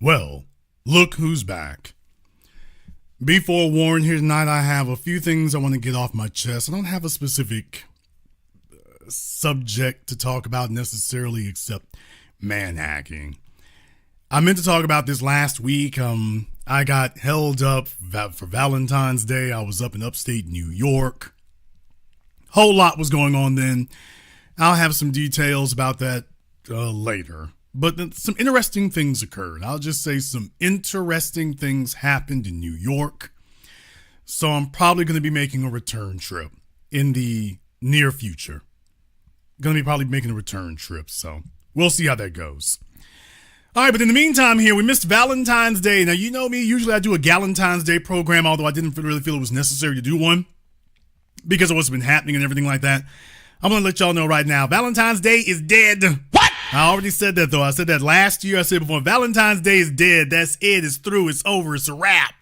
Well, look who's back. Be forewarned, here tonight I have a few things I want to get off my chest. I don't have a specific subject to talk about necessarily except man hacking. I meant to talk about this last week. I got held up for Valentine's Day. I was up in upstate New York. Whole lot was going on then. I'll have some details about that later. But some interesting things occurred. I'll just say some interesting things happened in New York. So I'm probably going to be making a return trip in the near future. Going to be probably making a return trip. So we'll see how that goes. All right, but in the meantime here, we missed Valentine's Day. Now, you know me. Usually I do a Galentine's Day program, although I didn't really feel it was necessary to do one because of what's been happening and everything like that. I'm going to let y'all know right now. Valentine's Day is dead. What? I already said that, though. I said that last year. I said before, Valentine's Day is dead. That's it. It's through. It's over. It's a wrap.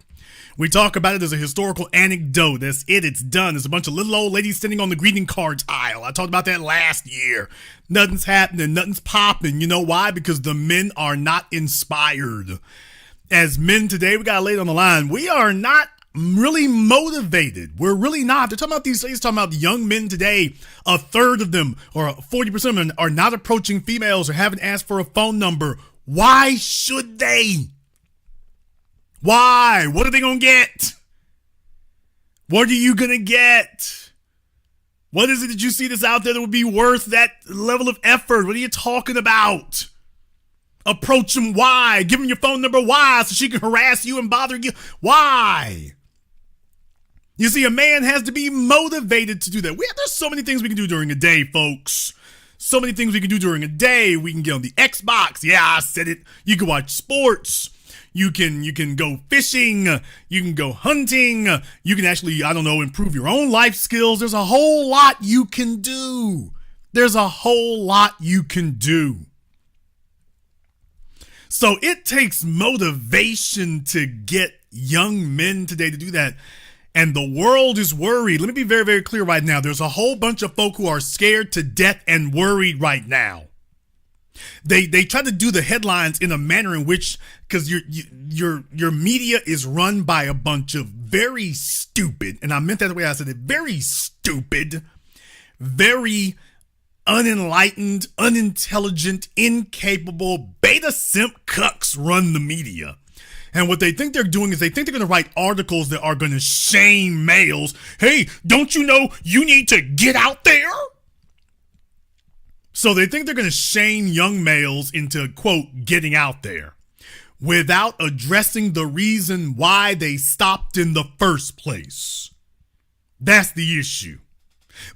We talk about it as a historical anecdote. That's it. It's done. There's a bunch of little old ladies sitting on the greeting cards aisle. I talked about that last year. Nothing's happening. Nothing's popping. You know why? Because the men are not inspired. As men today, we got a lady on the line. We are not really motivated. We're really not. They're talking about these ladies, talking about the young men today. A third of them or 40% of them are not approaching females or haven't asked for a phone number. Why should they? Why? What are they going to get? What are you going to get? What is it that you see that's out there that would be worth that level of effort? What are you talking about? Approach them. Why? Give them your phone number. Why? So she can harass you and bother you. Why? You see, a man has to be motivated to do that. There's so many things we can do during a day, folks. So many things we can do during a day. We can get on the Xbox. Yeah, I said it. You can watch sports. You can go fishing. You can go hunting. You can actually, improve your own life skills. There's a whole lot you can do. There's a whole lot you can do. So it takes motivation to get young men today to do that. And the world is worried. Let me be very, very clear right now. There's a whole bunch of folk who are scared to death and worried right now. They try to do the headlines in a manner in which, because your media is run by a bunch of very stupid, and I meant that the way I said it, very stupid, very unenlightened, unintelligent, incapable, beta simp cucks run the media. And what they think they're doing is they think they're going to write articles that are going to shame males. Hey, don't you know you need to get out there? So they think they're going to shame young males into, quote, getting out there without addressing the reason why they stopped in the first place. That's the issue.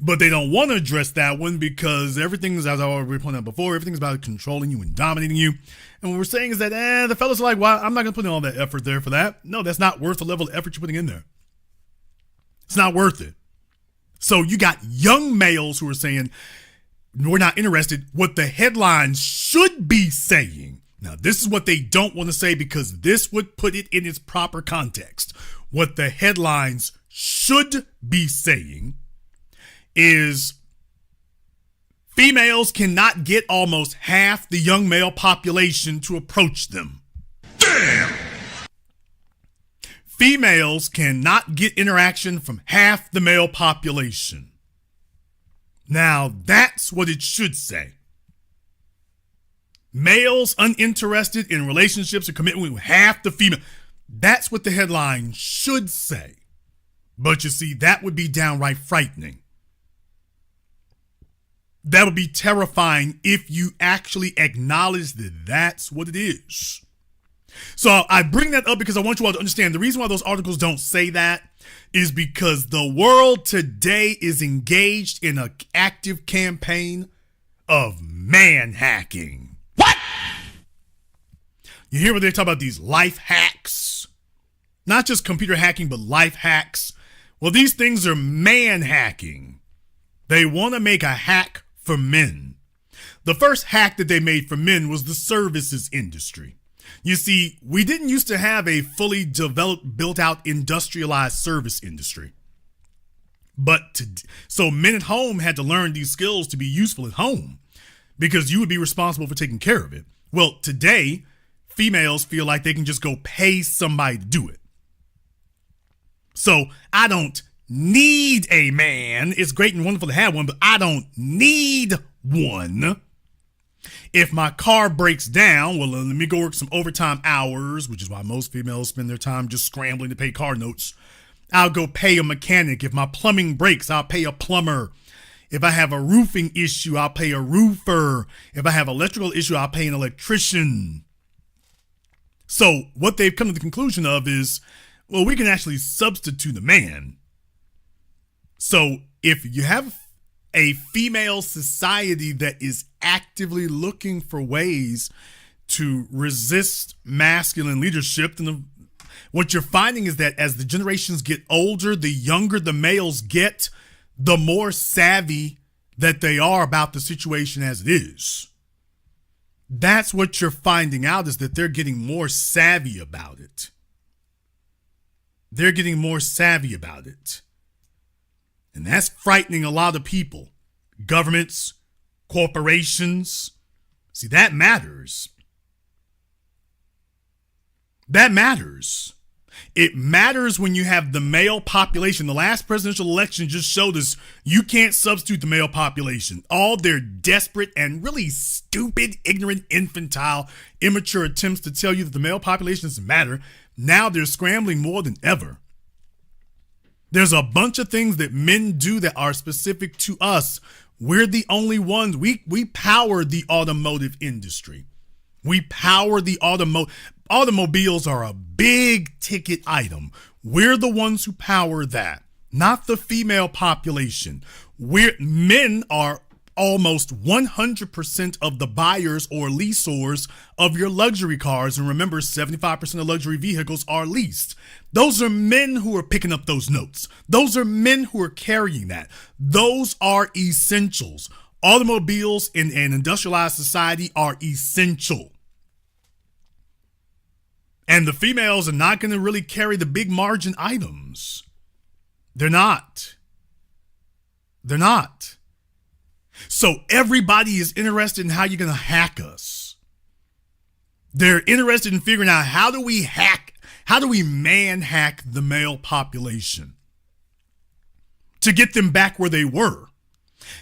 But they don't want to address that one because everything's, as I already pointed out before, everything's about controlling you and dominating you. And what we're saying is that, the fellas are like, well, I'm not going to put in all that effort there for that. No, that's not worth the level of effort you're putting in there. It's not worth it. So you got young males who are saying, we're not interested. What the headlines should be saying. Now, this is what they don't want to say because this would put it in its proper context. What the headlines should be saying is females cannot get almost half the young male population to approach them. Damn! Females cannot get interaction from half the male population. Now, that's what it should say. Males uninterested in relationships or commitment with half the female. That's what the headline should say. But you see, that would be downright frightening. That would be terrifying if you actually acknowledge that that's what it is. So I bring that up because I want you all to understand the reason why those articles don't say that is because the world today is engaged in an active campaign of man hacking. What? You hear what they talk about, these life hacks? Not just computer hacking, but life hacks. Well, these things are man hacking. They want to make a hack for men. The first hack that they made for men was the services industry. You see, we didn't used to have a fully developed, built out, industrialized service industry. So men at home had to learn these skills to be useful at home because you would be responsible for taking care of it. Well, today, females feel like they can just go pay somebody to do it. So I don't need a man. It's great and wonderful to have one, but I don't need one. If my car breaks down, well, let me go work some overtime hours, which is why most females spend their time just scrambling to pay car notes. I'll go pay a mechanic. If my plumbing breaks, I'll pay a plumber. If I have a roofing issue, I'll pay a roofer. If I have an electrical issue, I'll pay an electrician. So what they've come to the conclusion of is, well, we can actually substitute a man. So if you have a female society that is actively looking for ways to resist masculine leadership, then what you're finding is that as the generations get older, the younger the males get, the more savvy that they are about the situation as it is. That's what you're finding out, is that they're getting more savvy about it. They're getting more savvy about it. And that's frightening a lot of people. Governments, corporations. See, that matters. That matters. It matters when you have the male population. The last presidential election just showed us you can't substitute the male population. All their desperate and really stupid, ignorant, infantile, immature attempts to tell you that the male population doesn't matter, now they're scrambling more than ever. There's a bunch of things that men do that are specific to us. We're the only ones. We power the automotive industry. We power the automobiles are a big ticket item. We're the ones who power that, not the female population. Men are almost 100% of the buyers or leasors of your luxury cars. And remember, 75% of luxury vehicles are leased. Those are men who are picking up those notes. Those are men who are carrying that. Those are essentials. Automobiles in an industrialized society are essential. And the females are not going to really carry the big margin items. They're not. They're not. So everybody is interested in how you're going to hack us. They're interested in figuring out how do we man hack the male population to get them back where they were?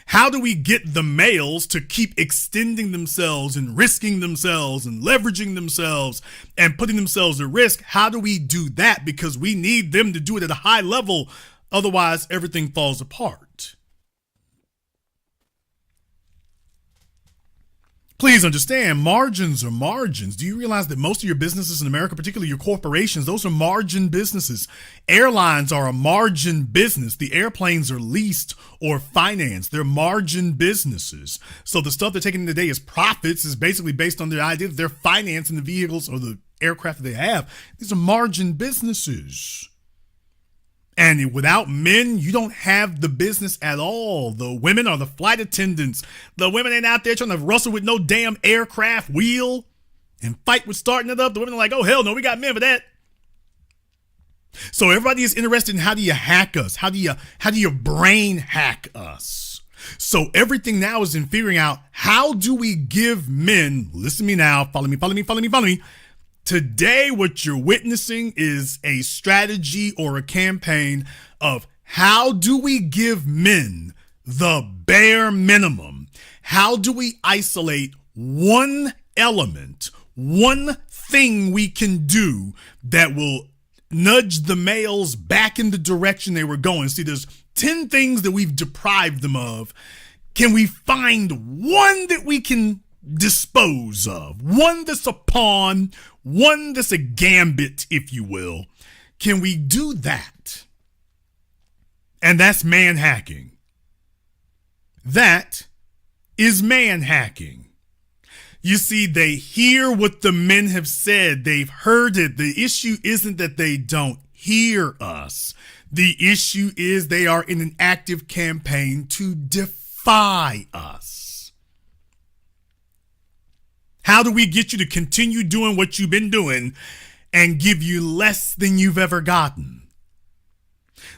How do we get the males to keep extending themselves and risking themselves and leveraging themselves and putting themselves at risk? How do we do that? Because we need them to do it at a high level. Otherwise, everything falls apart. Please understand, margins are margins. Do you realize that most of your businesses in America, particularly your corporations, those are margin businesses? Airlines are a margin business. The airplanes are leased or financed. They're margin businesses. So the stuff they're taking today as profits is basically based on the idea that they're financing the vehicles or the aircraft that they have. These are margin businesses. And without men, you don't have the business at all. The women are the flight attendants. The women ain't out there trying to wrestle with no damn aircraft wheel and fight with starting it up. The women are like, oh, hell no, we got men for that. So everybody is interested in how do you hack us? How do you brain hack us? So everything now is in figuring out how do we give men, listen to me now, follow me. Today, what you're witnessing is a strategy or a campaign of how do we give men the bare minimum? How do we isolate one element, one thing we can do that will nudge the males back in the direction they were going? See, there's 10 things that we've deprived them of. Can we find one that we can dispose of? One that's a pawn, one that's a gambit, if you will. Can we do that? And that's man hacking. That is man hacking. You see, they hear what the men have said. They've heard it. The issue isn't that they don't hear us. The issue is they are in an active campaign to defy us. How do we get you to continue doing what you've been doing and give you less than you've ever gotten?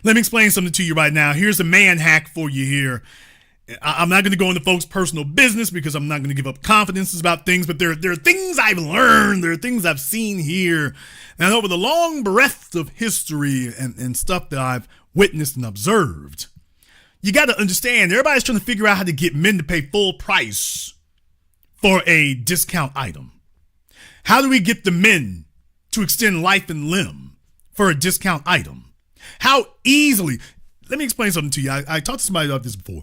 Let me explain something to you right now. Here's a man hack for you here. I'm not going to go into folks' personal business because I'm not going to give up confidences about things, but there are things I've learned, there are things I've seen here, and over the long breadth of history and stuff that I've witnessed and observed. You got to understand, everybody's trying to figure out how to get men to pay full price for a discount item. How do we get the men to extend life and limb for a discount item? How easily? Let me explain something to you. I talked to somebody about this before.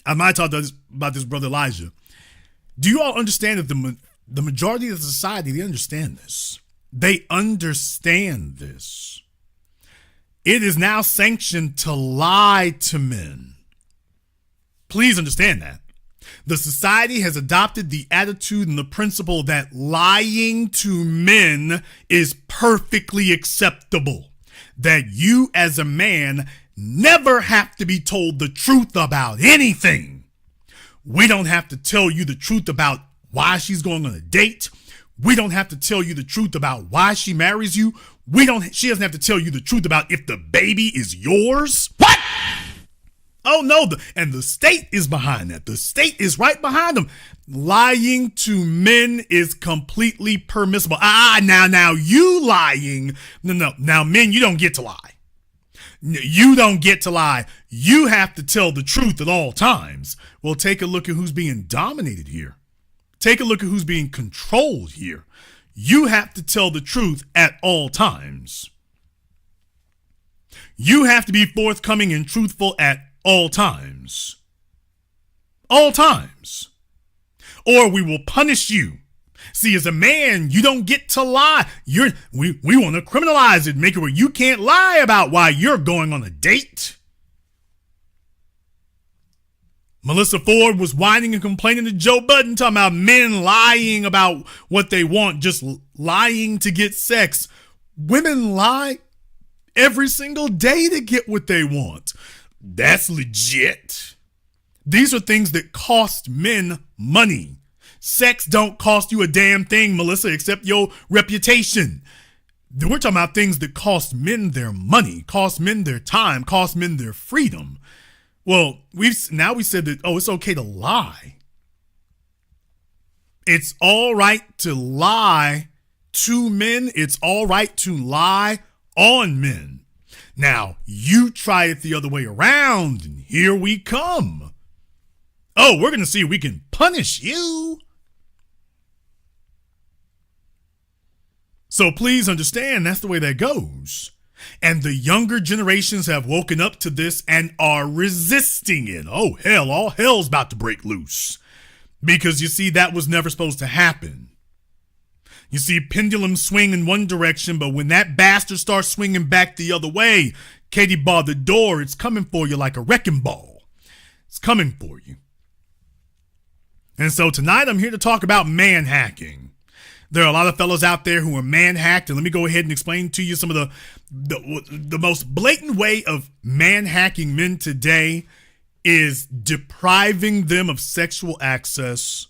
I might talk about this brother Elijah. Do you all understand that the majority of the society, they understand this? They understand this. It is now sanctioned to lie to men. Please understand that. The society has adopted the attitude and the principle that lying to men is perfectly acceptable. That you as a man never have to be told the truth about anything. We don't have to tell you the truth about why she's going on a date. We don't have to tell you the truth about why she marries you. She doesn't have to tell you the truth about if the baby is yours. What? Oh no, and the state is behind that. The state is right behind them. Lying to men is completely permissible. Now you lying. No. Now men, you don't get to lie. You don't get to lie. You have to tell the truth at all times. Well, take a look at who's being dominated here. Take a look at who's being controlled here. You have to tell the truth at all times. You have to be forthcoming and truthful at all times. All times. Or we will punish you. See, as a man, you don't get to lie. We want to criminalize it, make it where you can't lie about why you're going on a date. Melissa Ford was whining and complaining to Joe Budden, talking about men lying about what they want, just lying to get sex. Women lie every single day to get what they want. That's legit. These are things that cost men money. Sex don't cost you a damn thing, Melissa, except your reputation. We're talking about things that cost men their money, cost men their time, cost men their freedom. Well, we said that, it's okay to lie. It's all right to lie to men. It's all right to lie on men. Now, you try it the other way around, and here we come. Oh, we're going to see if we can punish you. So please understand, that's the way that goes. And the younger generations have woken up to this and are resisting it. Oh, hell, all hell's about to break loose. Because you see, that was never supposed to happen. You see, pendulums swing in one direction, but when that bastard starts swinging back the other way, Katie barred the door. It's coming for you like a wrecking ball. It's coming for you. And so tonight I'm here to talk about man hacking. There are a lot of fellas out there who are man hacked, and let me go ahead and explain to you some of the most blatant way of man hacking men today is depriving them of sexual access.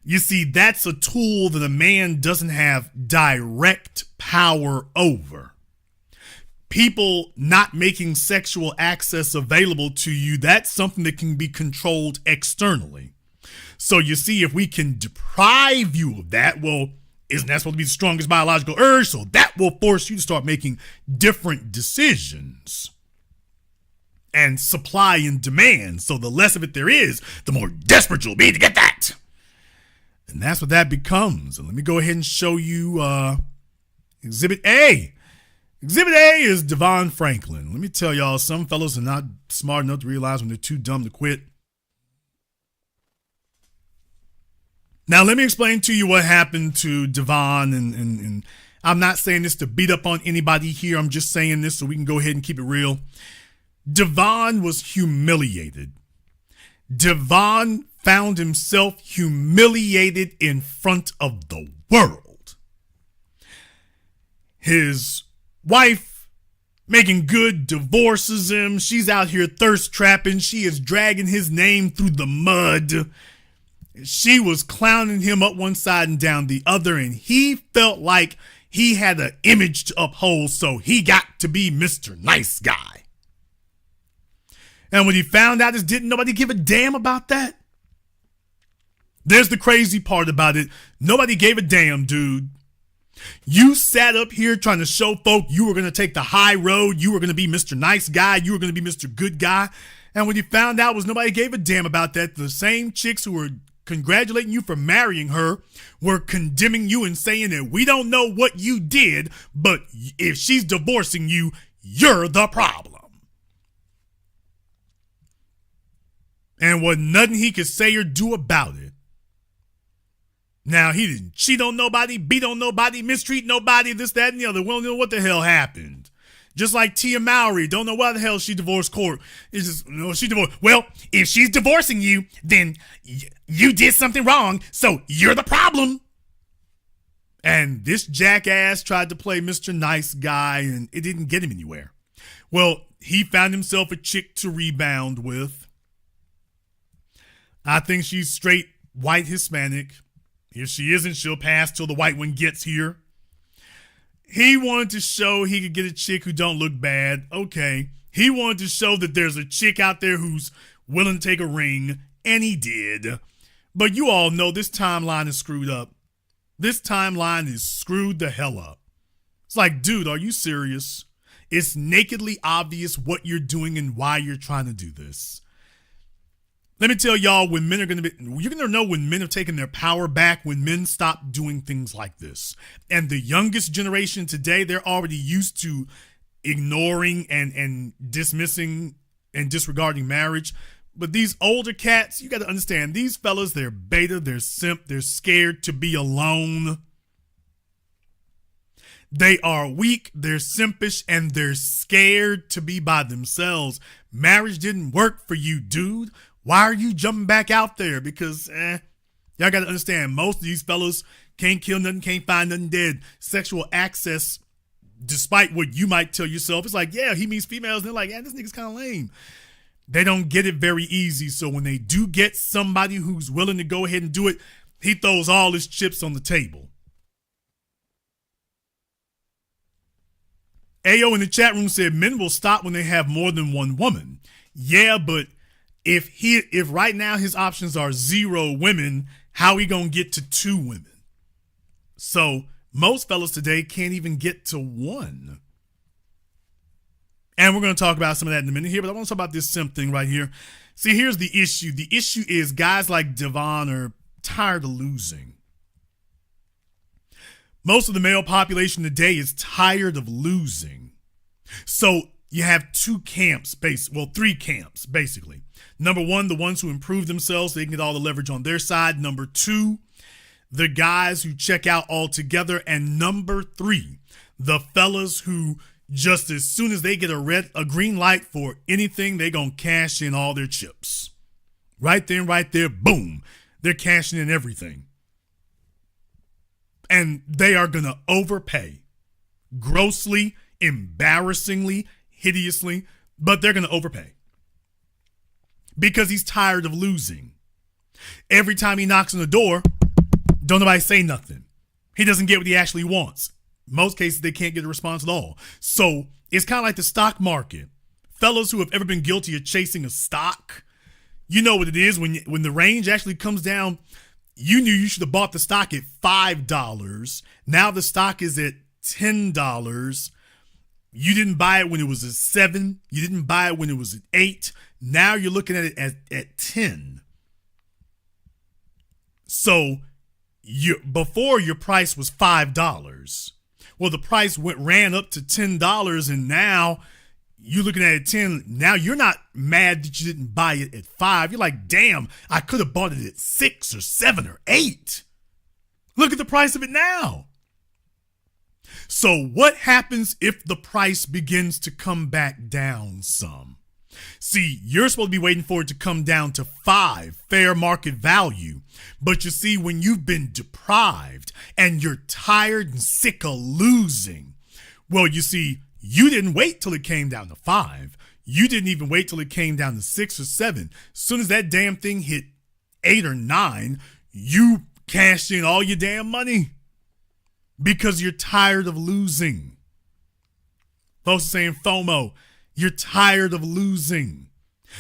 You see, that's a tool that a man doesn't have direct power over. People not making sexual access available to you, that's something that can be controlled externally. So you see, if we can deprive you of that, well, isn't that supposed to be the strongest biological urge? So that will force you to start making different decisions. And supply and demand. So the less of it there is, the more desperate you'll be to get that. And that's what that becomes. And let me go ahead and show you Exhibit A. Exhibit A is Devon Franklin. Let me tell y'all, some fellas are not smart enough to realize when they're too dumb to quit. Now, let me explain to you what happened to Devon, and I'm not saying this to beat up on anybody here. I'm just saying this so we can go ahead and keep it real. Devon was humiliated. Devon found himself humiliated in front of the world. His wife, making good, divorces him. She's out here thirst trapping. She is dragging his name through the mud. She was clowning him up one side and down the other, and he felt like he had an image to uphold, so he got to be Mr. Nice Guy. And when he found out, didn't nobody give a damn about that? There's the crazy part about it. Nobody gave a damn, dude. You sat up here trying to show folk you were going to take the high road. You were going to be Mr. Nice Guy. You were going to be Mr. Good Guy. And when you found out nobody gave a damn about that, the same chicks who were congratulating you for marrying her were condemning you and saying that we don't know what you did, but if she's divorcing you, you're the problem. And wasn't nothing he could say or do about it. Now, he didn't cheat on nobody, beat on nobody, mistreat nobody, this, that, and the other. We don't know what the hell happened. Just like Tia Mowry, don't know why the hell she divorced Court. It's just, she divorced. Well, if she's divorcing you, then you did something wrong, so you're the problem. And this jackass tried to play Mr. Nice Guy, and it didn't get him anywhere. Well, he found himself a chick to rebound with. I think she's straight white Hispanic. If she isn't, she'll pass till the white one gets here. He wanted to show he could get a chick who don't look bad. Okay. He wanted to show that there's a chick out there who's willing to take a ring, and he did. But you all know this timeline is screwed up. This timeline is screwed the hell up. It's like, dude, are you serious? It's nakedly obvious what you're doing and why you're trying to do this. Let me tell y'all, when men are going to be, you're going to know when men have taken their power back, when men stop doing things like this. And the youngest generation today, they're already used to ignoring and dismissing and disregarding marriage. But these older cats, you got to understand, these fellas, they're beta, they're simp, they're scared to be alone. They are weak, they're simpish, and they're scared to be by themselves. Marriage didn't work for you, dude. Why are you jumping back out there? Because, y'all got to understand, most of these fellas can't kill nothing, can't find nothing dead. Sexual access, despite what you might tell yourself, it's like, yeah, he meets females, and they're like, yeah, this nigga's kind of lame. They don't get it very easy. So when they do get somebody who's willing to go ahead and do it, he throws all his chips on the table. Ayo in the chat room said men will stop when they have more than one woman. Yeah, but if right now his options are 0 women, how he gonna get to 2 women? So most fellas today can't even get to 1. And we're going to talk about some of that in a minute here, but I want to talk about this simp thing right here. See, here's the issue. The issue is guys like Devon are tired of losing. Most of the male population today is tired of losing. So you have 2 camps, 3 camps, basically. Number 1, the ones who improve themselves, they can get all the leverage on their side. Number 2, the guys who check out altogether. And number 3, the fellas who just as soon as they get a green light for anything, they gonna cash in all their chips. Right then, right there, boom. They're cashing in everything. And they are gonna overpay. Grossly, embarrassingly, hideously, but they're gonna overpay. Because he's tired of losing. Every time he knocks on the door, don't nobody say nothing. He doesn't get what he actually wants. Most cases, they can't get a response at all. So it's kind of like the stock market. Fellas who have ever been guilty of chasing a stock, you know what it is. When the range actually comes down, you knew you should have bought the stock at $5. Now the stock is at $10. You didn't buy it when it was at 7. You didn't buy it when it was at 8. Now you're looking at it at 10. So before your price was $5. Well, the price ran up to $10, and now you're looking at it at 10. Now you're not mad that you didn't buy it at 5. You're like, damn, I could have bought it at 6 or 7 or 8. Look at the price of it now. So what happens if the price begins to come back down some? See, you're supposed to be waiting for it to come down to 5, fair market value. But you see, when you've been deprived and you're tired and sick of losing, well, you see, you didn't wait till it came down to 5. You didn't even wait till it came down to 6 or 7. As soon as that damn thing hit 8 or 9, you cashed in all your damn money because you're tired of losing. Folks are saying FOMO. You're tired of losing.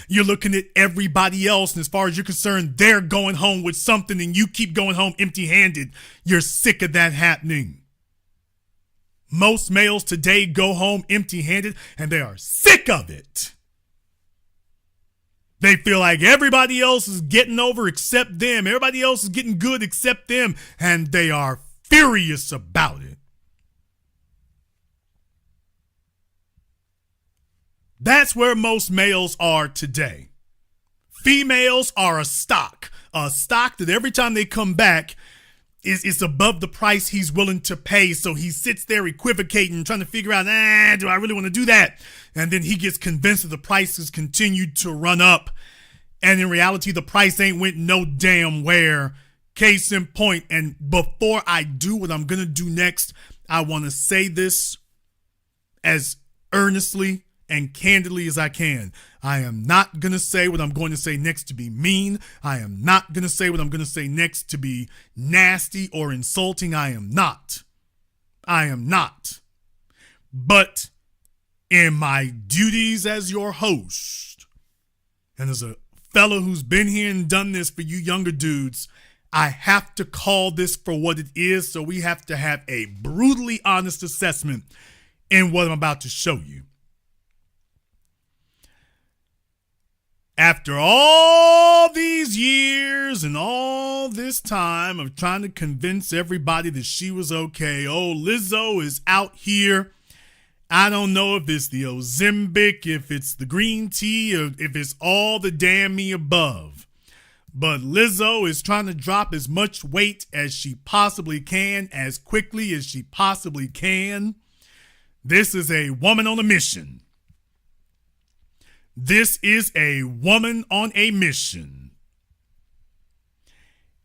You're looking at everybody else, and as far as you're concerned, they're going home with something, and you keep going home empty-handed. You're sick of that happening. Most males today go home empty-handed, and they are sick of it. They feel like everybody else is getting over except them. Everybody else is getting good except them, and they are furious about it. That's where most males are today. Females are a stock that every time they come back is above the price he's willing to pay. So he sits there equivocating, trying to figure out, do I really want to do that? And then he gets convinced that the prices continue to run up. And in reality, the price ain't went no damn where. Case in point. And before I do what I'm going to do next, I want to say this as earnestly and candidly as I can. I am not going to say what I'm going to say next to be mean. I am not going to say what I'm going to say next to be nasty or insulting. I am not. But in my duties as your host, and as a fellow who's been here and done this for you younger dudes, I have to call this for what it is. So we have to have a brutally honest assessment in what I'm about to show you. After all these years and all this time of trying to convince everybody that she was okay, Lizzo is out here. I don't know if it's the Ozempic, if it's the green tea, or if it's all the damn me above. But Lizzo is trying to drop as much weight as she possibly can, as quickly as she possibly can. This is a woman on a mission. This is a woman on a mission.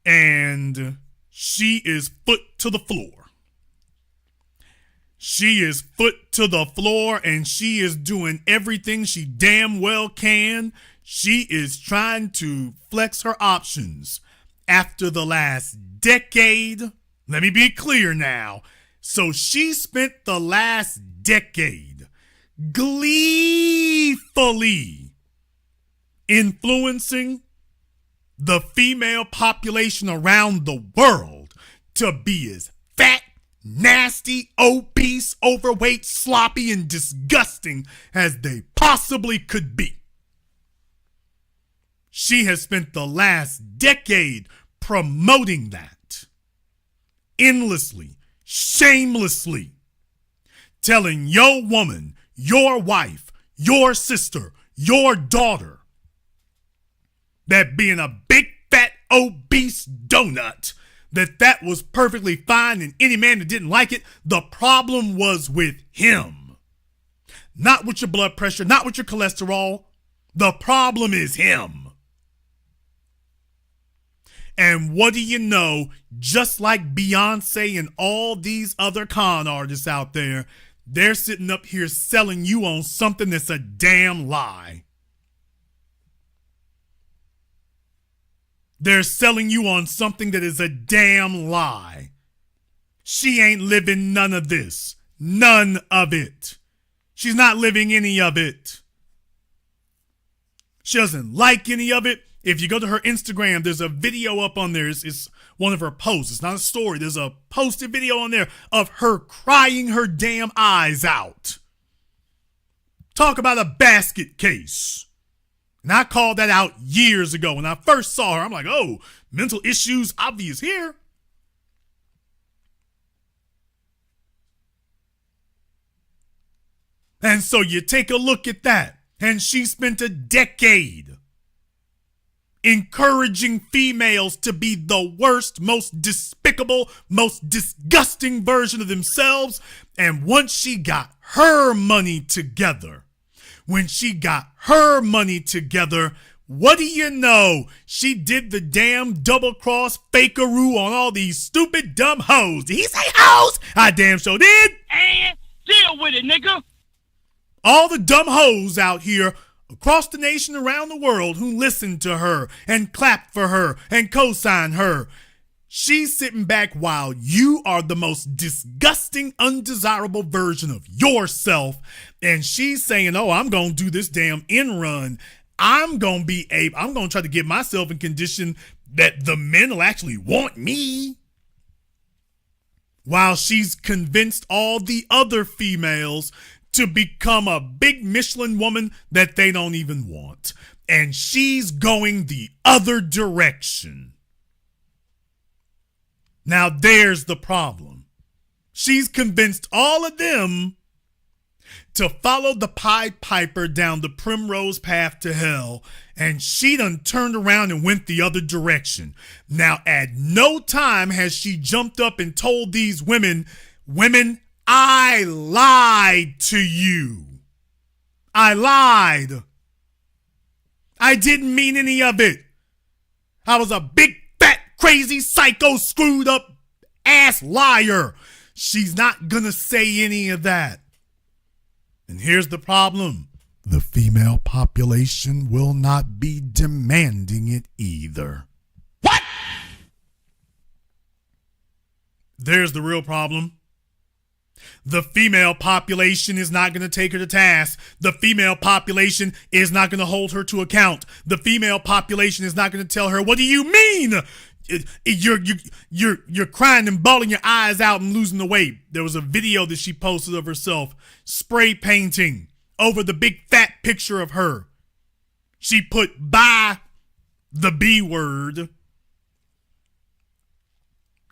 And she is foot to the floor. She is foot to the floor, and she is doing everything she damn well can. She is trying to flex her options. After the last decade, let me be clear now. So she spent the last decade gleefully influencing the female population around the world to be as fat, nasty, obese, overweight, sloppy, and disgusting as they possibly could be. She has spent the last decade promoting that endlessly, shamelessly, telling your woman, your wife, your sister, your daughter that being a big, fat, obese donut, that was perfectly fine, and any man that didn't like it, the problem was with him. Not with your blood pressure, not with your cholesterol. The problem is him. And what do you know, just like Beyonce and all these other con artists out there, they're sitting up here selling you on something that's a damn lie. They're selling you on something that is a damn lie. She ain't living none of this. None of it. She's not living any of it. She doesn't like any of it. If you go to her Instagram, there's a video up on there. It's one of her posts. It's not a story. There's a posted video on there of her crying her damn eyes out. Talk about a basket case. And I called that out years ago. When I first saw her, I'm like, oh, mental issues obvious here. And so you take a look at that. And she spent a decade encouraging females to be the worst, most despicable, most disgusting version of themselves. And once she got her money together, what do you know? She did the damn double-cross fakeroo on all these stupid dumb hoes. Did he say hoes? I damn sure did. And deal with it, nigga. All the dumb hoes out here across the nation, around the world, who listen to her and clap for her and co-sign her. She's sitting back while you are the most disgusting, undesirable version of yourself. And she's saying, oh, I'm going to do this damn end run. I'm going to try to get myself in condition that the men will actually want me. While she's convinced all the other females to become a big Michelin woman that they don't even want. And she's going the other direction. Now there's the problem. She's convinced all of them to follow the Pied Piper down the primrose path to hell, and she done turned around and went the other direction. Now, at no time has she jumped up and told these women, I lied to you. I lied. I didn't mean any of it. I was a big, fat, crazy, psycho, screwed up ass liar. She's not gonna say any of that. And here's the problem. The female population will not be demanding it either. What? There's the real problem. The female population is not going to take her to task. The female population is not going to hold her to account. The female population is not going to tell her, what do you mean? You're crying and bawling your eyes out and losing the weight. There was a video that she posted of herself spray painting over the big fat picture of her. She put by the B word.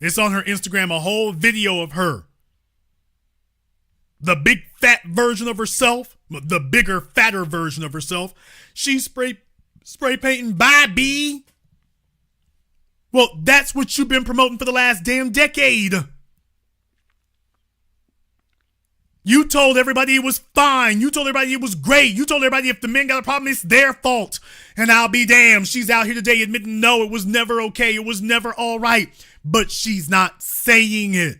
It's on her Instagram, a whole video of her. The big fat version of herself, the bigger, fatter version of herself. She's spray painting by B. Well, that's what you've been promoting for the last damn decade. You told everybody it was fine. You told everybody it was great. You told everybody if the men got a problem, it's their fault. And I'll be damned. She's out here today admitting, no, it was never okay. It was never all right. But she's not saying it.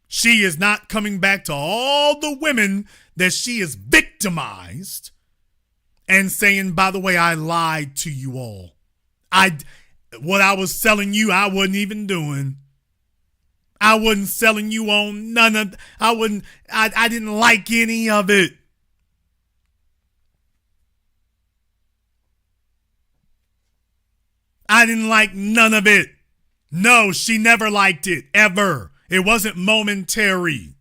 She is not coming back to all the women that she has victimized and saying, by the way, I lied to you all. What I was selling you, I wasn't even doing. I wasn't selling you on none of, I didn't like any of it. I didn't like none of it. No, she never liked it, ever. It wasn't momentary.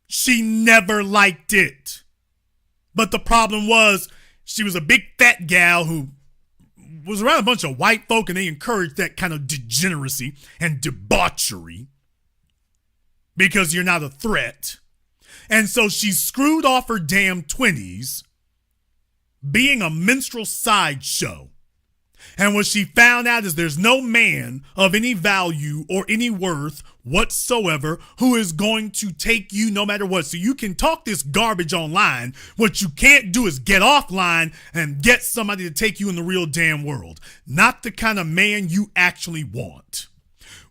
She never liked it. But the problem was, she was a big fat gal who was around a bunch of white folk, and they encouraged that kind of degeneracy and debauchery because you're not a threat. And so she screwed off her damn 20s being a minstrel sideshow. And what she found out is there's no man of any value or any worth whatsoever who is going to take you no matter what. So you can talk this garbage online. What you can't do is get offline and get somebody to take you in the real damn world. Not the kind of man you actually want.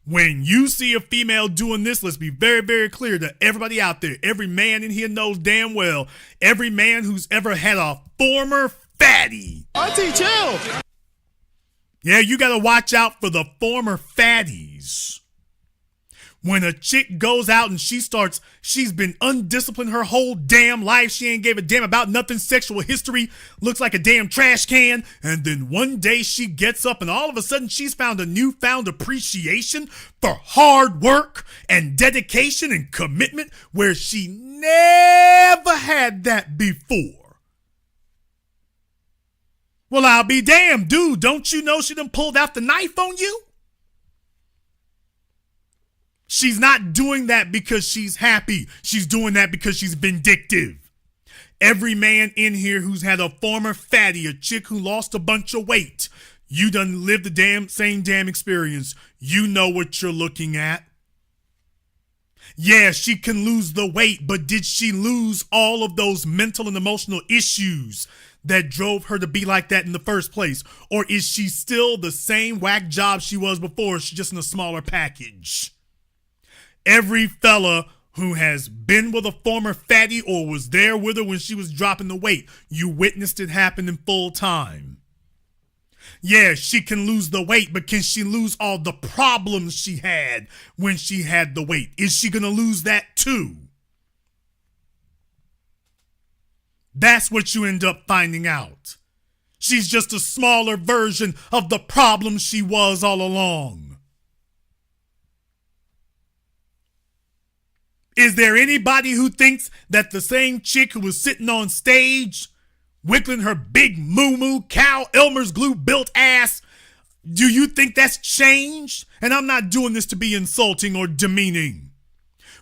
When you see a female doing this, let's be very, very clear to everybody out there. Every man in here knows damn well. Every man who's ever had a former fatty. Auntie, chill. Yeah, you got to watch out for the former fatties. When a chick goes out and she's been undisciplined her whole damn life. She ain't gave a damn about nothing. Sexual history looks like a damn trash can. And then one day she gets up and all of a sudden she's found a newfound appreciation for hard work and dedication and commitment where she never had that before. Well, I'll be damned, dude. Don't you know she done pulled out the knife on you? She's not doing that because she's happy. She's doing that because she's vindictive. Every man in here who's had a former fatty, a chick who lost a bunch of weight, you done lived the same damn experience. You know what you're looking at. Yeah, she can lose the weight, but did she lose all of those mental and emotional issues that drove her to be like that in the first place? Or is she still the same whack job she was before? She's just in a smaller package. Every fella who has been with a former fatty or was there with her when she was dropping the weight, you witnessed it happen in full time. Yeah, she can lose the weight, but can she lose all the problems she had when she had the weight? Is she going to lose that too? That's what you end up finding out. She's just a smaller version of the problem she was all along. Is there anybody who thinks that the same chick who was sitting on stage wiggling her big moo-moo cow Elmer's glue built ass, do you think that's changed? And I'm not doing this to be insulting or demeaning.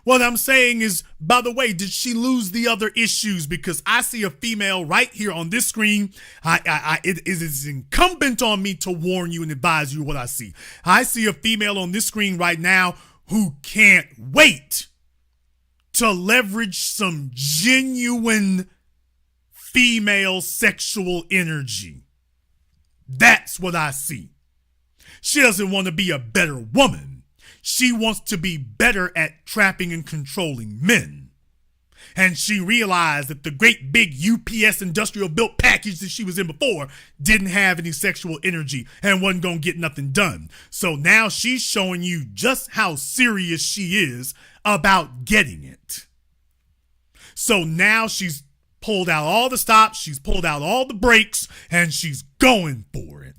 What I'm saying is, by the way, did she lose the other issues? Because I see a female right here on this screen. It is incumbent on me to warn you and advise you what I see. I see a female on this screen right now who can't wait to leverage some genuine female sexual energy. That's what I see. She doesn't want to be a better woman. She wants to be better at trapping and controlling men. And she realized that the great big UPS industrial built package that she was in before didn't have any sexual energy and wasn't going to get nothing done. So now she's showing you just how serious she is about getting it. So now she's pulled out all the stops, she's pulled out all the brakes, and she's going for it.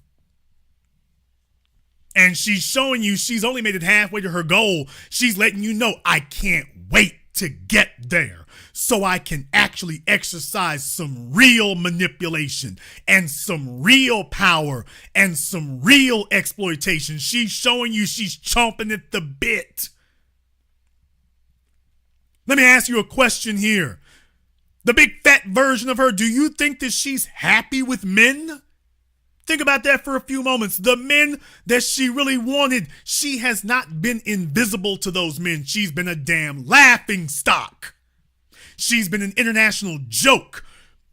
And she's showing you she's only made it halfway to her goal. She's letting you know, I can't wait to get there so I can actually exercise some real manipulation and some real power and some real exploitation. She's showing you she's chomping at the bit. Let me ask you a question here. The big fat version of her, do you think that she's happy with men? Think about that for a few moments. The men that she really wanted, she has not been invisible to those men. She's been a damn laughing stock. She's been an international joke.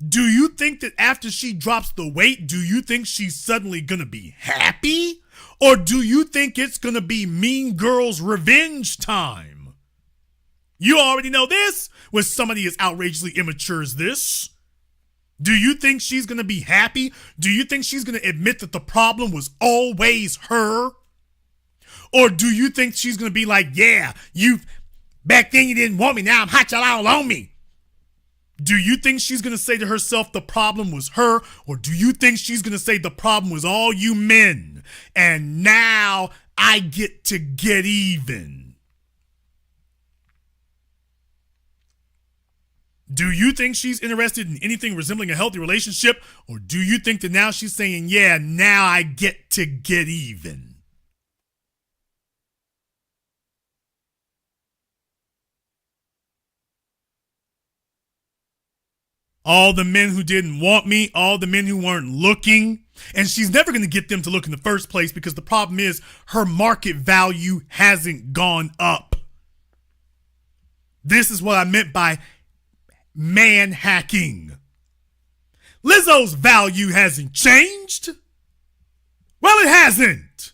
Do you think that after she drops the weight, do you think she's suddenly gonna be happy? Or do you think it's gonna be Mean Girls revenge time? You already know this with somebody as outrageously immature as this. Do you think she's going to be happy? Do you think she's going to admit that the problem was always her? Or do you think she's going to be like, yeah, back then you didn't want me, now I'm hot y'all all on me? Do you think she's going to say to herself the problem was her? Or do you think she's going to say the problem was all you men? And now I get to get even. Do you think she's interested in anything resembling a healthy relationship? Or do you think that now she's saying, yeah, now I get to get even? All the men who didn't want me, all the men who weren't looking. And she's never going to get them to look in the first place because the problem is her market value hasn't gone up. This is what I meant by man hacking. Lizzo's value hasn't changed. Well, it hasn't.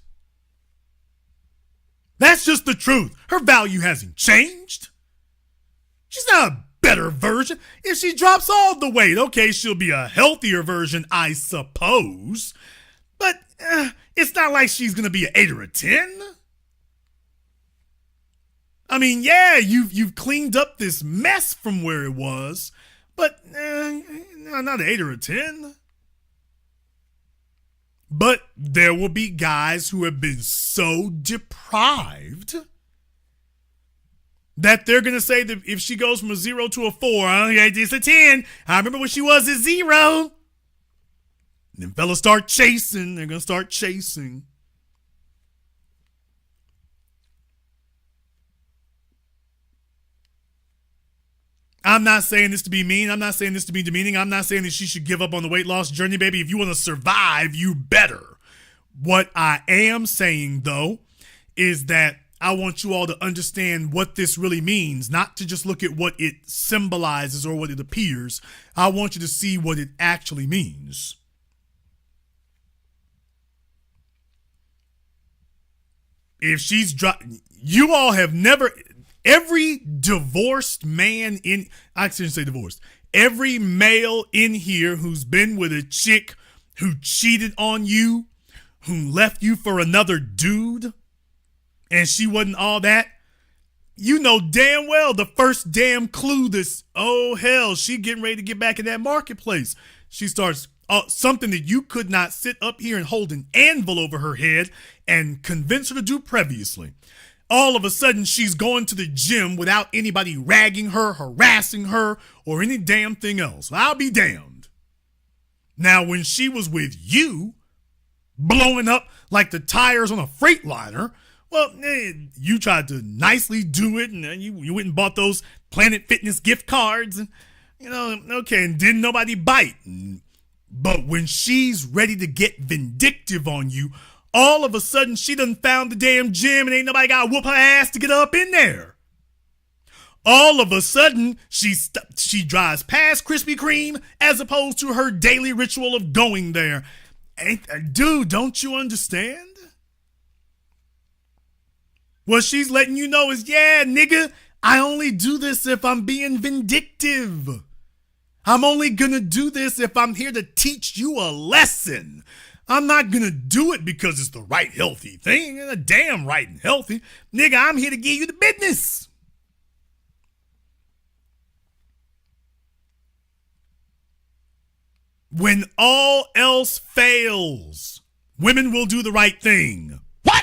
That's just the truth. Her value hasn't changed. She's not a better version. If she drops all the weight, okay, she'll be a healthier version, I suppose. But it's not like she's going to be an 8 or a 10. I mean, yeah, you've cleaned up this mess from where it was, but not an 8 or a 10. But there will be guys who have been so deprived that they're going to say that if she goes from a 0 to a 4, it's a 10. I remember when she was a 0. And then fellas start chasing. They're going to start chasing. I'm not saying this to be mean. I'm not saying this to be demeaning. I'm not saying that she should give up on the weight loss journey, baby. If you want to survive, you better. What I am saying, though, is that I want you all to understand what this really means, not to just look at what it symbolizes or what it appears. I want you to see what it actually means. If she's you all have never... Every divorced man I shouldn't say divorced. Every male in here who's been with a chick who cheated on you, who left you for another dude, and she wasn't all that, You know damn well the first damn clue this, oh hell, she getting ready to get back in that marketplace. She starts something that you could not sit up here and hold an anvil over her head and convince her to do previously. All of a sudden, she's going to the gym without anybody ragging her, harassing her, or any damn thing else. I'll be damned. Now, when she was with you, blowing up like the tires on a Freightliner, well, you tried to nicely do it, and you went and bought those Planet Fitness gift cards, and, okay, and didn't nobody bite. But when she's ready to get vindictive on you, all of a sudden she done found the damn gym and ain't nobody got to whoop her ass to get her up in there. All of a sudden, she drives past Krispy Kreme as opposed to her daily ritual of going there. Dude, don't you understand? What she's letting you know is, yeah, nigga, I only do this if I'm being vindictive. I'm only gonna do this if I'm here to teach you a lesson. I'm not gonna do it because it's the right healthy thing. It's a damn right and healthy. Nigga, I'm here to give you the business. When all else fails, women will do the right thing. What?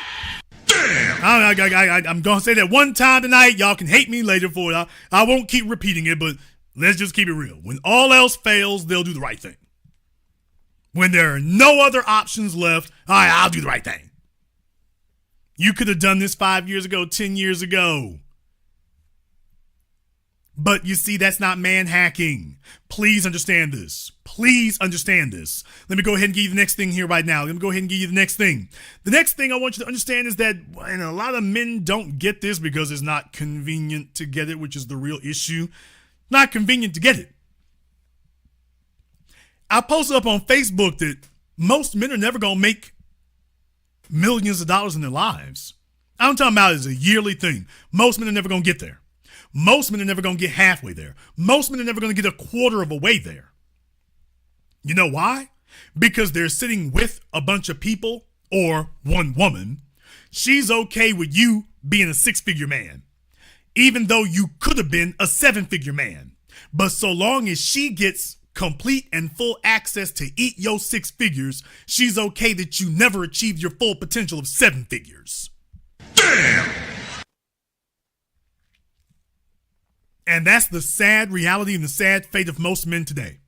Damn! I'm going to say that one time tonight. Y'all can hate me later for it. I won't keep repeating it, but let's just keep it real. When all else fails, they'll do the right thing. When there are no other options left, all right, I'll do the right thing. You could have done this 5 years ago, 10 years ago. But you see, that's not man hacking. Please understand this. Please understand this. Let me go ahead and give you the next thing here right now. Let me go ahead and give you the next thing. The next thing I want you to understand is that, and a lot of men don't get this because it's not convenient to get it, which is the real issue. Not convenient to get it. I posted up on Facebook that most men are never going to make millions of dollars in their lives. I'm talking about it as a yearly thing. Most men are never going to get there. Most men are never going to get halfway there. Most men are never going to get a quarter of a way there. You know why? Because they're sitting with a bunch of people or one woman. She's okay with you being a six-figure man, even though you could have been a seven-figure man. But so long as she gets complete and full access to eat your six figures, she's okay that you never achieved your full potential of seven figures. Damn! And that's the sad reality and the sad fate of most men today.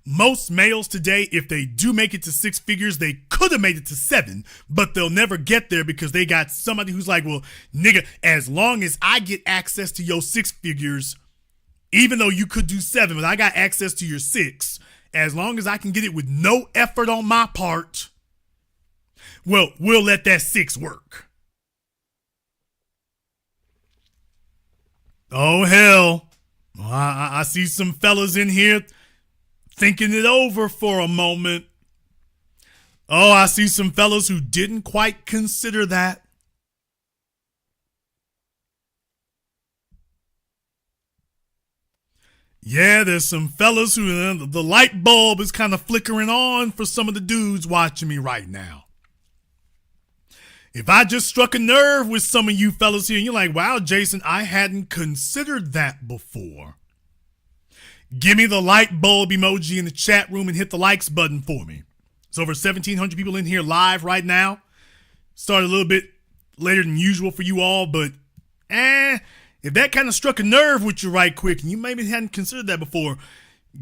Most males today, if they do make it to six figures, they could have made it to seven, but they'll never get there because they got somebody who's like, well, nigga, as long as I get access to your six figures, even though you could do seven, but I got access to your six, as long as I can get it with no effort on my part, well, we'll let that six work. Oh, hell. I see some fellas in here thinking it over for a moment. Oh, I see some fellas who didn't quite consider that. Yeah, there's some fellas who the light bulb is kind of flickering on for some of the dudes watching me right now. If I just struck a nerve with some of you fellas here and you're like, wow, Jason, I hadn't considered that before. Give me the light bulb emoji in the chat room and hit the likes button for me. There's over 1,700 people in here live right now. Started a little bit later than usual for you all, but if that kind of struck a nerve with you right quick and you maybe hadn't considered that before,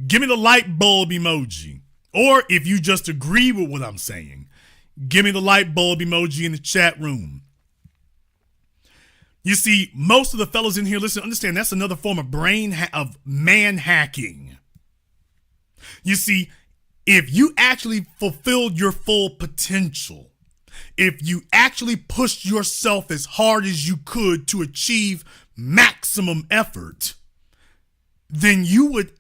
give me the light bulb emoji. Or if you just agree with what I'm saying, give me the light bulb emoji in the chat room. You see, most of the fellas in here, listen, understand that's another form of of man hacking. You see, if you actually fulfilled your full potential, if you actually pushed yourself as hard as you could to achieve maximum effort, then you would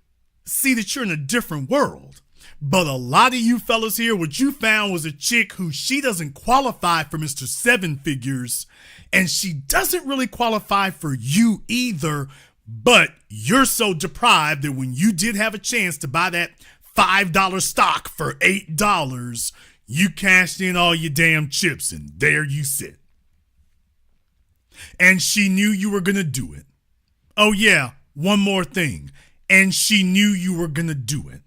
see that you're in a different world. But a lot of you fellas here, what you found was a chick who she doesn't qualify for Mr. Seven Figures, and she doesn't really qualify for you either, but you're so deprived that when you did have a chance to buy that $5 stock for $8, you cashed in all your damn chips, and there you sit. And she knew you were going to do it. Oh, yeah, one more thing. And she knew you were going to do it.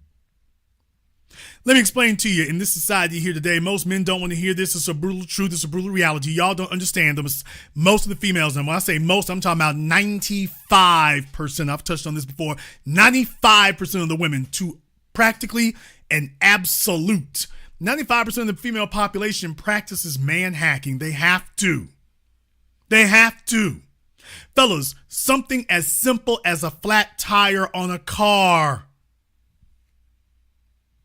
Let me explain to you, in this society here today, most men don't want to hear this. It's a brutal truth. It's a brutal reality. Y'all don't understand them. Most of the females, and when I say most, I'm talking about 95%. I've touched on this before. 95% of the women, to practically an absolute 95% of the female population practices man hacking. They have to. They have to. Fellas, something as simple as a flat tire on a car.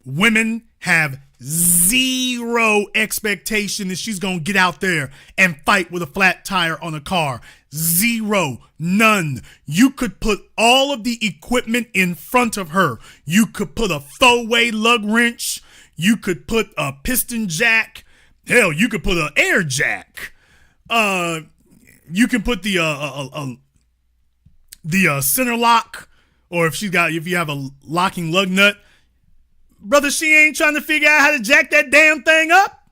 Women have zero expectation that she's going to get out there and fight with a flat tire on a car. Zero. None. You could put all of the equipment in front of her. You could put a four-way lug wrench. You could put a piston jack. Hell, you could put an air jack. You can put the center lock, or if you have a locking lug nut. Brother, she ain't trying to figure out how to jack that damn thing up.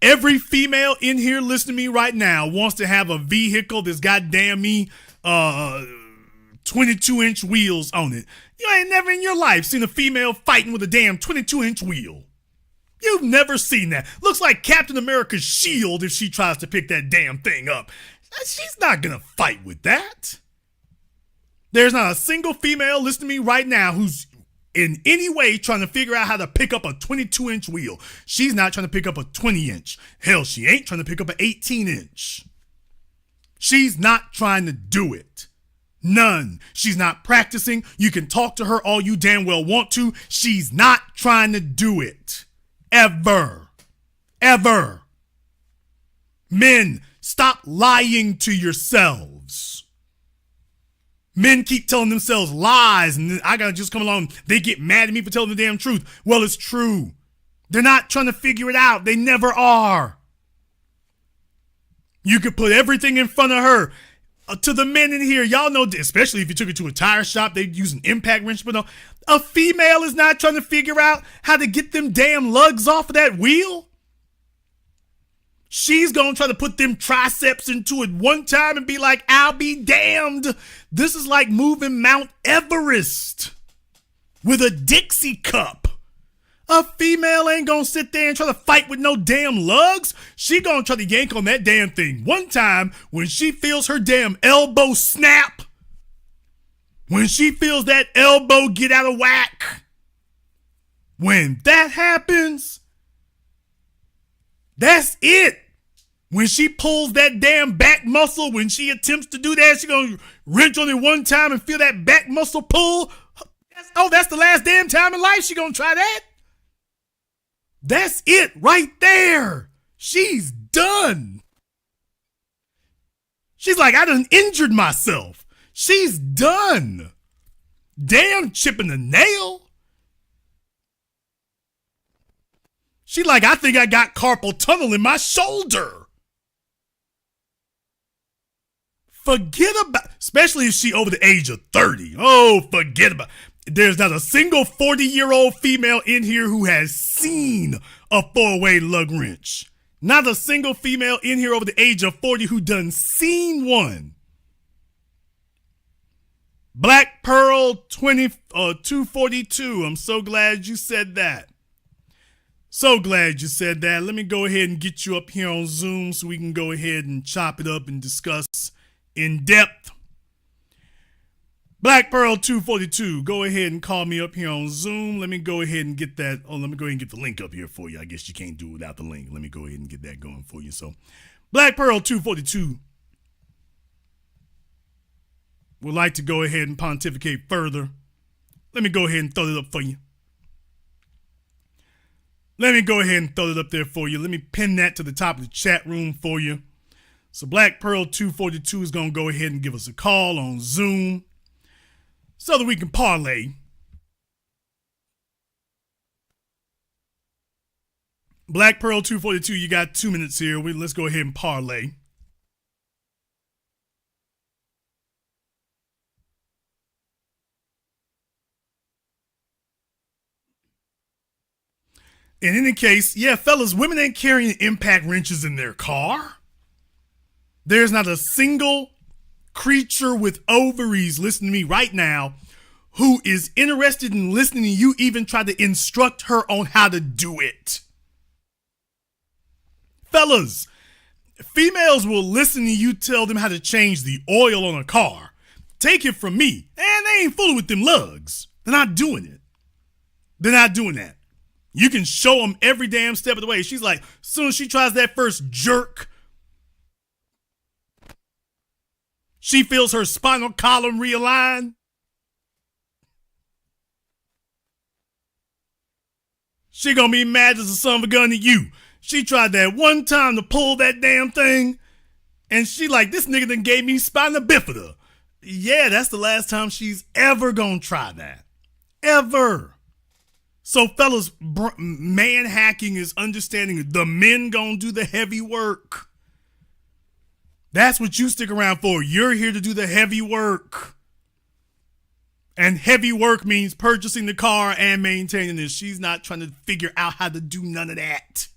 Every female in here listening to me right now wants to have a vehicle that's goddamn me 22-inch wheels on it. You ain't never in your life seen a female fighting with a damn 22-inch wheel. You've never seen that. Looks like Captain America's shield if she tries to pick that damn thing up. She's not gonna fight with that. There's not a single female listening to me right now who's in any way trying to figure out how to pick up a 22-inch wheel. She's not trying to pick up a 20-inch. Hell, she ain't trying to pick up an 18-inch. She's not trying to do it. None. She's not practicing. You can talk to her all you damn well want to. She's not trying to do it. Ever. Ever. Men, stop lying to yourselves. Men keep telling themselves lies, and I gotta just come along. They get mad at me for telling the damn truth. Well, it's true. They're not trying to figure it out. They never are. You could put everything in front of her. To the men in here, y'all know, especially if you took it to a tire shop, they'd use an impact wrench. But no, a female is not trying to figure out how to get them damn lugs off of that wheel. She's going to try to put them triceps into it one time and be like, I'll be damned. This is like moving Mount Everest with a Dixie cup. A female ain't going to sit there and try to fight with no damn lugs. She going to try to yank on that damn thing one time when she feels her damn elbow snap. When she feels that elbow get out of whack. When that happens, that's it. When she pulls that damn back muscle, when she attempts to do that, she's going to wrench on it one time and feel that back muscle pull. That's the last damn time in life she going to try that. That's it right there. She's done. She's like, I done injured myself. She's done. Damn, chipping a nail. She like, I think I got carpal tunnel in my shoulder. Forget about, especially if she over the age of 30. Oh, forget about. There's not a single 40-year-old female in here who has seen a four-way lug wrench. Not a single female in here over the age of 40 who done seen one. Black Pearl 242. I'm so glad you said that. So glad you said that. Let me go ahead and get you up here on Zoom so we can go ahead and chop it up and discuss in depth. Black Pearl 242, go ahead and call me up here on Zoom. Let me go ahead and get that. Let me go ahead and get the link up here for you. I guess you can't do it without the link. Let me go ahead and get that going for you. So, Black Pearl 242 would like to go ahead and pontificate further. Let me go ahead and throw it up for you. Let me go ahead and throw it up there for you. Let me pin that to the top of the chat room for you. So, Black Pearl 242 is going to go ahead and give us a call on Zoom, so that we can parlay. Black Pearl 242, you got 2 minutes here. Let's go ahead and parlay. In any case, yeah, fellas, women ain't carrying impact wrenches in their car. There's not a single creature with ovaries listening to me right now who is interested in listening to you even try to instruct her on how to do it. Fellas, females will listen to you tell them how to change the oil on a car. Take it from me. And they ain't fooling with them lugs. They're not doing it. They're not doing that. You can show them every damn step of the way. She's like, as soon as she tries that first jerk, she feels her spinal column realign. She gonna be mad as a son of a gun at you. She tried that one time to pull that damn thing, and she like, this nigga done gave me spina bifida. Yeah, that's the last time she's ever gonna try that. Ever. So fellas, man hacking is understanding the men gonna do the heavy work. That's what you stick around for. You're here to do the heavy work. And heavy work means purchasing the car and maintaining it. She's not trying to figure out how to do none of that.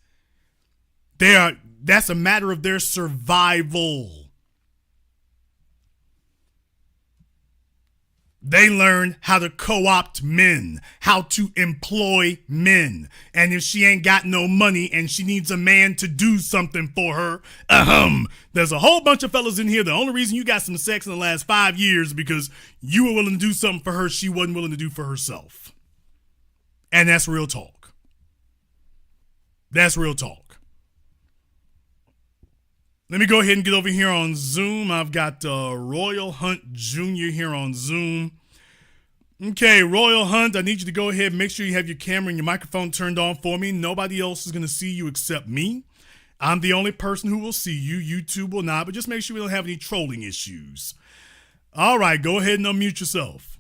That's a matter of their survival. They learn how to co-opt men, how to employ men. And if she ain't got no money and she needs a man to do something for her, there's a whole bunch of fellas in here. The only reason you got some sex in the last 5 years is because you were willing to do something for her she wasn't willing to do for herself. And that's real talk. That's real talk. Let me go ahead and get over here on Zoom. I've got Royal Hunt Jr. here on Zoom. Okay, Royal Hunt, I need you to go ahead and make sure you have your camera and your microphone turned on for me. Nobody else is going to see you except me. I'm the only person who will see you. YouTube will not, but just make sure we don't have any trolling issues. All right, go ahead and unmute yourself.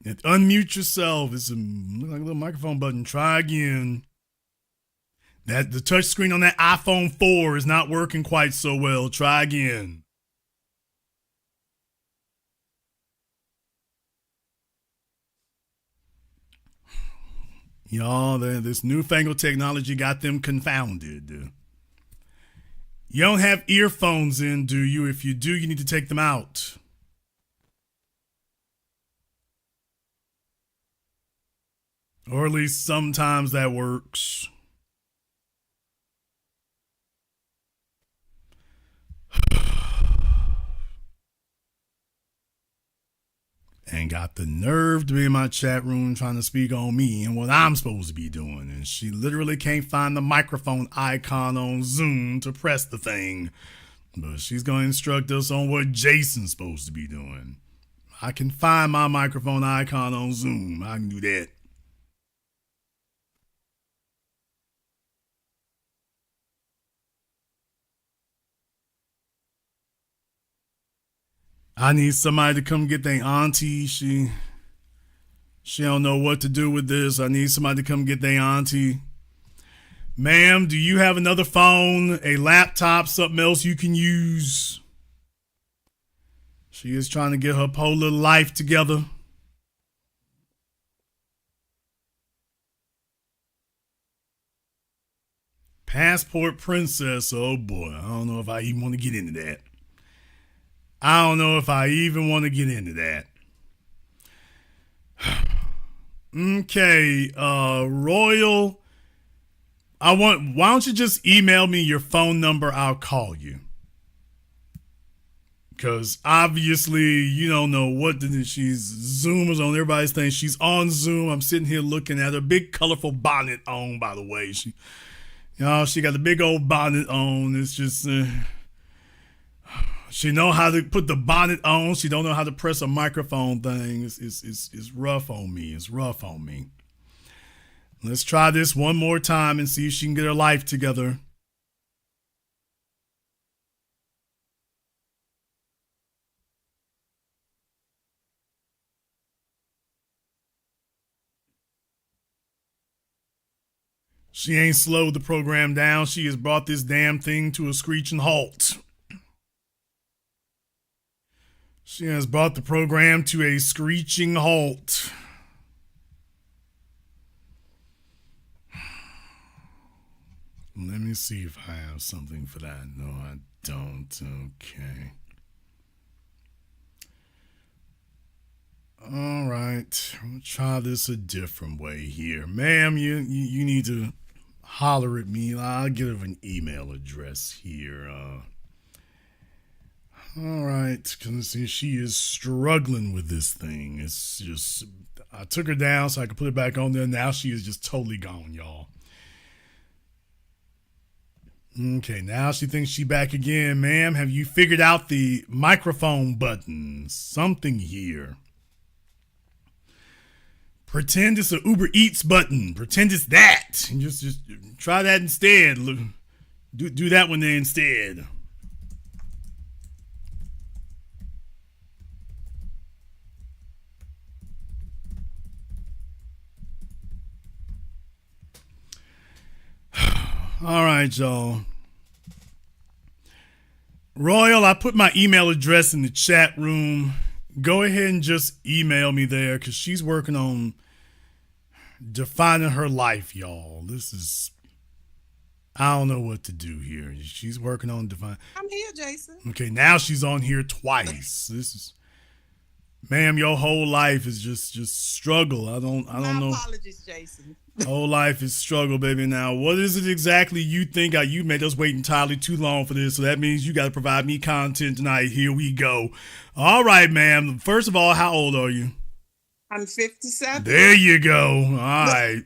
And unmute yourself. It's looks like a little microphone button. Try again. The touch screen on that iPhone 4 is not working quite so well. Try again. Y'all, this newfangled technology got them confounded. You don't have earphones in, do you? If you do, you need to take them out. Or at least sometimes that works. And got the nerve to be in my chat room trying to speak on me and what I'm supposed to be doing. And she literally can't find the microphone icon on Zoom to press the thing. But she's going to instruct us on what Jason's supposed to be doing. I can find my microphone icon on Zoom. I can do that. I need somebody to come get their auntie. She don't know what to do with this. I need somebody to come get their auntie. Ma'am, do you have another phone, a laptop, something else you can use? She is trying to get her whole little life together. Passport princess. Oh boy, I don't know if I even want to get into that. Okay, Royal, why don't you just email me your phone number? I'll call you. Because obviously you don't know what Zoom is on. Everybody's saying she's on Zoom. I'm sitting here looking at her big colorful bonnet on, by the way. She got a big old bonnet on. It's just... she know how to put the bonnet on. She don't know how to press a microphone thing. It's rough on me. It's rough on me. Let's try this one more time and see if she can get her life together. She ain't slowed the program down. She has brought this damn thing to a screeching halt. She has brought the program to a screeching halt. Let me see if I have something for that. No, I don't. Okay. All right. We'll try this a different way here. Ma'am, you need to holler at me. I'll give her an email address here. All right. Because she is struggling with this thing. It's just, I took her down so I could put it back on there. Now she is just totally gone, y'all. Okay, now she thinks she back again. Ma'am, have you figured out the microphone button? Something here. Pretend it's an Uber Eats button. Pretend it's that. And just try that instead. Look, do that one there instead. All right, y'all. Royal, I put my email address in the chat room. Go ahead and just email me there because she's working on defining her life, y'all. This is, I don't know what to do here. She's working on defining. I'm here, Jason. Okay, now she's on here twice. This is, ma'am, your whole life is just struggle. I don't know. Apologies, Jason. Whole life is struggle, baby. Now, what is it exactly you think? You made us wait entirely too long for this, so that means you got to provide me content tonight. Here we go. All right, ma'am. First of all, how old are you? I'm 57. There you go. All right.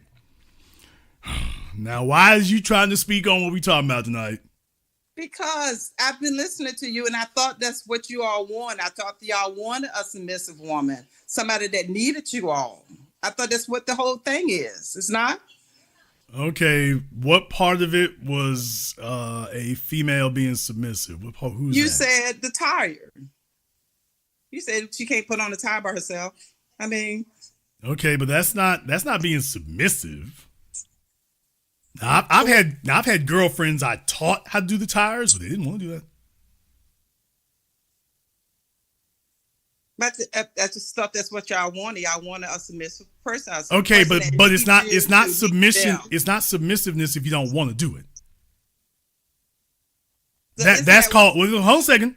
Now, why is you trying to speak on what we talking about tonight? Because I've been listening to you, and I thought that's what you all want. I thought y'all wanted a submissive woman, somebody that needed you all. I thought that's what the whole thing is. It's not? Okay, what part of it was a female being submissive? Who's you that? said the tire. You said she can't put on a tire by herself. I mean, okay, but that's not being submissive. Now, I've had girlfriends I taught how to do the tires, but they didn't want to do that. But I just thought that's what y'all wanted. Y'all wanted a submissive person. Okay, but it's not submission. Them. It's not submissiveness if you don't want to do it. So that's called. Well, hold on a second.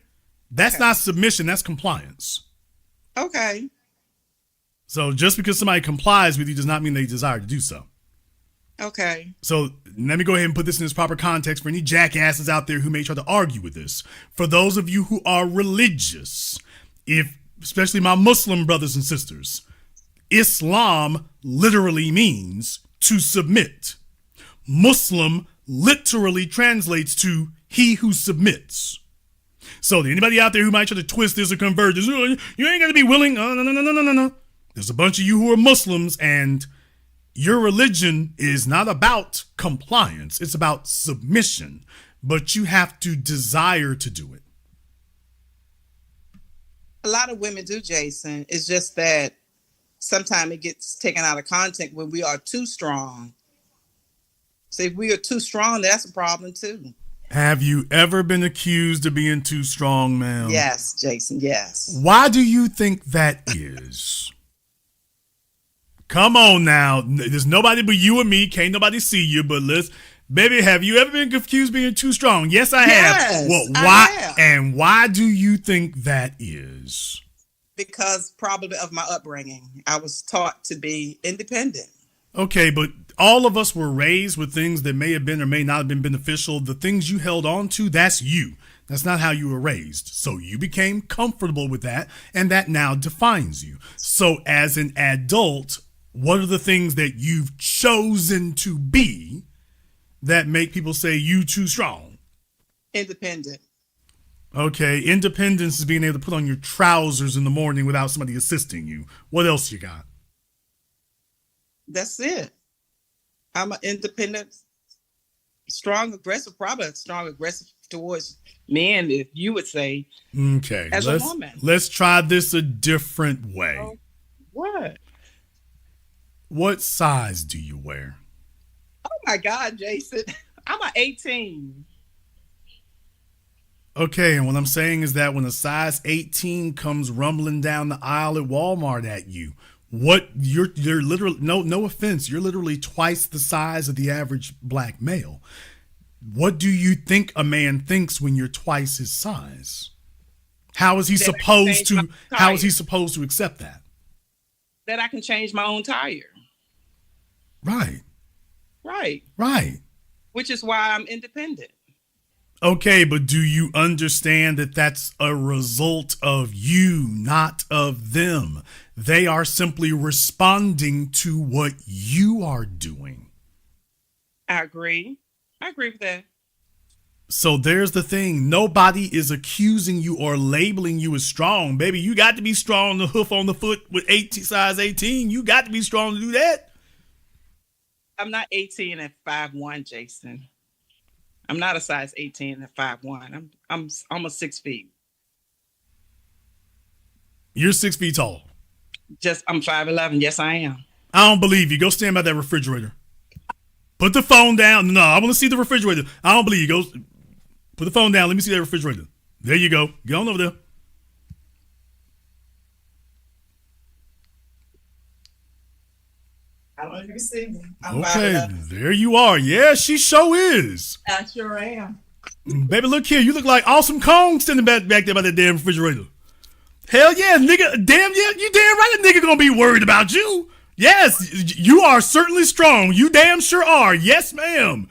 That's okay. Not submission. That's compliance. Okay. So just because somebody complies with you does not mean they desire to do so. Okay. So let me go ahead and put this in its proper context for any jackasses out there who may try to argue with this. For those of you who are religious, especially my Muslim brothers and sisters, Islam literally means to submit. Muslim literally translates to he who submits. So anybody out there who might try to twist this or convert this, you ain't got to be willing. No. There's a bunch of you who are Muslims, and your religion is not about compliance. It's about submission, but you have to desire to do it. A lot of women do, Jason. It's just that sometimes it gets taken out of context when we are too strong. So if we are too strong, that's a problem too. Have you ever been accused of being too strong, ma'am? Yes, Jason, yes. Why do you think that is? Come on now. There's nobody but you and me. Can't nobody see you, but baby, have you ever been accused of being too strong? Yes, I have. Yes, well, why? I have. And why do you think that is? Because probably of my upbringing. I was taught to be independent. Okay, but all of us were raised with things that may have been or may not have been beneficial. The things you held on to, that's you. That's not how you were raised. So you became comfortable with that, and that now defines you. So as an adult, what are the things that you've chosen to be that make people say you too strong? Independent. Okay, independence is being able to put on your trousers in the morning without somebody assisting you. What else you got? That's it. I'm an independent, strong, aggressive, probably strong, aggressive towards men, if you would say. Okay, as a woman. Let's try this a different way. Oh, what? What size do you wear? Oh my God, Jason. I'm an 18. Okay, and what I'm saying is that when a size 18 comes rumbling down the aisle at Walmart at you, you're literally, no offense, you're literally twice the size of the average black male. What do you think a man thinks when you're twice his size? How is he That I can supposed change my to how is he tire. supposed to accept that? That I can change my own tire. Right. Right. Right. Which is why I'm independent. Okay, but do you understand that that's a result of you, not of them? They are simply responding to what you are doing. I agree. I agree with that. So there's the thing. Nobody is accusing you or labeling you as strong. Baby, you got to be strong, the hoof on the foot with size 18. You got to be strong to do that. I'm not 18 and 5'1", Jason. I'm not a size 18 and 5'1". I'm almost 6 feet. You're 6 feet tall. I'm 5'11". Yes, I am. I don't believe you. Go stand by that refrigerator. Put the phone down. No, I want to see the refrigerator. I don't believe you. Go put the phone down. Let me see that refrigerator. There you go. Get on over there. I don't know if you can see me. I'm Okay, 5'11". there you are. Yeah, she sure is. I sure am. Baby, look here. You look like Awesome Kong standing back there by that damn refrigerator. Hell yeah, nigga. Damn, yeah, you damn right a nigga gonna be worried about you. Yes, you are certainly strong. You damn sure are. Yes, ma'am.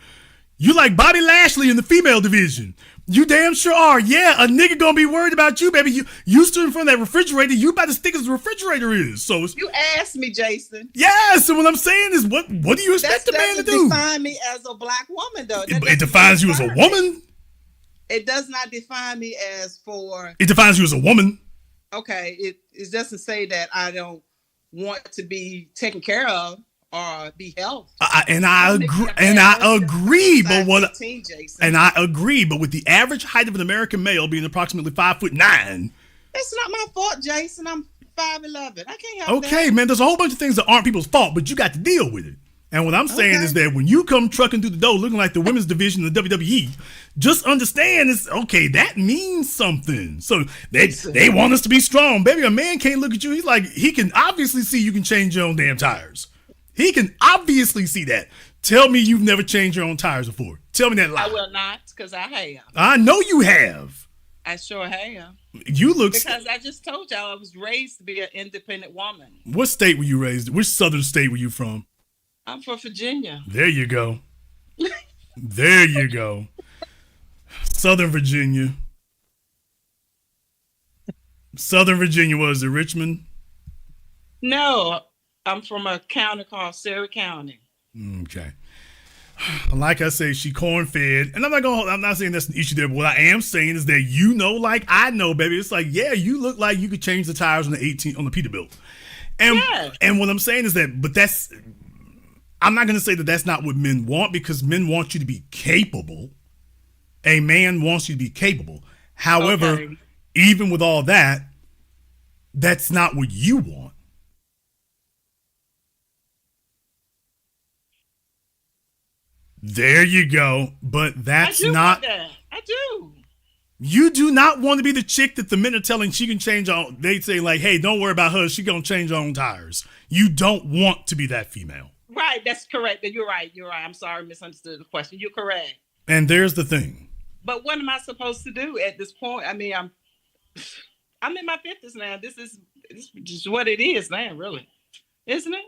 You like Bobby Lashley in the female division. You damn sure are. Yeah, a nigga gonna be worried about you, baby. You stood in front of that refrigerator. You about as thick as the refrigerator is. So it's, You asked me, Jason. yes, and what I'm saying is, what do you expect That a man to doesn't do? define me as a black woman, though. It defines you as a woman. It does not define me as for. It defines you as a woman. Okay, it doesn't say that I don't want to be taken care of or be helped. And I agree, but what? And I agree, but with the average height of an American male being approximately 5'9". That's not my fault, Jason. I'm 5'11". I can't help that. Okay, man, there's a whole bunch of things that aren't people's fault, but you got to deal with it. And what I'm saying is that when you come trucking through the door looking like the women's division of the WWE, just understand it's okay. That means something. So they want us to be strong, baby. A man can't look at you. He's like, he can obviously see you can change your own damn tires. He can obviously see that. Tell me you've never changed your own tires before. Tell me that lie. I will not, because I have. I know you have. I sure have. You look. Because I just told y'all I was raised to be an independent woman. What state were you raised in? Which southern state were you from? I'm from Virginia. There you go. There you go. Southern Virginia. Southern Virginia, was it Richmond? No, I'm from a county called Surrey County. Okay. Like I say, she corn-fed, and I'm not saying that's an issue there, but what I am saying is that you know, like I know, baby, it's like, yeah, you look like you could change the tires on the Peterbilt. And what I'm saying is that, but I'm not going to say that that's not what men want, because men want you to be capable. A man wants you to be capable. However, even with all that, that's not what you want. There you go. But that's not. I do. You do not want to be the chick that the men are telling she can change on. They say like, hey, don't worry about her. She going to change her own tires. You don't want to be that female. Right, that's correct. You're right. I'm sorry, misunderstood the question. You're correct. And there's the thing. But what am I supposed to do at this point? I mean, I'm in my 50s now. This is just what it is now, really, isn't it?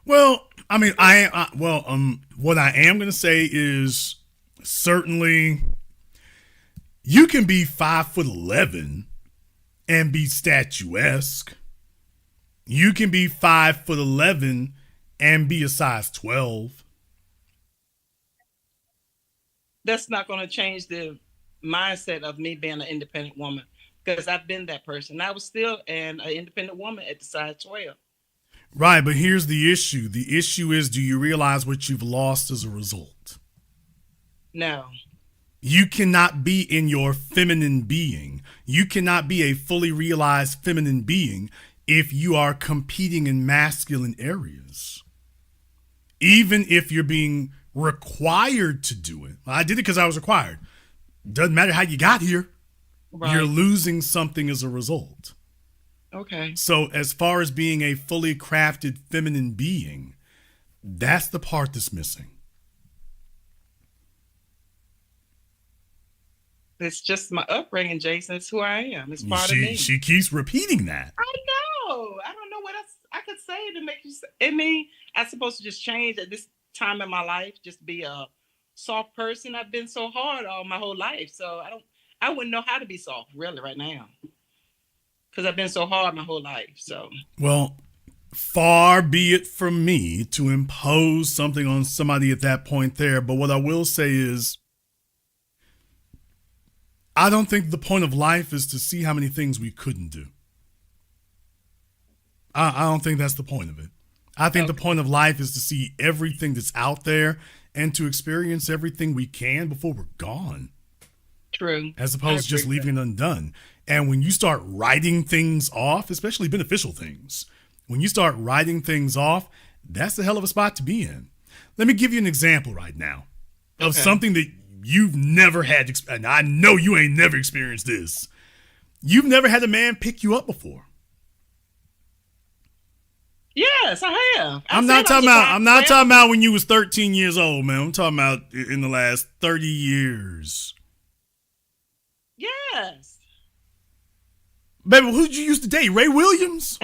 Well, I mean, what I am going to say is certainly you can be 5'11" and be statuesque. You can be 5'11" and be a size 12. That's not going to change the mindset of me being an independent woman, because I've been that person. I was still an independent woman at the size 12. Right, but here's the issue. The issue is, do you realize what you've lost as a result? No. You cannot be in your feminine being. You cannot be a fully realized feminine being if you are competing in masculine areas. Even if you're being required to do it. I did it because I was required. Doesn't matter how you got here. Right. You're losing something as a result. Okay. So as far as being a fully crafted feminine being, that's the part that's missing. It's just my upbringing, Jason. It's who I am. It's part of me. She keeps repeating that. I know. I don't know what else I could say to make you say. I mean, I'm supposed to just change at this time in my life, just be a soft person. I've been so hard all my whole life. So I wouldn't know how to be soft really right now. Because I've been so hard my whole life. So well, far be it from me to impose something on somebody at that point there. But what I will say is, I don't think the point of life is to see how many things we couldn't do. I don't think that's the point of it. I think the point of life is to see everything that's out there and to experience everything we can before we're gone. True. As opposed to just leaving it undone. And when you start writing things off, especially beneficial things, when you start writing things off, that's a hell of a spot to be in. Let me give you an example right now of something that you've never had. And I know you ain't never experienced this. You've never had a man pick you up before. Yes, I have. I'm not talking about when you was 13 years old, man. I'm talking about in the last 30 years. Yes. Baby, who did you used to date? Ray Williams?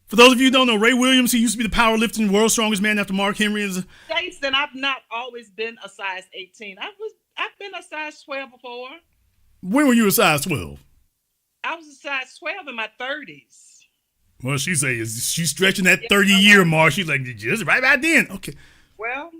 For those of you who don't know, Ray Williams, he used to be the powerlifting world's strongest man after Mark Henry. Jason, I've not always been a size 18. I've been a size 12 before. When were you a size 12? I was a size 12 in my 30s. Well, she's stretching that 30-year mark. She's like, just right about then. Okay. Well,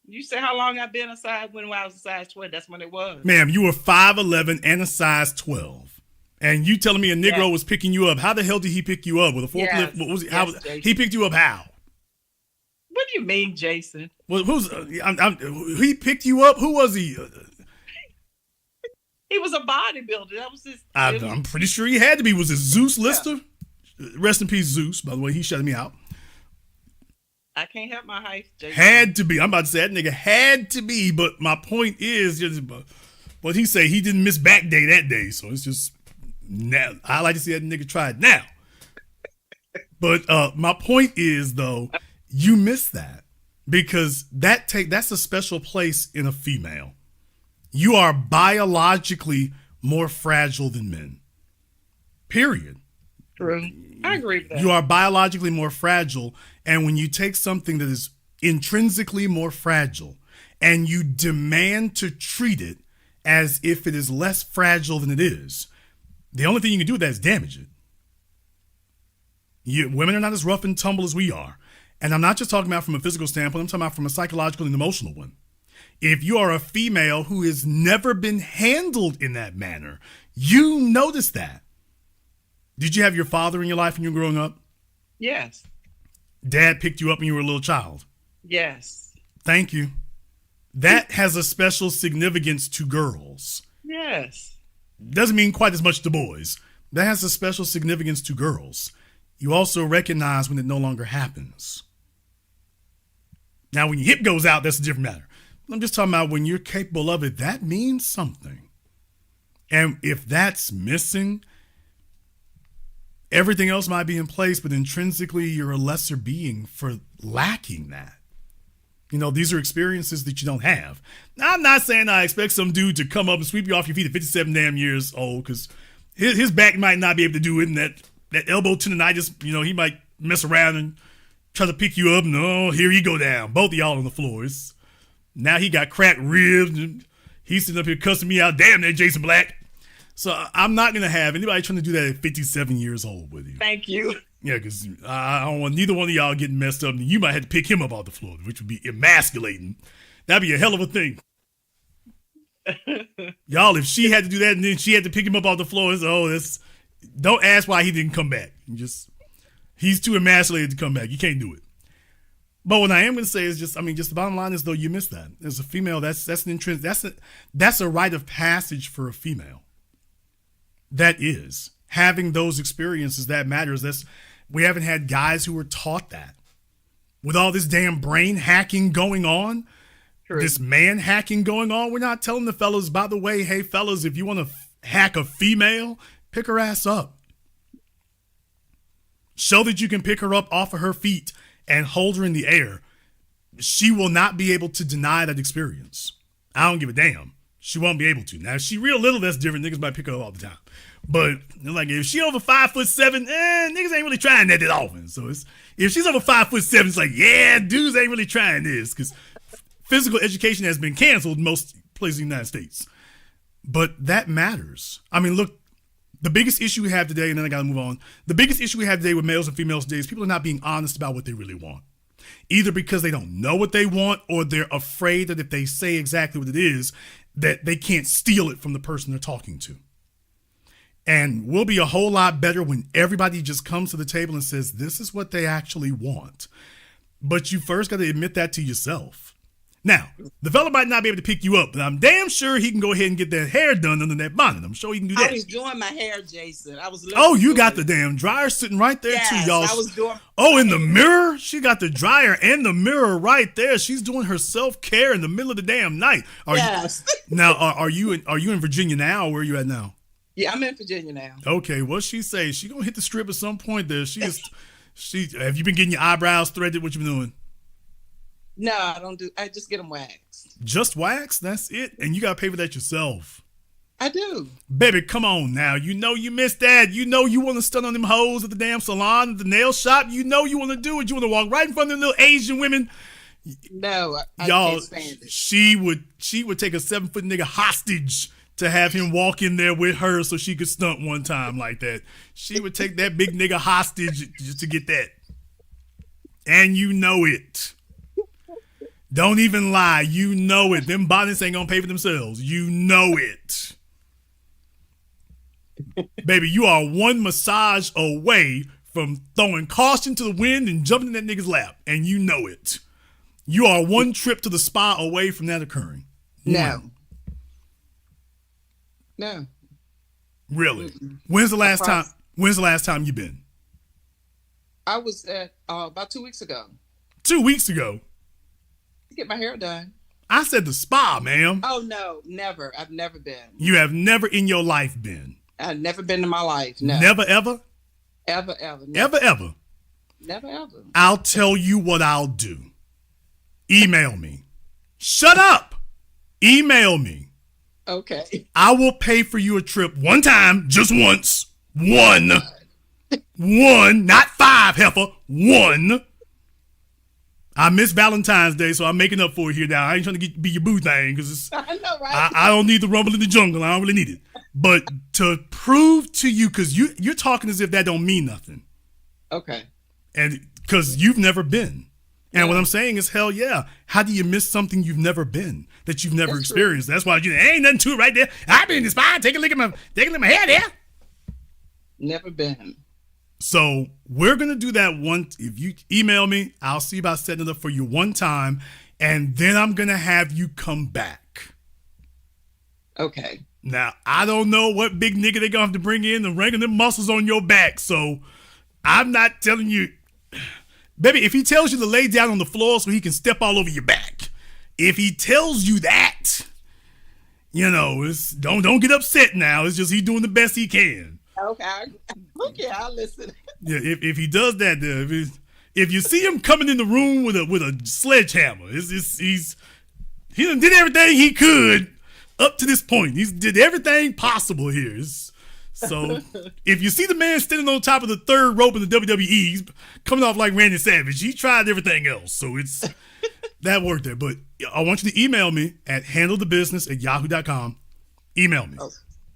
you say how long I've been a size when I was a size 12. That's when it was. Ma'am, you were 5'11" and a size 12. And you telling me a Negro was picking you up. How the hell did he pick you up? With a forklift? Yes. He picked you up how? What do you mean, Jason? Well, he picked you up? Who was he? He was a bodybuilder. That was his. I'm pretty sure he had to be. Was it Zeus Lister? Rest in peace, Zeus. By the way, he shut me out. I can't help my height, Jason. Had to be. I'm about to say that nigga had to be. But my point is, what he say, he didn't miss back day that day. So it's just, now I like to see that nigga try it now. But my point is, though, you miss that because that's a special place in a female. You are biologically more fragile than men. Period. True. I agree with that. You are biologically more fragile. And when you take something that is intrinsically more fragile and you demand to treat it as if it is less fragile than it is, the only thing you can do with that is damage it. Women are not as rough and tumble as we are. And I'm not just talking about from a physical standpoint. I'm talking about from a psychological and emotional one. If you are a female who has never been handled in that manner, you notice that. Did you have your father in your life when you were growing up? Yes. Dad picked you up when you were a little child? Yes. Thank you. That has a special significance to girls. Yes. Doesn't mean quite as much to boys. That has a special significance to girls. You also recognize when it no longer happens. Now, when your hip goes out, that's a different matter. I'm just talking about when you're capable of it, that means something. And if that's missing, everything else might be in place, but intrinsically you're a lesser being for lacking that. You know, these are experiences that you don't have. Now, I'm not saying I expect some dude to come up and sweep you off your feet at 57 damn years old, because his back might not be able to do it, and that elbow tendonitis, he might mess around and try to pick you up, and here you go down. Both of y'all on the floor. Now he got cracked ribs, and he's sitting up here cussing me out. Damn that Jason Black. So I'm not going to have anybody trying to do that at 57 years old with you. Thank you. Yeah, because I don't want neither one of y'all getting messed up. And you might have to pick him up off the floor, which would be emasculating. That'd be a hell of a thing. Y'all, if she had to do that and then she had to pick him up off the floor, don't ask why he didn't come back. He's too emasculated to come back. You can't do it. But what I am going to say is just the bottom line is, though, you miss that. As a female, that's a rite of passage for a female. That is having those experiences that matters. We haven't had guys who were taught that. With all this damn brain hacking going on, True. This man hacking going on, we're not telling the fellas, by the way, hey fellas, if you want to hack a female, pick her ass up. Show that you can pick her up off of her feet and hold her in the air. She will not be able to deny that experience. I don't give a damn. She won't be able to. Now, if she real little, that's different. Niggas might pick her up all the time. But like, if she over 5'7", niggas ain't really trying that often. So if she's over 5'7", it's like, yeah, dudes ain't really trying this because physical education has been canceled in most places in the United States. But that matters. I mean, look, the biggest issue we have today, and then I got to move on. The biggest issue we have today with males and females today is people are not being honest about what they really want. Either because they don't know what they want or they're afraid that if they say exactly what it is, that they can't steal it from the person they're talking to. And we'll be a whole lot better when everybody just comes to the table and says, this is what they actually want. But you first got to admit that to yourself. Now, the fella might not be able to pick you up, but I'm damn sure he can go ahead and get that hair done under that bonnet. I'm sure he can do that. I was doing my hair, Jason. You got the damn dryer sitting right there too, y'all. I was doing. Oh, in the mirror? She got the dryer and the mirror right there. She's doing her self-care in the middle of the damn night. Are you in Virginia now, or where are you at now? Yeah, I'm in Virginia now. Okay, what she say? She gonna hit the strip at some point there. Have you been getting your eyebrows threaded? What you been doing? No, I don't do. I just get them waxed. Just wax? That's it? And you gotta pay for that yourself. I do. Baby, come on now. You know you missed that. You know you want to stun on them hoes at the damn salon, at the nail shop. You know you want to do it. You want to walk right in front of them little Asian women. No, I y'all, can't stand it. She would take a 7-foot nigga hostage to have him walk in there with her so she could stunt one time like that. She would take that big nigga hostage just to get that. And you know it. Don't even lie. You know it. Them bonnets ain't gonna pay for themselves. You know it. Baby, you are one massage away from throwing caution to the wind and jumping in that nigga's lap. And you know it. You are one trip to the spa away from that occurring. No. No. Really? When's the last time you been? I was at about 2 weeks ago. 2 weeks ago? To get my hair done. I said the spa, ma'am. Oh, no. Never. I've never been. You have never in your life been? I've never been in my life. No. Never, ever? Ever, ever. Never. Ever, ever? Never, ever. I'll tell you what I'll do. Email me. Shut up. Email me. Okay. I will pay for you a trip one time, just once. One. Not 5, heifer. One. I miss Valentine's Day, so I'm making up for it here now. I ain't trying to be your boo thing because I know, right? I don't need the rumble in the jungle. I don't really need it. But to prove to you, because you're talking as if that don't mean nothing. Okay. And because you've never been. And what I'm saying is, hell yeah. How do you miss something you've never been, that you've never experienced? True. That's why ain't nothing to it right there. I've been in the spa. Take a look at my hair there. Never been. So we're going to do that one. If you email me, I'll see about setting it up for you one time. And then I'm going to have you come back. Okay. Now, I don't know what big nigga they're going to have to bring in and wrangle them muscles on your back. So I'm not telling you. Baby, if he tells you to lay down on the floor so he can step all over your back, if he tells you that, don't get upset now. It's just he doing the best he can. Okay, I'll listen. Yeah, if he does that, if you see him coming in the room with a sledgehammer, he done did everything he could up to this point. He's did everything possible here. So if you see the man standing on top of the third rope in the WWE, he's coming off like Randy Savage. He tried everything else, so it's that worked there. But I want you to email me at handlethebusiness@yahoo.com. Email me. Oh,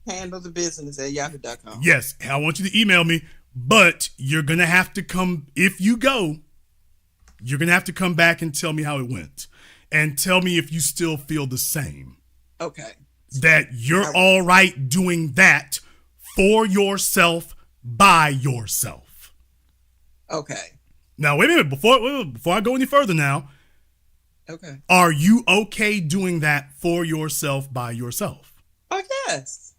handlethebusiness@yahoo.com. Yes, I want you to email me, but you're going to have to come, if you go, you're going to have to come back and tell me how it went. And tell me if you still feel the same. Okay. That you're all right doing that for yourself, by yourself. Okay. Now, wait a minute. Before I go any further now. Okay. Are you okay doing that for yourself, by yourself? Oh, yes.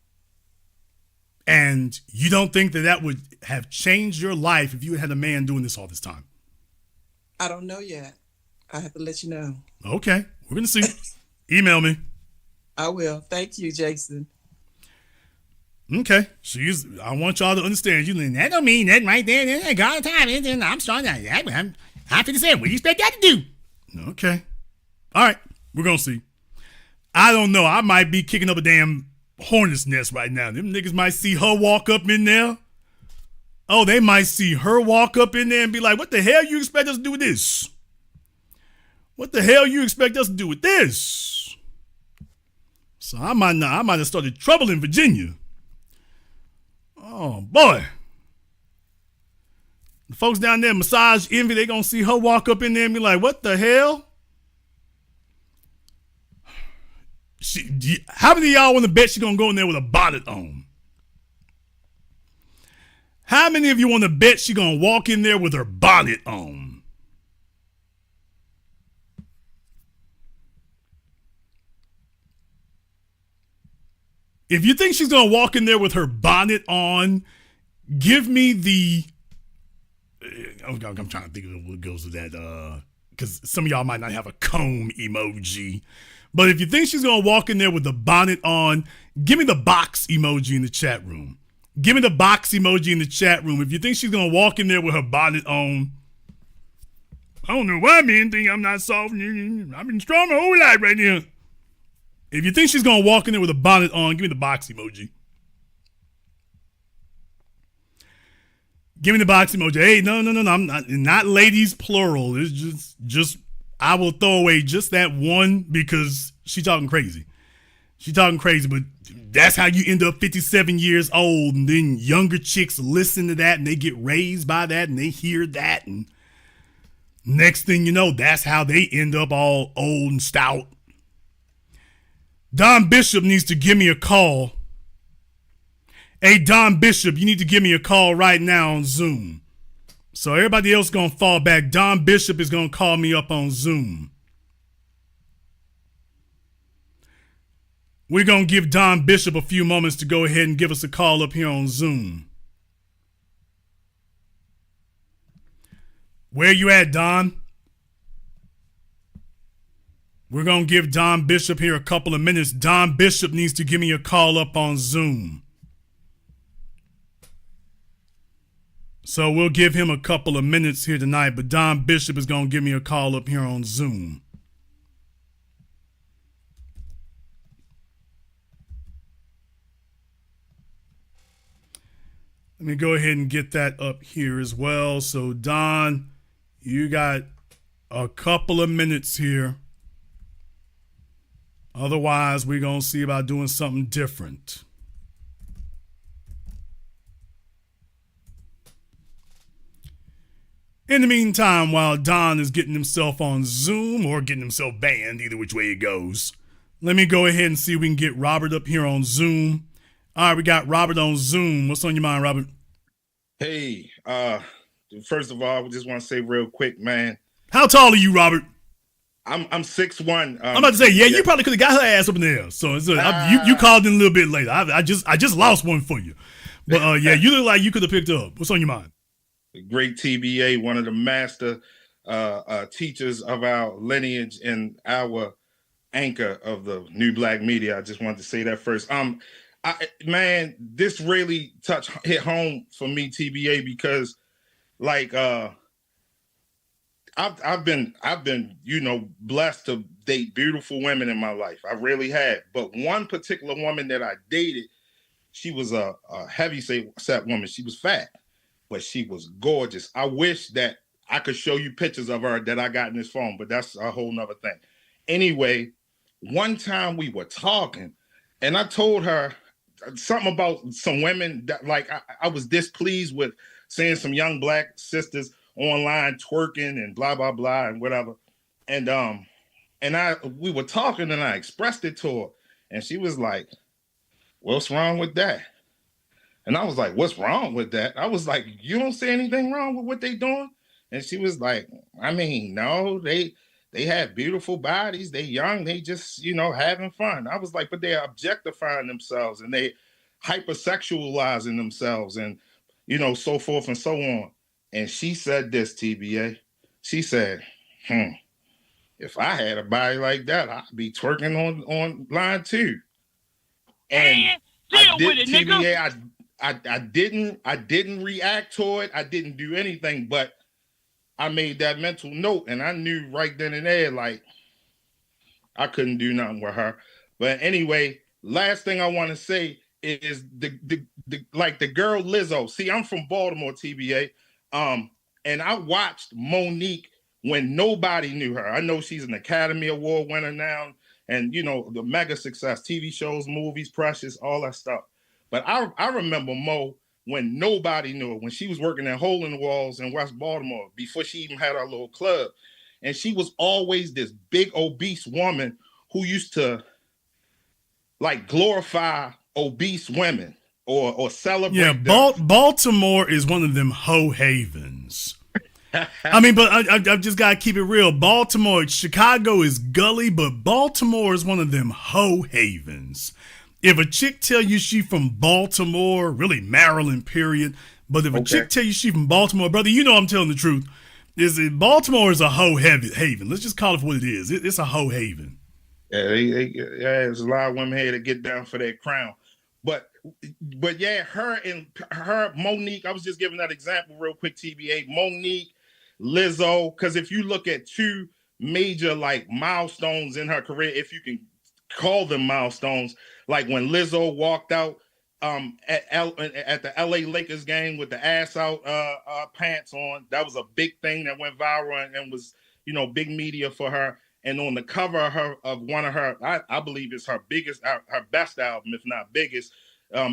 And you don't think that would have changed your life if you had a man doing this all this time? I don't know yet. I have to let you know. Okay. We're going to see. Email me. I will. Thank you, Jason. Okay. I want y'all to understand. That don't mean that right there. I got time. I'm strong. I'm 57. What do you expect that to do? Okay. All right. We're going to see. I don't know. I might be kicking up a damn hornet's nest right now. Them niggas might see her walk up in there. Oh, they might see her walk up in there and be like, what the hell you expect us to do with this? What the hell you expect us to do with this? So I might have started trouble in Virginia. Oh, boy. The folks down there, Massage Envy, they gonna see her walk up in there and be like, what the hell? How many of y'all want to bet she gonna go in there with a bonnet on? How many of you want to bet she gonna walk in there with her bonnet on? If you think she's gonna walk in there with her bonnet on, give me the. I'm trying to think of what goes with that. Because some of y'all might not have a comb emoji. But if you think she's going to walk in there with the bonnet on, give me the box emoji in the chat room. Give me the box emoji in the chat room. If you think she's going to walk in there with her bonnet on, I don't know why men think I'm not soft. I've been strong my whole life right now. If you think she's going to walk in there with a bonnet on, give me the box emoji. Give me the box emoji. Hey, no. I'm not ladies plural. It's just I will throw away just that one because she talking crazy. She talking crazy, but that's how you end up 57 years old, and then younger chicks listen to that and they get raised by that and they hear that, and next thing you know, that's how they end up all old and stout. Don Bishop needs to give me a call. Hey, Don Bishop, you need to give me a call right now on Zoom. So everybody else going to fall back. Don Bishop is going to call me up on Zoom. We're going to give Don Bishop a few moments to go ahead and give us a call up here on Zoom. Where you at, Don? We're going to give Don Bishop here a couple of minutes. Don Bishop needs to give me a call up on Zoom. So we'll give him a couple of minutes here tonight, but Don Bishop is going to give me a call up here on Zoom. Let me go ahead and get that up here as well. So Don, you got a couple of minutes here. Otherwise, we're going to see about doing something different. In the meantime, while Don is getting himself on Zoom or getting himself banned, either which way it goes, let me go ahead and see if we can get Robert up here on Zoom. All right, we got Robert on Zoom. What's on your mind, Robert? Hey, first of all, I just want to say real quick, man. How tall are you, Robert? I'm 6'1". I'm about to say, you probably could have got her ass up in there. So you called in a little bit later. I just lost one for you. But you look like you could have picked up. What's on your mind? Great TBA, one of the master teachers of our lineage and our anchor of the new black media. I just wanted to say that first. Man, this really hit home for me, TBA, because like I've been blessed to date beautiful women in my life. I really have. But one particular woman that I dated, she was a heavy set woman. She was fat, but she was gorgeous. I wish that I could show you pictures of her that I got in this phone, but that's a whole nother thing. Anyway, one time we were talking and I told her something about some women that like I was displeased with seeing some young black sisters online twerking and blah, blah, blah and whatever. And we were talking and I expressed it to her and she was like, what's wrong with that? And I was like, what's wrong with that? I was like, you don't see anything wrong with what they doing? And she was like, I mean, no, they have beautiful bodies. They young. They just, having fun. I was like, but they're objectifying themselves and they hypersexualizing themselves and, so forth and so on. And she said this, TBA. She said, if I had a body like that, I'd be twerking online too. And deal with it, TBA, nigga. I didn't react to it. I didn't do anything, but I made that mental note and I knew right then and there, like I couldn't do nothing with her. But anyway, last thing I want to say is the girl Lizzo. See, I'm from Baltimore, TBA. And I watched Monique when nobody knew her. I know she's an Academy Award winner now, and the mega success, TV shows, movies, Precious, all that stuff. But I remember Mo when nobody knew her, when she was working at Hole in the Walls in West Baltimore, before she even had her little club. And she was always this big obese woman who used to like glorify obese women or celebrate. Yeah, Baltimore is one of them hoe havens. I mean, but I've just got to keep it real. Baltimore, Chicago is gully, but Baltimore is one of them hoe havens. If a chick tell you she from Baltimore, really Maryland, period. But if a chick tell you she from Baltimore, brother, I'm telling the truth. Baltimore is a hoe haven. Let's just call it what it is. It's a hoe haven. Yeah, there's a lot of women here to get down for that crown. But yeah, her Monique, I was just giving that example real quick, TBA. Monique, Lizzo, because if you look at two major like milestones in her career, if you can call them milestones, like when Lizzo walked out at the LA Lakers game with the ass out pants on, that was a big thing that went viral and was big media for her. And on the cover of one of her, I believe it's her biggest, her best album, if not biggest,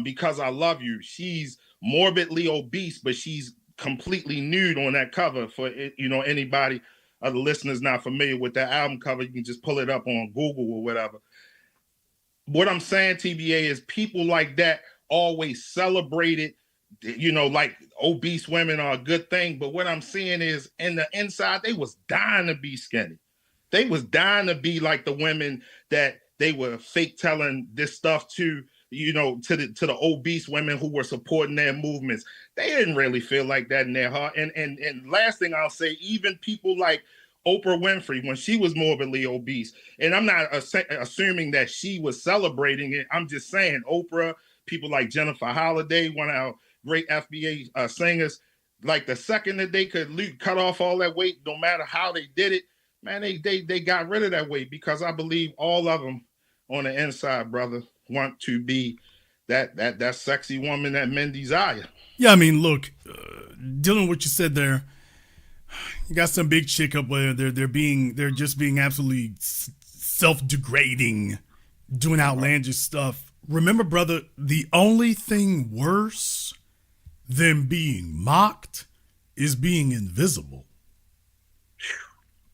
Because I Love You. She's morbidly obese, but she's completely nude on that cover. For anybody, other listeners not familiar with that album cover, you can just pull it up on Google or whatever. What I'm saying, TBA, is people like that always celebrated, like obese women are a good thing. But what I'm seeing is in the inside, they was dying to be skinny. They was dying to be like the women that they were fake telling this stuff to, to the obese women who were supporting their movements. They didn't really feel like that in their heart. And last thing I'll say, even people like Oprah Winfrey, when she was morbidly obese, and I'm not assuming that she was celebrating it. I'm just saying Oprah, people like Jennifer Holliday, one of our great FBA singers, like the second that they could cut off all that weight, no matter how they did it, man, they got rid of that weight, because I believe all of them on the inside, brother, want to be that sexy woman that men desire. Yeah, I mean, look, dealing with what you said there, you got some big chick up there. They're just being absolutely self-degrading, doing outlandish stuff. Remember, brother, the only thing worse than being mocked is being invisible.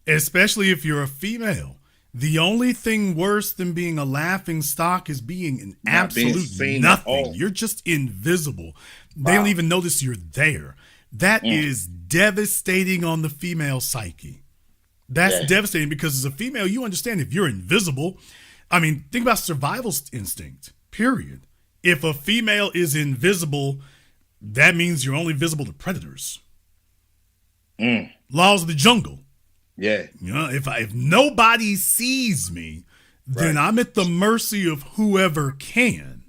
Especially if you're a female. The only thing worse than being a laughing stock is being an absolute nothing. You're just invisible. Wow. They don't even notice you're there. That is devastating on the female psyche. That's devastating, because as a female, you understand if you're invisible. I mean, think about survival instinct, period. If a female is invisible, that means you're only visible to predators. Laws of the jungle. Yeah. If nobody sees me, then I'm at the mercy of whoever can.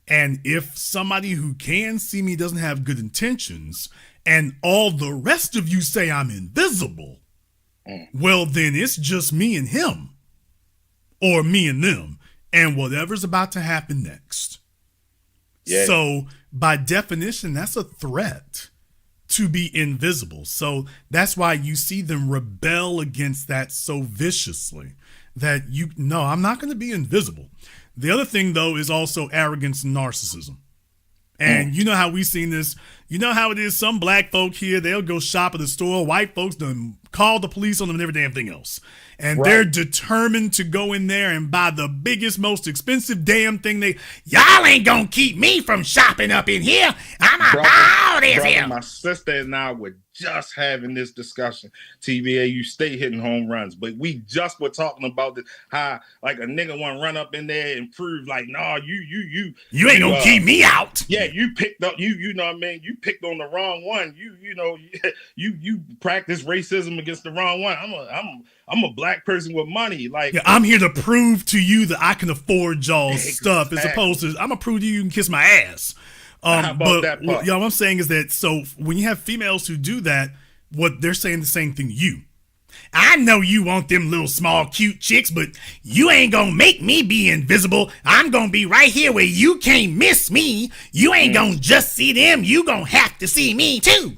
And if somebody who can see me doesn't have good intentions, and all the rest of you say I'm invisible, well, then it's just me and him, or me and them, and whatever's about to happen next. Yeah. So by definition, that's a threat to be invisible. So that's why you see them rebel against that so viciously, that I'm not going to be invisible. The other thing, though, is also arrogance and narcissism. And you know how we've seen this. You know how it is. Some black folk here, they'll go shop at the store. White folks done call the police on them and every damn thing else. And they're determined to go in there and buy the biggest, most expensive damn thing y'all ain't gonna keep me from shopping up in here. I'm about this here. My sister and I were just having this discussion. TBA, you stay hitting home runs, but we just were talking about how like a nigga want to run up in there and prove like, nah, you ain't gonna keep me out. Yeah, you picked up, you know what I mean? You picked on the wrong one. You practice racism against the wrong one. I'm a black person with money. Like, I'm here to prove to you that I can afford y'all's stuff, as opposed to I'm gonna prove to you can kiss my ass. How about that part? What I'm saying is that, so when you have females who do that, what they're saying the same thing to you. I know you want them little small cute chicks, but you ain't gonna make me be invisible. I'm gonna be right here where you can't miss me. You ain't gonna just see them. You gonna have to see me too.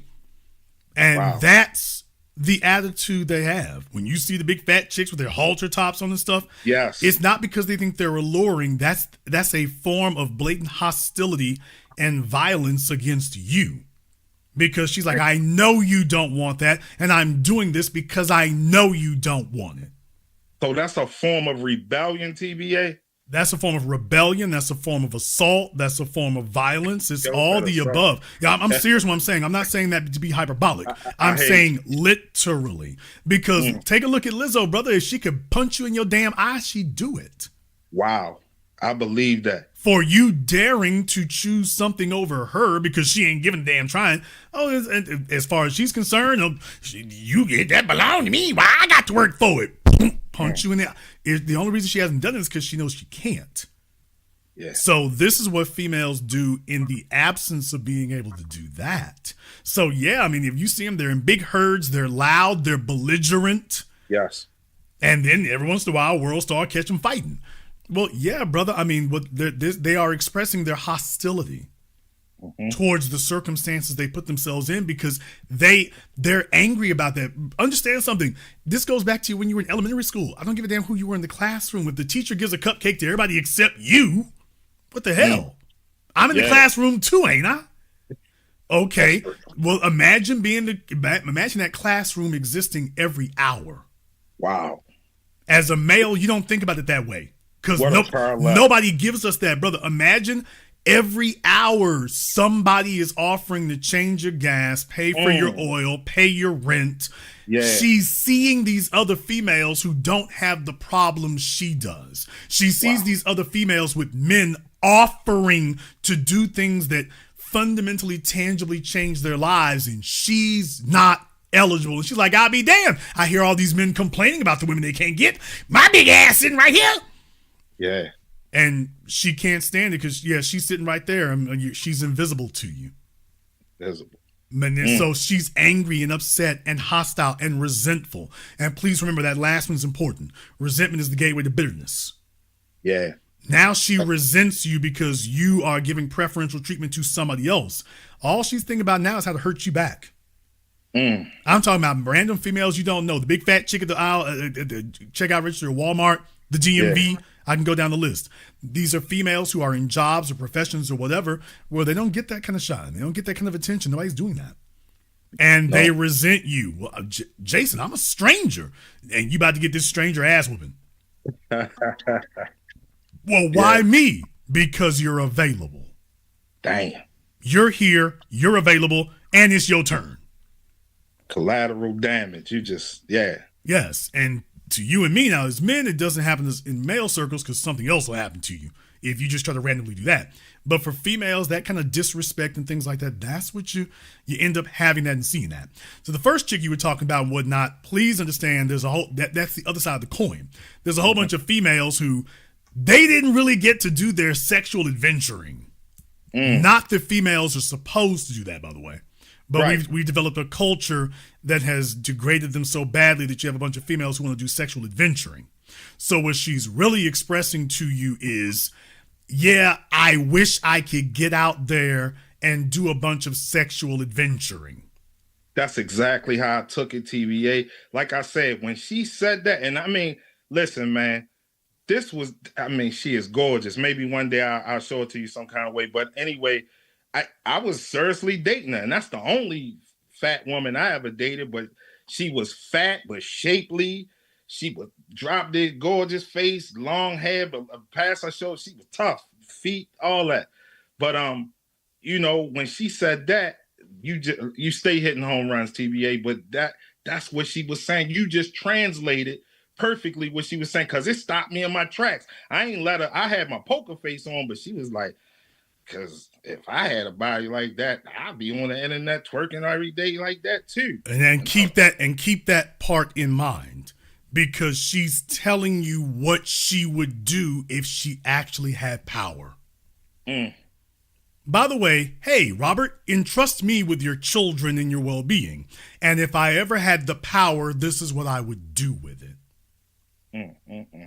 And that's the attitude they have. When you see the big fat chicks with their halter tops on and stuff, yes, it's not because they think they're alluring. That's a form of blatant hostility and violence against you. Because she's like, I know you don't want that, and I'm doing this because I know you don't want it. So that's a form of rebellion, TBA? That's a form of rebellion. That's a form of assault. That's a form of violence. It's all the above. Yeah, I'm serious when I'm saying. I'm not saying that to be hyperbolic. I'm saying literally. Because take a look at Lizzo, brother. If she could punch you in your damn eye, she'd do it. Wow. I believe that. For you daring to choose something over her because she ain't giving a damn trying. Oh, as far as she's concerned, you get that belong to me. Why I got to work for it. Punch you in the eye. The only reason she hasn't done it is because she knows she can't. Yeah. So this is what females do in the absence of being able to do that. So yeah, I mean, if you see them, they're in big herds, they're loud, they're belligerent. Yes. And then every once in a while, world star catch them fighting. Well, yeah, brother. I mean, they are expressing their hostility towards the circumstances they put themselves in because they're angry about that. Understand something. This goes back to when you were in elementary school. I don't give a damn who you were in the classroom. If the teacher gives a cupcake to everybody except you, what the hell? I'm in the classroom too, ain't I? Okay. Well, imagine imagine that classroom existing every hour. Wow. As a male, you don't think about it that way. Because nobody gives us that, brother. Imagine every hour somebody is offering to change your gas, pay for your oil, pay your rent. Yeah. She's seeing these other females who don't have the problems she does. She sees these other females with men offering to do things that fundamentally, tangibly change their lives, and she's not eligible. And she's like, I'll be damned. I hear all these men complaining about the women they can't get. My big ass sitting right here. Yeah. And she can't stand it because, she's sitting right there. She's invisible to you. Visible. So she's angry and upset and hostile and resentful. And please remember that last one's important. Resentment is the gateway to bitterness. Yeah. Now she resents you because you are giving preferential treatment to somebody else. All she's thinking about now is how to hurt you back. I'm talking about random females you don't know. The big fat chick at the aisle, checkout register at Walmart, the GMV. Yeah. I can go down the list. These are females who are in jobs or professions or whatever where they don't get that kind of shine. They don't get that kind of attention. Nobody's doing that. And they resent you. Well, Jason, I'm a stranger. And you about to get this stranger ass whooping. Well, why me? Because you're available. Damn. You're here, you're available, and it's your turn. Collateral damage. You just, Yes, and to you and me now as men, it doesn't happen in male circles because something else will happen to you if you just try to randomly do that. But for females, that kind of disrespect and things like that, that's what you end up having that and seeing that. So the first chick you were talking about and whatnot, please understand there's a whole, that's the other side of the coin. There's a whole bunch of females who they didn't really get to do their sexual adventuring. Not that females are supposed to do that, by the way. But we've developed a culture that has degraded them so badly that you have a bunch of females who want to do sexual adventuring. So what she's really expressing to you is, I wish I could get out there and do a bunch of sexual adventuring. That's exactly how I took it, TVA. Like I said, when she said that, and I mean, listen, man, she is gorgeous. Maybe one day I'll show it to you some kind of way. But anyway, I was seriously dating her, and that's the only fat woman I ever dated. But she was fat but shapely. She would drop dead gorgeous face, long hair, but past her shoulder, she was tough, feet, all that. But when she said that, you stay hitting home runs, TBA. But that's what she was saying. You just translated perfectly what she was saying, because it stopped me in my tracks. I ain't let her. I had my poker face on, but she was like, because if I had a body like that, I'd be on the internet twerking every day like that too. And then keep that part in mind, because she's telling you what she would do if she actually had power. By the way, hey, Robert, entrust me with your children and your well-being. And if I ever had the power, this is what I would do with it.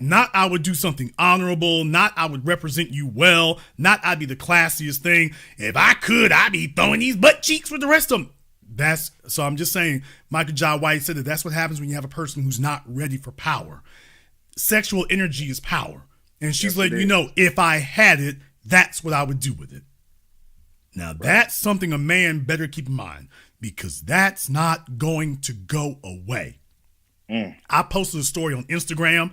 Not I would do something honorable, not I would represent you well, not I'd be the classiest thing. If I could, I'd be throwing these butt cheeks with the rest of them. So I'm just saying, Michael Jai White said that's what happens when you have a person who's not ready for power. Sexual energy is power. And she's letting you know, if I had it, that's what I would do with it. Now, that's something a man better keep in mind, because that's not going to go away. I posted a story on Instagram,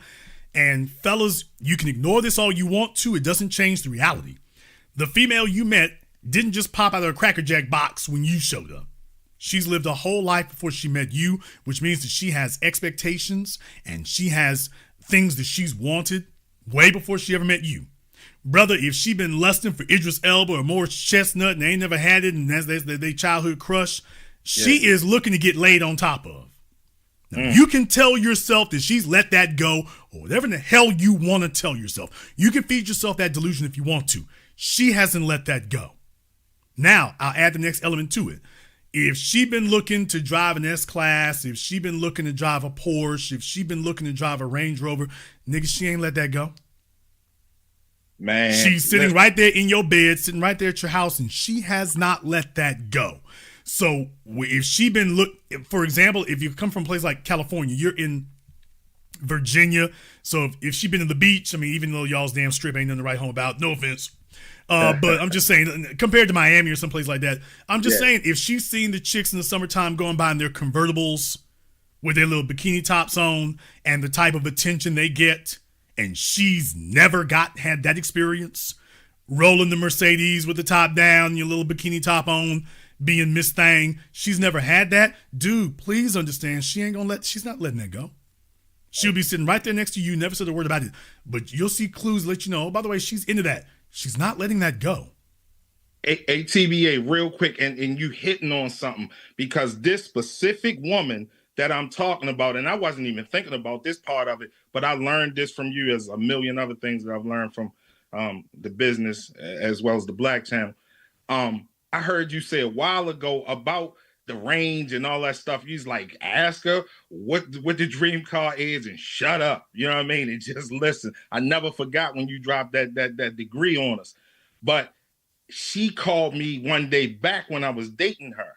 and fellas, you can ignore this all you want to. It doesn't change the reality. The female you met didn't just pop out of a Cracker Jack box when you showed up. She's lived a whole life before she met you, which means that she has expectations and she has things that she's wanted way before she ever met you. Brother, if she been lusting for Idris Elba or Morris Chestnut and they ain't never had it and that's their childhood crush, she is looking to get laid on top of. Now, you can tell yourself that she's let that go or whatever in the hell you want to tell yourself. You can feed yourself that delusion if you want to. She hasn't let that go. Now, I'll add the next element to it. If she been looking to drive an S-Class, if she been looking to drive a Porsche, if she been looking to drive a Range Rover, nigga, she ain't let that go. Man. She's sitting right there in your bed, sitting right there at your house, and she has not let that go. So if she been for example, if you come from a place like California, you're in Virginia. So if she been in the beach, I mean, even though y'all's damn strip ain't nothing to write home about, no offense. But I'm just saying, compared to Miami or someplace like that, I'm just saying, if she's seen the chicks in the summertime going by in their convertibles with their little bikini tops on and the type of attention they get, and she's never had that experience, rolling the Mercedes with the top down, your little bikini top on, being Miss Thing, she's never had that. Dude, please understand, she's not letting that go. She'll be sitting right there next to you, never said a word about it. But you'll see clues let you know, oh, by the way, she's into that. She's not letting that go. TBA, real quick, and you hitting on something, because this specific woman that I'm talking about, and I wasn't even thinking about this part of it, but I learned this from you as a million other things that I've learned from the business as well as the Black Channel. I heard you say a while ago about the range and all that stuff. You's like, ask her what the dream car is and shut up. You know what I mean? And just listen. I never forgot when you dropped that degree on us. But she called me one day back when I was dating her,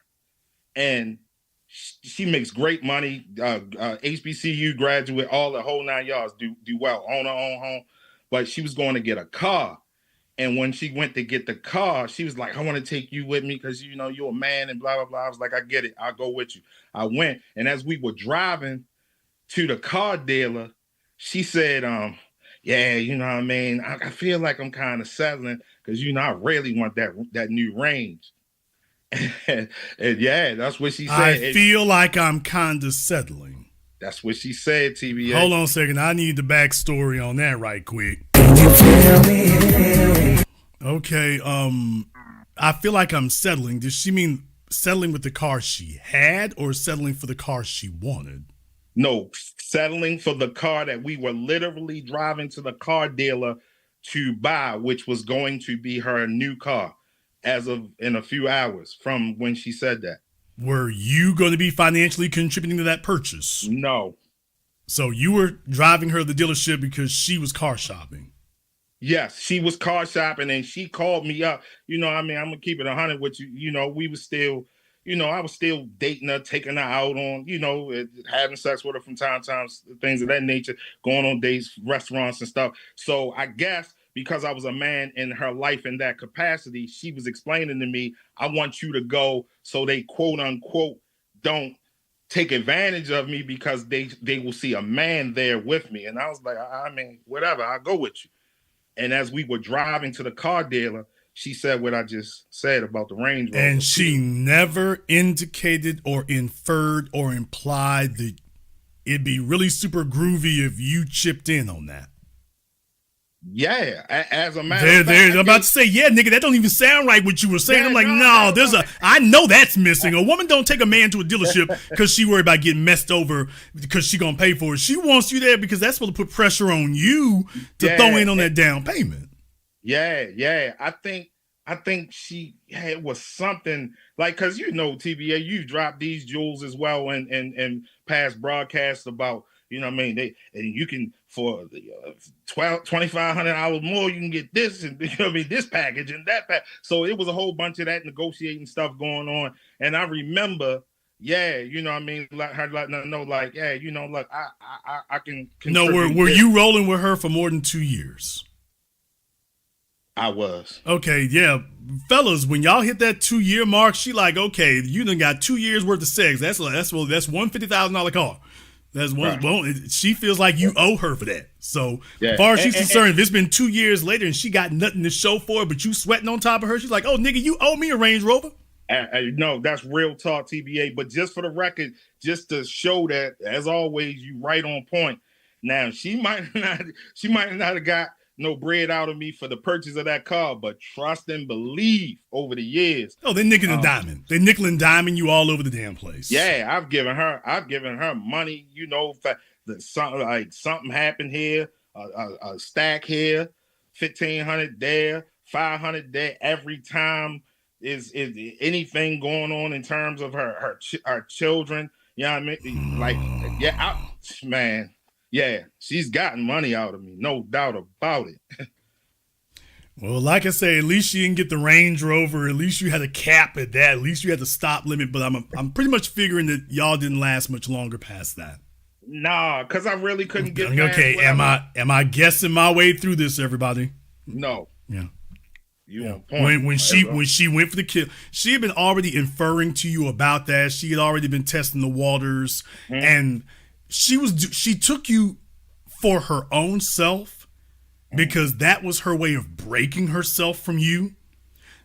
and she makes great money. HBCU graduate, all the whole 9 yards, do well, own her own home. But she was going to get a car. And when she went to get the car, she was like, I want to take you with me because, you know, you're a man and blah, blah, blah. I was like, I get it. I'll go with you. I went. And as we were driving to the car dealer, she said, yeah, you know what I mean? I feel like I'm kind of settling because, you know, I really want that new range. and yeah, that's what she said. I feel like I'm kind of settling. That's what she said, TBA. Hold on a second. I need the backstory on that right quick. Okay, I feel like I'm settling. Does she mean settling with the car she had or settling for the car she wanted? No, settling for the car that we were literally driving to the car dealer to buy, which was going to be her new car as of in a few hours from when she said that. Were you going to be financially contributing to that purchase? No. So you were driving her to the dealership because she was car shopping? Yes, she was car shopping and she called me up. You know, I mean, I'm going to keep it 100 with you. You know, we were still, you know, I was still dating her, taking her out on, you know, having sex with her from time to time, things of that nature, going on dates, restaurants and stuff. So I guess because I was a man in her life in that capacity, she was explaining to me, I want you to go so they quote unquote don't take advantage of me because they will see a man there with me. And I was like, I mean, whatever, I'll go with you. And as we were driving to the car dealer, she said what I just said about the Range Rover. And she never indicated or inferred or implied that it'd be really super groovy if you chipped in on that. Yeah, as a matter of fact. I'm about to say, yeah, nigga, that don't even sound right what you were saying. I'm like, no, I know that's missing. A woman don't take a man to a dealership because she worried about getting messed over because she gonna pay for it. She wants you there because that's supposed to put pressure on you to throw in on that down payment. Yeah. I think I think she had was something like, because TBA, you drop these jewels as well and past broadcasts about, you know what I mean? And you can, for $2,500 more, you can get this and, you know what I mean, this package and that pack. So it was a whole bunch of that negotiating stuff going on. And I remember, yeah, you know what I mean, like her letting her know, like, yeah, look, I can No, contribute were this. you rolling with her for more than 2 years? I was. Okay, yeah. Fellas, when y'all hit that 2-year mark, she like, okay, you done got 2 years worth of sex. That's $150,000 car. That's one. Right. Well, she feels like you owe her for that. So, Yeah. as far as she's concerned, if it's been 2 years later and she got nothing to show for it, but you sweating on top of her, she's like, oh, nigga, you owe me a Range Rover. No, that's real talk, TBA. But just for the record, just to show that, as always, you right on point. Now she might not have got no bread out of me for the purchase of that car, but trust and believe over the years. Oh, they're nickel and diming. They're nickel and diming you all over the damn place. Yeah, I've given her money. Something happened here, a stack here, 1,500 there, 500 there. Every time is anything going on in terms of her children. You know what I mean? Like, yeah, man. Yeah, she's gotten money out of me, no doubt about it. Well, like I say, at least you didn't get the Range Rover. At least you had a cap at that. At least you had the stop limit. But I'm pretty much figuring that y'all didn't last much longer past that. Nah, because I really couldn't get. Okay, am I guessing my way through this, everybody? No. Yeah. You on point. When she went for the kill, she had been already inferring to you about that. She had already been testing the waters, and she took you for her own self because that was her way of breaking herself from you.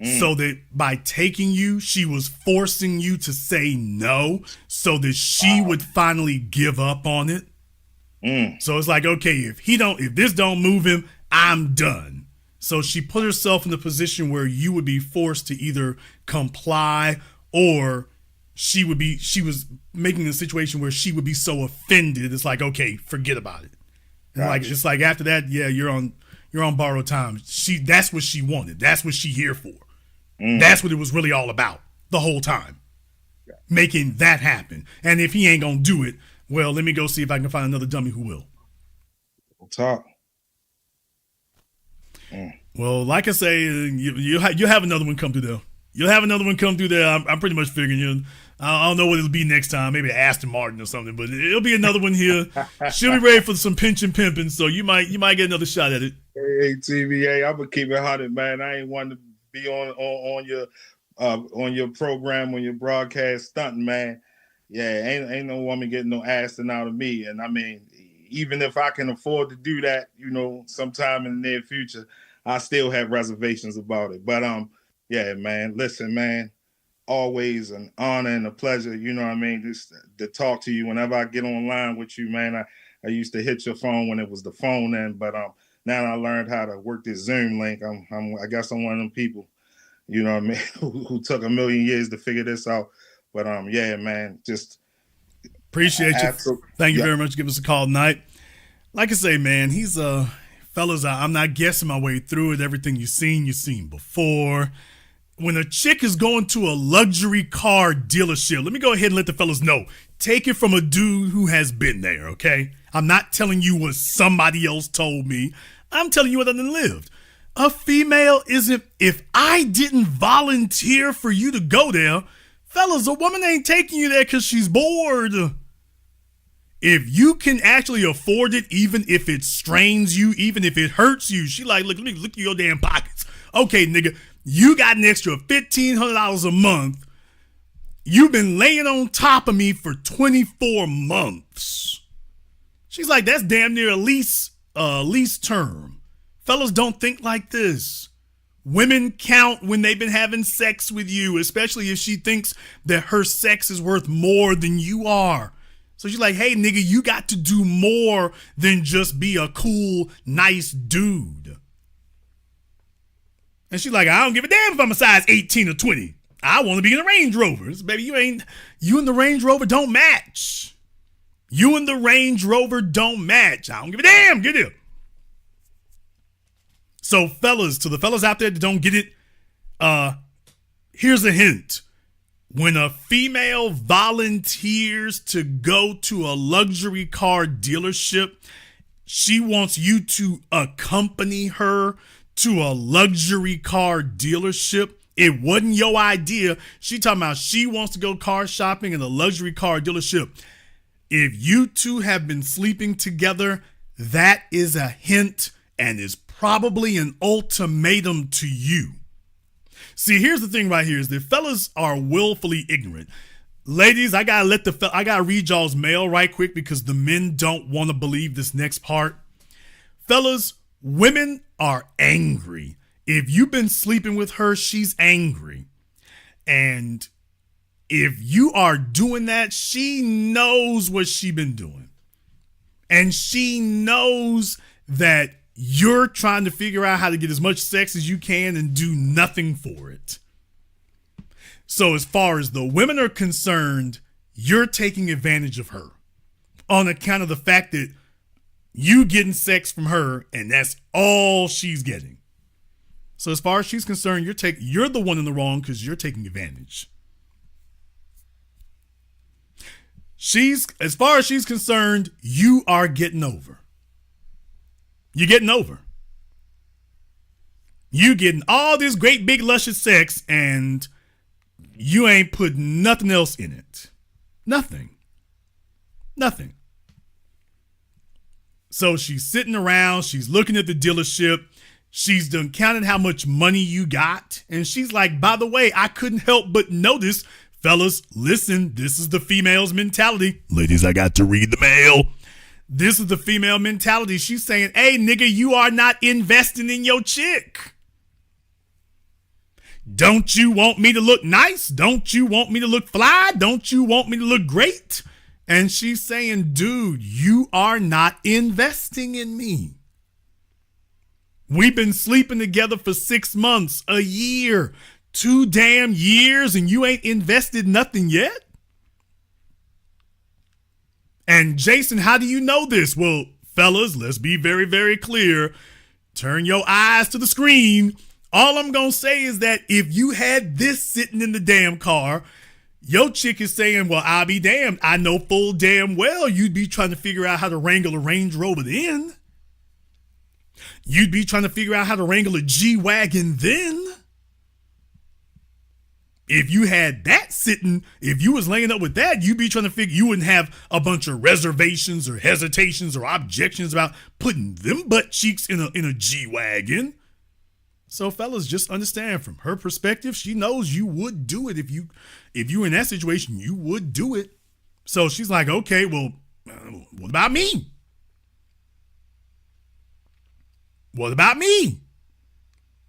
So that by taking you, she was forcing you to say no so that she would finally give up on it. So it's like, okay, if this don't move him, I'm done. So she put herself in the position where you would be forced to either comply or she was making a situation where she would be so offended. It's like, okay, forget about it. And like, it's like after that, yeah, you're on borrowed time. That's what she wanted. That's what she here for. That's what it was really all about the whole time. Making that happen. And if he ain't gonna do it, well, let me go see if I can find another dummy who will. We'll talk. Well, like I say, you'll have another one come through there. You'll have another one come through there. I'm pretty much figuring I don't know what it'll be next time. Maybe Aston Martin or something, but it'll be another one here. She'll be ready for some pinch and pimping, so you might get another shot at it. Hey, TVA, I'm gonna keep it 100, man. I ain't want to be on your program, on your broadcast stunting, man. Yeah, ain't no woman getting no Aston out of me. And I mean, even if I can afford to do that, sometime in the near future, I still have reservations about it. But yeah, man. Listen, man. Always an honor and a pleasure. You know what I mean? Just to talk to you whenever I get online with you, man. I used to hit your phone when it was the phone then, but now I learned how to work this Zoom link. I guess I'm one of them people, you know what I mean, who took a million years to figure this out. But yeah, man, just appreciate you. Thank you very much for giving us a call tonight. Like I say, man, he's fellas, I'm not guessing my way through it. Everything you've seen before. When a chick is going to a luxury car dealership, let me go ahead and let the fellas know. Take it from a dude who has been there, okay? I'm not telling you what somebody else told me. I'm telling you what I done lived. A female isn't, if I didn't volunteer for you to go there, fellas, a woman ain't taking you there because she's bored. If you can actually afford it, even if it strains you, even if it hurts you, she like, look at your damn pockets. Okay, nigga, you got an extra $1,500 a month. You've been laying on top of me for 24 months. She's like, that's damn near a lease term. Fellas don't think like this. Women count when they've been having sex with you, especially if she thinks that her sex is worth more than you are. So she's like, hey, nigga, you got to do more than just be a cool, nice dude. And she's like, I don't give a damn if I'm a size 18 or 20. I want to be in a Range Rover. Baby, you and the Range Rover don't match. You and the Range Rover don't match. I don't give a damn. Get it. So fellas, to the fellas out there that don't get it, Here's a hint. When a female volunteers to go to a luxury car dealership, she wants you to accompany her to a luxury car dealership. It wasn't your idea. She talking about she wants to go car shopping in a luxury car dealership. If you two have been sleeping together, that is a hint and is probably an ultimatum to you. See, here's the thing right here is that fellas are willfully ignorant. Ladies, I gotta read y'all's mail right quick because the men don't want to believe this next part. Fellas, women are angry. If you've been sleeping with her, she's angry. And if you are doing that, she knows what she's been doing. And she knows that you're trying to figure out how to get as much sex as you can and do nothing for it. So as far as the women are concerned, you're taking advantage of her on account of the fact that you getting sex from her and that's all she's getting. So as far as she's concerned, you're the one in the wrong because you're taking advantage. As far as she's concerned, you are getting over. You're getting over. You getting all this great big luscious sex and you ain't put nothing else in it. Nothing. So she's sitting around, she's looking at the dealership, she's done counted how much money you got, and she's like, by the way, I couldn't help but notice, fellas, listen, this is the female's mentality. Ladies, I got to read the mail. This is the female mentality. She's saying, hey, nigga, you are not investing in your chick. Don't you want me to look nice? Don't you want me to look fly? Don't you want me to look great? And she's saying, dude, you are not investing in me. We've been sleeping together for 6 months, a year, 2 damn years, and you ain't invested nothing yet? And Jason, how do you know this? Well, fellas, let's be very, very clear. Turn your eyes to the screen. All I'm going to say is that if you had this sitting in the damn car, your chick is saying, well, I'll be damned. I know full damn well you'd be trying to figure out how to wrangle a Range Rover then. You'd be trying to figure out how to wrangle a G-Wagon then. If you had that sitting, if you was laying up with that, you'd be trying to figure, you wouldn't have a bunch of reservations or hesitations or objections about putting them butt cheeks in a G-Wagon. So fellas, just understand from her perspective, she knows you would do it. If you were in that situation, you would do it. So she's like, okay, well, what about me? What about me?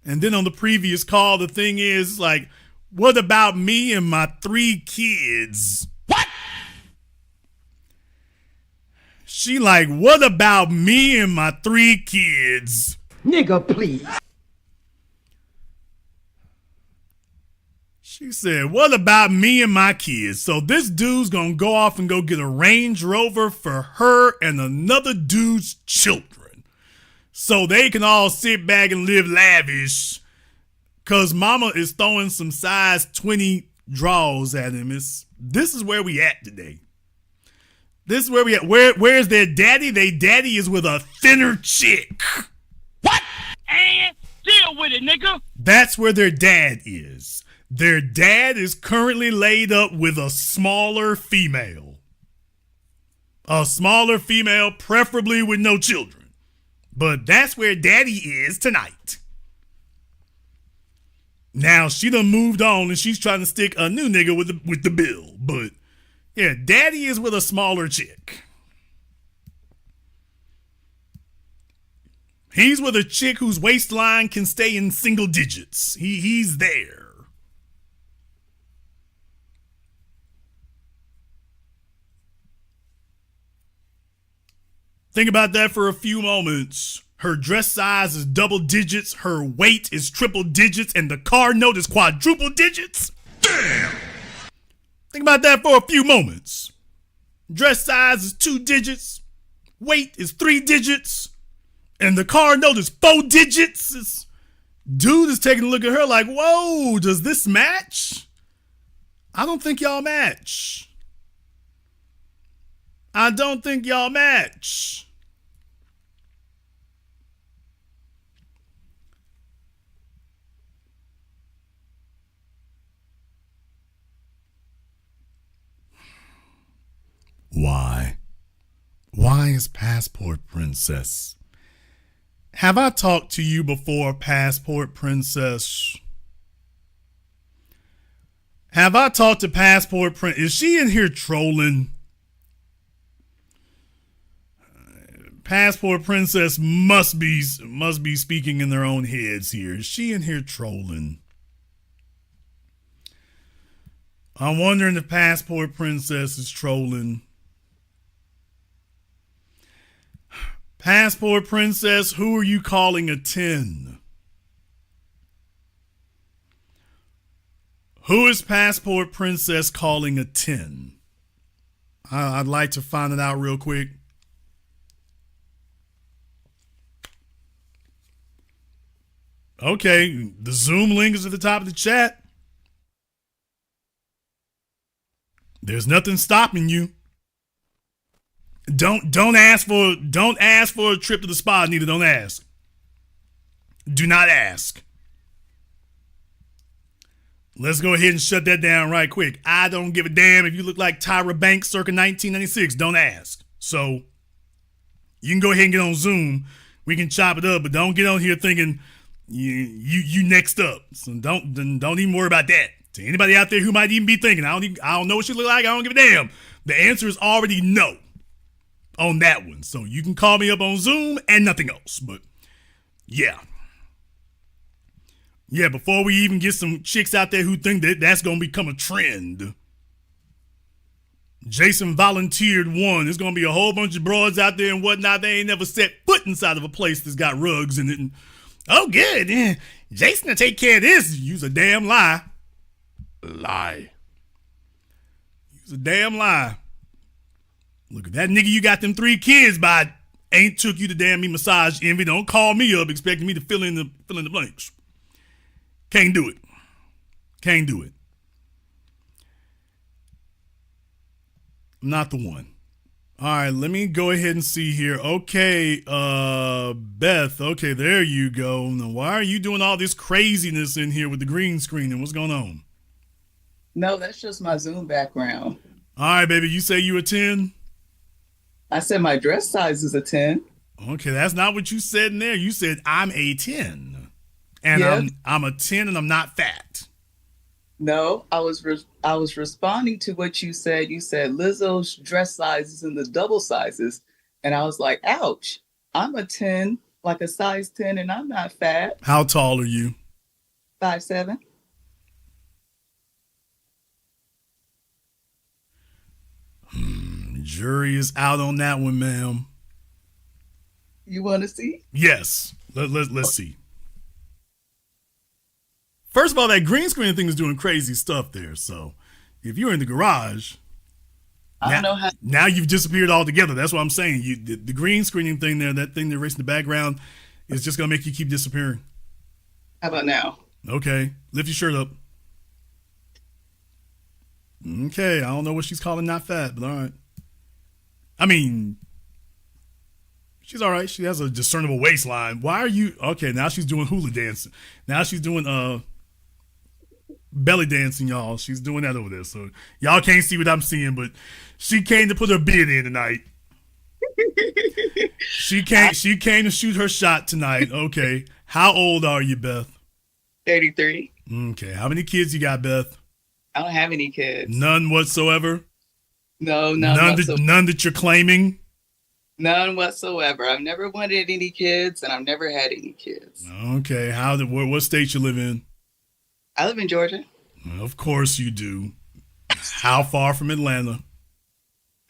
And then on the previous call, the thing is like, what about me and my 3 kids? What? She like, what about me and my 3 kids? Nigga, please. She said, what about me and my kids? So this dude's gonna go off and go get a Range Rover for her and another dude's children. So they can all sit back and live lavish. Cause mama is throwing some size 20 draws at him. This is where we at today. This is where we at. Where's their daddy? Their daddy is with a thinner chick. What? And deal with it, nigga. That's where their dad is. Their dad is currently laid up with a smaller female. A smaller female, preferably with no children. But that's where daddy is tonight. Now she done moved on and she's trying to stick a new nigga with the bill. But yeah, daddy is with a smaller chick. He's with a chick whose waistline can stay in single digits. He's there. Think about that for a few moments. Her dress size is double digits, her weight is triple digits, and the car note is quadruple digits. Damn! Think about that for a few moments. Dress size is 2 digits, weight is 3 digits, and the car note is 4 digits. Dude is taking a look at her like, whoa, does this match? I don't think y'all match. I don't think y'all match. Why? Why is Passport Princess? Have I talked to you before, Passport Princess? Have I talked to Passport Princess? Is she in here trolling? Passport Princess must be speaking in their own heads here. Is she in here trolling? I'm wondering if Passport Princess is trolling. Passport Princess, who are you calling a 10? Who is Passport Princess calling a 10? I'd like to find it out real quick. Okay, the Zoom link is at the top of the chat. There's nothing stopping you. Don't ask for a trip to the spa, Anita. Don't ask. Do not ask. Let's go ahead and shut that down right quick. I don't give a damn if you look like Tyra Banks circa 1996. Don't ask. So you can go ahead and get on Zoom. We can chop it up, but don't get on here thinking you next up. So don't even worry about that. To anybody out there who might even be thinking, I don't know what you look like. I don't give a damn. The answer is already no on that one. So you can call me up on Zoom and nothing else. But yeah. Yeah, before we even get some chicks out there who think that that's going to become a trend. Jason volunteered one. There's going to be a whole bunch of broads out there and whatnot. They ain't never set foot inside of a place that's got rugs in it. And, oh, good. Yeah. Jason will take care of this. Use a damn lie. Lie. Use a damn lie. Look, at that nigga you got them 3 kids by ain't took you to damn me massage envy. Don't call me up expecting me to fill in the blanks. Can't do it. Can't do it. I'm not the one. All right, let me go ahead and see here. Okay, Beth. Okay, there you go. Now, why are you doing all this craziness in here with the green screen and what's going on? No, that's just my Zoom background. All right, baby, you say you a 10? I said my dress size is a 10. Okay, that's not what you said in there. You said I'm a 10. And yes. I'm a 10 and I'm not fat. No, I was responding to what you said. You said Lizzo's dress size is in the double sizes. And I was like, ouch, I'm a 10, like a size 10, and I'm not fat. How tall are you? 5'7". Jury is out on that one, ma'am. You want to see? Yes. Let's see. First of all, that green screen thing is doing crazy stuff there. So if you're in the garage, I don't know how. Now you've disappeared altogether. That's what I'm saying. The green screening thing there, that thing that erasing the background, is just going to make you keep disappearing. How about now? Okay. Lift your shirt up. Okay. I don't know what she's calling not fat, but all right. I mean, she's all right. She has a discernible waistline. Why are you... Okay, now she's doing hula dancing. Now she's doing belly dancing, y'all. She's doing that over there. So y'all can't see what I'm seeing, but she came to put her bid in tonight. She came to shoot her shot tonight. Okay. How old are you, Beth? 33. Okay. How many kids you got, Beth? I don't have any kids. None whatsoever? No, none that you're claiming? None whatsoever. I've never wanted any kids, and I've never had any kids. Okay. What state you live in? I live in Georgia. Of course you do. How far from Atlanta?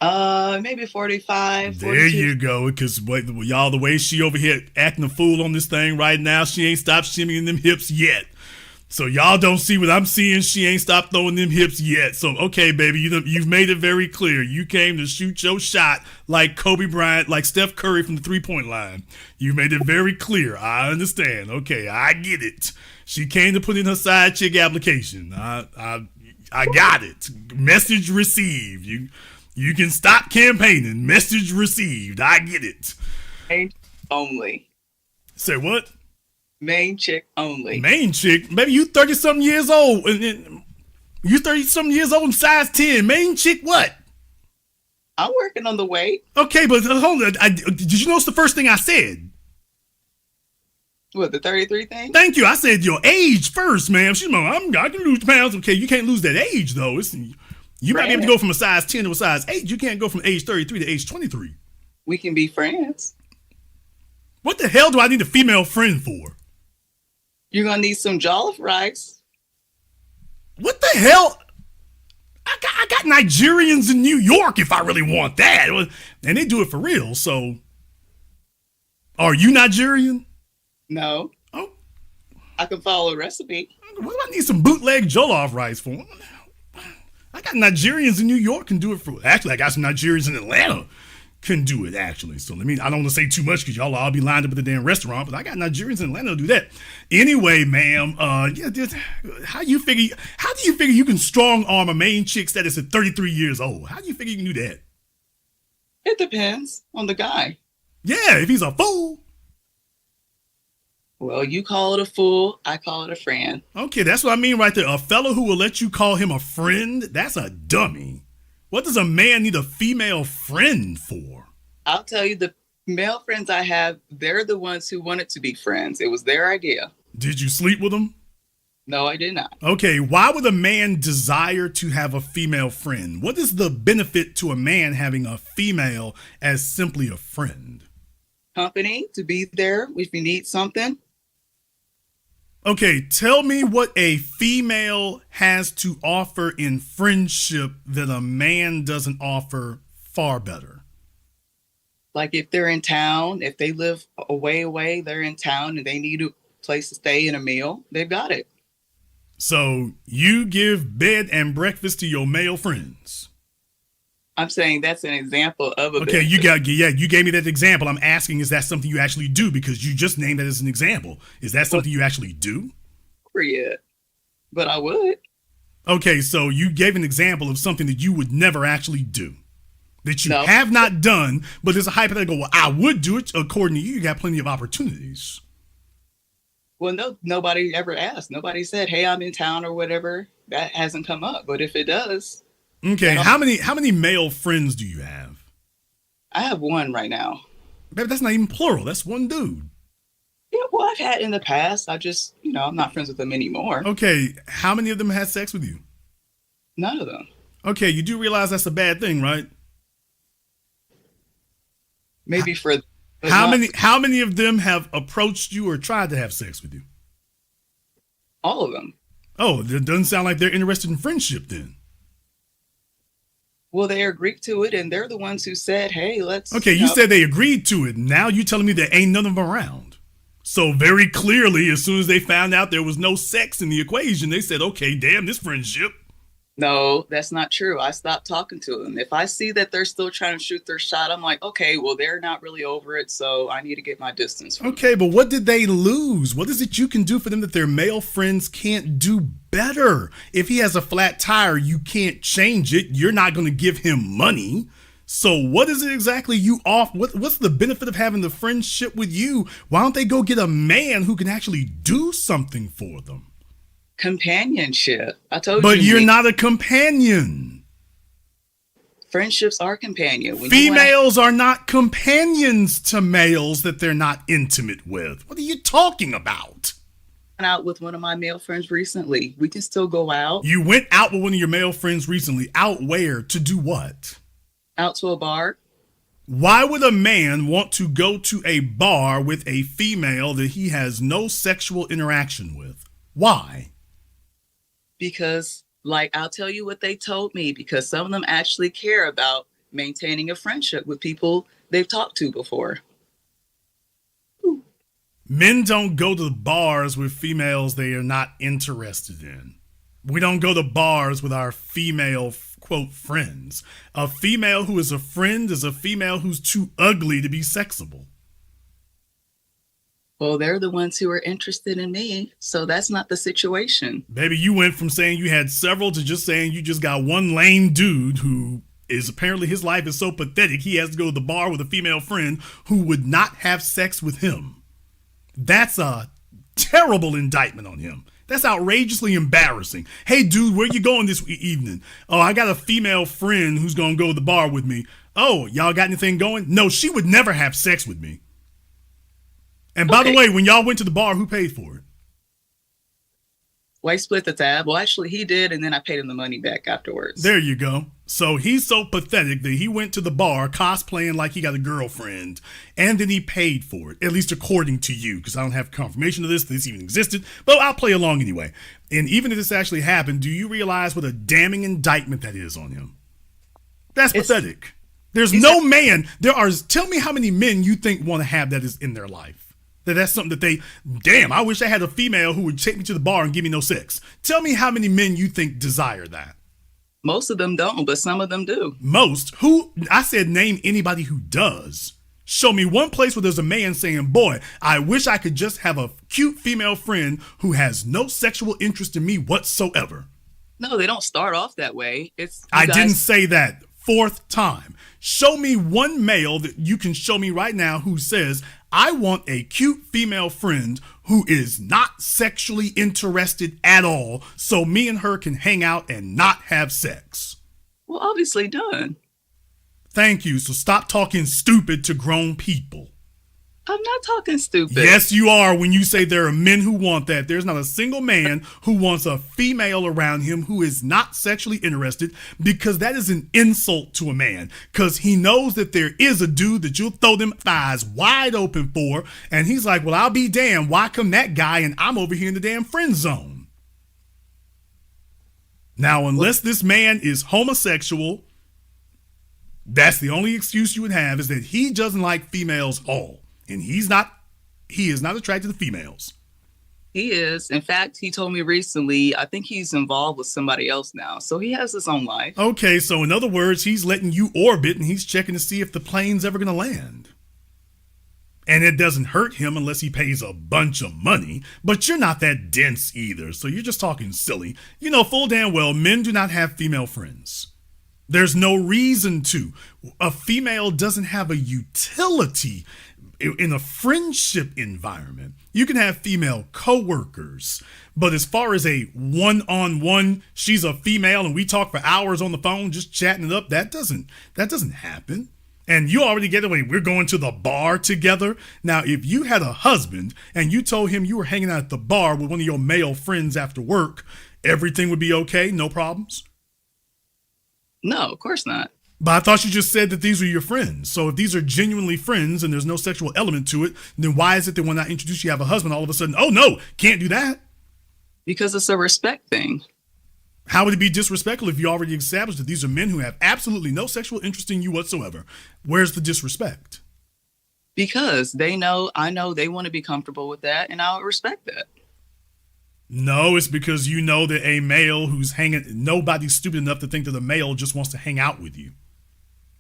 Maybe 45. There 42. you go. Because the way she over here acting a fool on this thing right now, she ain't stopped shimmying them hips yet. So y'all don't see what I'm seeing. She ain't stopped throwing them hips yet. So, okay, baby, you've made it very clear. You came to shoot your shot like Kobe Bryant, like Steph Curry from the three-point line. You made it very clear. I understand. Okay, I get it. She came to put in her side chick application. I got it. Message received. You can stop campaigning. Message received. I get it. Main only. Say what? Main chick only. Main chick? Maybe you 30-something years old. And you 30-something years old and size 10. Main chick what? I'm working on the weight. Okay, but hold on. Did you notice the first thing I said? What, the 33 thing? Thank you. I said your age first, ma'am. She's like, I can lose pounds. Okay, you can't lose that age, though. You might be able to go from a size 10 to a size 8. You can't go from age 33 to age 23. We can be friends. What the hell do I need a female friend for? You're going to need some jollof rice. What the hell? I got Nigerians in New York if I really want that. And they do it for real, so. Are you Nigerian? No. Oh. I can follow a recipe. What do I need some bootleg jollof rice for? I got Nigerians in New York can do it for. Actually, I got some Nigerians in Atlanta can do it, actually. So I don't want to say too much because y'all all be lined up at the damn restaurant, but I got Nigerians in Atlanta to do that. Anyway, ma'am, how do you figure you can strong arm a main chick status at 33 years old? How do you figure you can do that? It depends on the guy. Yeah, if he's a fool. Well, you call it a fool, I call it a friend. Okay, that's what I mean right there. A fellow who will let you call him a friend, that's a dummy. What does a man need a female friend for? I'll tell you, the male friends I have, they're the ones who wanted to be friends. It was their idea. Did you sleep with them? No, I did not. Okay, why would a man desire to have a female friend? What is the benefit to a man having a female as simply a friend? Company, to be there if you need something. Okay, tell me what a female has to offer in friendship that a man doesn't offer far better. Like if they're in town, if they live away, they're in town and they need a place to stay and a meal, they've got it. So you give bed and breakfast to your male friends. I'm saying that's an example of a Okay, benefit. you gave me that example. I'm asking, is that something you actually do? Because you just named that as an example. Is that something you actually do? Yet, but I would. Okay, so you gave an example of something that you would never actually do. That you No. have not done, but there's a hypothetical, well, I would do it. According to you got plenty of opportunities. Well, no, nobody ever asked. Nobody said, hey, I'm in town or whatever. That hasn't come up. But if it does. Okay, how many male friends do you have? I have one right now. Baby, that's not even plural. That's one dude. Yeah, well, I've had in the past. I just, I'm not friends with them anymore. Okay, how many of them had sex with you? None of them. Okay, you do realize that's a bad thing, right? Maybe for how many of them have approached you or tried to have sex with you? all of them. Oh, it doesn't sound like they're interested in friendship then. Well, they agreed to it, and they're the ones who said, hey, let's... Okay, you said they agreed to it. Now you telling me there ain't none of them around. So very clearly, as soon as they found out there was no sex in the equation, they said, okay, damn this friendship. No, that's not true. I stopped talking to them. If I see that they're still trying to shoot their shot, I'm like, okay, well, they're not really over it, so I need to get my distance from Okay, but what did they lose? What is it you can do for them that their male friends can't do better? If he has a flat tire, you can't change it. You're not going to give him money. So what is it exactly you offer? What's the benefit of having the friendship with you? Why don't they go get a man who can actually do something for them? companionship. I told you. But you're not a companion. Friendships are companion. Females are not companions to males that they're not intimate with. What are you talking about? I went out with one of my male friends recently. We can still go out. You went out with one of your male friends recently. Out where? To do what? Out to a bar. Why would a man want to go to a bar with a female that he has no sexual interaction with? Why? Because, like, I'll tell you what they told me, because some of them actually care about maintaining a friendship with people they've talked to before. Men don't go to the bars with females they are not interested in. We don't go to bars with our female, quote, friends. A female who is a friend is a female who's too ugly to be sexable. Well, they're the ones who are interested in me, so that's not the situation. Baby, you went from saying you had several to just saying you just got one lame dude who is apparently his life is so pathetic he has to go to the bar with a female friend who would not have sex with him. That's a terrible indictment on him. That's outrageously embarrassing. Hey, dude, where you going this evening? Oh, I got a female friend who's going to go to the bar with me. Oh, y'all got anything going? No, she would never have sex with me. And by the way, when y'all went to the bar, who paid for it? Well, I split the tab. Well, actually, he did, and then I paid him the money back afterwards. There you go. So he's so pathetic that he went to the bar cosplaying like he got a girlfriend, and then he paid for it, at least according to you, because I don't have confirmation of this even existed, but I'll play along anyway. And even if this actually happened, do you realize what a damning indictment that is on him? That's pathetic. There's no man. Tell me how many men you think want to have that is in their life. That's something that damn, I wish I had a female who would take me to the bar and give me no sex. Tell me how many men you think desire that. Most of them don't, but some of them do. Most? Who? I said name anybody who does. Show me one place where there's a man saying, boy, I wish I could just have a cute female friend who has no sexual interest in me whatsoever. No, they don't start off that way. I didn't say that. Fourth time. Show me one male that you can show me right now who says, I want a cute female friend who is not sexually interested at all, so me and her can hang out and not have sex. Well, obviously done. Thank you. So stop talking stupid to grown people. I'm not talking stupid. Yes, you are when you say there are men who want that. There's not a single man who wants a female around him who is not sexually interested, because that is an insult to a man, because he knows that there is a dude that you'll throw them thighs wide open for, and he's like, well, I'll be damned. Why come that guy and I'm over here in the damn friend zone? Now, unless this man is homosexual, that's the only excuse you would have, is that he doesn't like females all. And he is not attracted to females. He is. In fact, he told me recently, I think he's involved with somebody else now. So he has his own life. Okay, so in other words, he's letting you orbit and he's checking to see if the plane's ever going to land. And it doesn't hurt him unless he pays a bunch of money. But you're not that dense either, so you're just talking silly. You know full damn well men do not have female friends. There's no reason to. A female doesn't have a utility in a friendship environment. You can have female coworkers, but as far as a one-on-one, she's a female and we talk for hours on the phone just chatting it up, that doesn't happen. And you already get away. We're going to the bar together. Now, if you had a husband and you told him you were hanging out at the bar with one of your male friends after work, everything would be okay, no problems? No, of course not. But I thought you just said that these were your friends. So if these are genuinely friends and there's no sexual element to it, then why is it that when I introduce you have a husband, all of a sudden, oh no, can't do that? Because it's a respect thing. How would it be disrespectful if you already established that these are men who have absolutely no sexual interest in you whatsoever? Where's the disrespect? Because I know they want to be comfortable with that, and I'll respect that. No, it's because you know that a male who's nobody's stupid enough to think that a male just wants to hang out with you.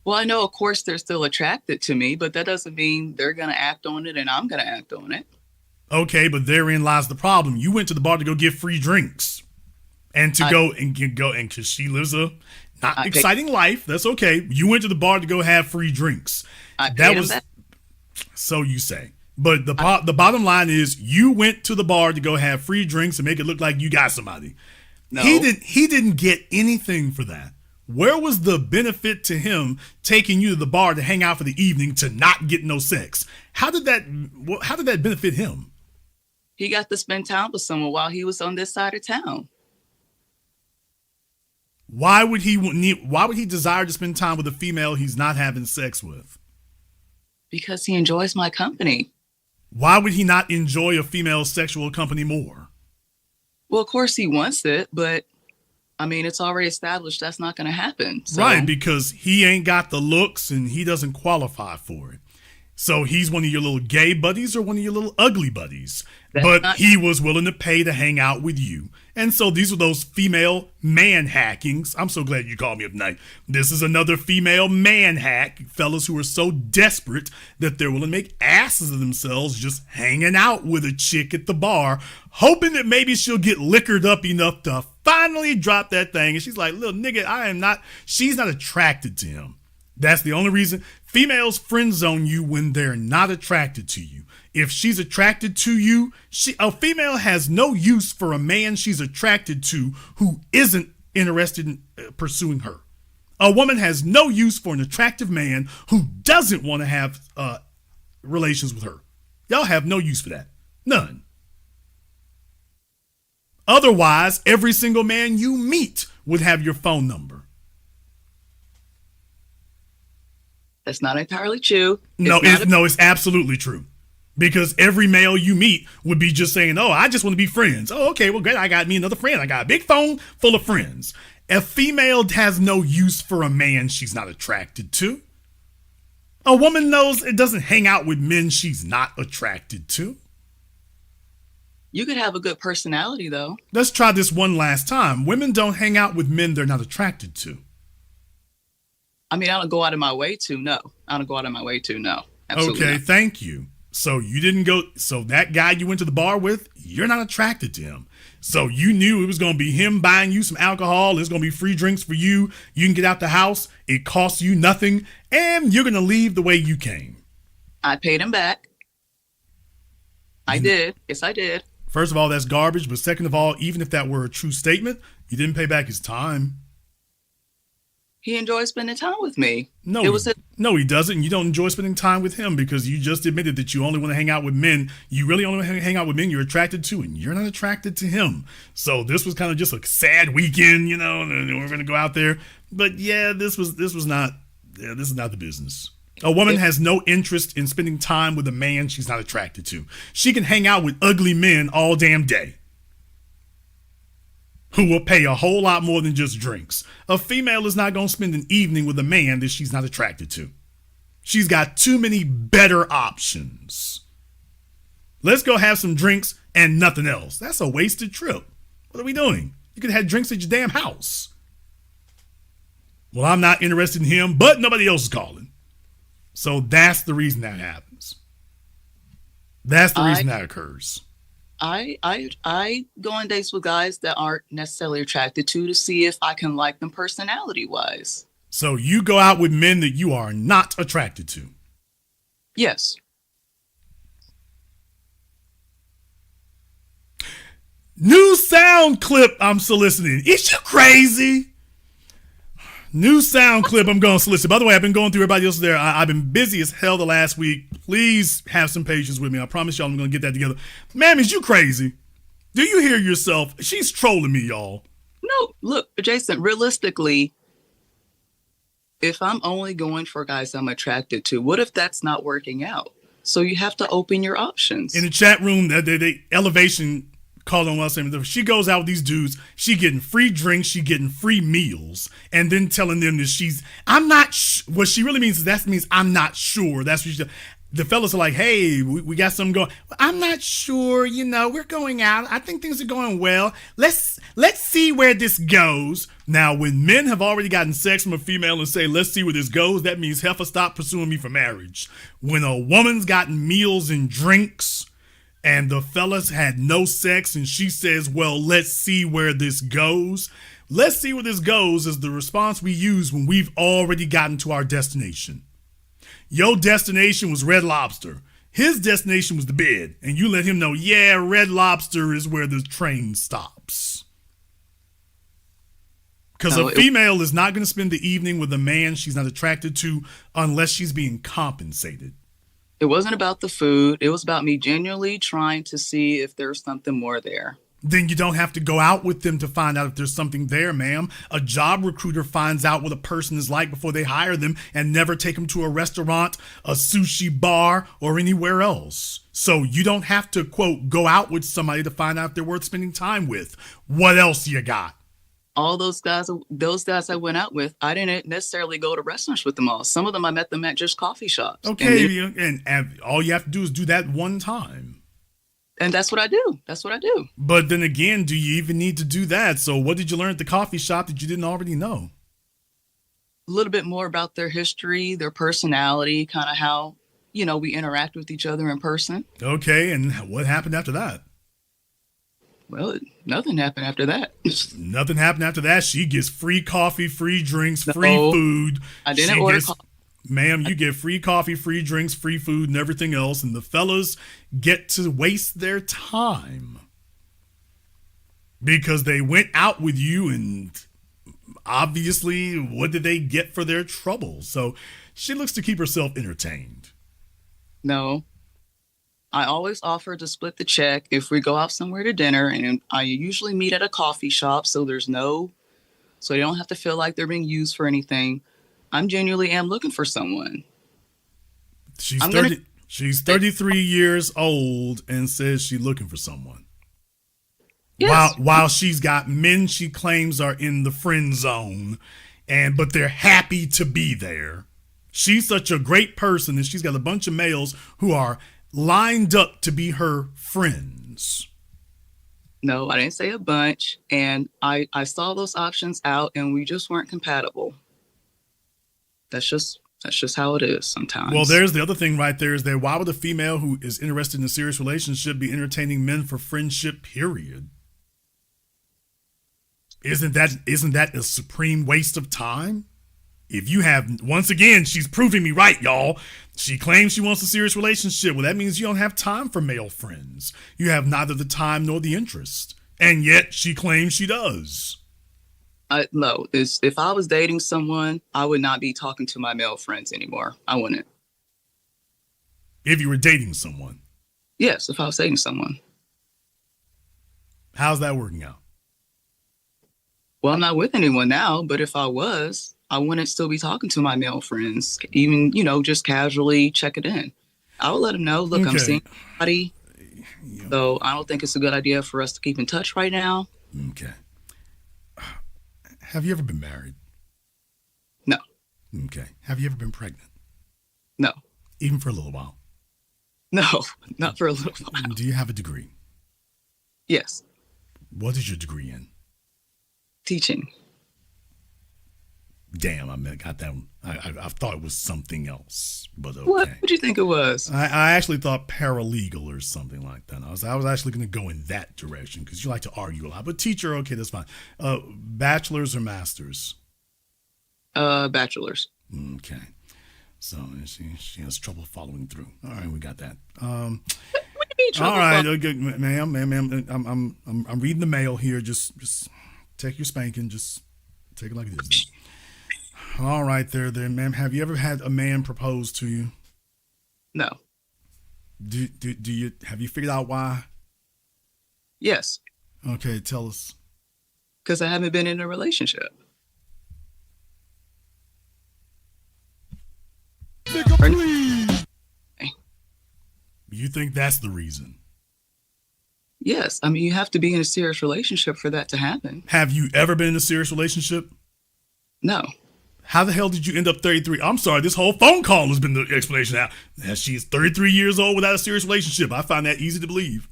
Well, I know, of course, they're still attracted to me, but that doesn't mean they're going to act on it and I'm going to act on it. Okay, but therein lies the problem. You went to the bar to go get free drinks and go and because she lives a not exciting life. That's okay. You went to the bar to go have free drinks. So you say. But the bottom line is you went to the bar to go have free drinks and make it look like you got somebody. No. He didn't get anything for that. Where was the benefit to him taking you to the bar to hang out for the evening to not get no sex? How did that benefit him? He got to spend time with someone while he was on this side of town. Why would he desire to spend time with a female he's not having sex with? Because he enjoys my company. Why would he not enjoy a female's sexual company more? Well, of course he wants it, but I mean, it's already established that's not going to happen. So. Right, because he ain't got the looks and he doesn't qualify for it. So he's one of your little gay buddies or one of your little ugly buddies. That's But not- he was willing to pay to hang out with you. And so these are those female man hackings. I'm so glad you called me up tonight. This is another female man hack. Fellas who are so desperate that they're willing to make asses of themselves just hanging out with a chick at the bar, hoping that maybe she'll get liquored up enough to finally drop that thing. And she's like, little nigga, she's not attracted to him. That's the only reason. Females friend zone you when they're not attracted to you. If she's attracted to you, a female has no use for a man she's attracted to who isn't interested in pursuing her. A woman has no use for an attractive man who doesn't want to have relations with her. Y'all have no use for that. None. Otherwise, every single man you meet would have your phone number. That's not entirely true. It's absolutely true. Because every male you meet would be just saying, oh, I just want to be friends. Oh, okay, well, great. I got me another friend. I got a big phone full of friends. A female has no use for a man she's not attracted to. A woman knows it doesn't hang out with men she's not attracted to. You could have a good personality, though. Let's try this one last time. Women don't hang out with men they're not attracted to. I mean, I don't go out of my way to, no. I don't go out of my way to, no. Absolutely okay, not. Thank you. So you didn't go, so that guy you went to the bar with, you're not attracted to him. So you knew it was going to be him buying you some alcohol. It's going to be free drinks for you. You can get out the house. It costs you nothing. And you're going to leave the way you came. I paid him back. I did. Yes, I did. First of all, that's garbage. But second of all, even if that were a true statement, you didn't pay back his time. He enjoyed spending time with me. No, he doesn't. And you don't enjoy spending time with him because you just admitted that you only want to hang out with men. You really only want to hang out with men you're attracted to, and you're not attracted to him. So this was kind of just a sad weekend, and we're going to go out there. But yeah, this is not the business. A woman has no interest in spending time with a man she's not attracted to. She can hang out with ugly men all damn day who will pay a whole lot more than just drinks. A female is not going to spend an evening with a man that she's not attracted to. She's got too many better options. Let's go have some drinks and nothing else. That's a wasted trip. What are we doing? You could have had drinks at your damn house. Well, I'm not interested in him, but nobody else is calling. So that's the reason that happens. That's the reason that occurs. I go on dates with guys that aren't necessarily attracted to see if I can like them personality wise. So you go out with men that you are not attracted to. Yes. New sound clip I'm soliciting. Is you crazy? New sound clip I'm going to solicit. By the way, I've been going through everybody else there. I've been busy as hell the last week. Please have some patience with me. I promise y'all I'm going to get that together. Ma'am, is you crazy? Do you hear yourself? She's trolling me, y'all. No, look, Jason, realistically, if I'm only going for guys I'm attracted to, what if that's not working out? So you have to open your options. In the chat room, they Elevation called on us saying she goes out with these dudes, she getting free drinks, she getting free meals, and then telling them that I'm not what she really means is that means I'm not sure. That's what the fellas are like, hey, we got something going. I'm not sure, we're going out. I think things are going well. Let's see where this goes. Now, when men have already gotten sex from a female and say, let's see where this goes, that means heifer, stop pursuing me for marriage. When a woman's gotten meals and drinks and the fellas had no sex and she says, well, let's see where this goes. Let's see where this goes is the response we use when we've already gotten to our destination. Your destination was Red Lobster. His destination was the bed. And you let him know, yeah, Red Lobster is where the train stops. Because a female is not going to spend the evening with a man she's not attracted to unless she's being compensated. It wasn't about the food. It was about me genuinely trying to see if there's something more there. Then you don't have to go out with them to find out if there's something there, ma'am. A job recruiter finds out what a person is like before they hire them and never take them to a restaurant, a sushi bar, or anywhere else. So you don't have to, quote, go out with somebody to find out if they're worth spending time with. What else you got? all those guys I went out with, I didn't necessarily go to restaurants with them all. Some of them I met them at just coffee shops. Okay, and all you have to do is do that one time. And that's what I do. That's what I do. But then again, do you even need to do that? So what did you learn at the coffee shop that you didn't already know? A little bit more about their history, their personality, kind of how, we interact with each other in person. Okay, and what happened after that? Well, nothing happened after that. Nothing happened after that. She gets free coffee, free drinks, free food. I didn't order coffee. Ma'am, you get free coffee, free drinks, free food, and everything else, and the fellas get to waste their time because they went out with you, and obviously, what did they get for their trouble? So she looks to keep herself entertained. No. I always offer to split the check if we go out somewhere to dinner, and I usually meet at a coffee shop, so they don't have to feel like they're being used for anything. I'm genuinely am looking for someone. She's 33 years old and says she's looking for someone. Yes. While she's got men she claims are in the friend zone, but they're happy to be there. She's such a great person, and she's got a bunch of males who are lined up to be her friends. No, I didn't say a bunch. And I saw those options out, and we just weren't compatible. That's just how it is sometimes. Well, there's the other thing right there is that why would a female who is interested in a serious relationship be entertaining men for friendship, period? Isn't that a supreme waste of time? If you have, once again, she's proving me right, y'all. She claims she wants a serious relationship. Well, that means you don't have time for male friends. You have neither the time nor the interest. And yet she claims she does. No, if I was dating someone, I would not be talking to my male friends anymore. I wouldn't. If you were dating someone? Yes, if I was dating someone. How's that working out? Well, I'm not with anyone now, but if I was, I wouldn't still be talking to my male friends, even, just casually check it in. I would let them know, look, okay. I'm seeing somebody, so I don't think it's a good idea for us to keep in touch right now. Okay. Have you ever been married? No. Okay. Have you ever been pregnant? No. Even for a little while? No, not for a little while. Do you have a degree? Yes. What is your degree in? Teaching. Damn, I got that one. I thought it was something else, but okay. What did you think it was? I actually thought paralegal or something like that. I was actually going to go in that direction because you like to argue a lot. But teacher, okay, that's fine. Bachelor's or master's? Bachelor's. Okay. So she has trouble following through. All right, we got that. What do you mean trouble? All right, okay, ma'am. I'm reading the mail here. Just take your spanking. Just take it like it is. All right, there, ma'am. Have you ever had a man propose to you? No. Have you figured out why? Yes. Okay, tell us. Because I haven't been in a relationship. Nigga, please. You think that's the reason? Yes. I mean, you have to be in a serious relationship for that to happen. Have you ever been in a serious relationship? No. How the hell did you end up 33? I'm sorry, this whole phone call has been the explanation now. She's 33 years old without a serious relationship. I find that easy to believe.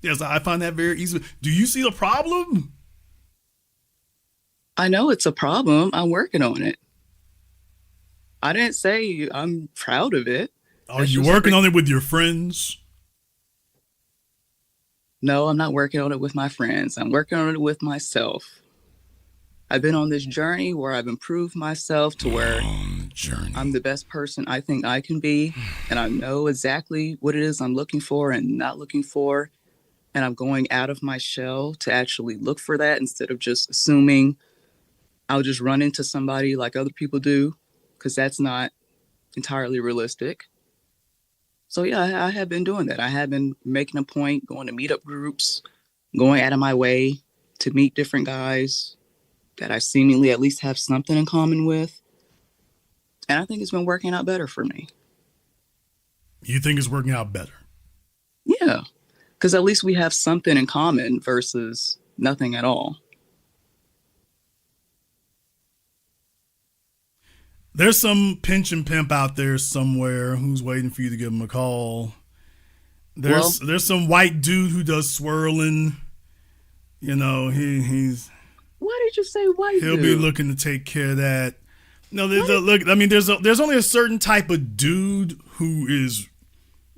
Yes, I find that very easy. Do you see the problem? I know it's a problem. I'm working on it. I didn't say I'm proud of it. Are you working on it with your friends? No, I'm not working on it with my friends. I'm working on it with myself. I've been on this journey where I've improved myself to where I'm the best person I think I can be. And I know exactly what it is I'm looking for and not looking for. And I'm going out of my shell to actually look for that instead of just assuming I'll just run into somebody like other people do, because that's not entirely realistic. So yeah, I have been doing that. I have been making a point, going to meetup groups, going out of my way to meet different guys that I seemingly at least have something in common with. And I think it's been working out better for me. You think it's working out better? Yeah, because at least we have something in common versus nothing at all. There's some pension pimp out there somewhere who's waiting for you to give him a call. There's some white dude who does swirling. You know, he's. Why did you say white He'll dude? be looking to take care of that. No, look. I mean, there's only a certain type of dude who is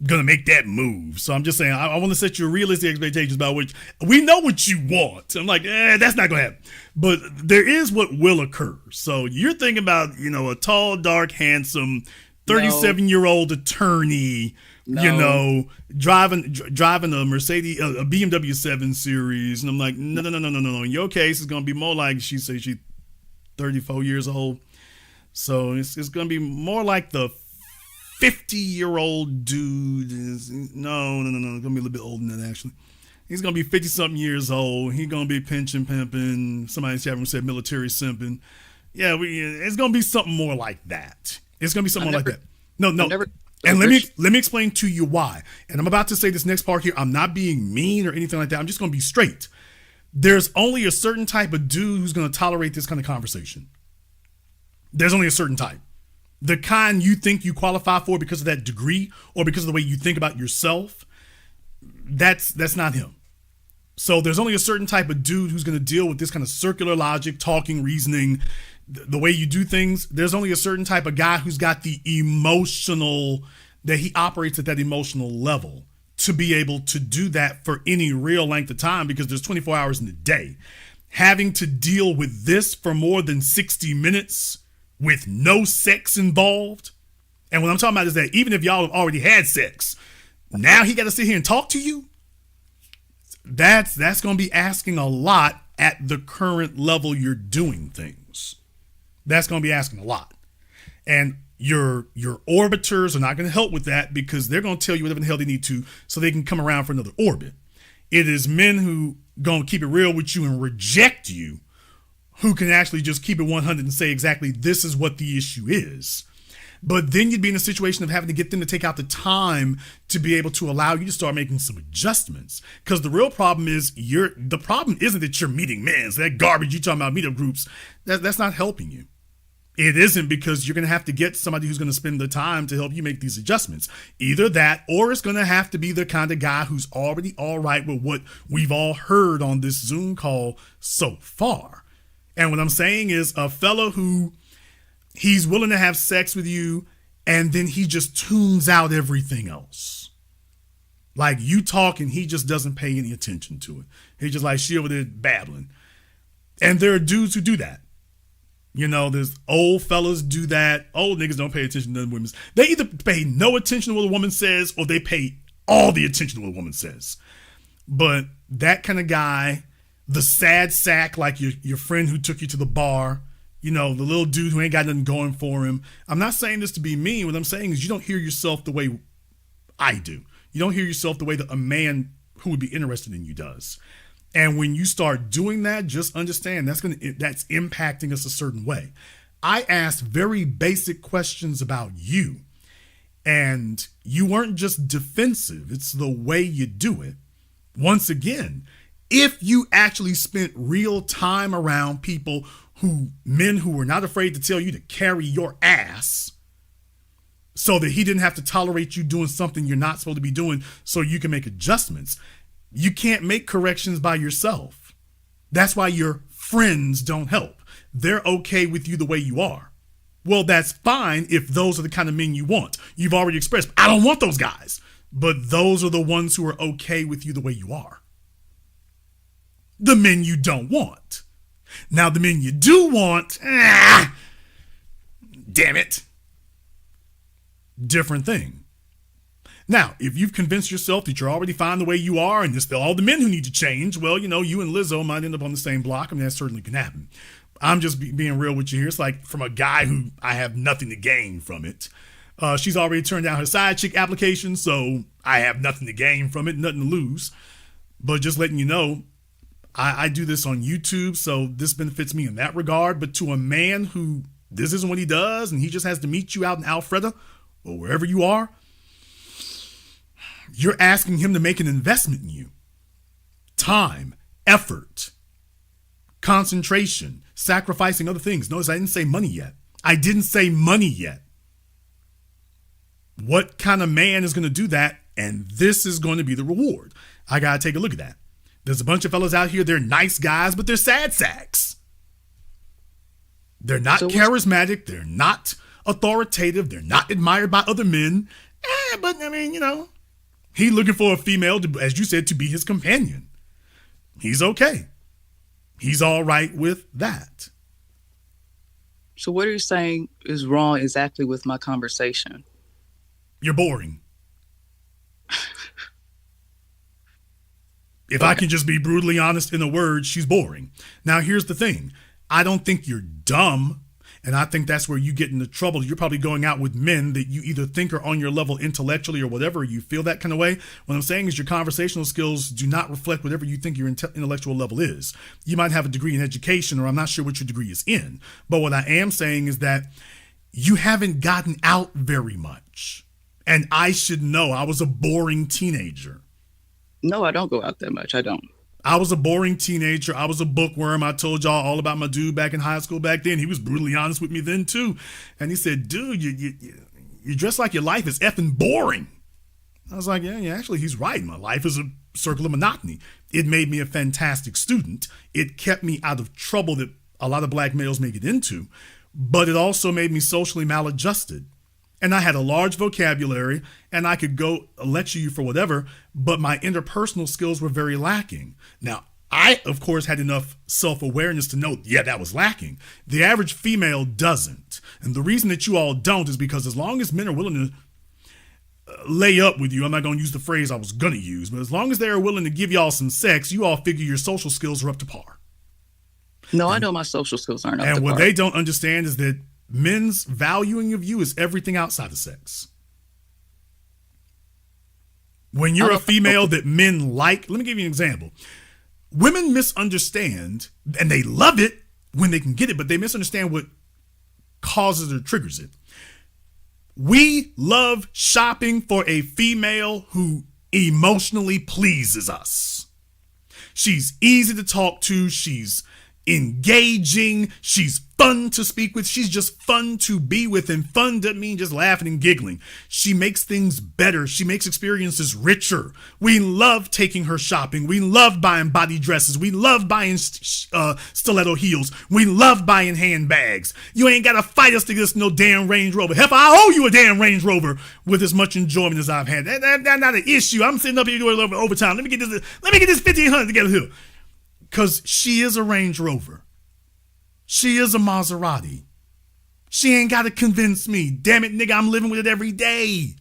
gonna make that move. So I'm just saying, I want to set you realistic expectations about which we know what you want. I'm like, that's not gonna happen. But there is what will occur. So you're thinking about, a tall, dark, handsome, 37-year-old attorney. No. Driving a Mercedes, a BMW 7 Series, and I'm like, no. In your case, it's gonna be more like she's 34 years old. So it's gonna be more like the 50-year-old dude. No. It's gonna be a little bit older than that, actually. He's gonna be 50-something years old. He's gonna be pension pimping. Somebody in the chat room said military simping. Yeah, it's gonna be something more like that. It's gonna be something like that. No. And let me explain to you why. And I'm about to say this next part here. I'm not being mean or anything like that. I'm just going to be straight. There's only a certain type of dude who's going to tolerate this kind of conversation. There's only a certain type. The kind you think you qualify for because of that degree or because of the way you think about yourself, that's not him. So there's only a certain type of dude who's going to deal with this kind of circular logic, talking, reasoning, the way you do things. There's only a certain type of guy who's got the emotional, that he operates at that emotional level to be able to do that for any real length of time, because there's 24 hours in the day. Having to deal with this for more than 60 minutes with no sex involved. And what I'm talking about is that even if y'all have already had sex, now he got to sit here and talk to you. That's going to be asking a lot at the current level you're doing things. That's going to be asking a lot. And your orbiters are not going to help with that, because they're going to tell you whatever the hell they need to so they can come around for another orbit. It is men who going to keep it real with you and reject you who can actually just keep it 100 and say exactly this is what the issue is. But then you'd be in a situation of having to get them to take out the time to be able to allow you to start making some adjustments. Because the real problem is the problem isn't that you're meeting men. So that garbage you talking about, meetup groups, that's not helping you. It isn't, because you're going to have to get somebody who's going to spend the time to help you make these adjustments. Either that, or it's going to have to be the kind of guy who's already all right with what we've all heard on this Zoom call so far. And what I'm saying is a fellow who he's willing to have sex with you, and then he just tunes out everything else. Like you talk and he just doesn't pay any attention to it. He's just like, she over there babbling. And there are dudes who do that. There's old fellas do that. Old niggas don't pay attention to women's. They either pay no attention to what a woman says, or they pay all the attention to what a woman says. But that kind of guy, the sad sack, like your friend who took you to the bar, the little dude who ain't got nothing going for him. I'm not saying this to be mean. What I'm saying is you don't hear yourself the way I do. You don't hear yourself the way that a man who would be interested in you does. And when you start doing that, just understand that's impacting us a certain way. I asked very basic questions about you, and you weren't just defensive. It's the way you do it. Once again, if you actually spent real time around men who were not afraid to tell you to carry your ass so that he didn't have to tolerate you doing something you're not supposed to be doing so you can make adjustments. You can't make corrections by yourself. That's why your friends don't help. They're okay with you the way you are. Well, that's fine if those are the kind of men you want. You've already expressed, I don't want those guys. But those are the ones who are okay with you the way you are. The men you don't want. Now, the men you do want, damn it. Different thing. Now, if you've convinced yourself that you're already fine the way you are and it's all the men who need to change, well, you and Lizzo might end up on the same block. I mean, that certainly can happen. I'm just being real with you here. It's like from a guy who I have nothing to gain from it. She's already turned down her side chick application, so I have nothing to gain from it, nothing to lose. But just letting you know, I do this on YouTube, so this benefits me in that regard. But to a man who this isn't what he does and he just has to meet you out in Alfreda or wherever you are, you're asking him to make an investment in you. Time, effort, concentration, sacrificing other things. Notice I didn't say money yet. I didn't say money yet. What kind of man is going to do that? And this is going to be the reward. I got to take a look at that. There's a bunch of fellas out here. They're nice guys, but they're sad sacks. They're not charismatic. They're not authoritative. They're not admired by other men. But I mean, he's looking for a female, as you said, to be his companion. He's okay. He's all right with that. So what are you saying is wrong exactly with my conversation? You're boring. If I can just be brutally honest in a word, she's boring. Now, here's the thing. I don't think you're dumb. And I think that's where you get into trouble. You're probably going out with men that you either think are on your level intellectually or whatever. You feel that kind of way. What I'm saying is your conversational skills do not reflect whatever you think your intellectual level is. You might have a degree in education, or I'm not sure what your degree is in. But what I am saying is that you haven't gotten out very much. And I should know. I was a boring teenager. No, I don't go out that much. I don't. I was a boring teenager. I was a bookworm. I told y'all all about my dude back in high school back then. He was brutally honest with me then too. And he said, dude, you dress like your life is effing boring. I was like, yeah, actually, he's right. My life is a circle of monotony. It made me a fantastic student. It kept me out of trouble that a lot of black males may get into, but it also made me socially maladjusted. And I had a large vocabulary, and I could go lecture you for whatever, but my interpersonal skills were very lacking. Now, I, of course, had enough self-awareness to know, yeah, that was lacking. The average female doesn't. And the reason that you all don't is because as long as men are willing to lay up with you, I'm not going to use the phrase I was going to use, but as long as they are willing to give y'all some sex, you all figure your social skills are up to par. No, I know my social skills aren't up to par. And what they don't understand is that men's valuing of you is everything outside of sex. When you're a female that men like, let me give you an example. Women misunderstand, and they love it when they can get it, but they misunderstand what causes or triggers it. We love shopping for a female who emotionally pleases us. She's easy to talk to. She's engaging. She's fun to speak with. She's just fun to be with, and fun doesn't mean just laughing and giggling. She makes things better. She makes experiences richer. We love taking her shopping. We love buying body dresses. We love buying stiletto heels. We love buying handbags. You ain't got to fight us to get us no damn Range Rover. Hell, I owe you a damn Range Rover with as much enjoyment as I've had. That's not an issue. I'm sitting up here doing a little bit overtime. Let me get this 1,500 together here. Because she is a Range Rover. She is a Maserati. She ain't got to convince me. Damn it, nigga, I'm living with it every day.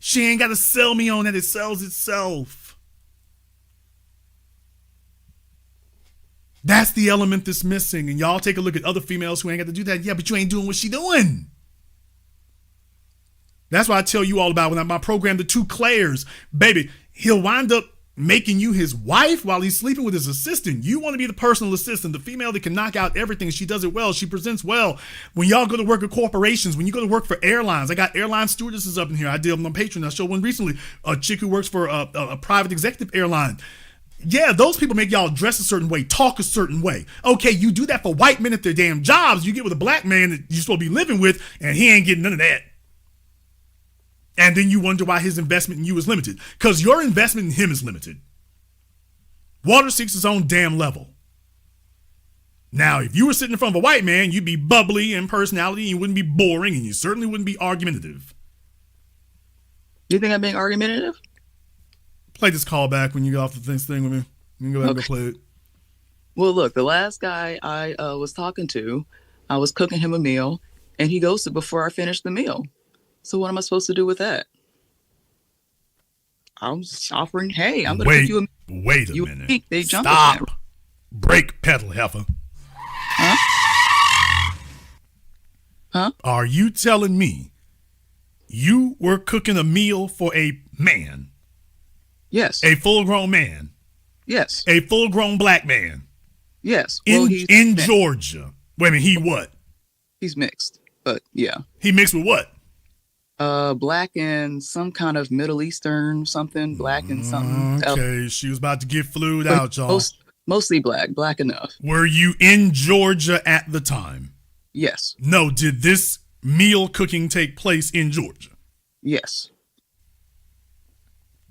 She ain't got to sell me on it. It sells itself. That's the element that's missing. And y'all take a look at other females who ain't got to do that. Yeah, but you ain't doing what she doing. That's why I tell you all about when my program, The Two Claires. Baby, he'll wind up making you his wife while he's sleeping with his assistant. You want to be the personal assistant, the female that can knock out everything. She does it well. She presents well. When y'all go to work at corporations, when you go to work for airlines, I got airline stewardesses up in here. I did them on Patreon. I showed one recently, a chick who works for a private executive airline. Yeah, those people make y'all dress a certain way, talk a certain way. Okay, you do that for white men at their damn jobs. You get with a black man that you're supposed to be living with, and he ain't getting none of that. And then you wonder why his investment in you is limited. Because your investment in him is limited. Water seeks its own damn level. Now, if you were sitting in front of a white man, you'd be bubbly in personality, and you wouldn't be boring, and you certainly wouldn't be argumentative. Do you think I'm being argumentative? Play this call back when you get off the thing with me. You can go ahead and go play it. Well, look, the last guy I was talking to, I was cooking him a meal, and he ghosted before I finished the meal. So what am I supposed to do with that? I was offering, hey, I'm going to cook you a meal. Wait a minute. They jump Stop. Brake pedal, heifer. Huh? Are you telling me you were cooking a meal for a man? Yes. A full-grown man? Yes. A full-grown black man? Yes. Well, in Georgia. Wait a minute, he what? He's mixed, but yeah. He mixed with what? Black and some kind of Middle Eastern something, black and something else. Okay, she was about to get flued out, y'all. Mostly black enough. Were you in Georgia at the time? Yes. No, did this meal cooking take place in Georgia? Yes.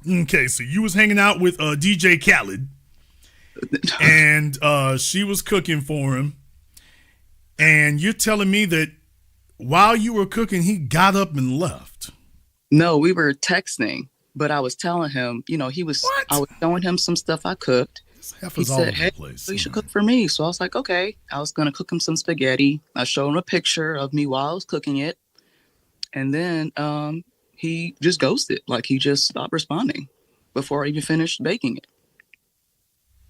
Okay, so you was hanging out with DJ Khaled, and she was cooking for him, and you're telling me that while you were cooking, he got up and left. No, we were texting, but I was telling him, I was showing him some stuff I cooked. He said, hey, you should cook for me. So I was like, okay. I was going to cook him some spaghetti. I showed him a picture of me while I was cooking it. And then he just ghosted. Like, he just stopped responding before I even finished baking it.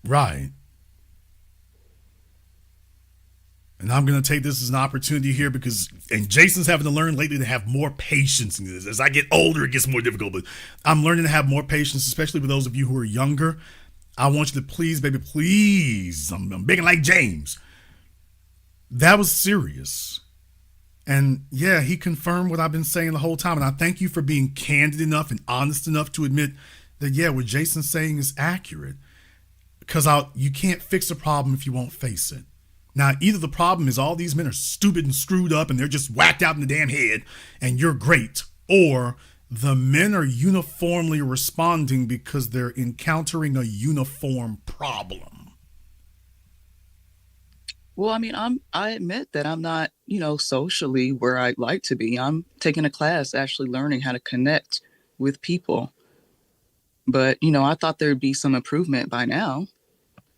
Right. And I'm going to take this as an opportunity here and Jason's having to learn lately to have more patience in this. As I get older, it gets more difficult, but I'm learning to have more patience, especially with those of you who are younger. I want you to please, baby, please. I'm begging like James. That was serious. And yeah, he confirmed what I've been saying the whole time. And I thank you for being candid enough and honest enough to admit that, yeah, what Jason's saying is accurate. Because you can't fix a problem if you won't face it. Now, either the problem is all these men are stupid and screwed up and they're just whacked out in the damn head and you're great, or the men are uniformly responding because they're encountering a uniform problem. Well, I mean, I admit that I'm not, socially where I'd like to be. I'm taking a class actually learning how to connect with people. But, I thought there'd be some improvement by now.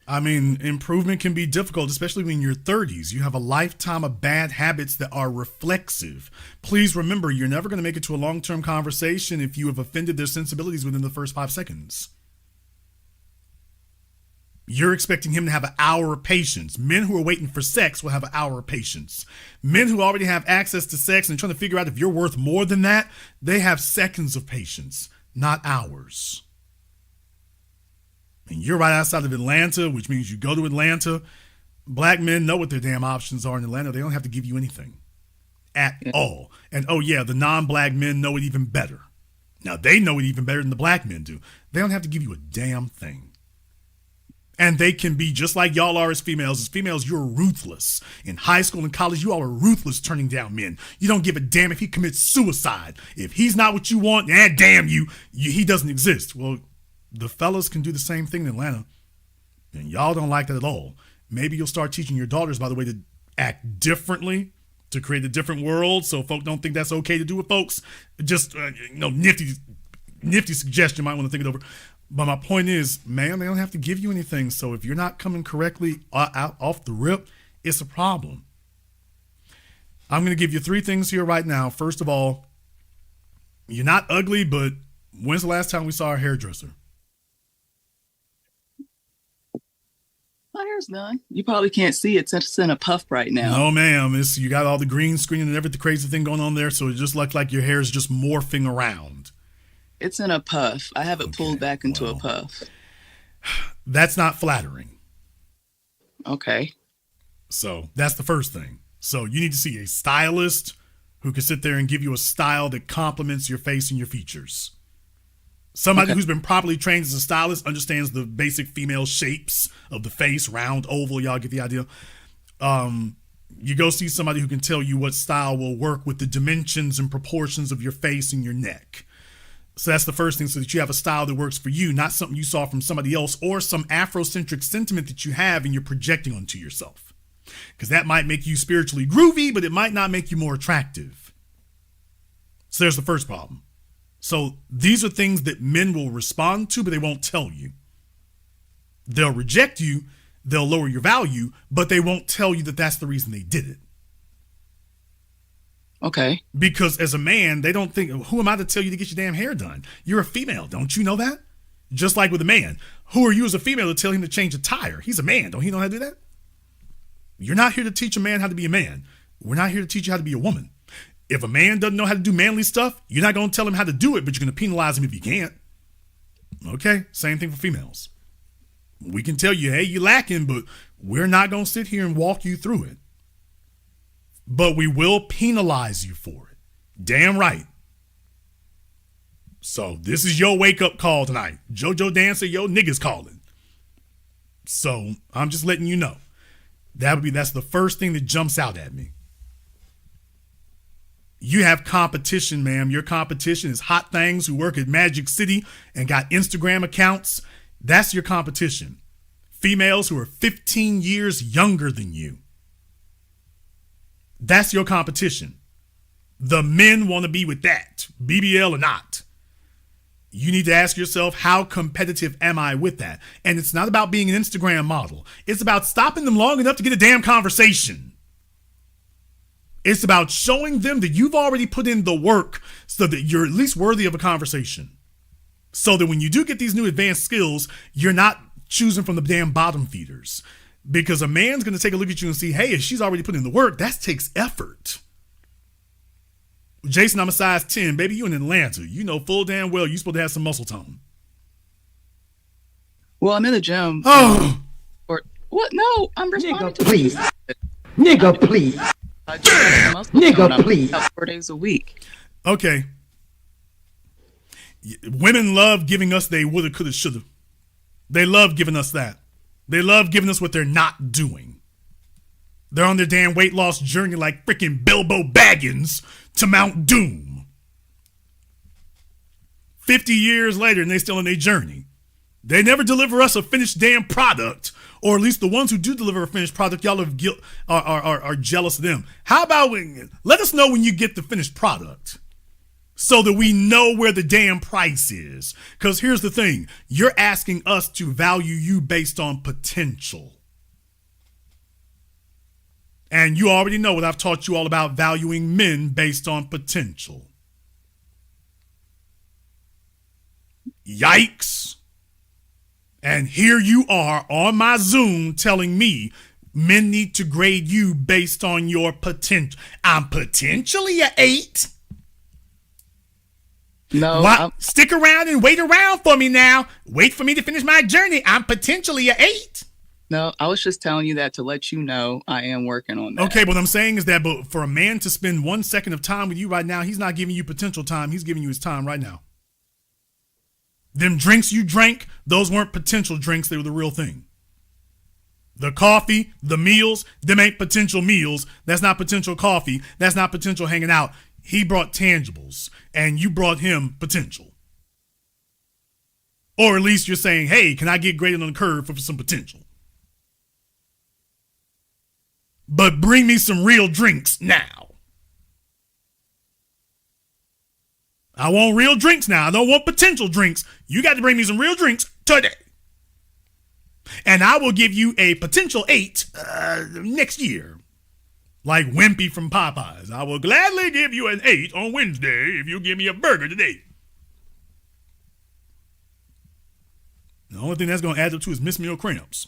I mean, improvement can be difficult, especially when you're 30s. You have a lifetime of bad habits that are reflexive. Please remember, you're never going to make it to a long-term conversation if you have offended their sensibilities within the first 5 seconds. You're expecting him to have an hour of patience. Men who are waiting for sex will have an hour of patience. Men who already have access to sex and trying to figure out if you're worth more than that, they have seconds of patience, not hours. And you're right outside of Atlanta, which means you go to Atlanta. Black men know what their damn options are in Atlanta. They don't have to give you anything at all. And oh yeah, the non-black men know it even better. Now they know it even better than the black men do. They don't have to give you a damn thing. And they can be just like y'all are as females. As females, you're ruthless. In high school and college, you all are ruthless turning down men. You don't give a damn if he commits suicide. If he's not what you want, damn you, he doesn't exist. Well, the fellas can do the same thing in Atlanta, and y'all don't like that at all. Maybe you'll start teaching your daughters, by the way, to act differently, to create a different world, so folk don't think that's okay to do with folks. Just, nifty suggestion. Might want to think it over. But my point is, man, they don't have to give you anything. So if you're not coming correctly out off the rip, it's a problem. I'm going to give you 3 things here right now. First of all, you're not ugly, but when's the last time we saw a hairdresser? My hair's done. You probably can't see it. It's in a puff right now. No, ma'am. You got all the green screen and everything crazy thing going on there, so it just looks like your hair is just morphing around. It's in a puff. I have it pulled back into a puff. That's not flattering. Okay. So that's the first thing. So you need to see a stylist who can sit there and give you a style that complements your face and your features. Somebody who's been properly trained as a stylist understands the basic female shapes of the face, round, oval. Y'all get the idea. You go see somebody who can tell you what style will work with the dimensions and proportions of your face and your neck. So that's the first thing, so that you have a style that works for you, not something you saw from somebody else or some Afrocentric sentiment that you have and you're projecting onto yourself. Because that might make you spiritually groovy, but it might not make you more attractive. So there's the first problem. So these are things that men will respond to, but they won't tell you. They'll reject you, they'll lower your value, but they won't tell you that that's the reason they did it. Okay. Because as a man, they don't think, who am I to tell you to get your damn hair done? You're a female, don't you know that? Just like with a man. Who are you as a female to tell him to change a tire? He's a man. Don't he know how to do that? You're not here to teach a man how to be a man. We're not here to teach you how to be a woman. If a man doesn't know how to do manly stuff, you're not going to tell him how to do it, but you're going to penalize him if he can't. Okay? Same thing for females. We can tell you, hey, you're lacking, but we're not going to sit here and walk you through it. But we will penalize you for it. Damn right. So this is your wake-up call tonight. JoJo Dancer, yo niggas calling. So I'm just letting you know. That's the first thing that jumps out at me. You have competition, ma'am. Your competition is hot things who work at Magic City and got Instagram accounts. That's your competition. Females who are 15 years younger than you. That's your competition. The men want to be with that, BBL or not. You need to ask yourself, how competitive am I with that? And it's not about being an Instagram model. It's about stopping them long enough to get a damn conversation. It's about showing them that you've already put in the work so that you're at least worthy of a conversation. So that when you do get these new advanced skills, you're not choosing from the damn bottom feeders. Because a man's going to take a look at you and see, hey, if she's already put in the work, that takes effort. Jason, I'm a size 10. Baby, you in Atlanta. You know full damn well you're supposed to have some muscle tone. Well, I'm in the gym. Oh. Or what? No, I'm responding Nigga, to please. Nigga, please. Nigga, please. 4 days a week. Okay. Women love giving us they woulda, coulda, shoulda. They love giving us that. They love giving us what they're not doing. They're on their damn weight loss journey like freaking Bilbo Baggins to Mount Doom. 50 years later and they still on their journey. They never deliver us a finished damn product, or at least the ones who do deliver a finished product, y'all are jealous of them. How about let us know when you get the finished product so that we know where the damn price is. Because here's the thing. You're asking us to value you based on potential. And you already know what I've taught you all about valuing men based on potential. Yikes. And here you are on my Zoom telling me men need to grade you based on your potential. I'm potentially an 8. No. Stick around and wait around for me now. Wait for me to finish my journey. I'm potentially an 8. No, I was just telling you that to let you know I am working on that. Okay, what I'm saying is that but for a man to spend 1 second of time with you right now, he's not giving you potential time. He's giving you his time right now. Them drinks you drank, those weren't potential drinks. They were the real thing. The coffee, the meals, them ain't potential meals. That's not potential coffee. That's not potential hanging out. He brought tangibles, and you brought him potential. Or at least you're saying, hey, can I get graded on the curve for some potential? But bring me some real drinks now. I want real drinks now. I don't want potential drinks. You got to bring me some real drinks today. And I will give you a potential 8 next year. Like Wimpy from Popeyes. I will gladly give you an 8 on Wednesday if you give me a burger today. The only thing that's going to add up to is missed meal cramps.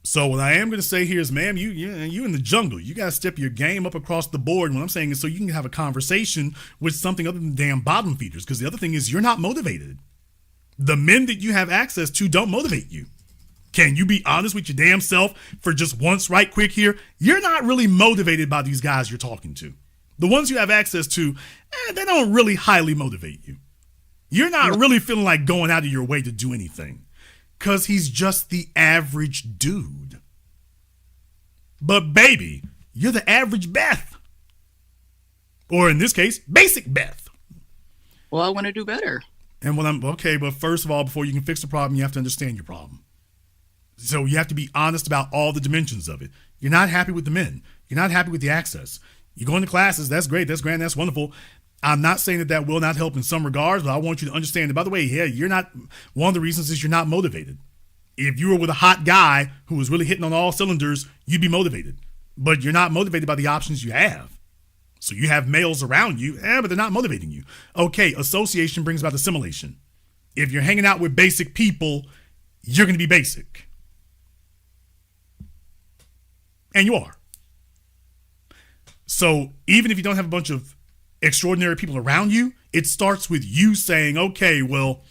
So what I am going to say here is, ma'am, you in the jungle. You got to step your game up across the board. What I'm saying is so you can have a conversation with something other than damn bottom feeders. Because the other thing is you're not motivated. The men that you have access to don't motivate you. Can you be honest with your damn self for just once right quick here? You're not really motivated by these guys you're talking to. The ones you have access to, they don't really highly motivate you. You're not really feeling like going out of your way to do anything. Because he's just the average dude. But baby, you're the average Beth. Or in this case, basic Beth. Well, I want to do better. And but first of all, before you can fix the problem, you have to understand your problem. So you have to be honest about all the dimensions of it. You're not happy with the men. You're not happy with the access. You go into classes, that's great, that's grand, that's wonderful. I'm not saying that will not help in some regards, but I want you to understand that, by the way, you're not, one of the reasons is you're not motivated. If you were with a hot guy who was really hitting on all cylinders, you'd be motivated. But you're not motivated by the options you have. So you have males around you, but they're not motivating you. Okay, association brings about assimilation. If you're hanging out with basic people, you're going to be basic. And you are. So even if you don't have a bunch of extraordinary people around you, it starts with you saying, okay, well,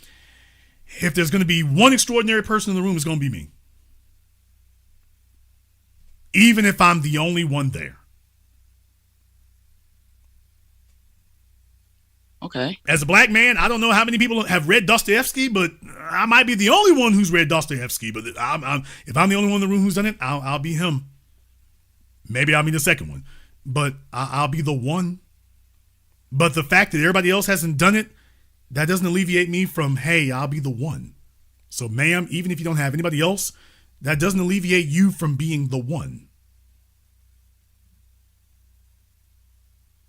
if there's going to be one extraordinary person in the room, it's going to be me. Even if I'm the only one there. Okay. As a black man, I don't know how many people have read Dostoevsky, but I might be the only one who's read Dostoevsky. But if I'm the only one in the room who's done it, I'll be him. Maybe I'll be the second one, but I'll be the one. But the fact that everybody else hasn't done it, that doesn't alleviate me from, hey, I'll be the one. So, ma'am, even if you don't have anybody else, that doesn't alleviate you from being the one.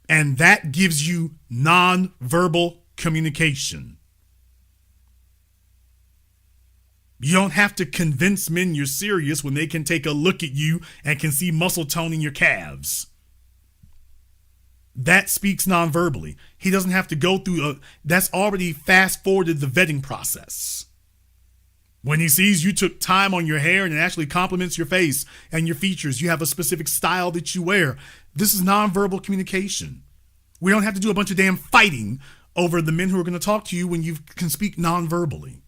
And that gives you nonverbal communication. You don't have to convince men you're serious when they can take a look at you and can see muscle tone in your calves. That speaks nonverbally. He doesn't have to go through that's already fast forwarded the vetting process. When he sees you took time on your hair and it actually complements your face and your features, you have a specific style that you wear. This is nonverbal communication. We don't have to do a bunch of damn fighting over the men who are going to talk to you when you can speak nonverbally.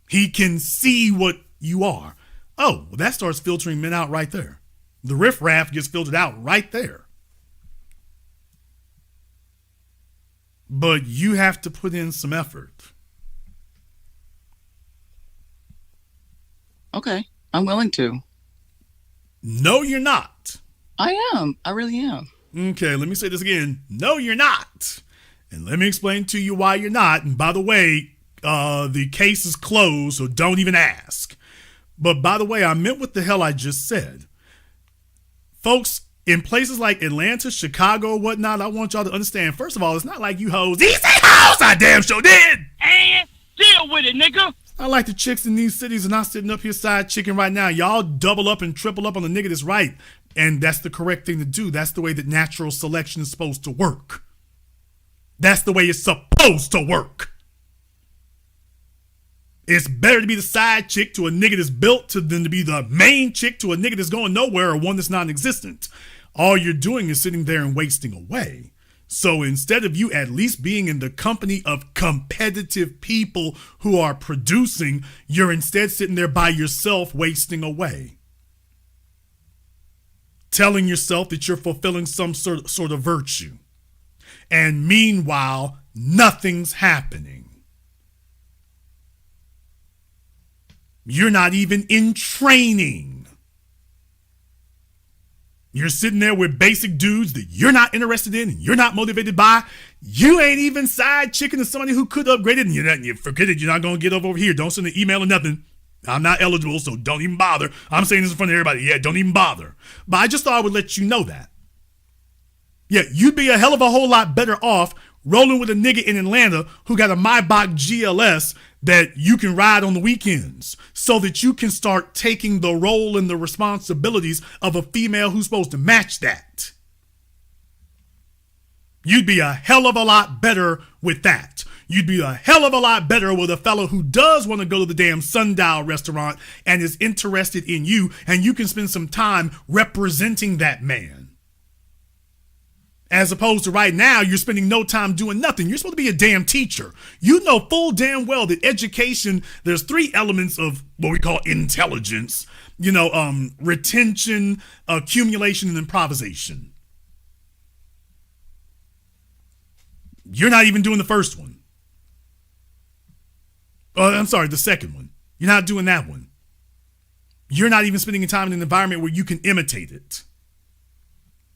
He can see what you are. Oh, well, that starts filtering men out right there. The riffraff gets filtered out right there. But you have to put in some effort. Okay, I'm willing to. No, you're not. I am. I really am. Okay, let me say this again. No, you're not. And let me explain to you why you're not. And by the way, the case is closed, so don't even ask. But by the way, I meant what the hell I just said. Folks, in places like Atlanta, Chicago, whatnot, I want y'all to understand, first of all, it's not like you hoes. These ain't hoes, I damn sure did. And deal with it, nigga. I like the chicks in these cities are not sitting up here side chicking right now. Y'all double up and triple up on the nigga that's right. And that's the correct thing to do. That's the way that natural selection is supposed to work. That's the way it's supposed to work. It's better to be the side chick to a nigga that's built than to be the main chick to a nigga that's going nowhere or one that's non-existent. All you're doing is sitting there and wasting away. So instead of you at least being in the company of competitive people who are producing, you're instead sitting there by yourself wasting away. Telling yourself that you're fulfilling some sort of virtue. And meanwhile, nothing's happening. You're not even in training. You're sitting there with basic dudes that you're not interested in and you're not motivated by. You ain't even side chicking to somebody who could upgrade it, and you forget it. You're not going to get over here. Don't send an email or nothing. I'm not eligible, so don't even bother. I'm saying this in front of everybody. Yeah, don't even bother. But I just thought I would let you know that. Yeah, you'd be a hell of a whole lot better off rolling with a nigga in Atlanta who got a Maybach GLS that you can ride on the weekends so that you can start taking the role and the responsibilities of a female who's supposed to match that. You'd be a hell of a lot better with that. You'd be a hell of a lot better with a fellow who does want to go to the damn Sundial restaurant and is interested in you, and you can spend some time representing that man. As opposed to right now, you're spending no time doing nothing. You're supposed to be a damn teacher. You know full damn well that education, there's 3 elements of what we call intelligence. Retention, accumulation, and improvisation. You're not even doing the first one. The second one. You're not doing that one. You're not even spending time in an environment where you can imitate it.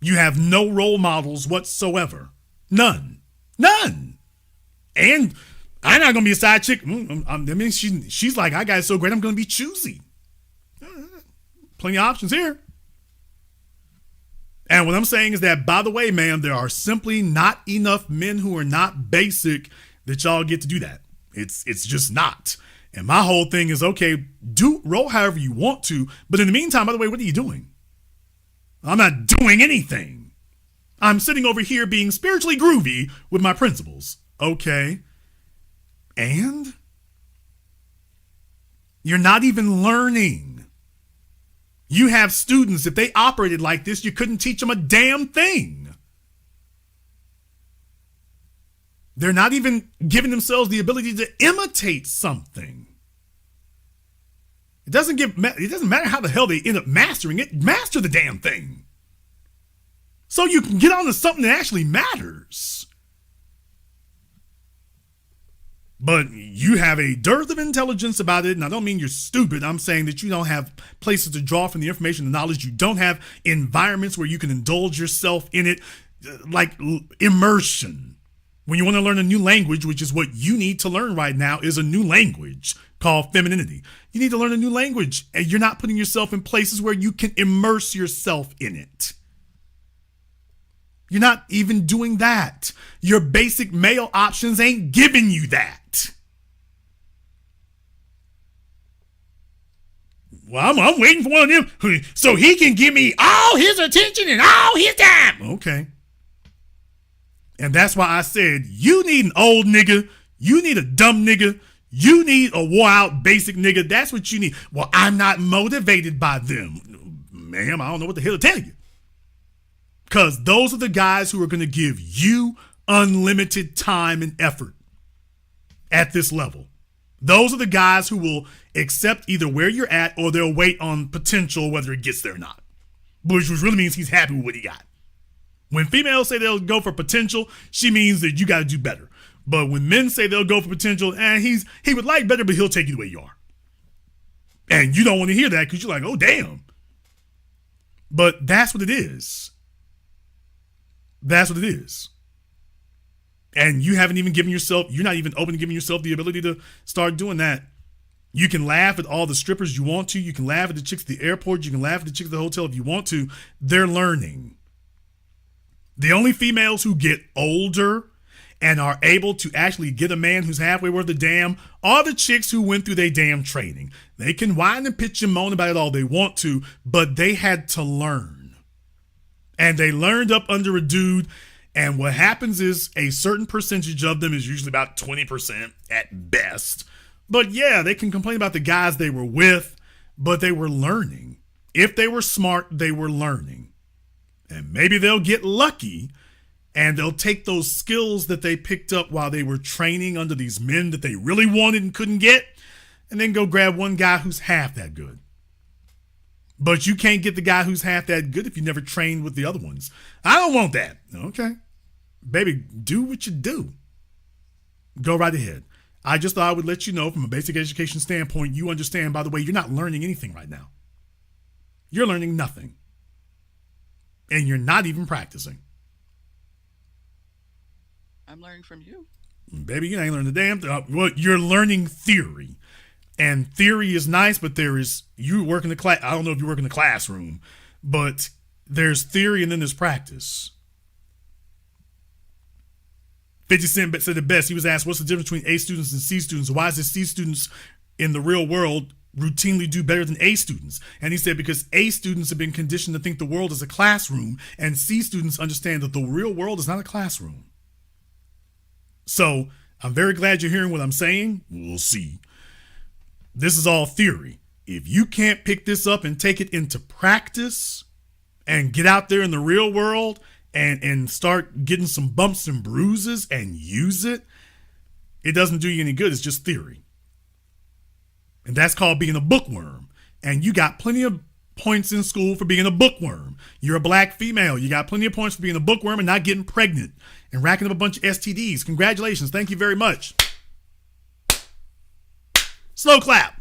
You have no role models whatsoever. None. And I'm not going to be a side chick. She's like, I got it so great, I'm going to be choosy. Plenty of options here. And what I'm saying is that, by the way, man, there are simply not enough men who are not basic that y'all get to do that. It's just not. And my whole thing is, okay, roll however you want to. But in the meantime, by the way, what are you doing? I'm not doing anything. I'm sitting over here being spiritually groovy with my principles. Okay. And you're not even learning. You have students, if they operated like this, you couldn't teach them a damn thing. They're not even giving themselves the ability to imitate something. It doesn't matter how the hell they end up mastering it. Master the damn thing. So you can get on to something that actually matters. But you have a dearth of intelligence about it, and I don't mean you're stupid. I'm saying that you don't have places to draw from the information and knowledge. You don't have environments where you can indulge yourself in it, like immersion. When you want to learn a new language, which is what you need to learn right now, is a new language called femininity. You need to learn a new language, and you're not putting yourself in places where you can immerse yourself in it. You're not even doing that. Your basic male options ain't giving you that. Well, I'm waiting for one of them so he can give me all his attention and all his time. Okay. And that's why I said, you need an old nigga. You need a dumb nigga. You need a wore out basic nigga. That's what you need. Well, I'm not motivated by them. Ma'am, I don't know what the hell to tell you. Because those are the guys who are going to give you unlimited time and effort at this level. Those are the guys who will accept either where you're at or they'll wait on potential, whether it gets there or not. Which really means he's happy with what he got. When females say they'll go for potential, she means that you got to do better. But when men say they'll go for potential, and he would like better, but he'll take you the way you are. And you don't want to hear that because you're like, oh, damn. But that's what it is. That's what it is. And you haven't even given yourself, you're not even open to giving yourself the ability to start doing that. You can laugh at all the strippers you want to. You can laugh at the chicks at the airport. You can laugh at the chicks at the hotel if you want to. They're learning. The only females who get older and are able to actually get a man who's halfway worth a damn are the chicks who went through their damn training. They can whine and pitch and moan about it all they want to, but they had to learn. And they learned up under a dude. And what happens is a certain percentage of them is usually about 20% at best. But yeah, they can complain about the guys they were with, but they were learning. If they were smart, they were learning. And maybe they'll get lucky and they'll take those skills that they picked up while they were training under these men that they really wanted and couldn't get, and then go grab one guy who's half that good. But you can't get the guy who's half that good if you never trained with the other ones. I don't want that. Okay. Baby, do what you do. Go right ahead. I just thought I would let you know from a basic education standpoint, you understand, by the way, you're not learning anything right now. You're learning nothing. And you're not even practicing. I'm learning from you. Baby, you ain't learning the damn thing. Well, you're learning theory. And theory is nice, but you work in the class. I don't know if you work in the classroom, but there's theory and then there's practice. 50 Cent said it best. He was asked, what's the difference between A students and C students? Why is the C students in the real world routinely do better than A students? And he said, because A students have been conditioned to think the world is a classroom, and C students understand that the real world is not a classroom. So I'm very glad you're hearing what I'm saying. We'll see. This is all theory. If you can't pick this up and take it into practice and get out there in the real world and start getting some bumps and bruises and use it, it doesn't do you any good. It's just theory. And that's called being a bookworm. And you got plenty of points in school for being a bookworm. You're a black female. You got plenty of points for being a bookworm and not getting pregnant and racking up a bunch of STDs. Congratulations. Thank you very much. Slow clap.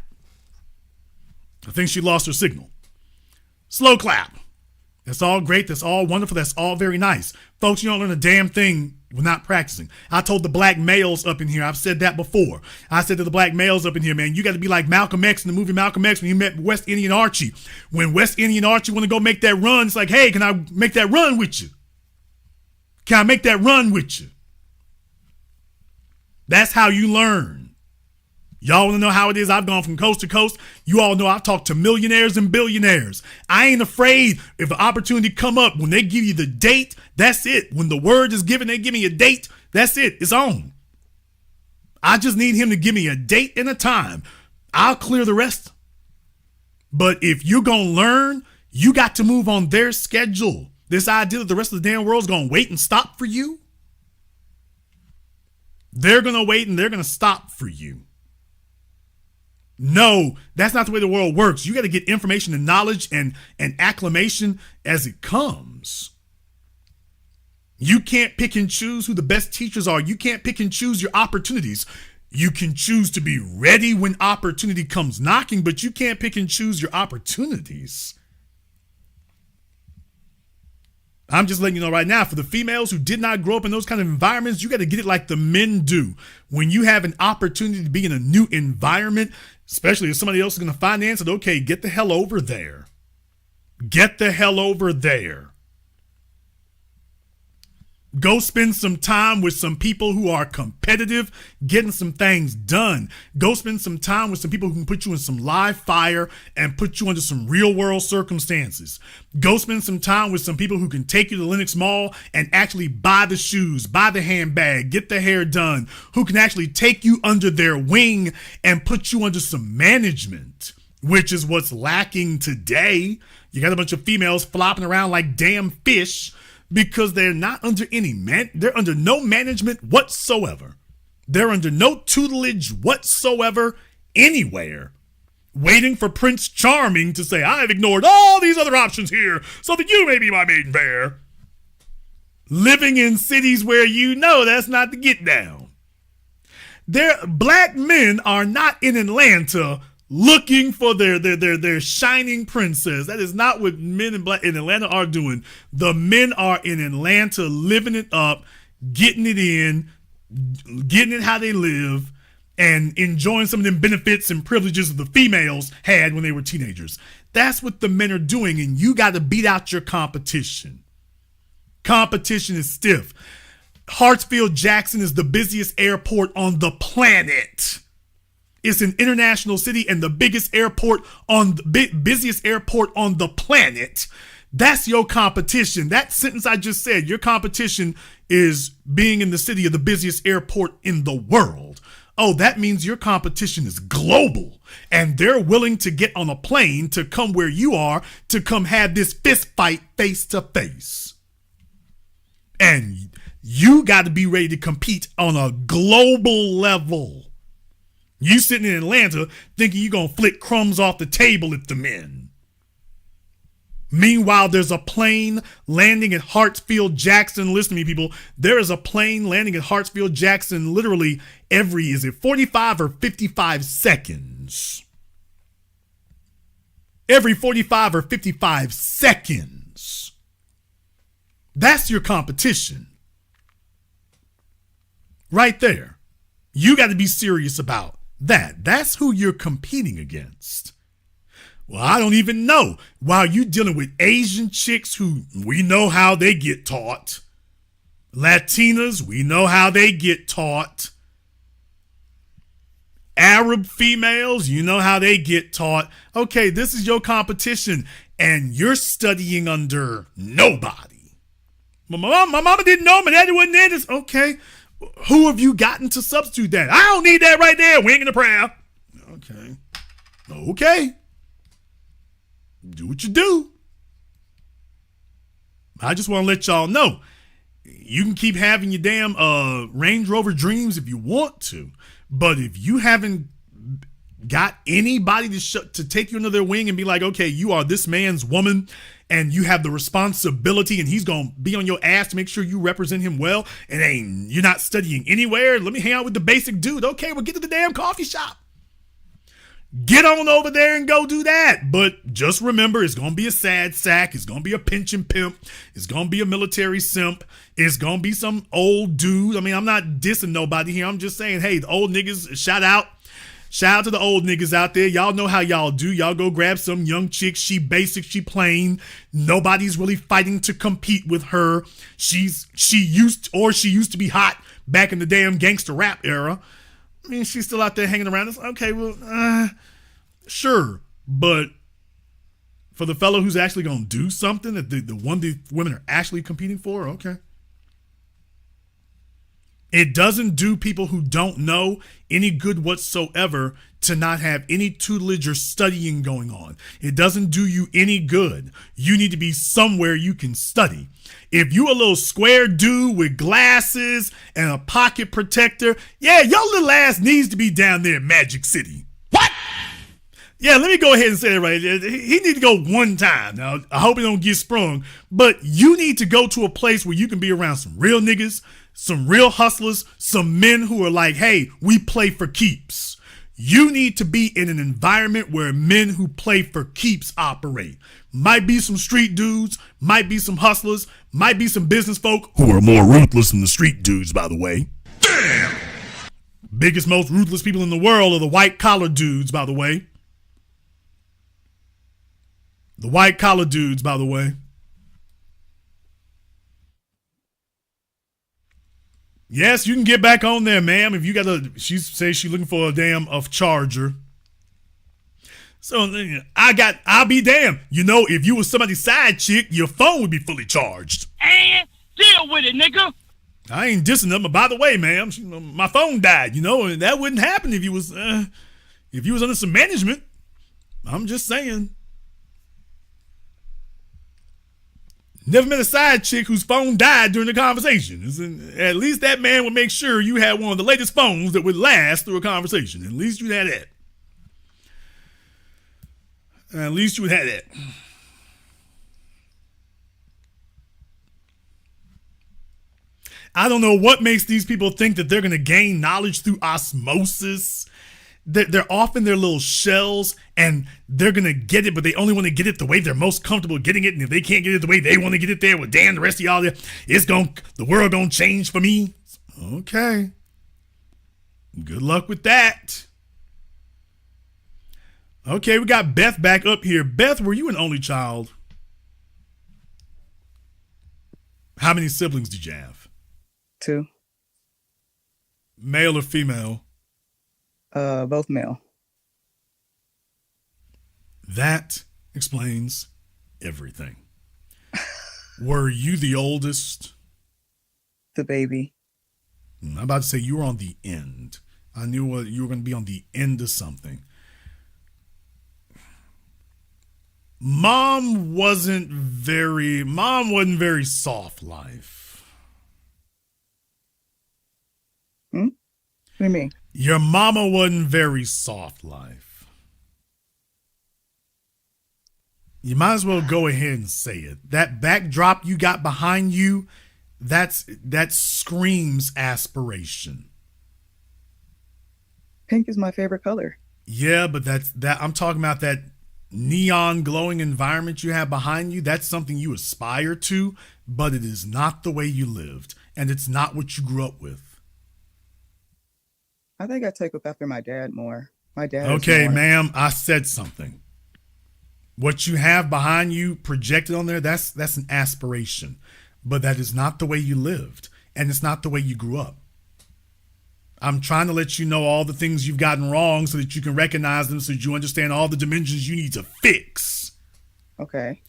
I think she lost her signal. Slow clap. That's all great. That's all wonderful. That's all very nice. Folks, you don't learn a damn thing with not practicing. I told the black males up in here, I've said that before. I said to the black males up in here, man, you got to be like Malcolm X in the movie Malcolm X when he met West Indian Archie. When West Indian Archie want to go make that run, it's like, hey, can I make that run with you? Can I make that run with you? That's how you learn. Y'all want to know how it is? I've gone from coast to coast. You all know I've talked to millionaires and billionaires. I ain't afraid if an opportunity come up. When they give you the date, that's it. When the word is given, they give me a date. That's it. It's on. I just need him to give me a date and a time. I'll clear the rest. But if you're going to learn, you got to move on their schedule. This idea that the rest of the damn world's going to wait and stop for you. They're going to wait and they're going to stop for you. No, that's not the way the world works. You got to get information and knowledge and acclamation as it comes. You can't pick and choose who the best teachers are. You can't pick and choose your opportunities. You can choose to be ready when opportunity comes knocking, but you can't pick and choose your opportunities. I'm just letting you know right now, for the females who did not grow up in those kind of environments, you got to get it like the men do. When you have an opportunity to be in a new environment, especially if somebody else is going to finance it, okay, get the hell over there. Get the hell over there. Go spend some time with some people who are competitive, getting some things done. Go spend some time with some people who can put you in some live fire and put you under some real world circumstances. Go spend some time with some people who can take you to Lenox Mall and actually buy the shoes, buy the handbag, get the hair done, who can actually take you under their wing and put you under some management, which is what's lacking today. You got a bunch of females flopping around like damn fish, because they're not under they're under no management whatsoever. They're under no tutelage whatsoever anywhere, waiting for Prince Charming to say, I've ignored all these other options here so that you may be my maiden fair. Living in cities where you know that's not the get down. Black men are not in Atlanta looking for their shining princess. That is not what men in Atlanta are doing. The men are in Atlanta living it up, getting it in, getting it how they live, and enjoying some of them benefits and privileges that the females had when they were teenagers. That's what the men are doing, and you got to beat out your competition. Competition is stiff. Hartsfield-Jackson is the busiest airport on the planet. It's an international city and the biggest airport busiest airport on the planet. That's your competition. That sentence I just said, your competition is being in the city of the busiest airport in the world. Oh, that means your competition is global, and they're willing to get on a plane to come where you are to come have this fist fight face to face. And you got to be ready to compete on a global level. You sitting in Atlanta thinking you're going to flick crumbs off the table at the men. Meanwhile, there's a plane landing at Hartsfield-Jackson. Listen to me, people. There is a plane landing at Hartsfield-Jackson literally every, 45 or 55 seconds? Every 45 or 55 seconds. That's your competition. Right there. You got to be serious about that. That's who you're competing against. Well, I don't even know. While you dealing with Asian chicks who we know how they get taught. Latinas, we know how they get taught. Arab females, you know how they get taught. Okay, this is your competition, and you're studying under nobody. My mama didn't know, my daddy wasn't there. Okay. Who have you gotten to substitute that? I don't need that right there. Winging the prayer. Okay. Do what you do. I just want to let y'all know. You can keep having your damn Range Rover dreams if you want to. But if you haven't got anybody to take you under their wing and be like, okay, you are this man's woman, and you have the responsibility, and he's going to be on your ass to make sure you represent him well, and you're not studying anywhere. Let me hang out with the basic dude. Okay, well, get to the damn coffee shop. Get on over there and go do that. But just remember, it's going to be a sad sack. It's going to be a pension pimp. It's going to be a military simp. It's going to be some old dude. I mean, I'm not dissing nobody here. I'm just saying, hey, the old niggas, shout out to the old niggas out there. Y'all know how y'all do. Y'all go grab some young chick. She basic, she plain. Nobody's really fighting to compete with her. She used to be hot back in the damn gangster rap era. I mean, she's still out there hanging around. It's okay, well, sure. But for the fellow who's actually going to do something that the one the women are actually competing for, okay. It doesn't do people who don't know any good whatsoever to not have any tutelage or studying going on. It doesn't do you any good. You need to be somewhere you can study. If you a little square dude with glasses and a pocket protector, yeah, your little ass needs to be down there in Magic City. What? Yeah, let me go ahead and say it right. He need to go one time. Now, I hope he don't get sprung, but you need to go to a place where you can be around some real niggas, some real hustlers, some men who are like, hey, we play for keeps. You need to be in an environment where men who play for keeps operate. Might be some street dudes, might be some hustlers, might be some business folk who are more ruthless than the street dudes, by the way. Damn! Biggest, most ruthless people in the world are the white collar dudes, by the way. The white collar dudes, by the way. Yes, you can get back on there, ma'am. If you got she says she's looking for a damn charger. So I'll be damned. You know, if you was somebody's side chick, your phone would be fully charged. And deal with it, nigga. I ain't dissing them, but by the way, ma'am, my phone died, and that wouldn't happen if you was under some management. I'm just saying. Never met a side chick whose phone died during the conversation. At least that man would make sure you had one of the latest phones that would last through a conversation. At least you had that. At least you had that. I don't know what makes these people think that they're going to gain knowledge through osmosis. They're off in their little shells and they're going to get it, but they only want to get it the way they're most comfortable getting it. And if they can't get it the way they want to get it there, well, damn, the rest of y'all, the world going to change for me. Okay. Good luck with that. Okay, we got Beth back up here. Beth, were you an only child? How many siblings did you have? 2. Male or female? Both male. That explains everything. Were you the oldest? The baby. I'm about to say you were on the end. I knew you were going to be on the end of something. Mom wasn't very soft life. What do you mean? Your mama wasn't very soft life. You might as well go ahead and say it. That backdrop you got behind you, that screams aspiration. Pink is my favorite color. Yeah, but I'm talking about that neon glowing environment you have behind you. That's something you aspire to, but it is not the way you lived, and it's not what you grew up with. I think I take up after my dad more. My dad. Okay, ma'am, I said something. What you have behind you projected on there, that's an aspiration, but that is not the way you lived, and it's not the way you grew up. I'm trying to let you know all the things you've gotten wrong so that you can recognize them, so that you understand all the dimensions you need to fix. Okay.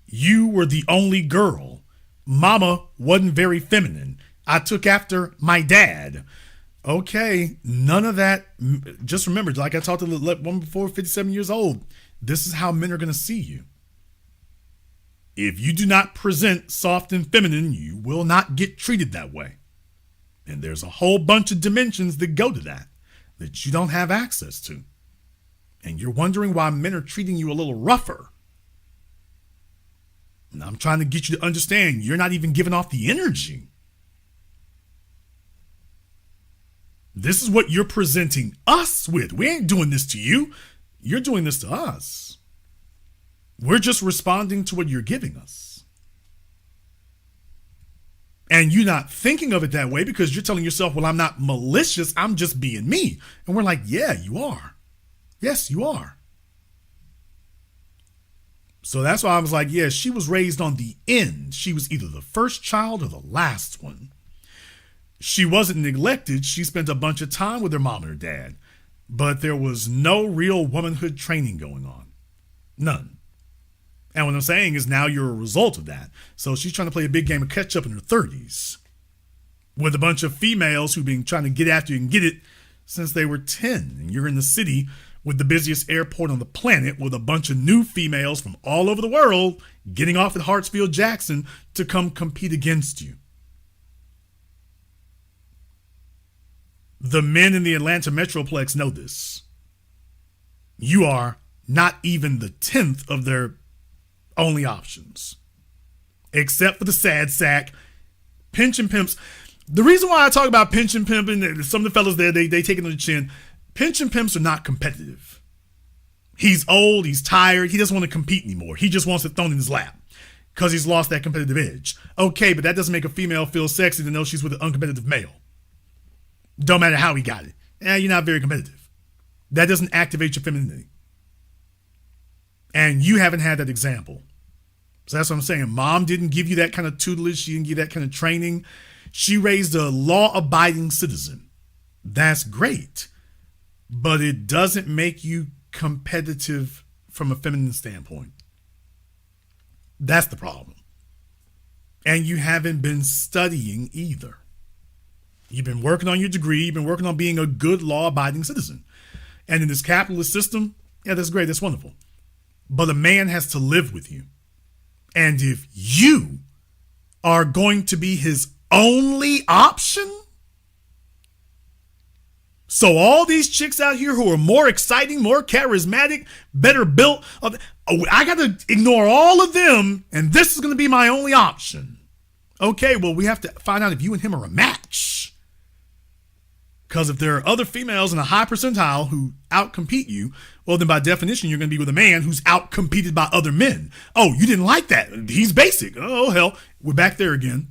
You were the only girl. Mama wasn't very feminine. I took after my dad. Okay, none of that. Just remember, like I talked to the woman before, 57 years old, this is how men are going to see you. If you do not present soft and feminine, you will not get treated that way. And there's a whole bunch of dimensions that go to that you don't have access to. And you're wondering why men are treating you a little rougher. And I'm trying to get you to understand you're not even giving off the energy. This is what you're presenting us with. We ain't doing this to you. You're doing this to us. We're just responding to what you're giving us. And you're not thinking of it that way because you're telling yourself, well, I'm not malicious. I'm just being me. And we're like, yeah, you are. Yes, you are. So that's why I was like, yeah, she was raised on the end. She was either the first child or the last one. She wasn't neglected. She spent a bunch of time with her mom and her dad, but there was no real womanhood training going on. None. And what I'm saying is now you're a result of that. So she's trying to play a big game of catch up in her 30s with a bunch of females who've been trying to get after you and get it since they were 10. And you're in the city with the busiest airport on the planet with a bunch of new females from all over the world getting off at Hartsfield-Jackson to come compete against you. The men in the Atlanta Metroplex know this. You are not even the 10th of their only options. Except for the sad sack, pension pimps. The reason why I talk about pension pimping, some of the fellas there, they take it on the chin. Pension pimps are not competitive. He's old, he's tired, he doesn't want to compete anymore. He just wants it thrown in his lap because he's lost that competitive edge. Okay, but that doesn't make a female feel sexy to know she's with an uncompetitive male. Don't matter how he got it. You're not very competitive. That doesn't activate your femininity. And you haven't had that example. So that's what I'm saying. Mom didn't give you that kind of tutelage. She didn't give you that kind of training. She raised a law-abiding citizen. That's great. But it doesn't make you competitive from a feminine standpoint. That's the problem. And you haven't been studying either. You've been working on your degree. You've been working on being a good law-abiding citizen. And in this capitalist system, yeah, that's great. That's wonderful. But a man has to live with you. And if you are going to be his only option, so all these chicks out here who are more exciting, more charismatic, better built, I got to ignore all of them, and this is going to be my only option. Okay, well, we have to find out if you and him are a match. Because if there are other females in a high percentile who outcompete you, well, then by definition, you're going to be with a man who's outcompeted by other men. Oh, you didn't like that. He's basic. Oh, hell. We're back there again.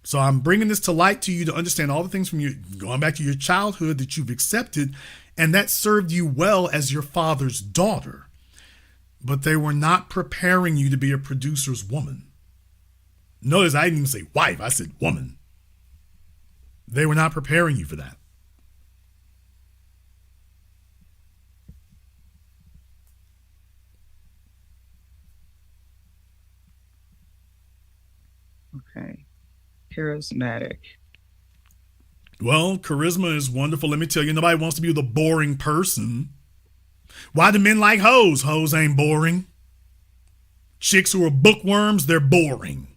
So I'm bringing this to light to you to understand all the things from going back to your childhood that you've accepted, and that served you well as your father's daughter. But they were not preparing you to be a producer's woman. Notice I didn't even say wife. I said woman. They were not preparing you for that. Okay. Charismatic. Well, charisma is wonderful. Let me tell you, nobody wants to be the boring person. Why do men like hoes? Hoes ain't boring. Chicks who are bookworms, they're boring.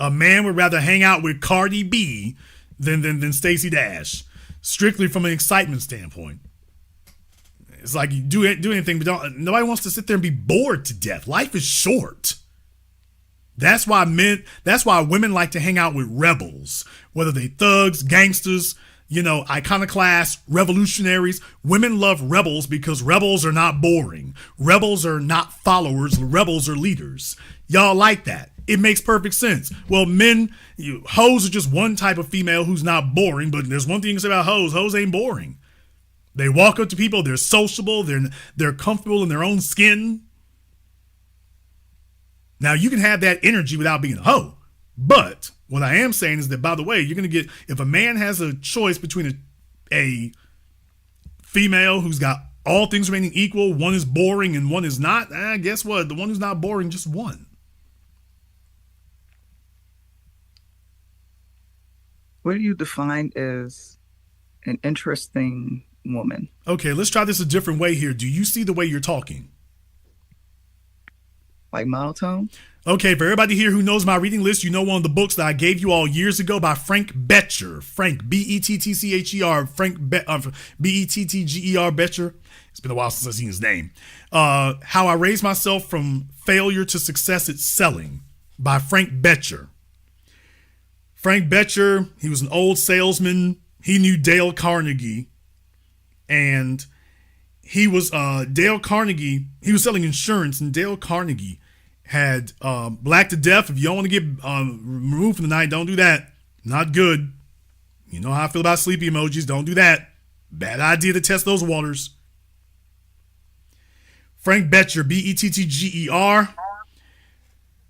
A man would rather hang out with Cardi B than Stacey Dash, strictly from an excitement standpoint. It's like you do anything, but nobody wants to sit there and be bored to death. Life is short. That's why women like to hang out with rebels, whether they thugs, gangsters, iconoclasts, revolutionaries. Women love rebels because rebels are not boring. Rebels are not followers. Rebels are leaders. Y'all like that. It makes perfect sense. Well, hoes are just one type of female who's not boring, but there's one thing you can say about hoes. Hoes ain't boring. They walk up to people. They're sociable. They're comfortable in their own skin. Now, you can have that energy without being a hoe. But what I am saying is that, by the way, you're going to get, if a man has a choice between a female who's got all things remaining equal, one is boring and one is not, guess what? The one who's not boring just won. What do you define as an interesting woman? Okay, let's try this a different way here. Do you see the way you're talking? Like monotone? Okay, for everybody here who knows my reading list, you know one of the books that I gave you all years ago by Frank Bettger. Frank, B-E-T-T-C-H-E-R, B-E-T-T-G-E-R, Bettger. It's been a while since I've seen his name. How I Raised Myself from Failure to Success at Selling by Frank Bettger. Frank Bettger, he was an old salesman. He knew Dale Carnegie. And he was Dale Carnegie. He was selling insurance, and Dale Carnegie had Black to Death. If you don't want to get removed from the night, don't do that. Not good. You know how I feel about sleepy emojis. Don't do that. Bad idea to test those waters. Frank Bettger, B-E-T-T-G-E-R.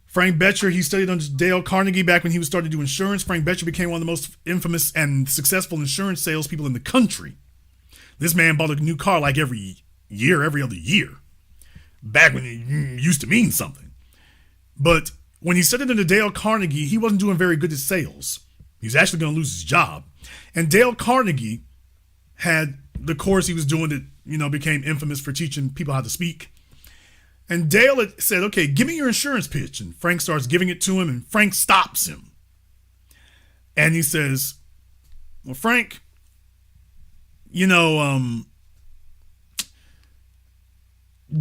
Frank Bettger, he studied under Dale Carnegie back when he was starting to do insurance. Frank Bettger became one of the most infamous and successful insurance salespeople in the country. This man bought a new car like every other year, back when it used to mean something. But when he studied under Dale Carnegie, he wasn't doing very good at sales. He was actually going to lose his job. And Dale Carnegie had the course he was doing that, became infamous for teaching people how to speak. And Dale had said, okay, give me your insurance pitch. And Frank starts giving it to him, and Frank stops him. And he says, well, Frank, do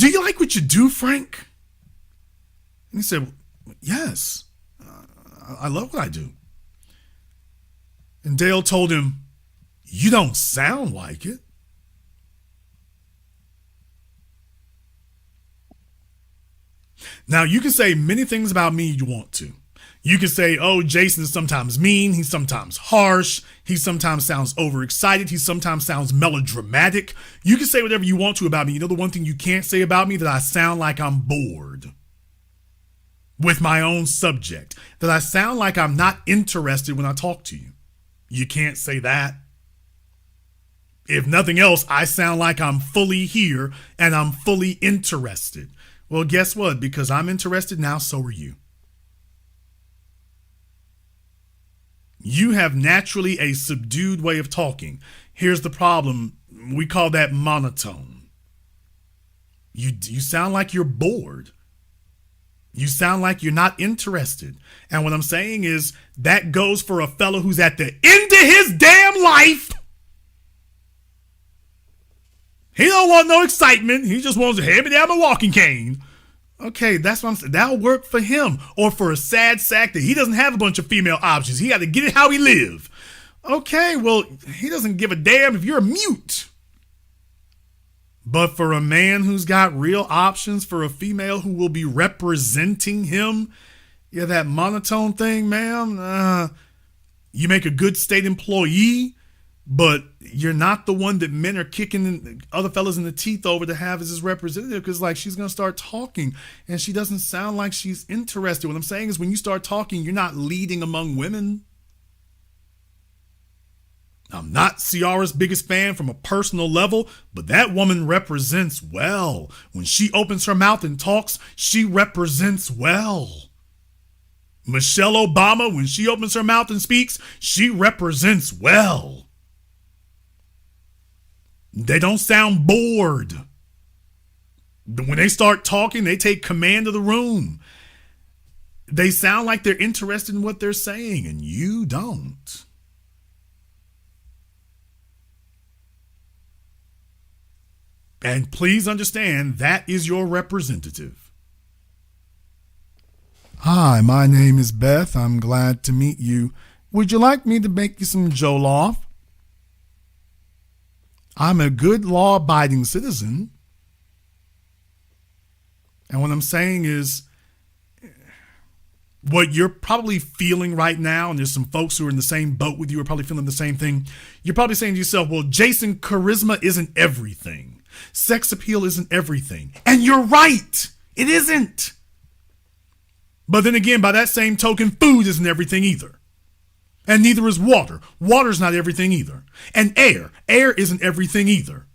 you like what you do, Frank? And he said, yes. I love what I do. And Dale told him, you don't sound like it. Now, you can say many things about me you want to. You can say, oh, Jason is sometimes mean. He's sometimes harsh. He sometimes sounds overexcited. He sometimes sounds melodramatic. You can say whatever you want to about me. You know the one thing you can't say about me? That I sound like I'm bored with my own subject. That I sound like I'm not interested when I talk to you. You can't say that. If nothing else, I sound like I'm fully here and I'm fully interested. Well, guess what? Because I'm interested now, so are you. You have naturally a subdued way of talking. Here's the problem. We call that monotone. You sound like you're bored. You sound like you're not interested. And what I'm saying is that goes for a fellow who's at the end of his damn life. He don't want no excitement. He just wants to hand me down my walking cane. Okay, that's what I'm saying. That'll work for him. Or for a sad sack that he doesn't have a bunch of female options. He got to get it how he live. Okay, well, he doesn't give a damn if you're a mute. But for a man who's got real options, for a female who will be representing him, yeah, that monotone thing, man, you make a good state employee, but you're not the one that men are kicking other fellas in the teeth over to have as his representative, because like she's going to start talking and she doesn't sound like she's interested. What I'm saying is when you start talking, you're not leading among women. I'm not Ciara's biggest fan from a personal level, but that woman represents well. When she opens her mouth and talks, she represents well. Michelle Obama, when she opens her mouth and speaks, she represents well. They don't sound bored. When they start talking, they take command of the room. They sound like they're interested in what they're saying, and you don't. And please understand, that is your representative. Hi, my name is Beth. I'm glad to meet you. Would you like me to make you some jollof? I'm a good law-abiding citizen. And what I'm saying is, what you're probably feeling right now, and there's some folks who are in the same boat with you are probably feeling the same thing. You're probably saying to yourself, well, Jason, charisma isn't everything. Sex appeal isn't everything. And you're right. It isn't. But then again, by that same token, food isn't everything either. And neither is water. Water's not everything either. And air. Air isn't everything either.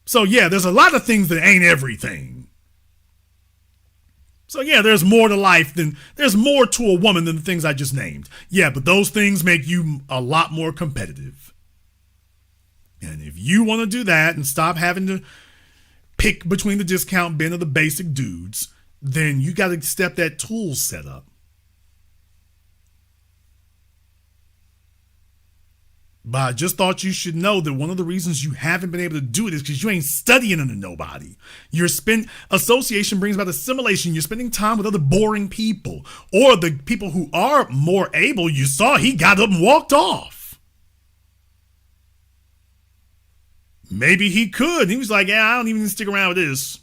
So yeah, there's a lot of things that ain't everything. So yeah, there's more to life there's more to a woman than the things I just named. Yeah, but those things make you a lot more competitive. And if you want to do that and stop having to pick between the discount bin of the basic dudes, then you got to step that tool set up. But I just thought you should know that one of the reasons you haven't been able to do it is because you ain't studying under nobody. Association brings about assimilation. You're spending time with other boring people. Or the people who are more able, you saw he got up and walked off. Maybe he could. He was like, yeah, I don't even stick around with this.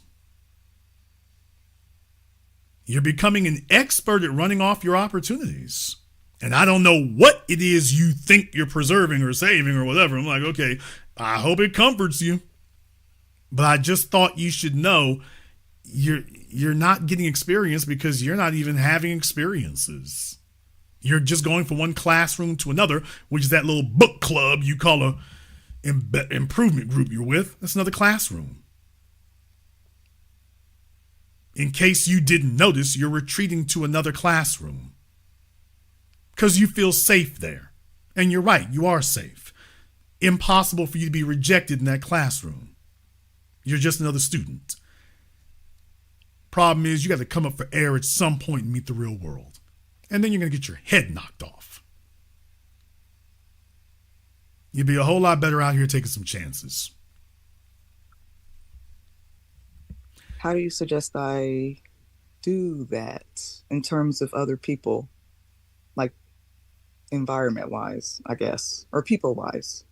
You're becoming an expert at running off your opportunities. And I don't know what it is you think you're preserving or saving or whatever. I'm like, okay, I hope it comforts you. But I just thought you should know you're not getting experience because you're not even having experiences. You're just going from one classroom to another, which is that little book club you call a improvement group you're with. That's another classroom. In case you didn't notice, you're retreating to another classroom because you feel safe there. And you're right, you are safe. Impossible for you to be rejected in that classroom. You're just another student. Problem is, you got to come up for air at some point and meet the real world. And then you're going to get your head knocked off. You'd be a whole lot better out here taking some chances. How do you suggest I do that in terms of other people, like environment wise, I guess, or people wise?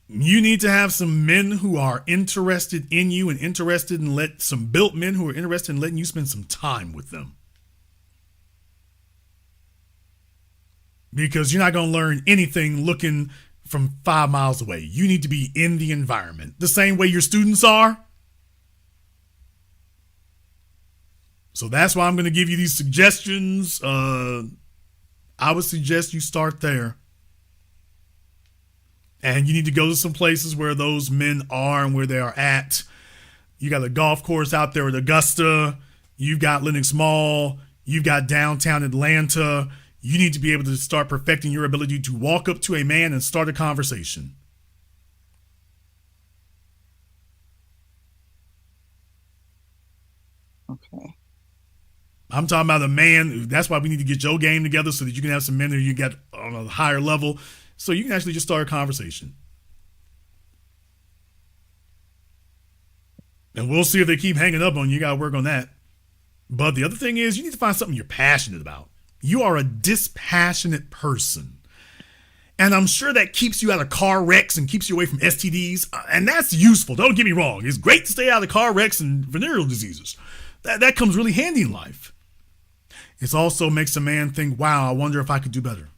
You need to have some men who are interested in you and interested in some built men who are interested in letting you spend some time with them. Because you're not going to learn anything looking from 5 miles away. You need to be in the environment, the same way your students are. So that's why I'm going to give you these suggestions. I would suggest you start there. And you need to go to some places where those men are and where they are at. You got a golf course out there at Augusta. You've got Lenox Mall. You've got downtown Atlanta. You need to be able to start perfecting your ability to walk up to a man and start a conversation. Okay. I'm talking about a man. That's why we need to get your game together so that you can have some men that you get on a higher level so you can actually just start a conversation. And we'll see if they keep hanging up on you. You got to work on that. But the other thing is you need to find something you're passionate about. You are a dispassionate person. And I'm sure that keeps you out of car wrecks and keeps you away from STDs. And that's useful. Don't get me wrong. It's great to stay out of car wrecks and venereal diseases. That comes really handy in life. It also makes a man think, wow, I wonder if I could do better.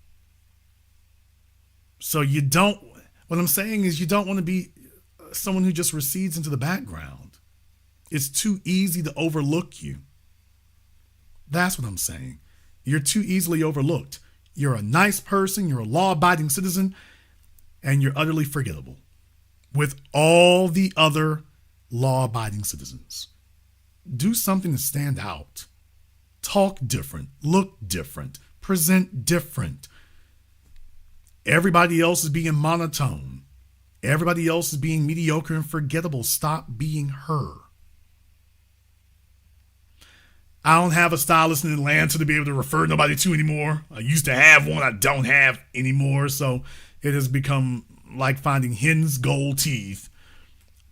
So what I'm saying is you don't want to be someone who just recedes into the background. It's too easy to overlook you. That's what I'm saying. You're too easily overlooked. You're a nice person, you're a law-abiding citizen, and you're utterly forgettable with all the other law-abiding citizens. Do something to stand out. Talk different, look different, present different. Everybody else is being monotone. Everybody else is being mediocre and forgettable. Stop being her. I don't have a stylist in Atlanta to be able to refer nobody to anymore. I used to have one. I don't have anymore. So it has become like finding hen's gold teeth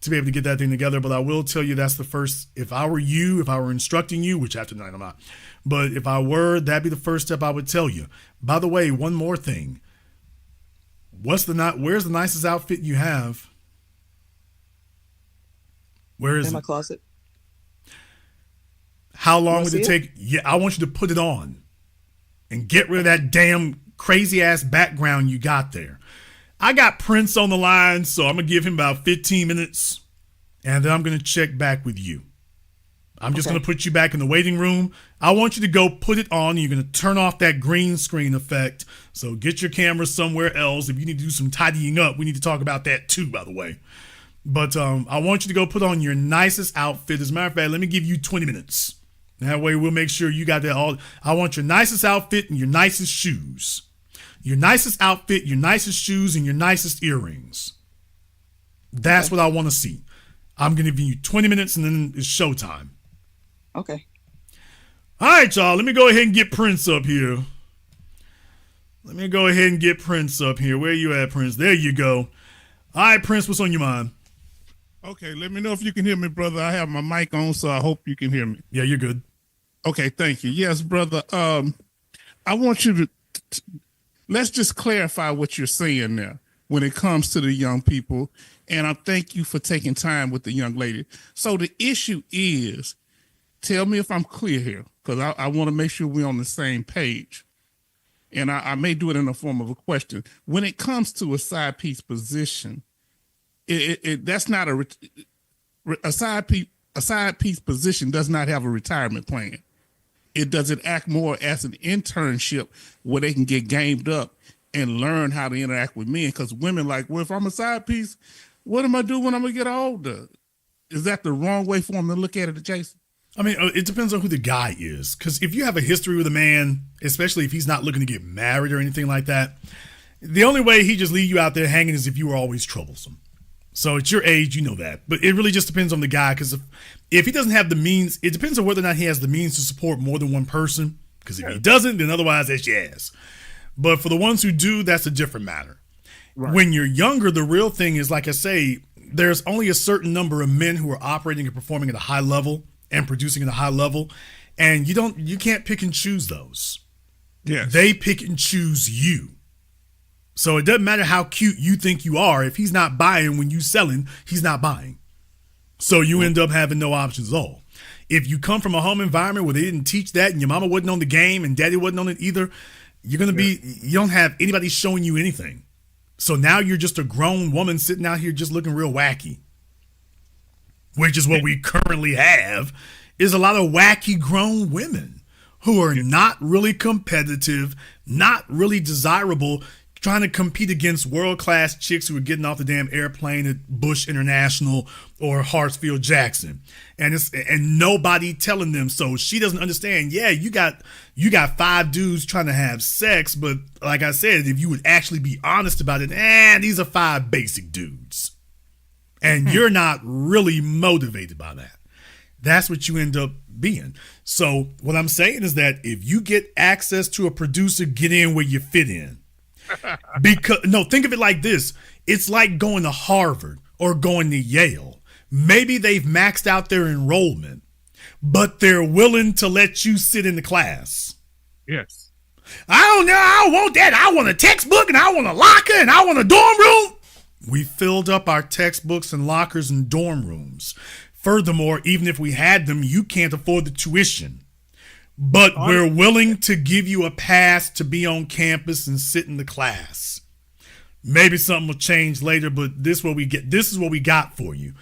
to be able to get that thing together. But I will tell you that's the first. If I were you, if I were instructing you, which after tonight I'm not. But if I were, that'd be the first step I would tell you. By the way, one more thing. Where's the nicest outfit you have? Where is it? In my closet. How long would it take? Yeah, I want you to put it on and get rid of that damn crazy ass background you got there. I got Prince on the line, so I'm going to give him about 15 minutes and then I'm going to check back with you. I'm just going to put you back in the waiting room. I want you to go put it on. You're going to turn off that green screen effect. So get your camera somewhere else. If you need to do some tidying up, we need to talk about that too, by the way. But I want you to go put on your nicest outfit. As a matter of fact, let me give you 20 minutes. That way we'll make sure you got that all. I want your nicest outfit and your nicest shoes. Your nicest outfit, your nicest shoes, and your nicest earrings. That's what I want to see. I'm going to give you 20 minutes and then it's showtime. Okay. All right, y'all. Let me go ahead and get Prince up here. Where you at, Prince? There you go. All right, Prince, what's on your mind? Okay, let me know if you can hear me, brother. I have my mic on, so I hope you can hear me. Yeah, you're good. Okay, thank you. Yes, brother. I want you to let's just clarify what you're saying now when it comes to the young people. And I thank you for taking time with the young lady. So the issue is, tell me if I'm clear here, because I want to make sure we're on the same page. And I may do it in the form of a question. When it comes to a side piece position, that's not a side piece position does not have a retirement plan. It doesn't act more as an internship where they can get gamed up and learn how to interact with men. Because women like, well, if I'm a side piece, what am I doing when I'm gonna get older? Is that the wrong way for them to look at it, Jason? I mean, it depends on who the guy is. Because if you have a history with a man, especially if he's not looking to get married or anything like that, the only way he just leave you out there hanging is if you were always troublesome. So at your age, you know that. But it really just depends on the guy. Because if he doesn't have the means, it depends on whether or not he has the means to support more than one person. Because if he doesn't, then otherwise that's your ass. But for the ones who do, that's a different matter. Right. When you're younger, the real thing is, like I say, there's only a certain number of men who are operating and performing at a high level and producing at a high level. And you can't pick and choose those. Yes. They pick and choose you. So it doesn't matter how cute you think you are. If he's not buying when you selling, he's not buying. So you end up having no options at all. If you come from a home environment where they didn't teach that and your mama wasn't on the game and daddy wasn't on it either, you're going to you don't have anybody showing you anything. So now you're just a grown woman sitting out here just looking real wacky, which is what we currently have, is a lot of wacky grown women who are not really competitive, not really desirable, trying to compete against world-class chicks who are getting off the damn airplane at Bush International or Hartsfield Jackson. And nobody telling them. So she doesn't understand, yeah, you got 5 dudes trying to have sex, but like I said, if you would actually be honest about it, these are 5 basic dudes. And you're not really motivated by that. That's what you end up being. So what I'm saying is that if you get access to a producer, get in where you fit in. Because think of it like this. It's like going to Harvard or going to Yale. Maybe they've maxed out their enrollment, but they're willing to let you sit in the class. Yes. I don't know. I don't want that. I want a textbook and I want a locker and I want a dorm room. We filled up our textbooks and lockers and dorm rooms. Furthermore, even if we had them, you can't afford the tuition. But we're willing to give you a pass to be on campus and sit in the class. Maybe something will change later, but this is what we get. This is what we got for you.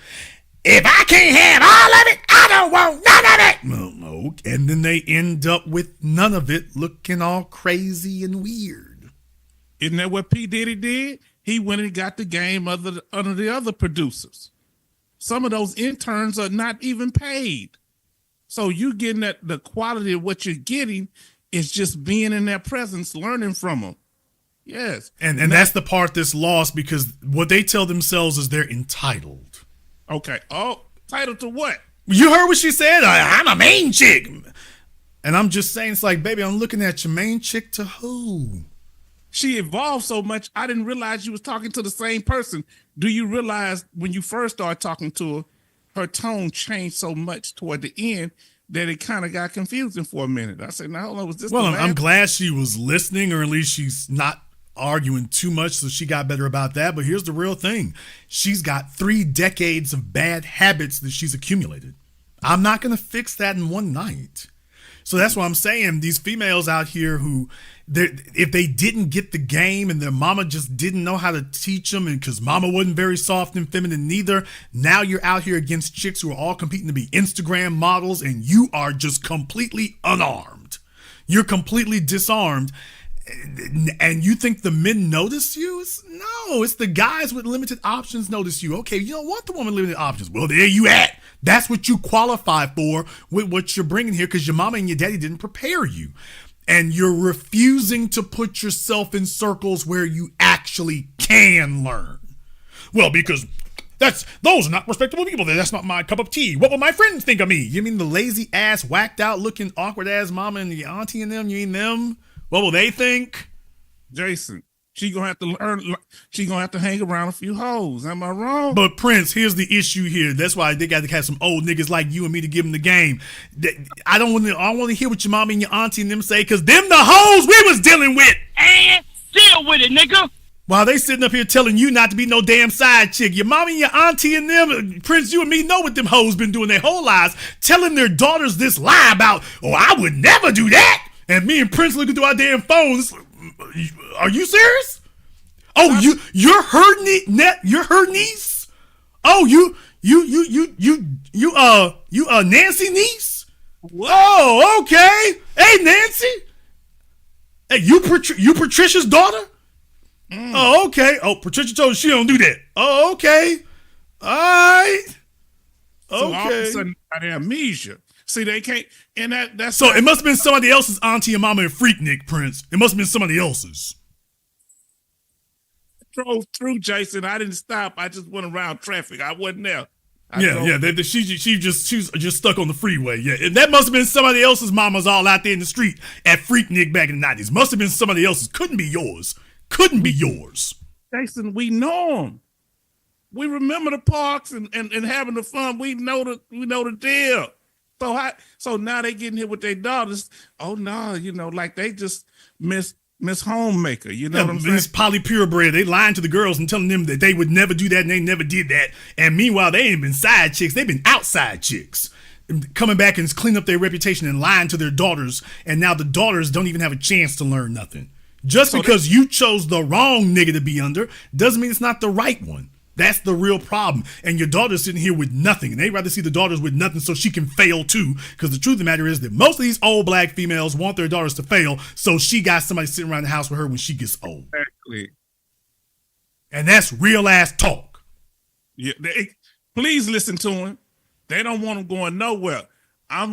If I can't have all of it, I don't want none of it. And then they end up with none of it, looking all crazy and weird. Isn't that what P. Diddy did? He went and got the game under the other producers. Some of those interns are not even paid. So you getting the quality of what you're getting is just being in their presence, learning from them. Yes. And that's the part that's lost because what they tell themselves is they're entitled. Okay. Oh, entitled to what? You heard what she said? I'm a main chick. And I'm just saying, it's like, baby, I'm looking at your main chick to who? She evolved so much, I didn't realize you was talking to the same person. Do you realize when you first started talking to her, her tone changed so much toward the end that it kind of got confusing for a minute. I said, now, hold on, was this? Well, I'm glad she was listening, or at least she's not arguing too much, so she got better about that. But here's the real thing. She's got 3 decades of bad habits that she's accumulated. I'm not going to fix that in one night. So that's what I'm saying. These females out here who, if they didn't get the game and their mama just didn't know how to teach them, and because mama wasn't very soft and feminine neither, now you're out here against chicks who are all competing to be Instagram models, and you are just completely unarmed. You're completely disarmed. And you think the men notice you? No, it's the guys with limited options notice you. Okay, you don't want the woman with limited options. Well, there you at. That's what you qualify for with what you're bringing here, because your mama and your daddy didn't prepare you. And you're refusing to put yourself in circles where you actually can learn. Well, because those are not respectable people. That's not my cup of tea. What will my friends think of me? You mean the lazy ass, whacked out looking, awkward ass mama and the auntie and them? You mean them? What will they think? Jason, she gonna have to learn. She gonna have to hang around a few hoes. Am I wrong? But Prince, here's the issue here. That's why they got to have some old niggas like you and me to give them the game. I don't want to hear what your mama and your auntie and them say, because them the hoes we was dealing with. And deal with it, nigga. While they sitting up here telling you not to be no damn side chick. Your mama and your auntie and them, Prince, you and me know what them hoes been doing their whole lives, telling their daughters this lie about, oh, I would never do that. And me and Prince looking through our damn phones. Are you serious? Oh, you're her niece? Oh, you Nancy niece? What? Oh, okay. Hey, Nancy. Hey, you Patricia's daughter? Oh, okay. Oh, Patricia told her she don't do that. Oh, okay. All right. Okay. So all of a sudden, I had amnesia. See, they can't, and that's so. It must have been somebody else's auntie and mama and Freaknik, Prince. It must have been somebody else's. Drove through, Jason. I didn't stop. I just went around traffic. I wasn't there. She just stuck on the freeway. Yeah, and that must have been somebody else's mama's all out there in the street at Freaknik back in the 90s. Must have been somebody else's. Couldn't be yours. Couldn't be yours. Jason, we know them. We remember the parks and having the fun. We know the deal. So now they getting here with their daughters. Oh no, like they just miss homemaker. You know what I'm saying? This poly purebred, they lying to the girls and telling them that they would never do that and they never did that. And meanwhile, they ain't been side chicks, they've been outside chicks. Coming back and clean up their reputation and lying to their daughters, and now the daughters don't even have a chance to learn nothing. Just because you chose the wrong nigga to be under doesn't mean it's not the right one. That's the real problem. And your daughter's sitting here with nothing, and they'd rather see the daughters with nothing so she can fail too. Because the truth of the matter is that most of these old black females want their daughters to fail, so she got somebody sitting around the house with her when she gets old. Exactly. And that's real ass talk. Yeah, please listen to him. They don't want them going nowhere. I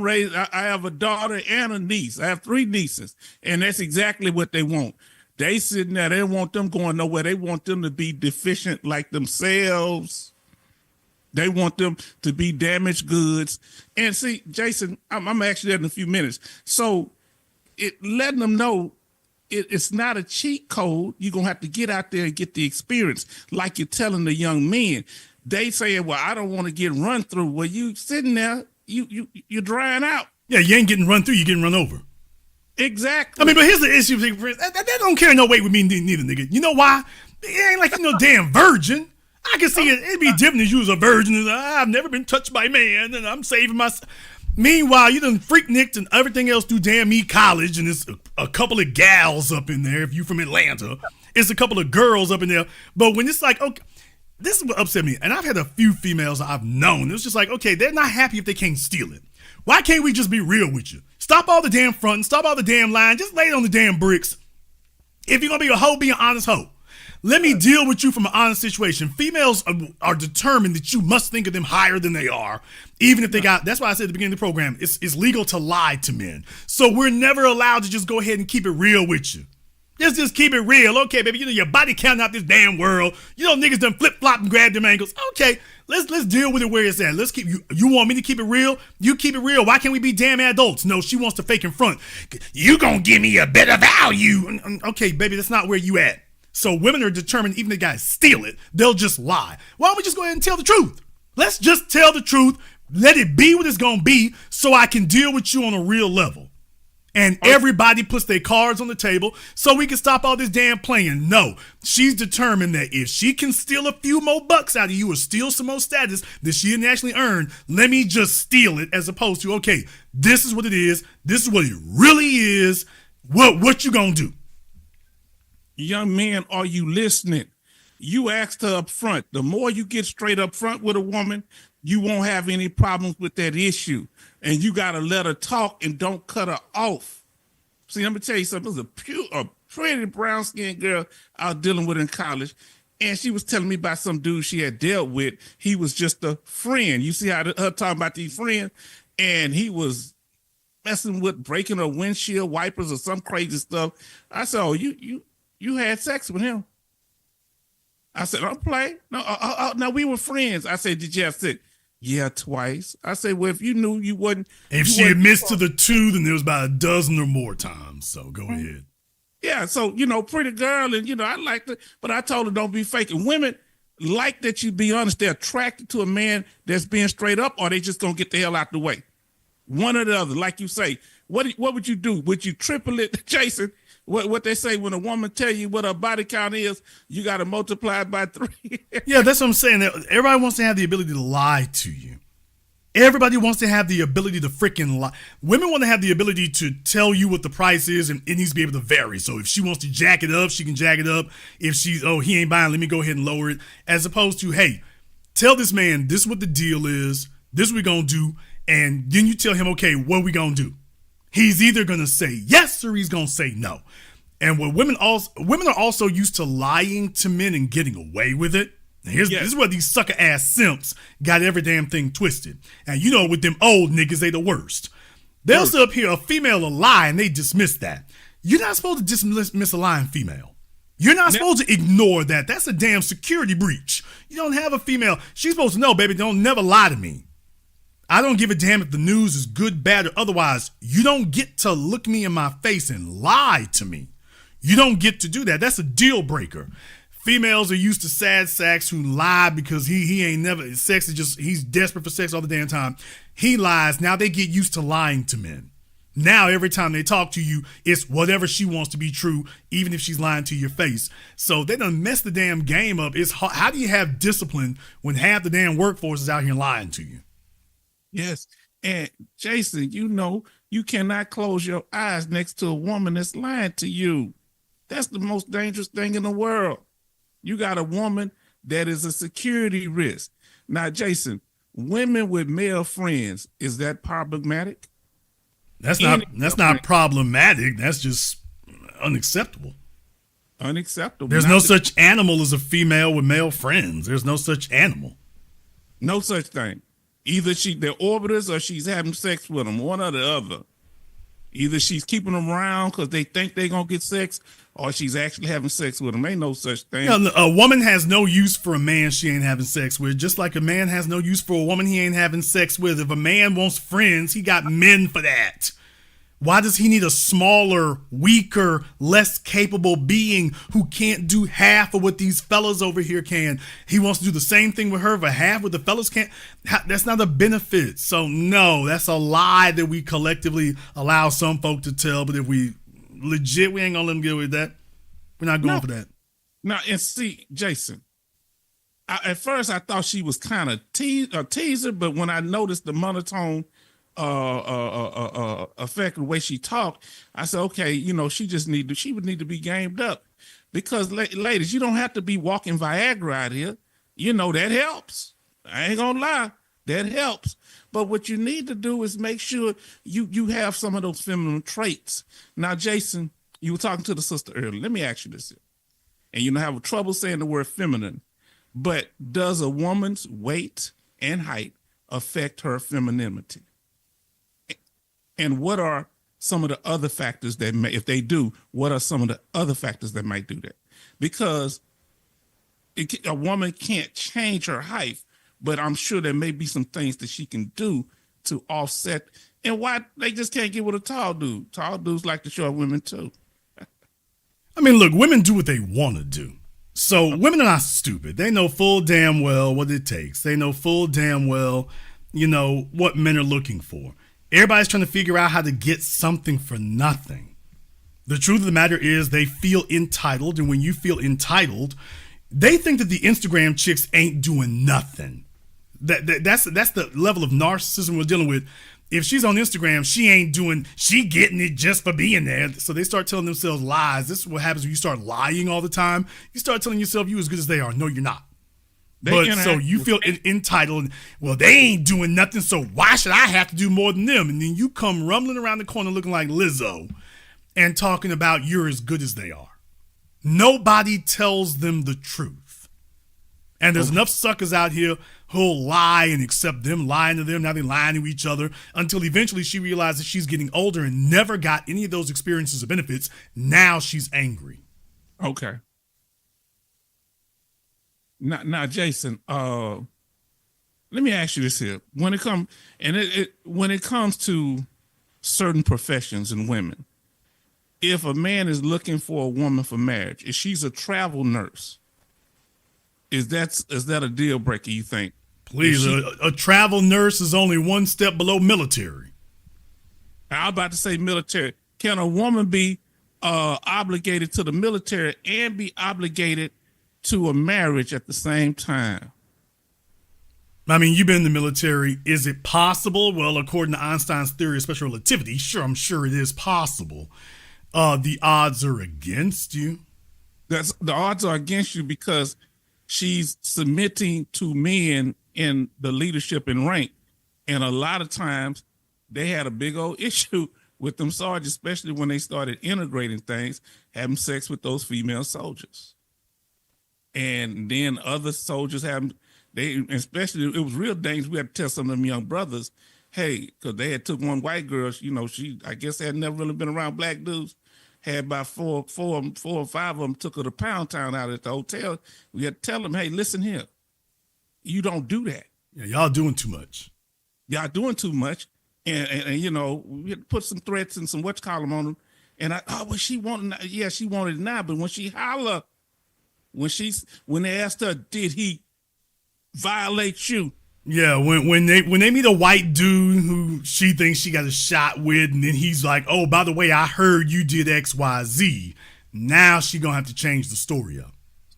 have a daughter and a niece. I have 3 nieces, and that's exactly what they want. They sitting there, they don't want them going nowhere. They want them to be deficient like themselves. They want them to be damaged goods. And see, Jason, I'm actually in a few minutes. So letting them know it's not a cheat code. You're going to have to get out there and get the experience like you're telling the young men. They say, well, I don't want to get run through. Well, you sitting there, you're drying out. Yeah, you ain't getting run through, you're getting run over. Exactly. I mean, but here's the issue. That don't carry no weight with me neither, nigga. You know why? It ain't like you no damn virgin. I can see it'd be different if you was a virgin and I've never been touched by a man and I'm saving myself. Meanwhile, you done freak nicked and everything else through damn me college, and it's a couple of gals up in there. If you from Atlanta, it's a couple of girls up in there. But when it's like, okay, this is what upset me. And I've had a few females I've known. It's just like, okay, they're not happy if they can't steal it. Why can't we just be real with you? Stop all the damn fronting, stop all the damn lying, just lay it on the damn bricks. If you're gonna be a hoe, be an honest hoe. Let me deal with you from an honest situation. Females are determined that you must think of them higher than they are, even if they got, that's why I said at the beginning of the program, it's legal to lie to men. So we're never allowed to just go ahead and keep it real with you. Just keep it real. Okay, baby, your body counting out this damn world. Niggas done flip-flop and grab them ankles. Okay, let's deal with it where it's at. Let's keep you want me to keep it real? You keep it real. Why can't we be damn adults? No, she wants to fake in front. You gonna give me a better value. Okay, baby, that's not where you at. So women are determined, even if the guys steal it, they'll just lie. Why don't we just go ahead and tell the truth? Let's just tell the truth. Let it be what it's gonna be so I can deal with you on a real level. And everybody puts their cards on the table so we can stop all this damn playing. No, she's determined that if she can steal a few more bucks out of you or steal some more status that she didn't actually earn, let me just steal it, as opposed to, okay, this is what it is. This is what it really is. What you gonna do? Young men, are you listening? You asked her up front. The more you get straight up front with a woman, you won't have any problems with that issue. And you got to let her talk and don't cut her off. See, let me tell you something. It was a pretty brown-skinned girl I was dealing with in college, and she was telling me about some dude she had dealt with. He was just a friend. You see how her talking about these friends? And he was messing with breaking her windshield wipers or some crazy stuff. I said, oh, you had sex with him? I said, don't play. No, we were friends. I said, did you have sex? Yeah, twice. I said, well, if you knew you wasn't. If she admits to the 2, then there was about a dozen or more times. So go ahead. Yeah, so, pretty girl, and, I liked it. But I told her, don't be faking. Women like that you be honest. They're attracted to a man that's being straight up, or they just going to get the hell out the way. One or the other, like you say. What would you do? Would you triple it, Jason? What they say when a woman tell you what her body count is, you got to multiply it by 3. Yeah, that's what I'm saying. Everybody wants to have the ability to lie to you. Everybody wants to have the ability to freaking lie. Women want to have the ability to tell you what the price is, and it needs to be able to vary. So if she wants to jack it up, she can jack it up. If she's, he ain't buying, let me go ahead and lower it. As opposed to, hey, tell this man this is what the deal is. This is what we're going to do. And then you tell him, okay, what are we going to do? He's either going to say yes or he's going to say no. And what women are also used to lying to men and getting away with it. This is where these sucker ass simps got every damn thing twisted. And with them old niggas, they the worst. They'll sit up here, a female will lie and they dismiss that. You're not supposed to dismiss a lying female. You're not supposed to ignore that. That's a damn security breach. You don't have a female. She's supposed to know, baby, don't never lie to me. I don't give a damn if the news is good, bad, or otherwise. You don't get to look me in my face and lie to me. You don't get to do that. That's a deal breaker. Females are used to sad sacks who lie because he ain't never, sex is just, he's desperate for sex all the damn time. He lies. Now they get used to lying to men. Now every time they talk to you, it's whatever she wants to be true, even if she's lying to your face. So they done messed the damn game up. It's how do you have discipline when half the damn workforce is out here lying to you? Yes. And Jason, you know, you cannot close your eyes next to a woman that's lying to you. That's the most dangerous thing in the world. You got a woman that is a security risk. Now, Jason, women with male friends, is that problematic? That's not problematic. That's just unacceptable. Unacceptable. There's no such animal as a female with male friends. There's no such animal. No such thing. Either they're orbiters or she's having sex with them, one or the other. Either she's keeping them around because they think they're going to get sex, or she's actually having sex with them. Ain't no such thing. You know, a woman has no use for a man she ain't having sex with, just like a man has no use for a woman he ain't having sex with. If a man wants friends, he got men for that. Why does he need a smaller, weaker, less capable being who can't do half of what these fellas over here can? He wants to do the same thing with her, but half what the fellas can't. That's not a benefit. So no, that's a lie that we collectively allow some folk to tell. But if we legit, we ain't gonna let them get away with that. We're not going for that. Now, and see, Jason, at first I thought she was kind of a teaser, but when I noticed the monotone affect the way she talked, I said, okay, you know, she would need to be gamed up, because ladies, you don't have to be walking Viagra out here. You know, that helps. I ain't gonna lie, that helps. But what you need to do is make sure you have some of those feminine traits. Now, Jason, you were talking to the sister earlier. Let me ask you this, and you know, have trouble saying the word feminine, but does a woman's weight and height affect her femininity? And what are some of the other factors that may, if they do, what are some of the other factors that might do that? Because a woman can't change her height, but I'm sure there may be some things that she can do to offset. And why they just can't get with a tall dude? Tall dudes like the short women too. I mean, look, women do what they want to do. So women are not stupid. They know full damn well what it takes. They know full damn well, you know, what men are looking for. Everybody's trying to figure out how to get something for nothing. The truth of the matter is they feel entitled. And when you feel entitled, they think that the Instagram chicks ain't doing nothing. That's the level of narcissism we're dealing with. If she's on Instagram, she getting it just for being there. So they start telling themselves lies. This is what happens when you start lying all the time. You start telling yourself you as good as they are. No, you're not. But so you feel entitled. Well, they ain't doing nothing, so why should I have to do more than them? And then you come rumbling around the corner looking like Lizzo and talking about you're as good as they are. Nobody tells them the truth. And there's enough suckers out here who'll lie and accept them lying to them. Now they're lying to each other until eventually she realizes she's getting older and never got any of those experiences or benefits. Now she's angry. Okay. Now, Jason, let me ask you this here. When it comes to certain professions and women, if a man is looking for a woman for marriage, if she's a travel nurse, is that a deal breaker, you think? Please, a travel nurse is only one step below military. I'm about to say military. Can a woman be obligated to the military and be obligated to a marriage at the same time? I mean, you've been in the military. Is it possible? Well, according to Einstein's theory of special relativity, I'm sure it is possible. The odds are against you. The odds are against you because she's submitting to men in the leadership and rank. And a lot of times they had a big old issue with them sergeants, especially when they started integrating things, having sex with those female soldiers. And then other soldiers especially, it was real dangerous. We had to tell some of them young brothers, hey, because they had took one white girl, you know, she, I guess, had never really been around black dudes, had about four or five of them, took her to Pound Town out at the hotel. We had to tell them, hey, listen here, you don't do that. Yeah, y'all doing too much. Y'all doing too much. And you know, we had to put some threats and some whatchamacallit on them. And she wanted it now, but when she holler, when they asked her, did he violate you? Yeah, when they meet a white dude who she thinks she got a shot with, and then he's like, "Oh, by the way, I heard you did XYZ." Now she gonna have to change the story up.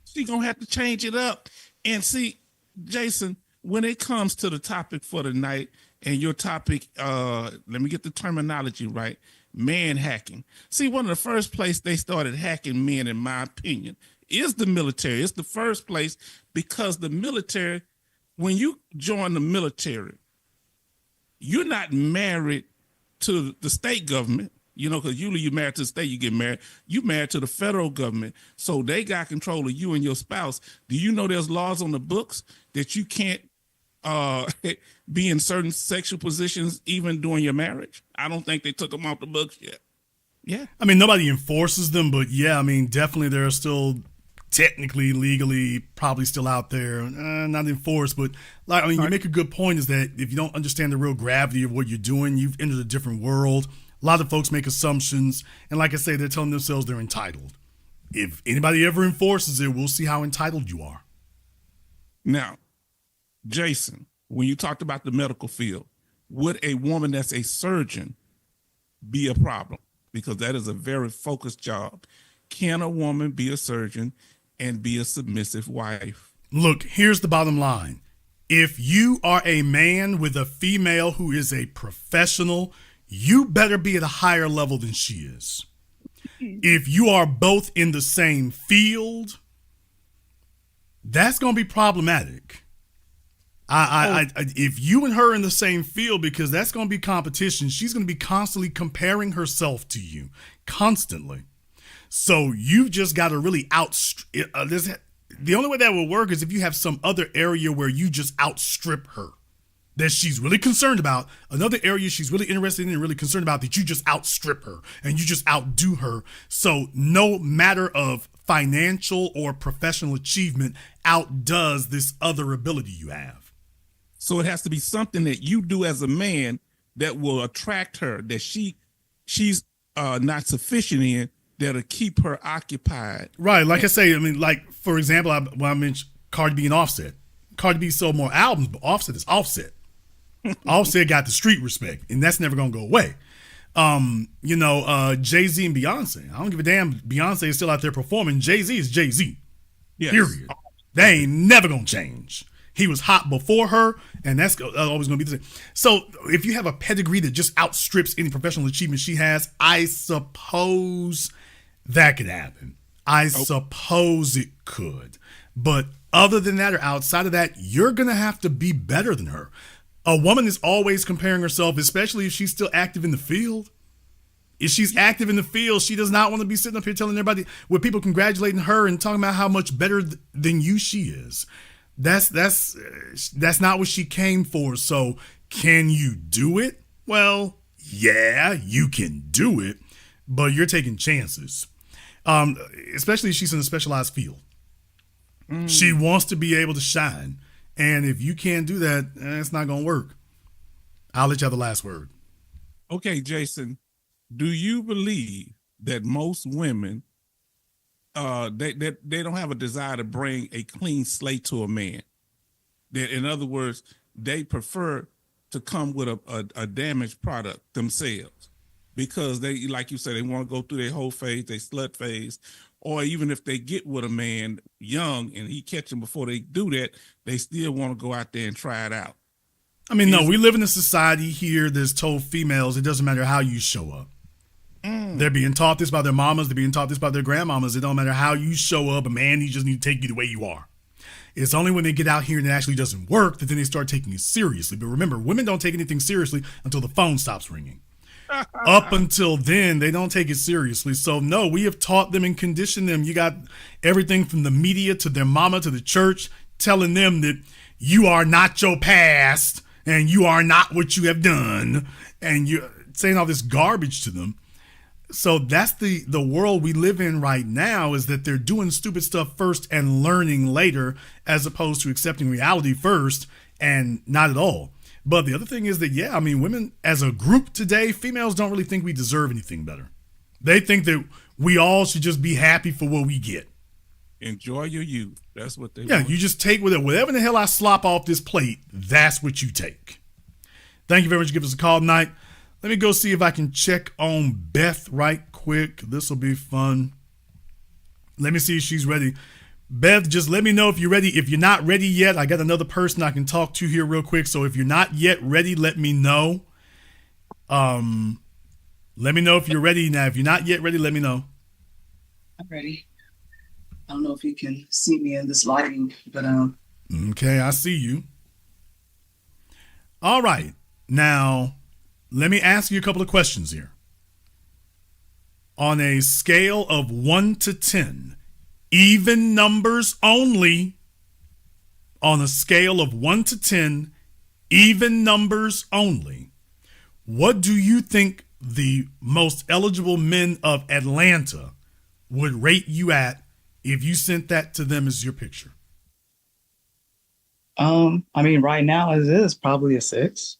She gonna have to change it up. And see, Jason, when it comes to the topic for tonight, and your topic, let me get the terminology right, man hacking. See, one of the first place they started hacking men, in my opinion, is the military. It's the first place because the military, when you join the military, you're not married to the state government, because usually you're married to the state, you get married. You married to the federal government. So they got control of you and your spouse. Do you know there's laws on the books that you can't be in certain sexual positions even during your marriage? I don't think they took them off the books yet. Yeah. I mean, nobody enforces them, but yeah, I mean, definitely there are still technically, legally, probably still out there, not enforced, but you make a good point is that if you don't understand the real gravity of what you're doing, you've entered a different world. A lot of folks make assumptions, and like I say, they're telling themselves they're entitled. If anybody ever enforces it, we'll see how entitled you are. Now, Jason, when you talked about the medical field, would a woman that's a surgeon be a problem? Because that is a very focused job. Can a woman be a surgeon and be a submissive wife? Look, here's the bottom line. If you are a man with a female who is a professional, you better be at a higher level than she is. If you are both in the same field, that's going to be problematic. If you and her in the same field, because that's going to be competition, she's going to be constantly comparing herself to you, constantly. So you've just got to really the only way that will work is if you have some other area where you just outstrip her, that she's really concerned about, another area she's really interested in and really concerned about, that you just outstrip her and you just outdo her. So no matter of financial or professional achievement outdoes this other ability you have. So it has to be something that you do as a man that will attract her, that she's not sufficient in, that'll keep her occupied. Right. Like I say, I mean, like, for example, I mentioned Cardi B and Offset. Cardi B sold more albums, but Offset is Offset. Offset got the street respect, and that's never going to go away. Jay-Z and Beyonce. I don't give a damn. Beyonce is still out there performing. Jay-Z is Jay-Z. Yes. Period. They ain't never going to change. He was hot before her, and that's always going to be the same. So if you have a pedigree that just outstrips any professional achievement she has, I suppose that could happen. I suppose it could. But other than that or outside of that, you're going to have to be better than her. A woman is always comparing herself, especially if she's still active in the field. If she's active in the field, she does not want to be sitting up here telling everybody, with people congratulating her and talking about how much better than you she is. That's not what she came for. So can you do it? Well, yeah, you can do it, but you're taking chances. Especially if she's in a specialized field. She wants to be able to shine. And if you can't do that, it's not going to work. I'll let you have the last word. Okay, Jason, do you believe that most women, they don't have a desire to bring a clean slate to a man? That, in other words, they prefer to come with a damaged product themselves because they, like you said, they want to go through their whole phase, their slut phase. Or even if they get with a man young and he catch them before they do that, they still want to go out there and try it out. I mean, no, we live in a society here that's told females it doesn't matter how you show up. They're being taught this by their mamas. They're being taught this by their grandmamas. It don't matter how you show up. A man, he just need to take you the way you are. It's only when they get out here and it actually doesn't work that then they start taking it seriously. But remember, women don't take anything seriously until the phone stops ringing. Up until then, they don't take it seriously. So no, we have taught them and conditioned them. You got everything from the media to their mama to the church telling them that you are not your past and you are not what you have done, and you're saying all this garbage to them. So that's the world we live in right now, is that they're doing stupid stuff first and learning later, as opposed to accepting reality first and not at all. But the other thing is that, yeah, I mean, women as a group today, females don't really think we deserve anything better. They think that we all should just be happy for what we get. Enjoy your youth. That's what they Yeah, want. you just take whatever the hell I slop off this plate, that's what you take. Thank you very much for giving us a call tonight. Let me go see if I can check on Beth right quick. This will be fun. Let me see if she's ready. Beth, just let me know if you're ready. If you're not ready yet, I got another person I can talk to here real quick. So if you're not yet ready, let me know. Let me know if you're ready. Now, if you're not yet ready, let me know. I'm ready. I don't know if you can see me in this lighting, but Okay, I see you. All right. Now, let me ask you a couple of questions here. On a scale of 1 to 10, even numbers only, on a scale of 1 to 10, even numbers only, what do you think the most eligible men of Atlanta would rate you at if you sent that to them as your picture? I mean, right now as is, probably a 6.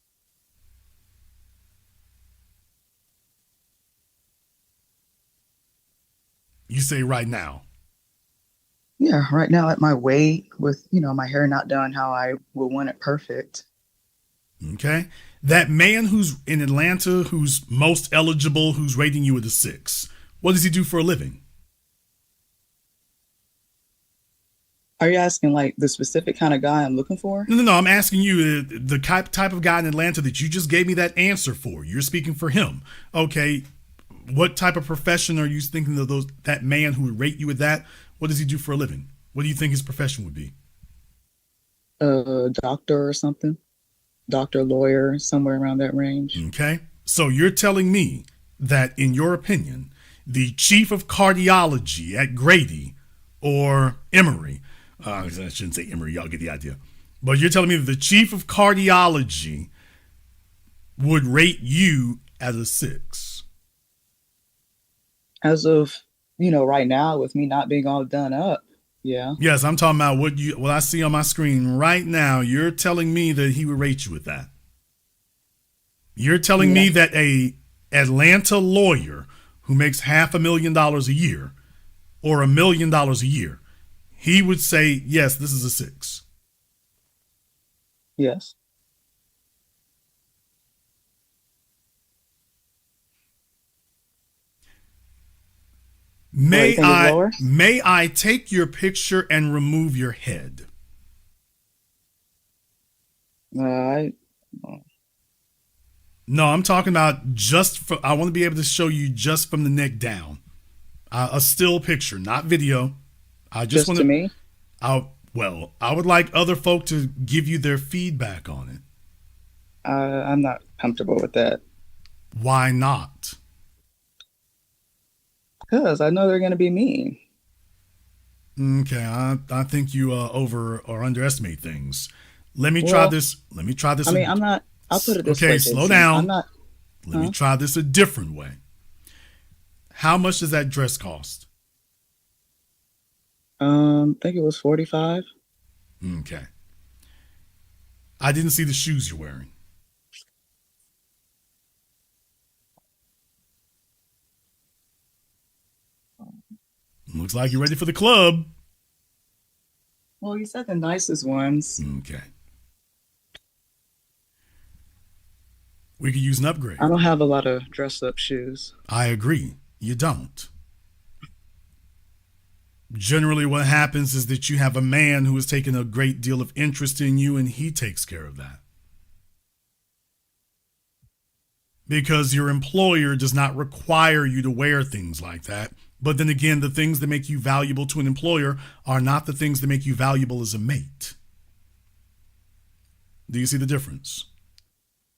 You say right now. Yeah, right now at my weight, with my hair not done how I would want it perfect. Okay. That man who's in Atlanta, who's most eligible, who's rating you at a 6, what does he do for a living? Are you asking like the specific kind of guy I'm looking for? No. I'm asking you the type of guy in Atlanta that you just gave me that answer for. You're speaking for him. Okay. What type of profession are you thinking of that man who would rate you with that? What does he do for a living? What do you think his profession would be? Doctor or something. Doctor, lawyer, somewhere around that range. Okay. So you're telling me that, in your opinion, the chief of cardiology at Grady or Emory, I shouldn't say Emory, y'all get the idea. But you're telling me that the chief of cardiology would rate you as a 6. As of, right now with me not being all done up. Yeah. Yes, I'm talking about what I see on my screen right now. You're telling me that he would rate you with that. You're telling me that a Atlanta lawyer who makes $500,000 a year or $1 million a year, he would say, yes, this is a 6. Yes. May I take your picture and remove your head? No, I'm talking about I want to be able to show you just from the neck down. A still picture, not video. I just want to me? I would like other folk to give you their feedback on it. I'm not comfortable with that. Why not? Because I know they're going to be mean. Okay, I think you over or underestimate things. Let me try this. I mean, I'm not. I'll put it this way. Okay, slow down. I'm not. Let me try this a different way. How much does that dress cost? I think it was 45. Okay. I didn't see the shoes you're wearing. Looks like you're ready for the club. Well, you said the nicest ones. Okay. We could use an upgrade. I don't have a lot of dress up shoes. I agree. You don't. Generally, what happens is that you have a man who has taken a great deal of interest in you, and he takes care of that. Because your employer does not require you to wear things like that. But then again, the things that make you valuable to an employer are not the things that make you valuable as a mate. Do you see the difference?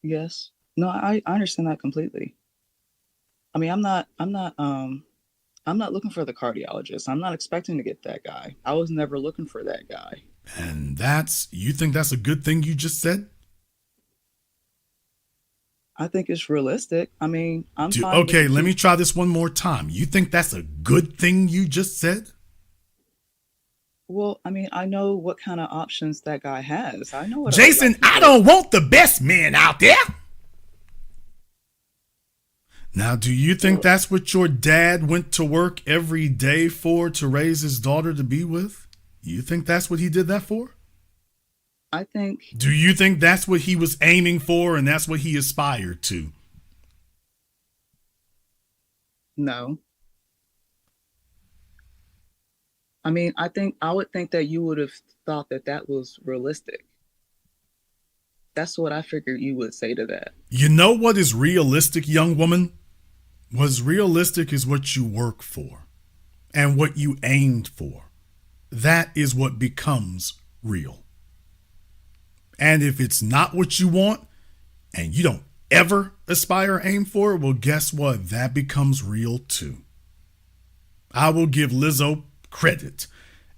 Yes. No, I understand that completely. I mean, I'm not looking for the cardiologist. I'm not expecting to get that guy. I was never looking for that guy. And you think that's a good thing you just said? I think it's realistic. I mean, okay, let me try this one more time. You think that's a good thing you just said? Well, I mean, I know what kind of options that guy has. I know what Jason, I don't want the best men out there. Now, do you think that's what your dad went to work every day for, to raise his daughter to be with? You think that's what he did that for? I think. Do you think that's what he was aiming for and that's what he aspired to? No. I mean, I would think that you would have thought that that was realistic. That's what I figured you would say to that. You know what is realistic, young woman? What's realistic is what you work for and what you aimed for. That is what becomes real. And if it's not what you want and you don't ever aspire or aim for it, well, guess what? That becomes real too. I will give Lizzo credit.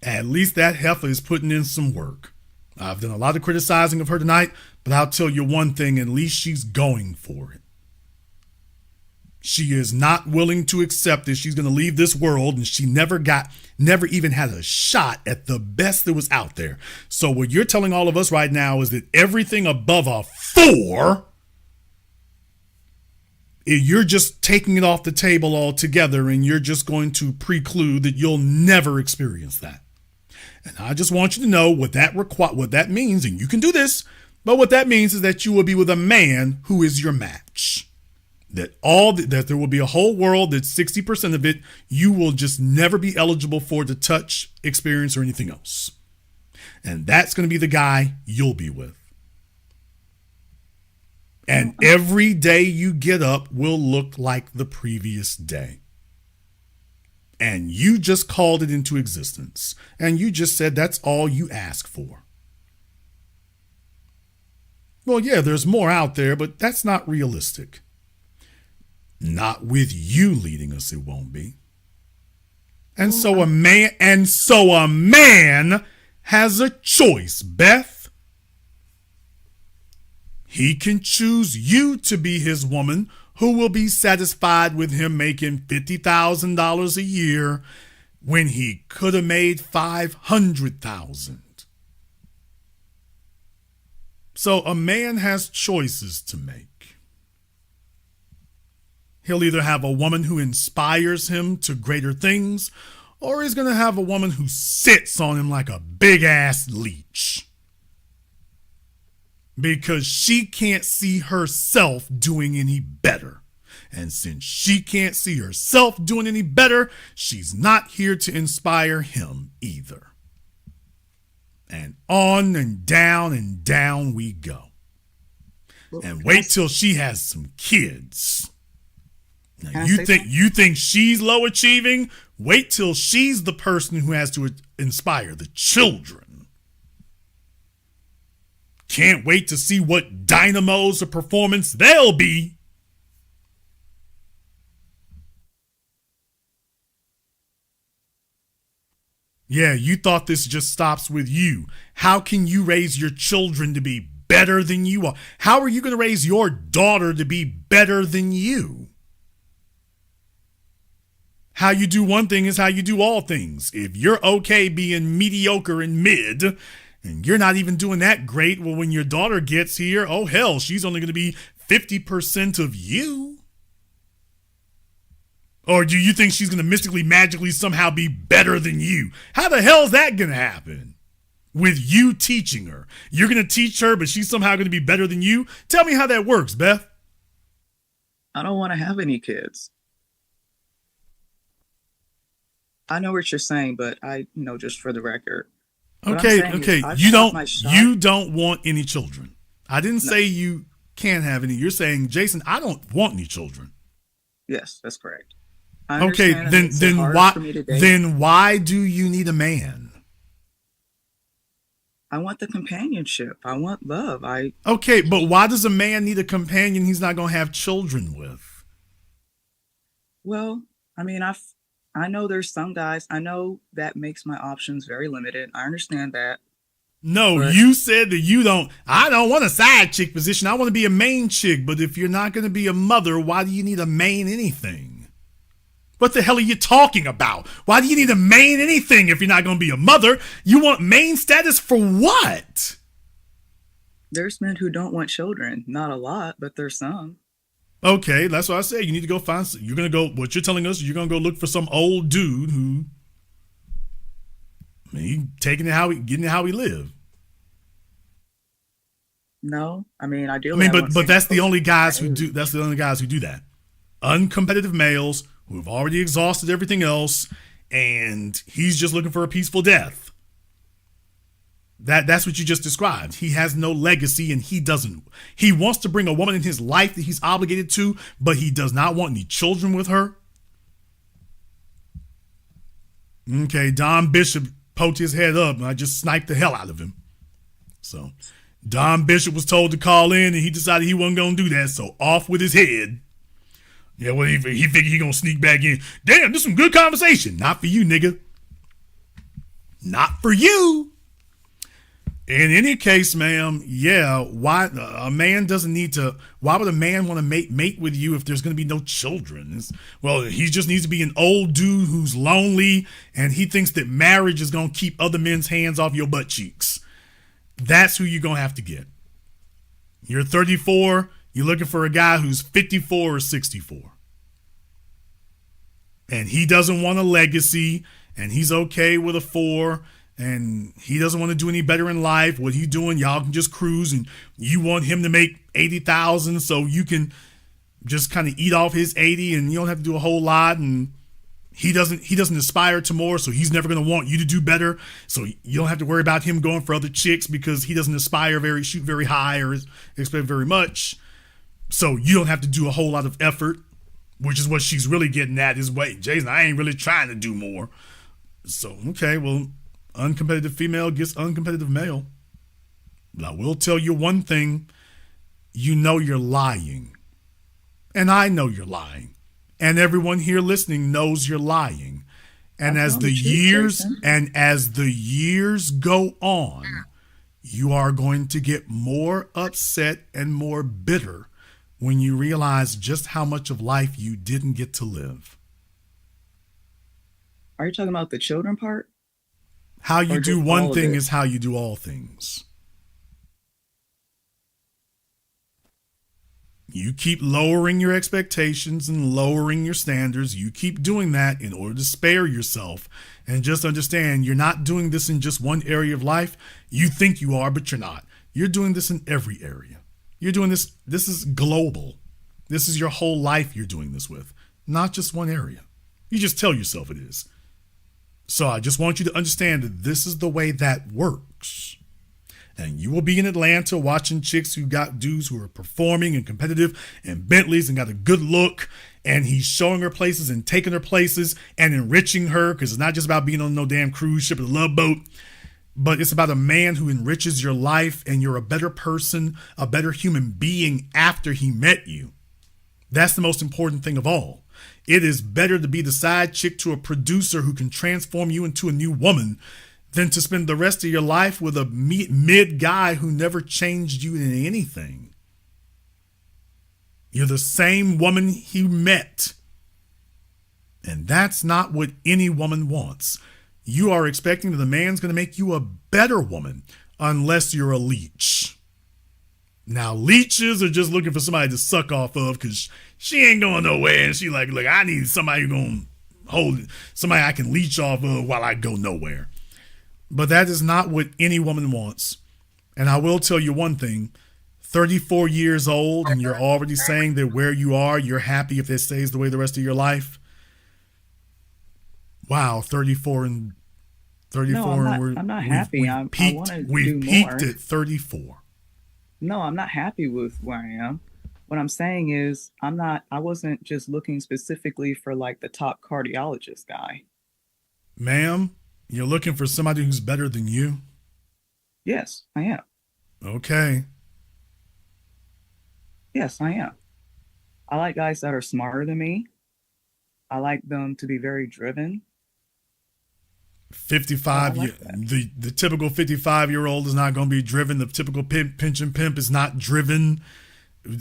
At least that heifer is putting in some work. I've done a lot of criticizing of her tonight, but I'll tell you one thing, at least she's going for it. She is not willing to accept that she's going to leave this world, and she never even had a shot at the best that was out there. So what you're telling all of us right now is that everything above a 4, you're just taking it off the table altogether, and you're just going to preclude that you'll never experience that. And I just want you to know what that means, and you can do this, but what that means is that you will be with a man who is your match. That there will be a whole world that 60% of it you will just never be eligible for to touch, experience, or anything else. And that's going to be the guy you'll be with. And every day you get up will look like the previous day. And you just called it into existence. And you just said that's all you ask for. Well, yeah, there's more out there, but that's not realistic. Not with you leading us, it won't be. And so a man has a choice, Beth. He can choose you to be his woman, who will be satisfied with him making $50,000 a year when he could have made $500,000. So a man has choices to make. He'll either have a woman who inspires him to greater things, or he's going to have a woman who sits on him like a big-ass leech. Because she can't see herself doing any better. And since she can't see herself doing any better, she's not here to inspire him either. And on and down we go. And wait till she has some kids. Now, you think she's low achieving? Wait till she's the person who has to inspire the children. Can't wait to see what dynamos of performance they'll be. Yeah, you thought this just stops with you. How can you raise your children to be better than you are? How are you going to raise your daughter to be better than you? How you do one thing is how you do all things. If you're okay being mediocre and mid, and you're not even doing that great, well, when your daughter gets here, oh hell, she's only going to be 50% of you. Or do you think she's going to mystically, magically somehow be better than you? How the hell is that going to happen? With you teaching her. You're going to teach her, but she's somehow going to be better than you? Tell me how that works, Beth. I don't want to have any kids. I know what you're saying, but just for the record. Okay. You don't want any children. I didn't say you can't have any. You're saying, Jason, I don't want any children. Yes, that's correct. Okay, then why do you need a man? I want the companionship. I want love. Okay, but why does a man need a companion he's not going to have children with? Well, I mean, I know there's some guys. I know that makes my options very limited. I understand that. No, you said that I don't want a side chick position. I want to be a main chick. But if you're not going to be a mother, why do you need a main anything? What the hell are you talking about? Why do you need a main anything if you're not going to be a mother? You want main status for what? There's men who don't want children. Not a lot, but there's some. Okay, that's what I say. You need to go find. You're gonna go. What you're telling us, you're gonna go look for some old dude who, I mean, he taking it how he getting it how he live. No, I mean, I ideally, mean, I want but that's the only guys my who do. age. That's the only guys who do that. Uncompetitive males who have already exhausted everything else, and he's just looking for a peaceful death. That's what you just described. He has no legacy, and he doesn't. He wants to bring a woman in his life that he's obligated to, but he does not want any children with her. Okay, Don Bishop poked his head up, and I just sniped the hell out of him. So, Don Bishop was told to call in, and he decided he wasn't gonna do that. So off with his head. Yeah, well, he figured he gonna sneak back in. Damn, this is some good conversation. Not for you, nigga. Not for you. In any case, ma'am, yeah, why a man doesn't need to, why would a man want to mate with you if there's going to be no children? Well, he just needs to be an old dude who's lonely and he thinks that marriage is going to keep other men's hands off your butt cheeks. That's who you're going to have to get. You're 34, you're looking for a guy who's 54 or 64. And he doesn't want a legacy and he's okay with a 4. And he doesn't want to do any better in life. What he's doing, y'all can just cruise, and you want him to make 80,000 so you can just kind of eat off his 80, and you don't have to do a whole lot. And he doesn't aspire to more, so he's never going to want you to do better. So you don't have to worry about him going for other chicks because he doesn't shoot very high or expect very much. So you don't have to do a whole lot of effort, which is what she's really getting at. Is wait, Jason, I ain't really trying to do more. So okay, well. Uncompetitive female gets uncompetitive male. But I will tell you one thing. You know you're lying. And I know you're lying. And everyone here listening knows you're lying. And as the years go on, you are going to get more upset and more bitter when you realize just how much of life you didn't get to live. Are you talking about the children part? How you do one thing is how you do all things. You keep lowering your expectations and lowering your standards. You keep doing that in order to spare yourself. And just understand, you're not doing this in just one area of life. You think you are, but you're not. You're doing this in every area. You're doing this. This is global. This is your whole life you're doing this with, not just one area. You just tell yourself it is. So I just want you to understand that this is the way that works. And you will be in Atlanta watching chicks who got dudes who are performing and competitive and Bentleys and got a good look. And he's showing her places and taking her places and enriching her, because it's not just about being on no damn cruise ship or love boat, but it's about a man who enriches your life and you're a better person, a better human being after he met you. That's the most important thing of all. It is better to be the side chick to a producer who can transform you into a new woman than to spend the rest of your life with a mid guy who never changed you in anything. You're the same woman he met. And that's not what any woman wants. You are expecting that the man's going to make you a better woman unless you're a leech. Now, leeches are just looking for somebody to suck off of because she ain't going nowhere. And she like, look, I need somebody who's going to hold it, somebody I can leech off of while I go nowhere. But that is not what any woman wants. And I will tell you one thing, 34 years old and you're already saying that where you are, you're happy if it stays the way the rest of your life. Wow, 34 and 34. No, I'm not happy. I want to do more. We've peaked at 34. No, I'm not happy with where I am. What I'm saying is I wasn't just looking specifically for like the top cardiologist guy. Ma'am, you're looking for somebody who's better than you? Yes, I am. Okay. Yes, I am. I like guys that are smarter than me. I like them to be very driven. 55, the typical 55-year-old is not going to be driven. The typical pension pimp is not driven.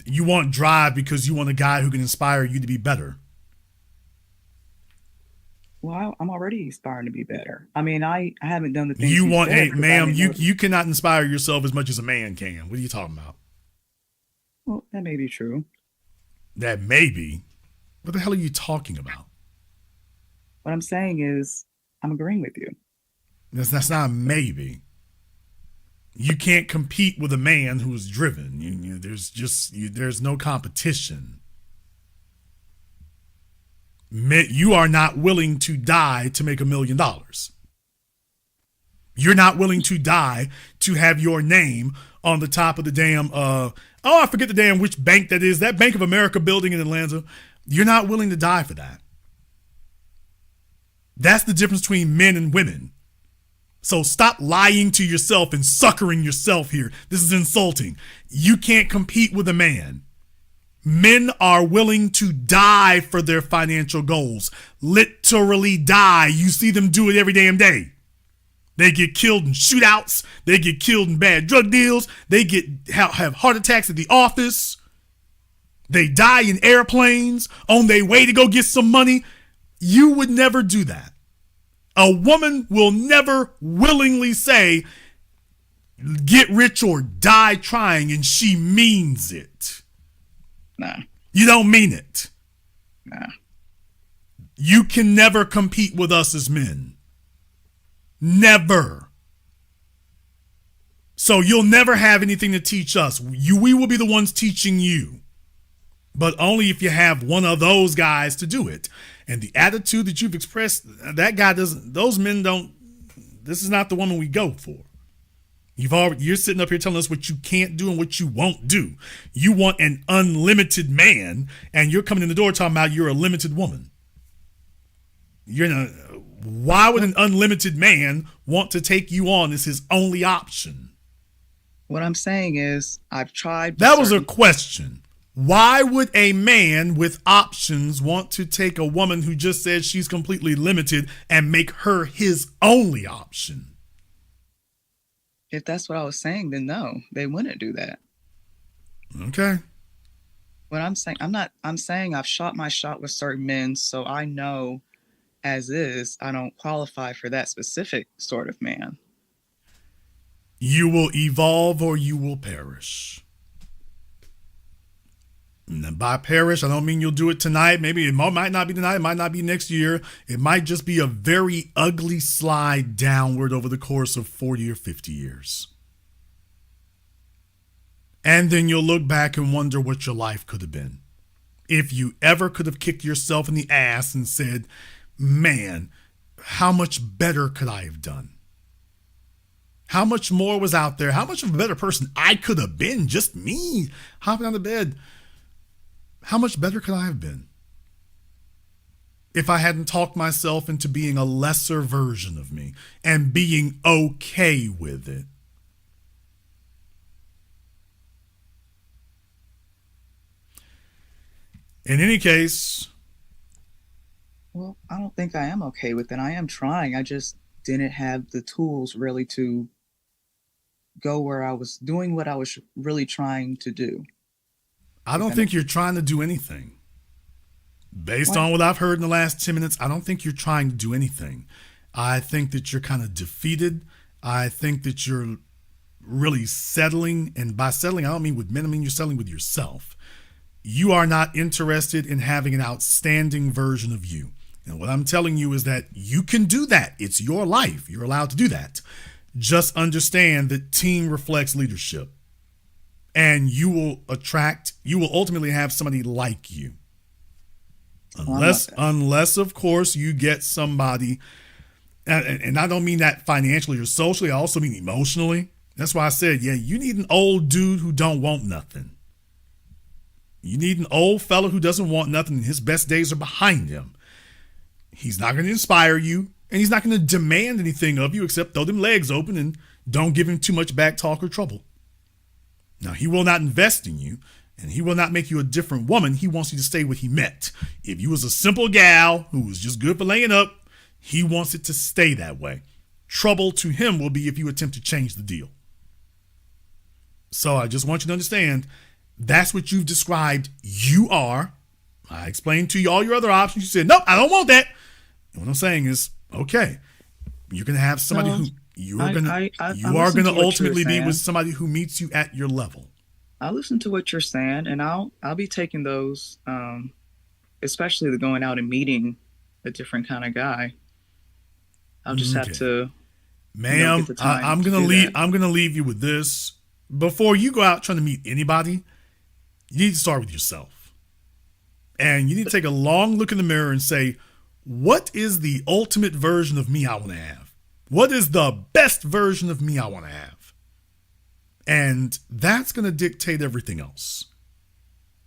You want drive because you want a guy who can inspire you to be better. Well, I'm already aspiring to be better. I mean, I haven't done the things you want. Hey, ma'am, you cannot inspire yourself as much as a man can. What are you talking about? Well, that may be true. That maybe. What the hell are you talking about? What I'm saying is, I'm agreeing with you. That's not maybe. You can't compete with a man who is driven. There's no competition. You are not willing to die to make $1 million. You're not willing to die to have your name on the top of the damn, I forget the damn which bank that is, that Bank of America building in Atlanta. You're not willing to die for that. That's the difference between men and women. So stop lying to yourself and suckering yourself here. This is insulting. You can't compete with a man. Men are willing to die for their financial goals. Literally die. You see them do it every damn day. They get killed in shootouts. They get killed in bad drug deals. They have heart attacks at the office. They die in airplanes on their way to go get some money. You would never do that. A woman will never willingly say, get rich or die trying, and she means it. Nah. You don't mean it. Nah. You can never compete with us as men. Never. So you'll never have anything to teach us. We will be the ones teaching you. But only if you have one of those guys to do it. And the attitude that you've expressed, that guy doesn't, those men don't, this is not the woman we go for. You're sitting up here telling us what you can't do and what you won't do. You want an unlimited man, and you're coming in the door talking about you're a limited woman. Why would an unlimited man want to take you on as his only option? What I'm saying is, I've tried. That was a question. Why would a man with options want to take a woman who just says she's completely limited and make her his only option? If that's what I was saying, then no, they wouldn't do that. Okay. What I'm saying, I'm saying I've shot my shot with certain men, so I know as is, I don't qualify for that specific sort of man. You will evolve or you will perish. And by perish, I don't mean you'll do it tonight. Maybe it might not be tonight. It might not be next year. It might just be a very ugly slide downward over the course of 40 or 50 years. And then you'll look back and wonder what your life could have been. If you ever could have kicked yourself in the ass and said, man, how much better could I have done? How much more was out there? How much of a better person I could have been? Just me hopping on the bed. How much better could I have been if I hadn't talked myself into being a lesser version of me and being okay with it? In any case. Well, I don't think I am okay with it. I am trying. I just didn't have the tools really to go where I was doing what I was really trying to do. I don't think you're trying to do anything. Based on what I've heard in the last 10 minutes, I don't think you're trying to do anything. I think that you're kind of defeated. I think that you're really settling. And by settling, I don't mean with men. I mean you're settling with yourself. You are not interested in having an outstanding version of you. And what I'm telling you is that you can do that. It's your life. You're allowed to do that. Just understand that team reflects leadership. And you will ultimately have somebody like you. Unless of course you get somebody, and I don't mean that financially or socially, I also mean emotionally. That's why I said, yeah, you need an old dude who don't want nothing. You need an old fella who doesn't want nothing and his best days are behind him. He's not going to inspire you and he's not going to demand anything of you except throw them legs open and don't give him too much back talk or trouble. Now, he will not invest in you and he will not make you a different woman. He wants you to stay what he meant. If you was a simple gal who was just good for laying up, he wants it to stay that way. Trouble to him will be if you attempt to change the deal. So I just want you to understand that's what you've described you are. I explained to you all your other options. You said, nope, I don't want that. And what I'm saying is, okay, you're going to have somebody who you are going to ultimately be with somebody who meets you at your level. I listen to what you're saying, and I'll be taking those, especially the going out and meeting a different kind of guy. I'll just have to, ma'am. get the time I'm to gonna do leave. that. I'm gonna leave you with this. Before you go out trying to meet anybody, you need to start with yourself, and you need to take a long look in the mirror and say, "What is the ultimate version of me I want to have? What is the best version of me I want to have?" And that's going to dictate everything else.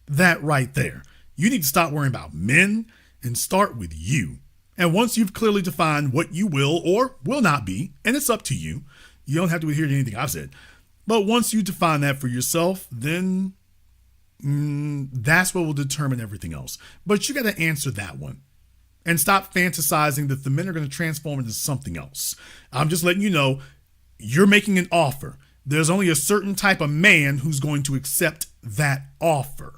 That right there. You need to stop worrying about men and start with you. And once you've clearly defined what you will or will not be, and it's up to you, you don't have to adhere to anything I've said. But once you define that for yourself, then that's what will determine everything else. But you got to answer that one. And stop fantasizing that the men are going to transform into something else. I'm just letting you know, you're making an offer. There's only a certain type of man who's going to accept that offer.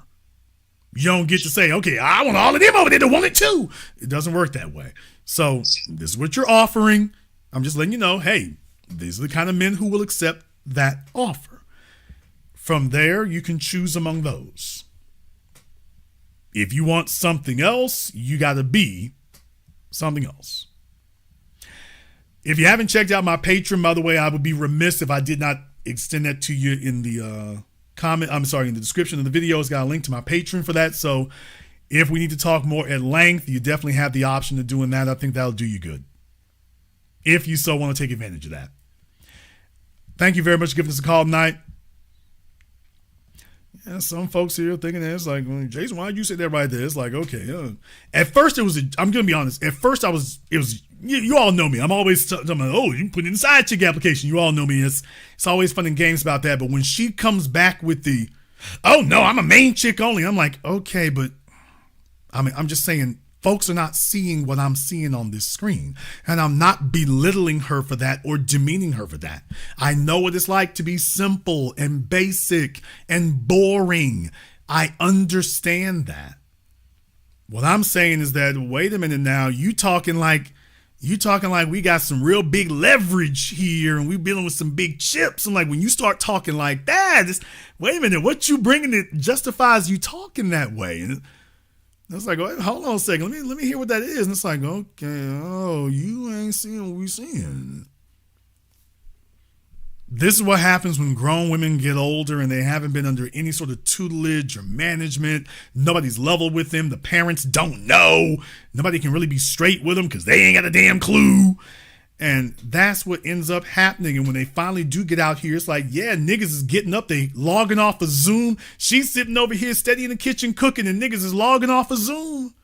You don't get to say, okay, I want all of them over there to want it too. It doesn't work that way. So this is what you're offering. I'm just letting you know, hey, these are the kind of men who will accept that offer. From there, you can choose among those. If you want something else, you got to be something else. If you haven't checked out my Patreon, by the way, I would be remiss if I did not extend that to you in the in the description of the video. It's got a link to my Patreon for that. So if we need to talk more at length, you definitely have the option of doing that. I think that'll do you good, if you so want to take advantage of that. Thank you very much for giving us a call tonight. Yeah, some folks here thinking that it's like, well, Jason, why'd you say that right there? It's like, okay. At first, I'm going to be honest. At first, it was, you all know me. I'm always talking about, oh, you put in a side chick application. You all know me. It's always fun and games about that. But when she comes back with the, oh, no, I'm a main chick only. I'm like, okay, but I'm just saying, folks are not seeing what I'm seeing on this screen. And I'm not belittling her for that or demeaning her for that. I know what it's like to be simple and basic and boring. I understand that. What I'm saying is that, wait a minute now, you talking like we got some real big leverage here and we dealing with some big chips. I'm like, when you start talking like that, wait a minute, what you bringing it justifies you talking that way. And it's like, oh, hold on a second. Let me hear what that is. And it's like, okay, oh, you ain't seeing what we seeing. This is what happens when grown women get older and they haven't been under any sort of tutelage or management. Nobody's level with them. The parents don't know. Nobody can really be straight with them because they ain't got a damn clue. And that's what ends up happening. And when they finally do get out here, it's like, yeah, niggas is getting up. They logging off of Zoom. She's sitting over here steady in the kitchen cooking and niggas is logging off of Zoom.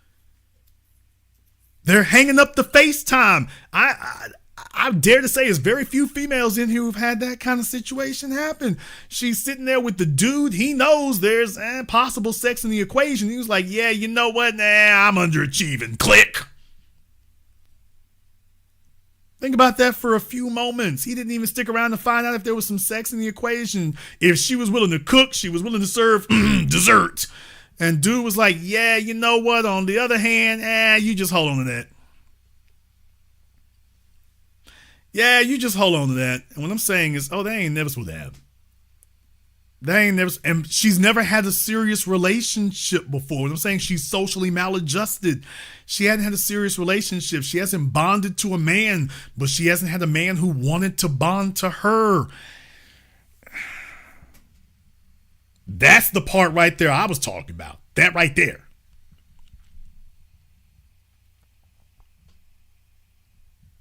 They're hanging up the FaceTime. I dare to say there's very few females in here who've had that kind of situation happen. She's sitting there with the dude. He knows there's possible sex in the equation. He was like, yeah, you know what? Nah, I'm underachieving. Click. Think about that for a few moments. He didn't even stick around to find out if there was some sex in the equation. If she was willing to cook, she was willing to serve dessert. And dude was like, yeah, you know what? On the other hand, you just hold on to that. Yeah, you just hold on to that. And what I'm saying is, oh, they ain't never supposed to have. And she's never had a serious relationship before. I'm saying she's socially maladjusted. She hadn't had a serious relationship. She hasn't bonded to a man, but she hasn't had a man who wanted to bond to her. That's the part right there I was talking about. That right there.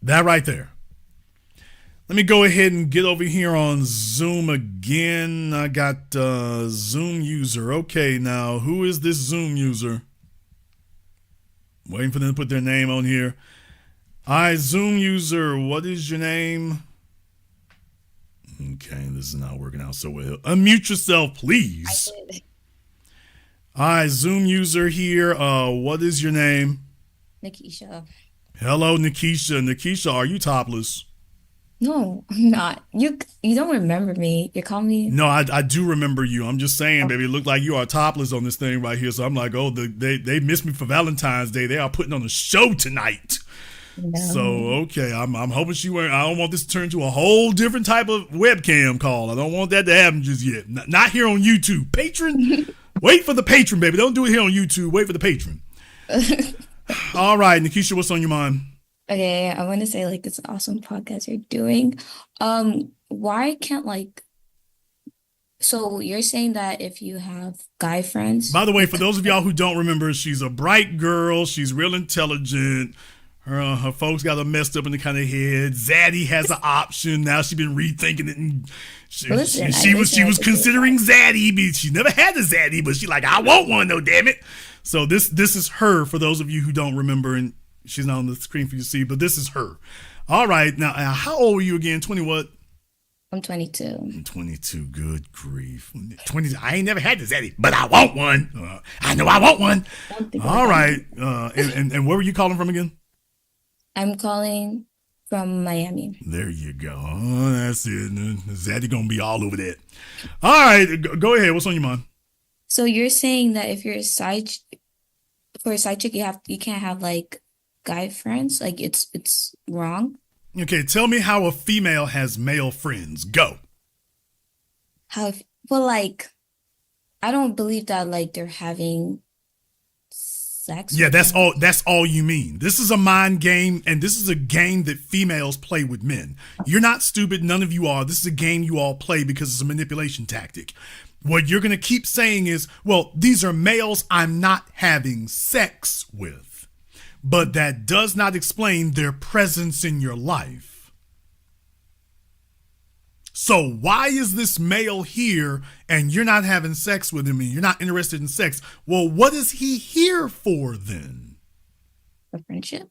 That right there. Let me go ahead and get over here on Zoom again. I got Zoom user. Okay, now, who is this Zoom user? Waiting for them to put their name on here. Hi, Zoom user. What is your name? Okay, this is not working out so well. Unmute yourself, please. I did. Hi, Zoom user here. What is your name? Nikisha. Hello, Nikisha. Nikisha, are you topless? No, I'm not. You don't remember me. You call me. No, I do remember you. I'm just saying, baby, it looked like you are topless on this thing right here. So I'm like, oh, they missed me for Valentine's Day. They are putting on a show tonight. So No. okay, I'm hoping she weren't. I don't want this to turn to a whole different type of webcam call. I don't want that to happen just yet. Not here on YouTube. Patron, wait for the patron, baby. Don't do it here on YouTube. Wait for the patron. All right, Nikisha, what's on your mind? Okay, I want to say like it's an awesome podcast you're doing. Why can't like so you're saying that if you have guy friends, By the way, for those of y'all who don't remember, she's a bright girl. She's real intelligent. Her folks got her messed up in the kind of head. Zaddy has an option now. She's been rethinking it, and Listen, she I was listen, I considering Zaddy. But she never had a Zaddy, but she's like, I want one though, damn it. So this is her. For those of you who don't remember, and she's not on the screen for you to see, but this is her. All right, now how old were you again? 20 what? I'm 22. 22. Good grief. 20. I ain't never had this Zaddy, but I want one. I know I want one. All right. And where were you calling from again? I'm calling from Miami. There you go. Oh, that's it. Zaddy gonna be all over that. All right, go ahead. What's on your mind? So you're saying that if you're for a side chick, you can't have like guy friends? Like it's wrong? Okay, tell me how a female has male friends. Go. Well, like I don't believe that like they're having sex. Yeah, with that's them. all. That's all you mean. This is a mind game, and this is a game that females play with men. You're not stupid. None of you are. This is a game you all play because it's a manipulation tactic. What you're gonna keep saying is, well, these are males I'm not having sex with. But that does not explain their presence in your life. So why is this male here and you're not having sex with him and you're not interested in sex? Well, what is he here for then? A friendship?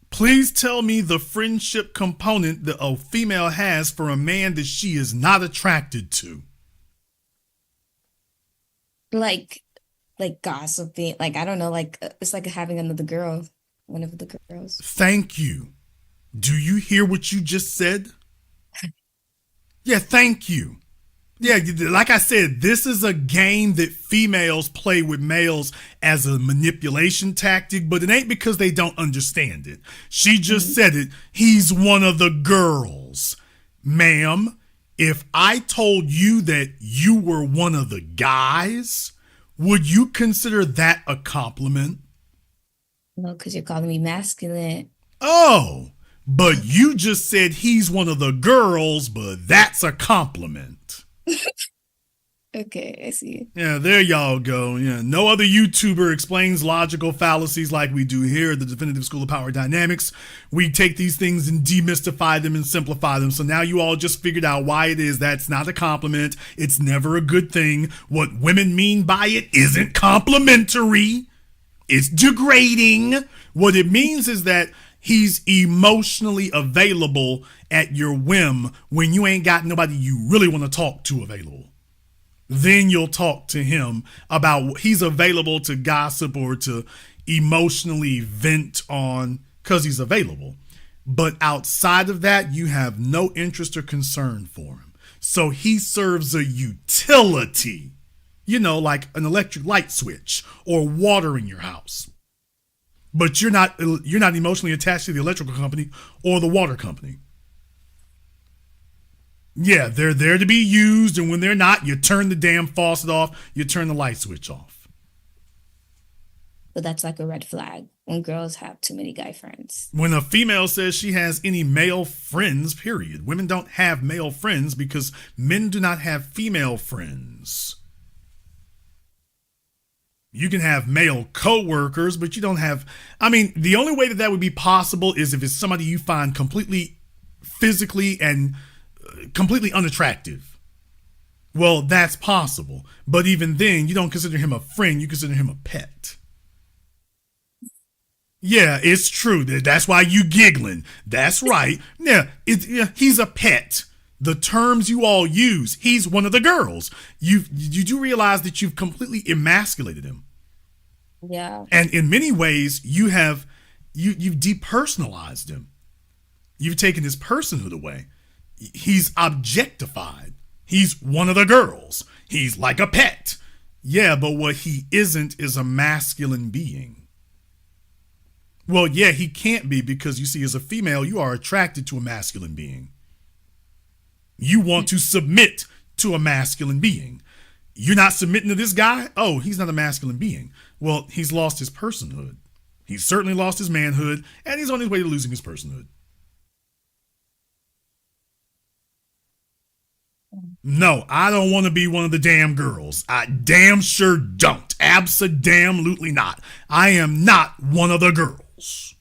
Please tell me the friendship component that a female has for a man that she is not attracted to. Like gossiping, like I don't know, like it's like having another girl, one of the girls. Thank you. Do you hear what you just said? Yeah, thank you. Yeah, like I said, this is a game that females play with males as a manipulation tactic, but it ain't because they don't understand it. She just said it. He's one of the girls. Ma'am, if I told you that you were one of the guys, would you consider that a compliment? No, because you're calling me masculine. Oh, but you just said he's one of the girls, but that's a compliment. Okay, I see. Yeah, there y'all go. Yeah, no other YouTuber explains logical fallacies like we do here at the Definitive School of Power Dynamics. We take these things and demystify them and simplify them. So now you all just figured out why it is that's not a compliment. It's never a good thing. What women mean by it isn't complimentary. It's degrading. What it means is that he's emotionally available at your whim when you ain't got nobody you really want to talk to available. Then you'll talk to him about he's available to gossip or to emotionally vent on because he's available. But outside of that, you have no interest or concern for him. So he serves a utility, you know, like an electric light switch or water in your house. But you're not emotionally attached to the electrical company or the water company. Yeah, they're there to be used, and when they're not, you turn the damn faucet off, you turn the light switch off. But that's like a red flag when girls have too many guy friends. When a female says she has any male friends, period. Women don't have male friends because men do not have female friends. You can have male co-workers, but you don't have... I mean, the only way that would be possible is if it's somebody you find completely physically and completely unattractive. Well, that's possible. But even then, you don't consider him a friend. You consider him a pet. Yeah, it's true. That's why you giggling. That's right. Yeah, he's a pet. The terms you all use, he's one of the girls. You do realize that you've completely emasculated him. Yeah. And in many ways, you've depersonalized him. You've taken his personhood away. He's objectified. He's one of the girls. He's like a pet. Yeah, but what he isn't is a masculine being. Well, yeah, he can't be because you see, as a female, you are attracted to a masculine being. You want to submit to a masculine being. You're not submitting to this guy? Oh, he's not a masculine being. Well, he's lost his personhood. He's certainly lost his manhood, and he's on his way to losing his personhood. No, I don't want to be one of the damn girls. I damn sure don't. Abso-damn-lutely not. I am not one of the girls.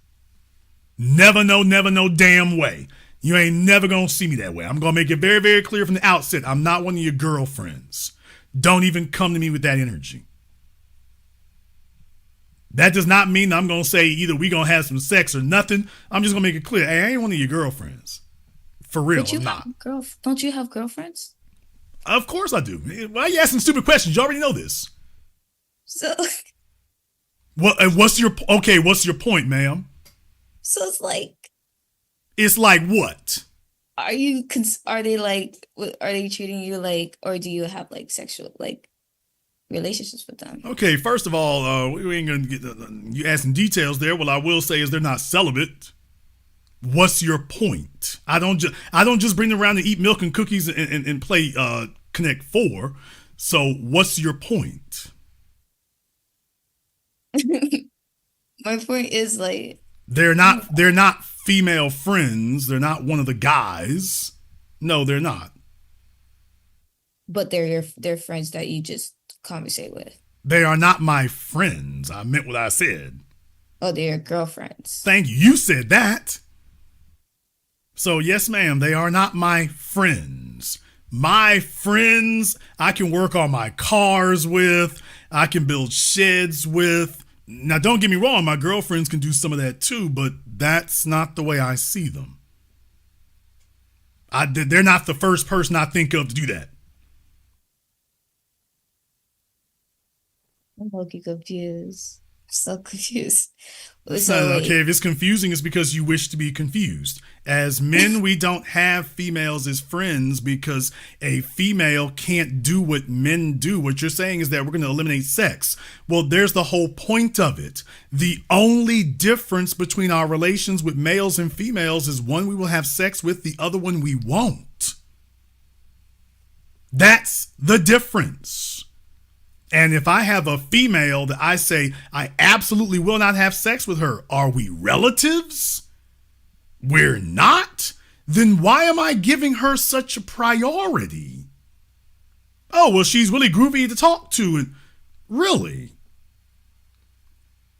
Never no damn way. You ain't never gonna see me that way. I'm gonna make it very, very clear from the outset. I'm not one of your girlfriends. Don't even come to me with that energy. That does not mean I'm gonna say either we gonna have some sex or nothing. I'm just gonna make it clear. Hey, I ain't one of your girlfriends. For real, I'm not. Don't you have girlfriends? Of course I do. Why are you asking stupid questions? You already know this. So, What's your point, ma'am? so it's like, It's like what? are they treating you like, or do you have like sexual like relationships with them? Okay, first of all, we ain't gonna get you asking details there. What I will say is they're not celibate. What's your point? I don't just bring them around to eat milk and cookies and play Connect 4. So what's your point? My point is like, They're not female friends. They're not one of the guys. No, they're not. but they're friends that you just conversate with. They are not my friends. I meant what I said. Oh, they're your girlfriends. Thank you. You said that. So yes, ma'am, they are not my friends. My friends, I can work on my cars with. I can build sheds with. Now, don't get me wrong, my girlfriends can do some of that too, but that's not the way I see them. They're not the first person I think of to do that. I'm low-key confused. So confused. Okay, if it's confusing, it's because you wish to be confused. As men, we don't have females as friends because a female can't do what men do. What you're saying is that we're going to eliminate sex. Well, there's the whole point of it. The only difference between our relations with males and females is one we will have sex with, the other one we won't. That's the difference. And if I have a female that I say I absolutely will not have sex with her, are we relatives? We're not? Then why am I giving her such a priority? Oh, well, she's really groovy to talk to. And really?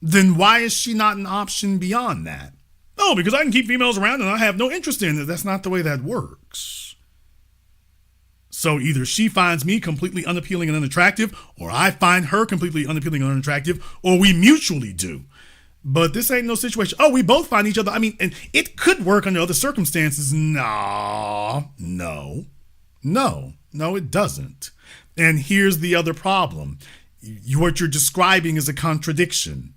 Then why is she not an option beyond that? Oh, because I can keep females around and I have no interest in it. That's not the way that works. So either she finds me completely unappealing and unattractive, or I find her completely unappealing and unattractive, or we mutually do. But this ain't no situation. Oh, we both find each other. I mean, and it could work under other circumstances. No, it doesn't. And here's the other problem. What you're describing is a contradiction.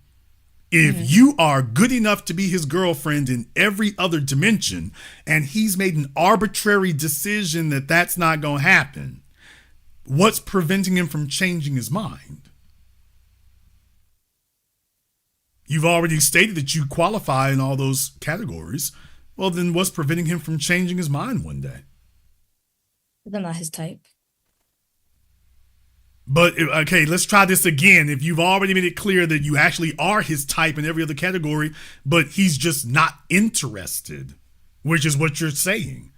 If you are good enough to be his girlfriend in every other dimension, and he's made an arbitrary decision that that's not going to happen, what's preventing him from changing his mind? You've already stated that you qualify in all those categories. Well, then what's preventing him from changing his mind one day? I'm not his type. But, okay, let's try this again. If you've already made it clear that you actually are his type in every other category, but he's just not interested, which is what you're saying.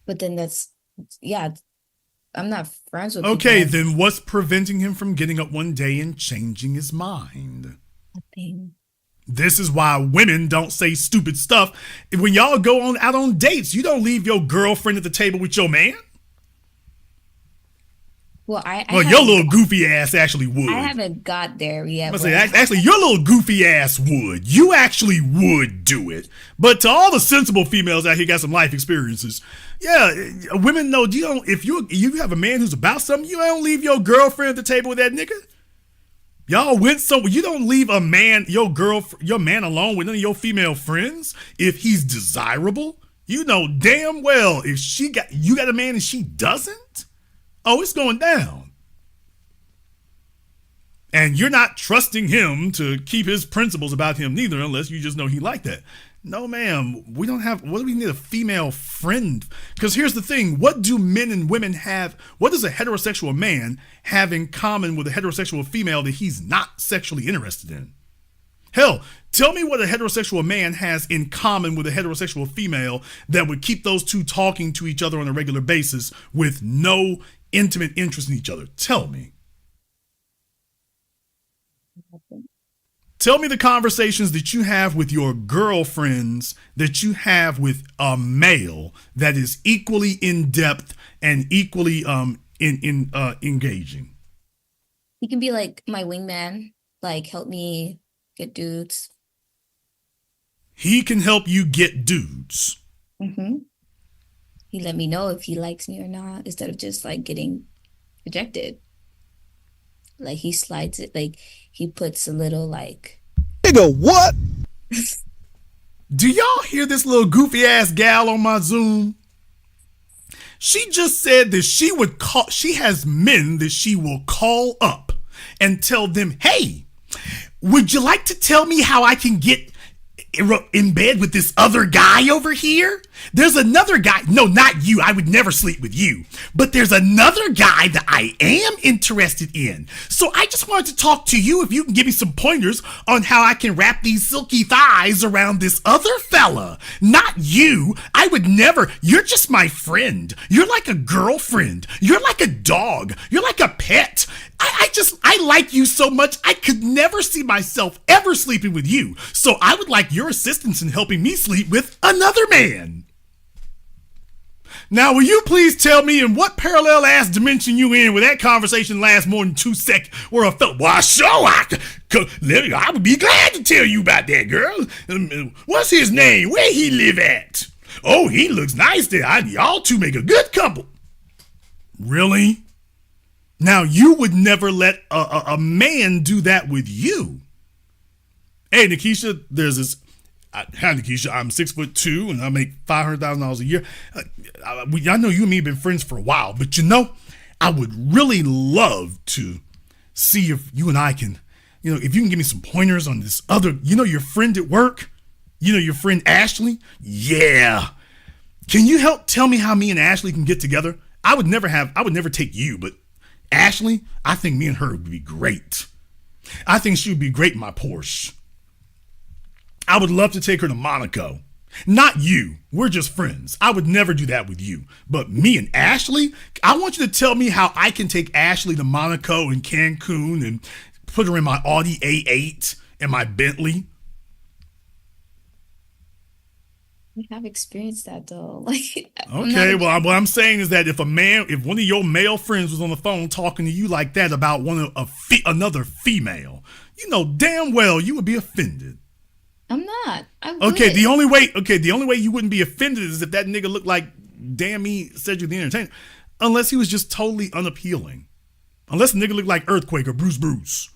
But then I'm not friends with Okay, people. then what's preventing him from getting up one day and changing his mind? Nothing. This is why women don't say stupid stuff. When y'all go out on dates, you don't leave your girlfriend at the table with your man. Well, your little goofy ass actually would. I haven't got there yet. Actually, your little goofy ass would. You actually would do it. But to all the sensible females out here got some life experiences. Yeah, women know if you have a man who's about something, you don't leave your girlfriend at the table with that nigga. Y'all went somewhere. You don't leave your man alone with none of your female friends if he's desirable. You know damn well if you got a man and she doesn't. Oh, it's going down. And you're not trusting him to keep his principles about him neither, unless you just know he like that. No, ma'am, we don't have, what do we need a female friend? Because here's the thing, what do men and women have, what does a heterosexual man have in common with a heterosexual female that he's not sexually interested in? Hell, tell me what a heterosexual man has in common with a heterosexual female that would keep those two talking to each other on a regular basis with no intimate interest in each other. Tell me. Tell me the conversations that you have with your girlfriends that you have with a male that is equally in depth and equally engaging. He can be like my wingman, like help me get dudes. He can help you get dudes. Mm-hmm. He let me know if he likes me or not instead of just like getting rejected. Like he slides it, like he puts a little like. Nigga, what? Do y'all hear this little goofy ass gal on my Zoom? She just said that she has men that she will call up and tell them, hey, would you like to tell me how I can get in bed with this other guy over here? There's another guy. No, not you. I would never sleep with you. But there's another guy that I am interested in. So I just wanted to talk to you if you can give me some pointers on how I can wrap these silky thighs around this other fella. Not you. I would never. You're just my friend. You're like a girlfriend. You're like a dog. You're like a pet. I like you so much, I could never see myself ever sleeping with you. So I would like your assistance in helping me sleep with another man. Now, will you please tell me in what parallel ass dimension you in where that conversation lasts more than 2 seconds where I felt, well, I would be glad to tell you about that, girl. What's his name? Where he live at? Oh, he looks nice there. Y'all two make a good couple. Really? Now, you would never let a man do that with you. Hey, Nikisha, there's this. Hi, Nikisha. I'm 6'2" and I make $500,000 a year. I know you and me have been friends for a while, but I would really love to see if you and I can, if you can give me some pointers on this other, your friend at work, your friend Ashley. Yeah. Can you help tell me how me and Ashley can get together? I would never take you, but Ashley, I think me and her would be great. I think she would be great in my Porsche. I would love to take her to Monaco. Not you. We're just friends. I would never do that with you. But me and Ashley, I want you to tell me how I can take Ashley to Monaco and Cancun and put her in my Audi A8 and my Bentley. I have experienced that though. Like, okay, well, what I'm saying is that if one of your male friends was on the phone talking to you like that about another female, damn well you would be offended. I'm not. Okay, the only way you wouldn't be offended is if that nigga looked like damn me Cedric the Entertainer, unless he was just totally unappealing. Unless the nigga looked like Earthquake or Bruce.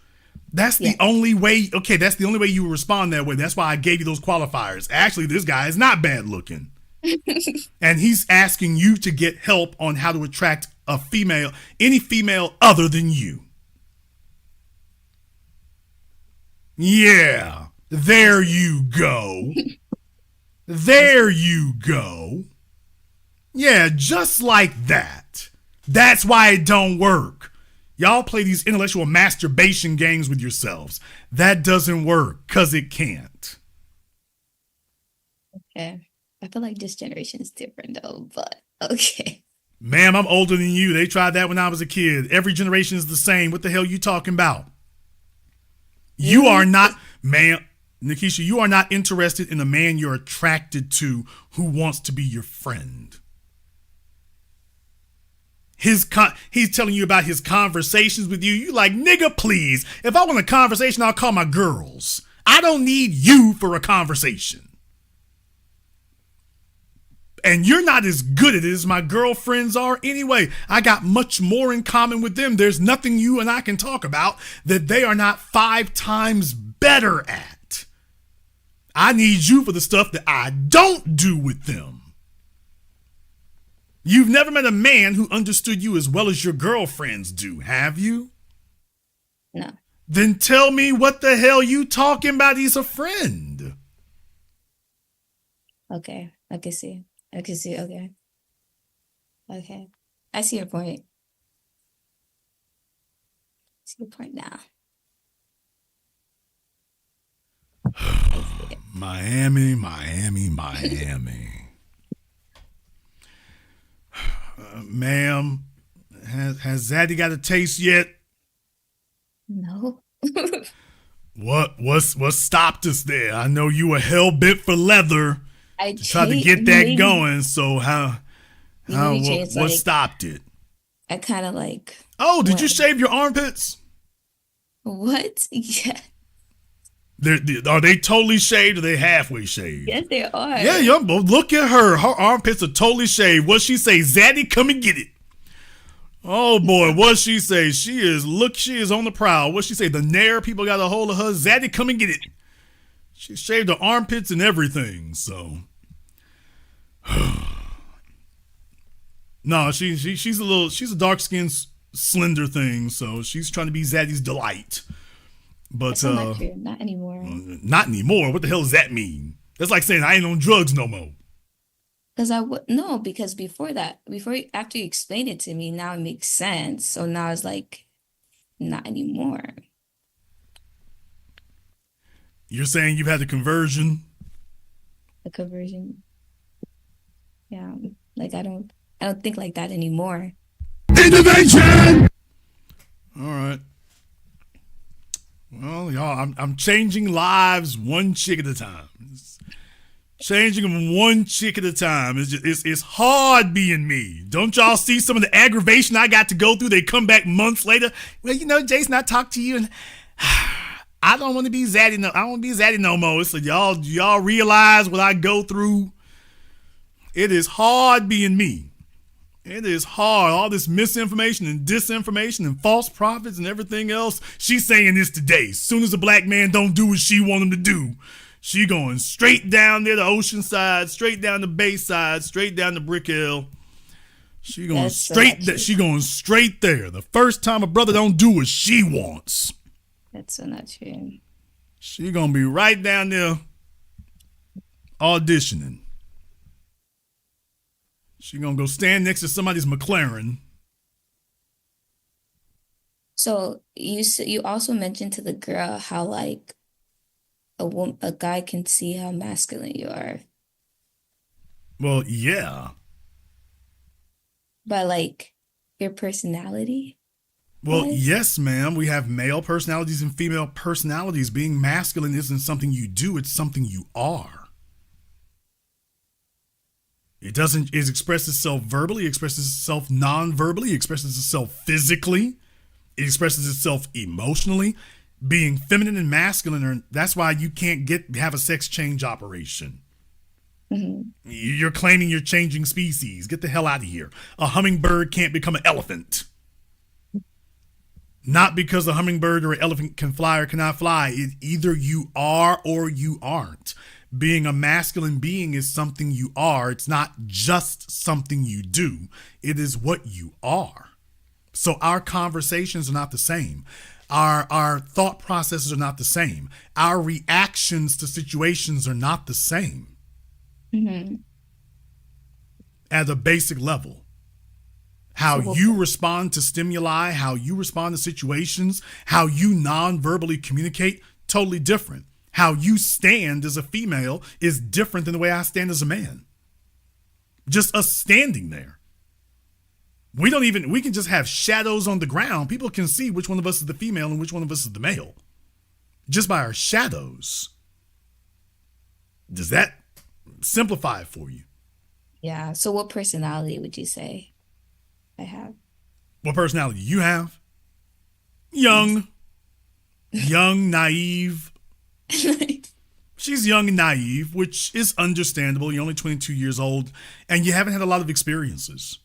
That's the only way. Okay, that's the only way you would respond that way. That's why I gave you those qualifiers. Actually, this guy is not bad looking. And he's asking you to get help on how to attract any female other than you. Yeah, there you go. There you go. Yeah, just like that. That's why it don't work. Y'all play these intellectual masturbation games with yourselves. That doesn't work because it can't. Okay. I feel like this generation is different though, but okay. Ma'am, I'm older than you. They tried that when I was a kid. Every generation is the same. What the hell are you talking about? You are not, ma'am, Nikisha, you are not interested in a man you're attracted to who wants to be your friend. He's telling you about his conversations with you. You like, nigga, please. If I want a conversation, I'll call my girls. I don't need you for a conversation. And you're not as good at it as my girlfriends are anyway. I got much more in common with them. There's nothing you and I can talk about that they are not 5 times better at. I need you for the stuff that I don't do with them. You've never met a man who understood you as well as your girlfriends do, have you? No. Then tell me what the hell you talking about. He's a friend. Okay, I can see. Okay. Okay. I see your point. I see your point now. Miami. Ma'am, has Zaddy got a taste yet? No. What stopped us there? I know you were hell bent for leather. I tried to get that going. So what stopped it? I kind of like. Oh, did you shave your armpits? What? Yeah. Are they totally shaved or are they halfway shaved? Yes, they are. Yeah, look at her. Her armpits are totally shaved. What she say? Zaddy, come and get it. Oh boy, what she say? She is on the prowl. What she say? The Nair people got a hold of her. Zaddy, come and get it. She shaved her armpits and everything. So, no, she's a dark skinned, slender thing. So she's trying to be Zaddy's delight. But that's not true. Not anymore. Not anymore. What the hell does that mean? That's like saying I ain't on drugs no more. Because after you explained it to me, now it makes sense. So now it's like, not anymore. You're saying you've had a conversion? A conversion. Yeah. Like I don't think like that anymore. Intervention! All right. Well, y'all, I'm changing lives one chick at a time. Changing them one chick at a time. It's hard being me. Don't y'all see some of the aggravation I got to go through? They come back months later. Well, Jason, I talked to you and I don't want to be Zaddy. I don't want to be Zaddy no more. So y'all realize what I go through? It is hard being me. It is hard. All this misinformation and disinformation and false prophets and everything else. She's saying this today. As soon as a black man don't do what she want him to do, she going straight down there to Oceanside, straight down the Bayside, straight down to Brick Hill. She going She going straight there. The first time a brother don't do what she wants. That's so not true. She gonna be right down there auditioning. She gonna go stand next to somebody's McLaren. So you also mentioned to the girl how like a guy can see how masculine you are. Well, yeah. By like your personality. Well, yes, ma'am. We have male personalities and female personalities. Being masculine isn't something you do; it's something you are. It expresses itself verbally, it expresses itself non-verbally, it expresses itself physically, it expresses itself emotionally. Being feminine and masculine, that's why you can't have a sex change operation. Mm-hmm. You're claiming you're changing species. Get the hell out of here. A hummingbird can't become an elephant. Not because a hummingbird or an elephant can fly or cannot fly. Either you are or you aren't. Being a masculine being is something you are. It's not just something you do. It is what you are. So our conversations are not the same. Our thought processes are not the same. Our reactions to situations are not the same. Mm-hmm. At a basic level. How you respond to stimuli, how you respond to situations, how you non-verbally communicate, totally different. How you stand as a female is different than the way I stand as a man. Just us standing there. We can just have shadows on the ground. People can see which one of us is the female and which one of us is the male. Just by our shadows. Does that simplify it for you? Yeah. So what personality would you say I have? What personality you have? Young. Young, naive. She's young and naive, which is understandable. You're only 22 years old and you haven't had a lot of experiences.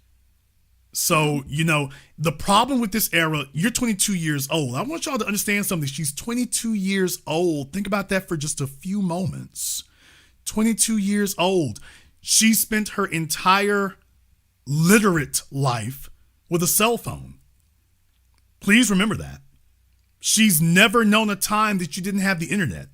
So, the problem with this era, you're 22 years old. I want y'all to understand something. She's 22 years old. Think about that for just a few moments. 22 years old. She spent her entire literate life with a cell phone. Please remember that. She's never known a time that you didn't have the internet.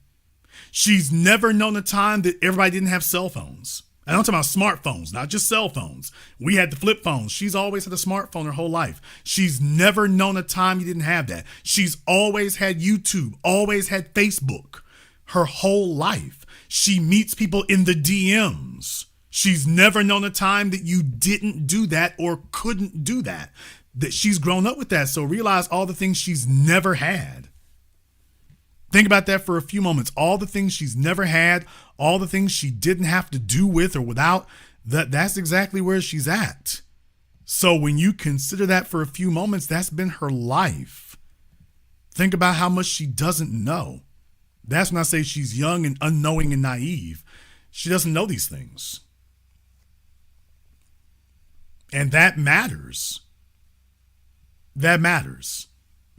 She's never known a time that everybody didn't have cell phones. I don't talk about smartphones, not just cell phones. We had the flip phones. She's always had a smartphone her whole life. She's never known a time you didn't have that. She's always had YouTube, always had Facebook her whole life. She meets people in the DMs. She's never known a time that you didn't do that or couldn't do that. That she's grown up with that. So realize all the things she's never had. Think about that for a few moments. All the things she's never had, all the things she didn't have to do with or without, that's exactly where she's at. So when you consider that for a few moments, that's been her life. Think about how much she doesn't know. That's when I say she's young and unknowing and naive. She doesn't know these things. And that matters. That matters.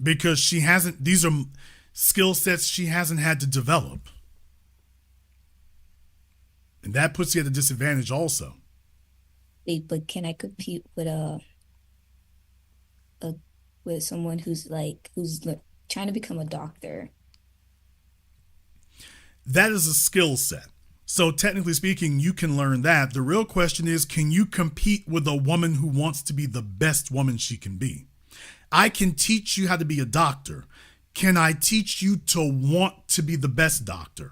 Because she hasn't, these are skill sets she hasn't had to develop. And that puts you at a disadvantage also. Wait, but can I compete with with someone who's trying to become a doctor? That is a skill set. So technically speaking, you can learn that. The real question is, can you compete with a woman who wants to be the best woman she can be? I can teach you how to be a doctor. Can I teach you to want to be the best doctor?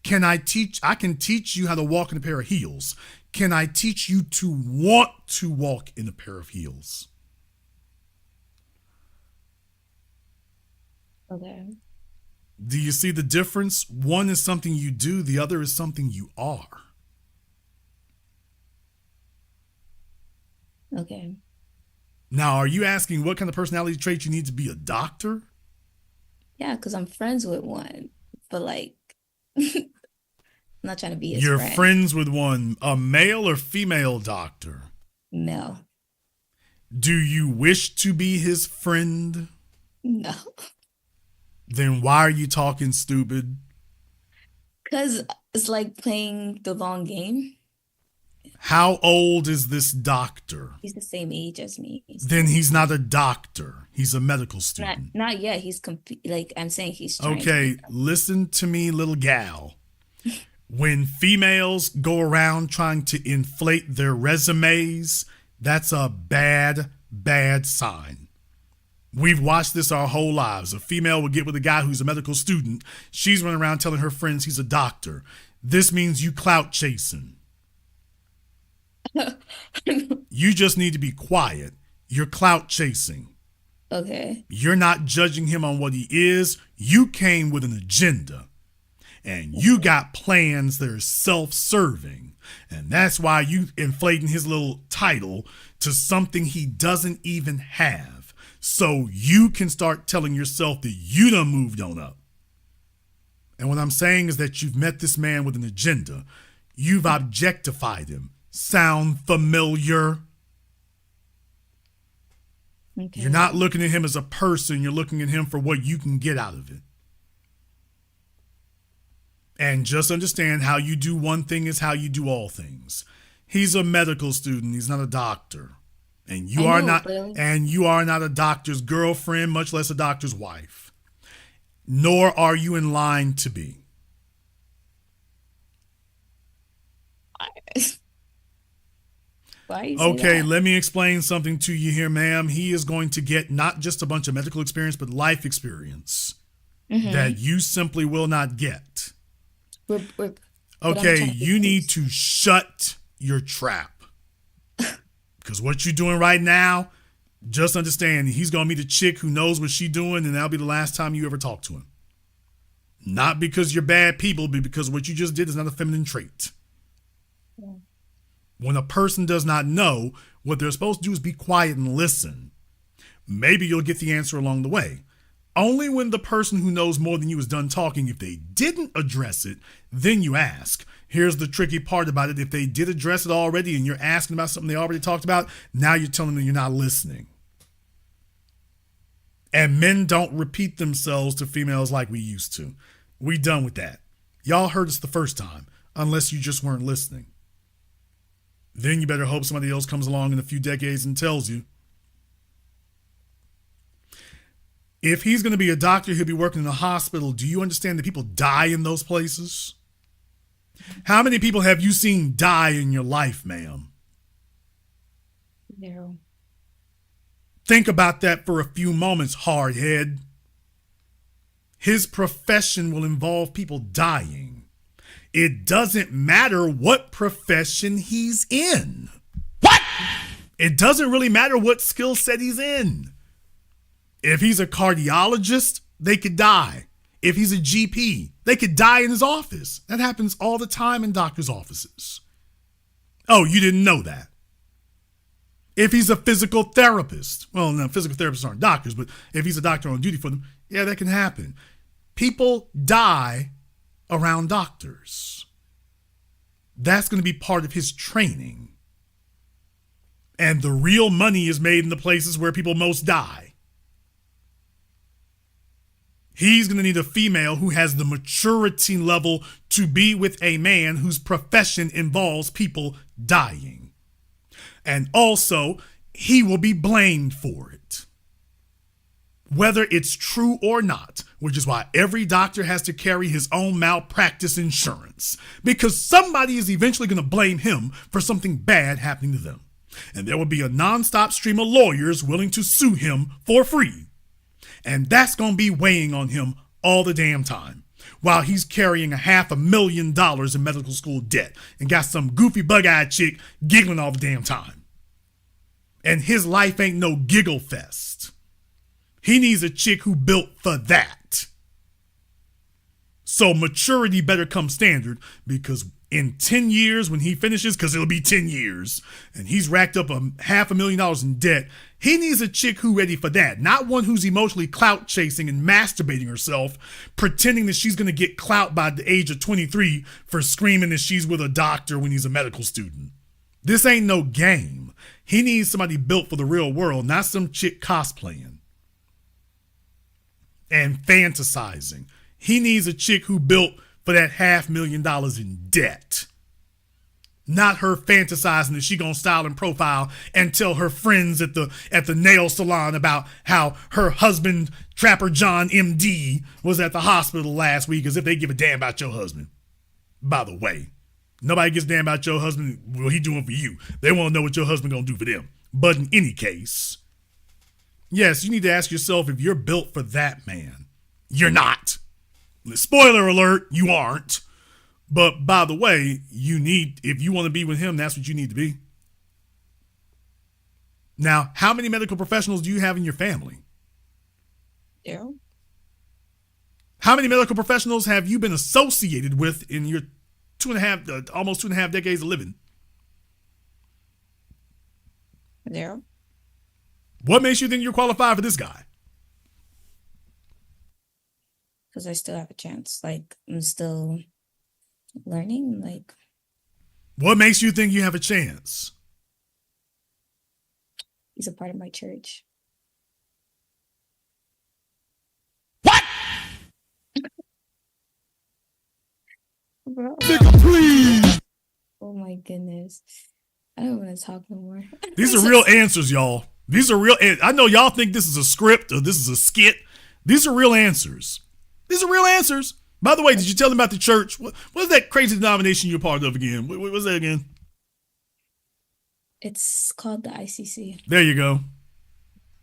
I can teach you how to walk in a pair of heels. Can I teach you to want to walk in a pair of heels? Okay. Do you see the difference? One is something you do, the other is something you are. Okay. Now, are you asking what kind of personality trait you need to be a doctor? Yeah, because I'm friends with one, but I'm not trying to be his You're friend. friends with one, a male or female doctor? No. Do you wish to be his friend? No. Then why are you talking stupid? Because it's like playing the long game. How old is this doctor? He's the same age as me. Then he's not a doctor. He's a medical student. Not yet. He's I'm saying he's trying Okay, listen to me, little gal. When females go around trying to inflate their resumes, that's a bad, bad sign. We've watched this our whole lives. A female will get with a guy who's a medical student. She's running around telling her friends he's a doctor. This means you clout chasing. You just need to be quiet. You're clout chasing. Okay. You're not judging him on what he is. You came with an agenda. And you got plans that are self-serving. And that's why you inflating his little title to something he doesn't even have. So you can start telling yourself that you done moved on up. And what I'm saying is that you've met this man with an agenda. You've objectified him. Sound familiar? Okay. You're not looking at him as a person. You're looking at him for what you can get out of it. And just understand, how you do one thing is how you do all things. He's a medical student. He's not a doctor. And you are not a doctor's girlfriend, much less a doctor's wife. Nor are you in line to be. Why okay, let me explain something to you here, ma'am. He is going to get not just a bunch of medical experience, but life experience that you simply will not get. Okay, you need to shut your trap. Because what you're doing right now, just understand, he's going to meet a chick who knows what she's doing, and that'll be the last time you ever talk to him. Not because you're bad people, but because what you just did is not a feminine trait. Yeah. When a person does not know, what they're supposed to do is be quiet and listen. Maybe you'll get the answer along the way. Only when the person who knows more than you is done talking, if they didn't address it, then you ask. Here's the tricky part about it. If they did address it already and you're asking about something they already talked about, now you're telling them you're not listening. And men don't repeat themselves to females like we used to. We done with that. Y'all heard us the first time, unless you just weren't listening. Then you better hope somebody else comes along in a few decades and tells you. If he's going to be a doctor, he'll be working in a hospital. Do you understand that people die in those places? How many people have you seen die in your life, ma'am? No. Think about that for a few moments, hardhead. His profession will involve people dying. It doesn't matter what profession he's in. What? It doesn't really matter what skill set he's in. If he's a cardiologist, they could die. If he's a GP, they could die in his office. That happens all the time in doctors' offices. Oh, you didn't know that? If he's a physical therapist, well, no, physical therapists aren't doctors, but if he's a doctor on duty for them, yeah, that can happen. People die around doctors. That's going to be part of his training. And the real money is made in the places where people most die. He's going to need a female who has the maturity level to be with a man whose profession involves people dying. And also, he will be blamed for it, whether it's true or not, which is why every doctor has to carry his own malpractice insurance, because somebody is eventually going to blame him for something bad happening to them. And there will be a nonstop stream of lawyers willing to sue him for free. And that's going to be weighing on him all the damn time, while he's carrying $500,000 in medical school debt and got some goofy bug-eyed chick giggling all the damn time. And his life ain't no giggle fest. He needs a chick who built for that. So maturity better come standard, because in 10 years when he finishes, because it'll be 10 years, and he's racked up $500,000 in debt, he needs a chick who ready for that. Not one who's emotionally clout chasing and masturbating herself, pretending that she's going to get clout by the age of 23 for screaming that she's with a doctor when he's a medical student. This ain't no game. He needs somebody built for the real world, not some chick cosplaying and fantasizing. He needs a chick who built for that $500,000 in debt. Not her fantasizing that she gonna style and profile and tell her friends at the nail salon about how her husband, Trapper John MD, was at the hospital last week, as if they give a damn about your husband. By the way, nobody gives a damn about your husband, what he doing for you. They want to know what your husband gonna do for them. But in any case, yes, you need to ask yourself if you're built for that man. You're not. Spoiler alert, you aren't. But by the way, if you want to be with him, that's what you need to be. Now, how many medical professionals do you have in your family? Zero. How many medical professionals have you been associated with in your almost 2.5 decades of living? Zero. What makes you think you're qualified for this guy? Because I still have a chance. Like, I'm still learning. Like, what makes you think you have a chance? he's a part of my church. What? Bro. Nigga, please. Oh my goodness. I don't want to talk no more. These are real answers, y'all. These are real. I know y'all think this is a script or this is a skit. These are real answers. These are real answers. By the way, did you tell them about the church? What's that crazy denomination you're part of again? What was that again? It's called the ICC. There you go.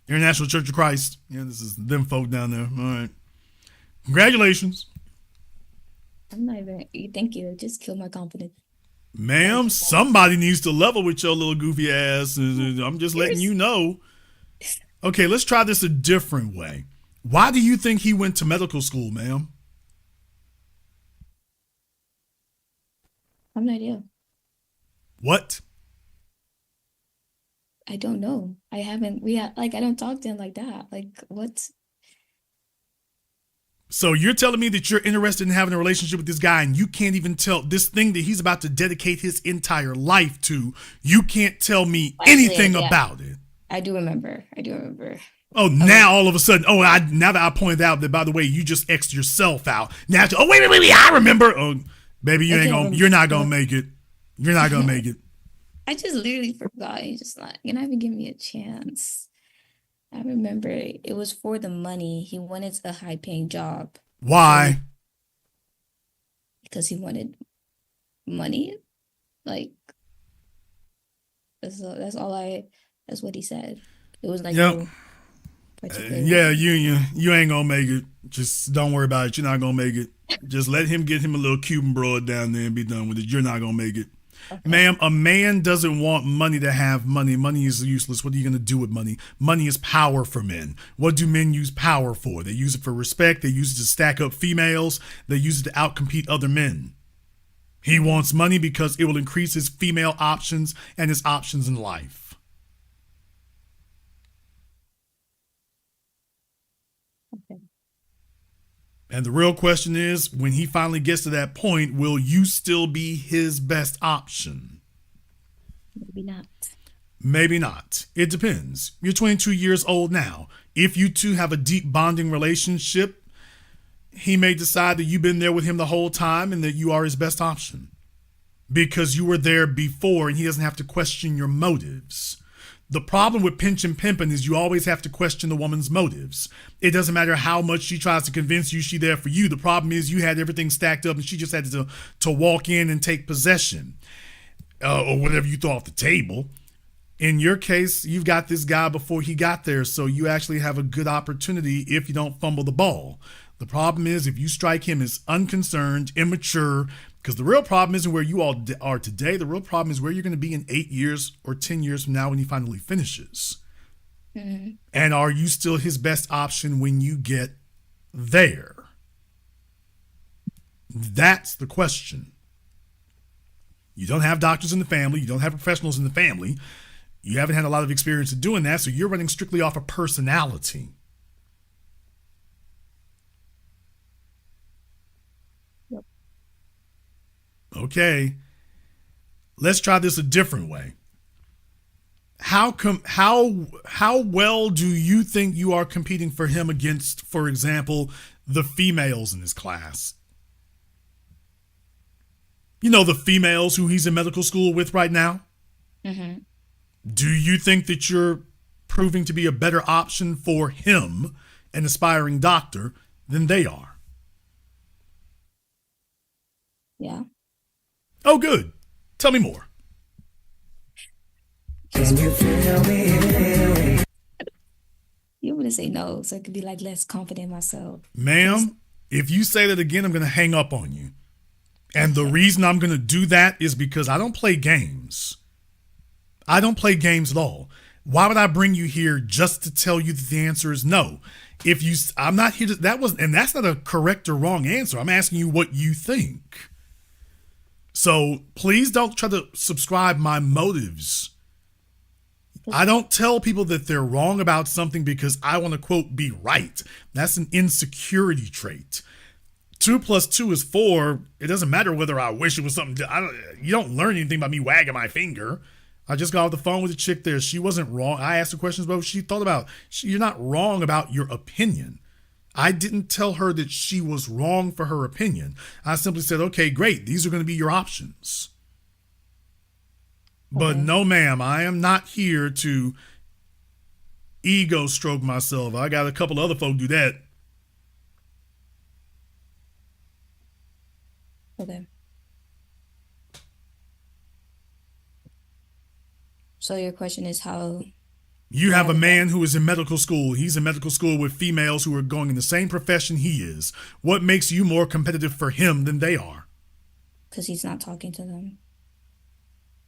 International Church of Christ. Yeah, this is them folk down there. All right. Congratulations. I'm not even, thank you. It just killed my confidence. Ma'am, somebody needs to level with your little goofy ass. I'm just letting you know. Okay, let's try this a different way. Why do you think he went to medical school, ma'am? I have no idea. What? I don't know. I don't talk to him like that. Like, what? So you're telling me that you're interested in having a relationship with this guy and you can't even tell this thing that he's about to dedicate his entire life to, you can't tell me anything about it. I do remember. Oh, now all of a sudden, now that I pointed out that, by the way, you just X'd yourself out. Now, wait, I remember. Oh, baby, you're not going to make it. You're not going to make it. I just literally forgot. You're not even giving me a chance. I remember it was for the money. He wanted a high paying job. Why? Because he wanted money. Like that's what he said. It was like Yep. no particular Yeah, reason. you ain't gonna make it. Just don't worry about it. You're not gonna make it. Just let him get him a little Cuban broad down there and be done with it. You're not gonna make it. Okay. Ma'am, a man doesn't want money to have money. Money is useless. What are you going to do with money? Money is power for men. What do men use power for? They use it for respect. They use it to stack up females. They use it to outcompete other men. He wants money because it will increase his female options and his options in life. Okay. And the real question is, when he finally gets to that point, will you still be his best option? Maybe not. Maybe not. It depends. You're 22 years old now. If you two have a deep bonding relationship, he may decide that you've been there with him the whole time and that you are his best option because you were there before and he doesn't have to question your motives. The problem with pinch and pimping is you always have to question the woman's motives. It doesn't matter how much she tries to convince you she's there for you. The problem is you had everything stacked up and she just had to walk in and take possession or whatever you throw off the table. In your case, you've got this guy before he got there, so you actually have a good opportunity if you don't fumble the ball. The problem is if you strike him as unconcerned, immature, because the real problem isn't where you all are today. The real problem is where you're going to be in 8 years or 10 years from now when he finally finishes. Mm-hmm. And are you still his best option when you get there? That's the question. You don't have doctors in the family. You don't have professionals in the family. You haven't had a lot of experience in doing that, so you're running strictly off of personality. Yep. Okay, let's try this a different way. How well do you think you are competing for him against, for example, the females in his class? You know, the females who he's in medical school with right now? Mm-hmm. Do you think that you're proving to be a better option for him, an aspiring doctor, than they are? Yeah. Oh, good. Tell me more. Can you feel me? You want to say no, so I could be like less confident in myself. Ma'am, if you say that again, I'm going to hang up on you. And the reason I'm going to do that is because I don't play games. I don't play games at all. Why would I bring you here just to tell you that the answer is no? I'm not here to, that's not a correct or wrong answer. I'm asking you what you think. So please don't try to subscribe my motives. I don't tell people that they're wrong about something because I want to, quote, be right. That's an insecurity trait. 2 + 2 is 4. It doesn't matter whether I wish it was something. You don't learn anything by me wagging my finger. I just got off the phone with a chick there. She wasn't wrong. I asked her questions about what she thought about. You're not wrong about your opinion. I didn't tell her that she was wrong for her opinion. I simply said, okay, great. These are going to be your options. But no, ma'am, I am not here to ego stroke myself. I got a couple other folk do that. Okay. So your question is how you have a man who is in medical school. He's in medical school with females who are going in the same profession he is. What makes you more competitive for him than they are? Because he's not talking to them.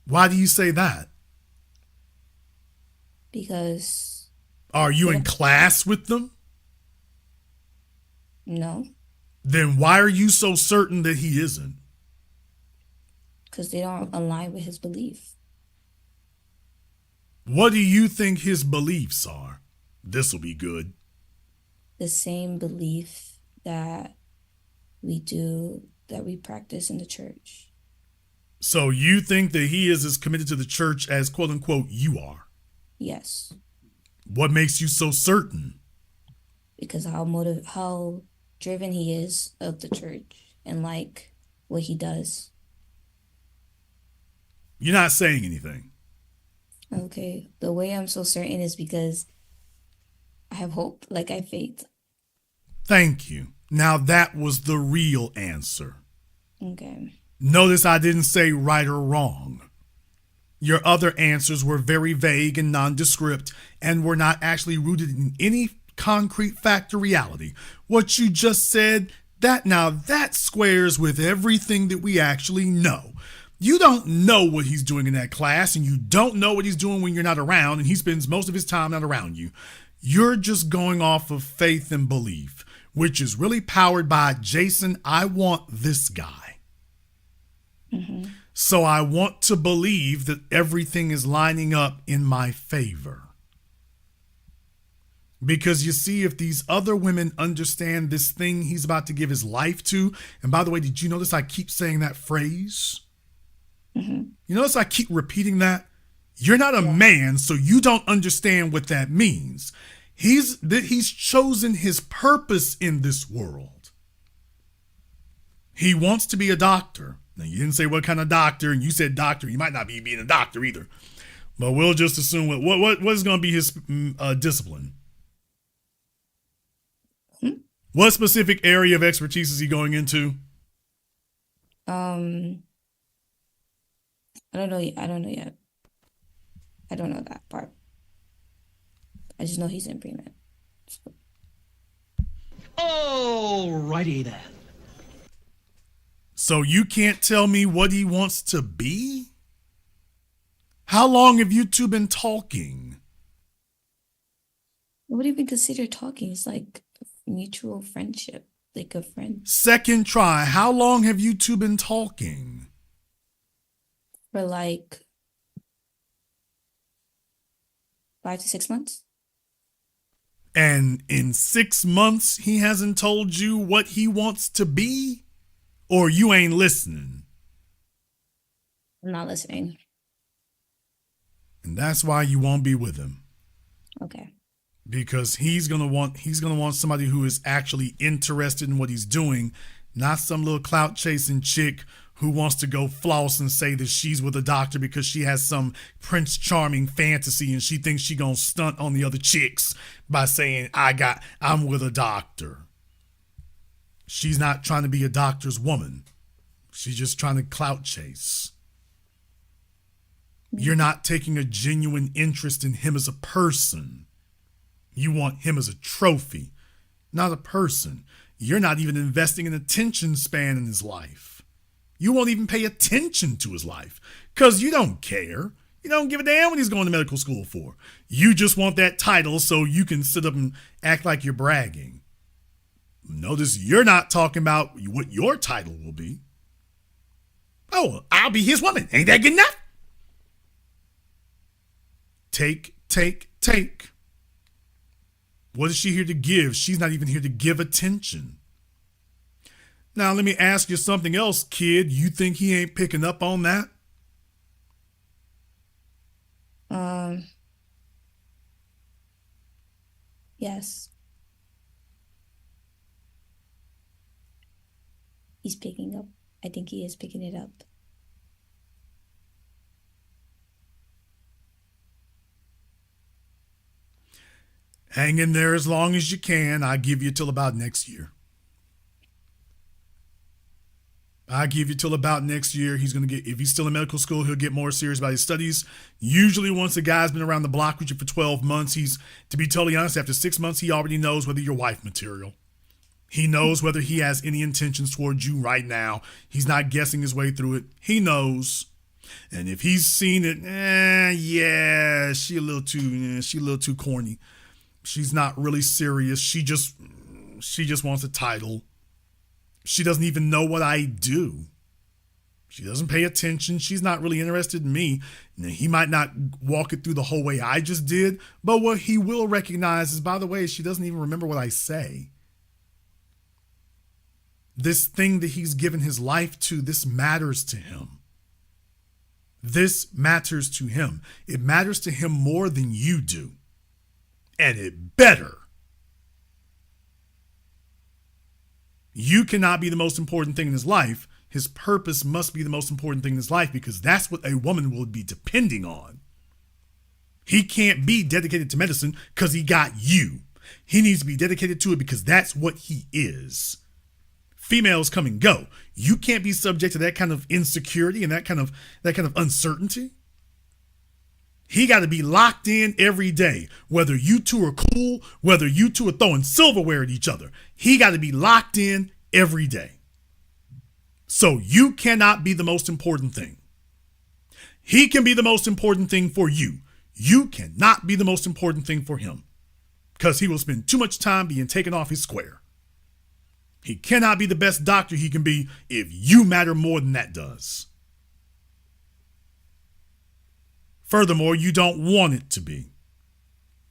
Why do you say that? Because. Are you in class with them? No. Then why are you so certain that he isn't? Because they don't align with his belief. What do you think his beliefs are? This will be good. The same belief that we practice in the church. So you think that he is as committed to the church as, quote unquote, you are? Yes. What makes you so certain? Because how driven he is of the church and like what he does. You're not saying anything. Okay. The way I'm so certain is because have hope, like I have faith. Thank you. Now that was the real answer. Okay. Notice I didn't say right or wrong. Your other answers were very vague and nondescript and were not actually rooted in any concrete fact or reality. What you just said, that squares with everything that we actually know. You don't know what he's doing in that class, and you don't know what he's doing when you're not around, and he spends most of his time not around you. You're just going off of faith and belief, which is really powered by Jason, I want this guy. Mm-hmm. So I want to believe that everything is lining up in my favor. Because you see, if these other women understand this thing he's about to give his life to, and by the way, did you notice I keep saying that phrase? Mm-hmm. You notice I keep repeating that? You're not a man, so you don't understand what that means. He's chosen his purpose in this world. He wants to be a doctor. Now, you didn't say what kind of doctor, and you said doctor. You might not be being a doctor either. But we'll just assume what is going to be his discipline. What specific area of expertise is he going into? I don't know. I don't know yet. I don't know that part. I just know he's in pre-med. So. Alrighty then. So you can't tell me what he wants to be? How long have you two been talking? What do you even consider talking? It's like mutual friendship, like a friend. Second try. How long have you two been talking? For like 5 to 6 months. And in 6 months, he hasn't told you what he wants to be? Or you ain't listening? I'm not listening. And that's why you won't be with him. Okay. Because he's gonna want somebody who is actually interested in what he's doing, not some little clout chasing chick who wants to go floss and say that she's with a doctor because she has some Prince Charming fantasy and she thinks she gonna stunt on the other chicks by saying I'm with a doctor. She's not trying to be a doctor's woman. She's just trying to clout chase. You're not taking a genuine interest in him as a person. You want him as a trophy, not a person. You're not even investing an attention span in his life. You won't even pay attention to his life because you don't care. You don't give a damn what he's going to medical school for. You just want that title so you can sit up and act like you're bragging. Notice you're not talking about what your title will be. Oh, I'll be his woman. Ain't that good enough? Take. What is she here to give? She's not even here to give attention. Now, let me ask you something else, kid. You think he ain't picking up on that? Yes. He's picking up. I think he is picking it up. Hang in there as long as you can. I give you till about next year. He's going to get, if he's still in medical school, he'll get more serious about his studies. Usually once a guy's been around the block with you for 12 months, to be totally honest, after 6 months, he already knows whether you're wife material. He knows whether he has any intentions towards you right now. He's not guessing his way through it. He knows. And if he's seen it, she a little too corny. She's not really serious. She just wants a title. She doesn't even know what I do. She doesn't pay attention. She's not really interested in me. Now, he might not walk it through the whole way I just did, but what he will recognize is, by the way, she doesn't even remember what I say. This thing that he's given his life to, this matters to him. This matters to him. It matters to him more than you do. And it better. You cannot be the most important thing in his life. His purpose must be the most important thing in his life because that's what a woman will be depending on. He can't be dedicated to medicine because he got you. He needs to be dedicated to it because that's what he is. Females come and go. You can't be subject to that kind of insecurity and that kind of uncertainty. He got to be locked in every day, whether you two are cool, whether you two are throwing silverware at each other. He got to be locked in every day. So you cannot be the most important thing. He can be the most important thing for you. You cannot be the most important thing for him because he will spend too much time being taken off his square. He cannot be the best doctor he can be if you matter more than that does. Furthermore, you don't want it to be.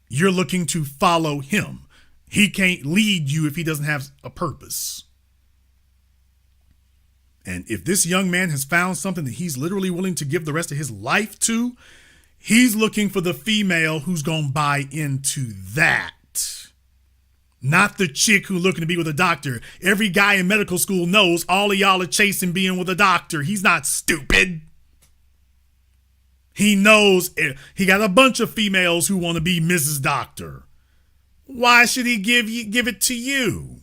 You're looking to follow him. He can't lead you if he doesn't have a purpose. And if this young man has found something that he's literally willing to give the rest of his life to, he's looking for the female who's going to buy into that. Not the chick who's looking to be with a doctor. Every guy in medical school knows all of y'all are chasing being with a doctor. He's not stupid. He knows he got a bunch of females who want to be Mrs. Doctor. Why should he give it to you?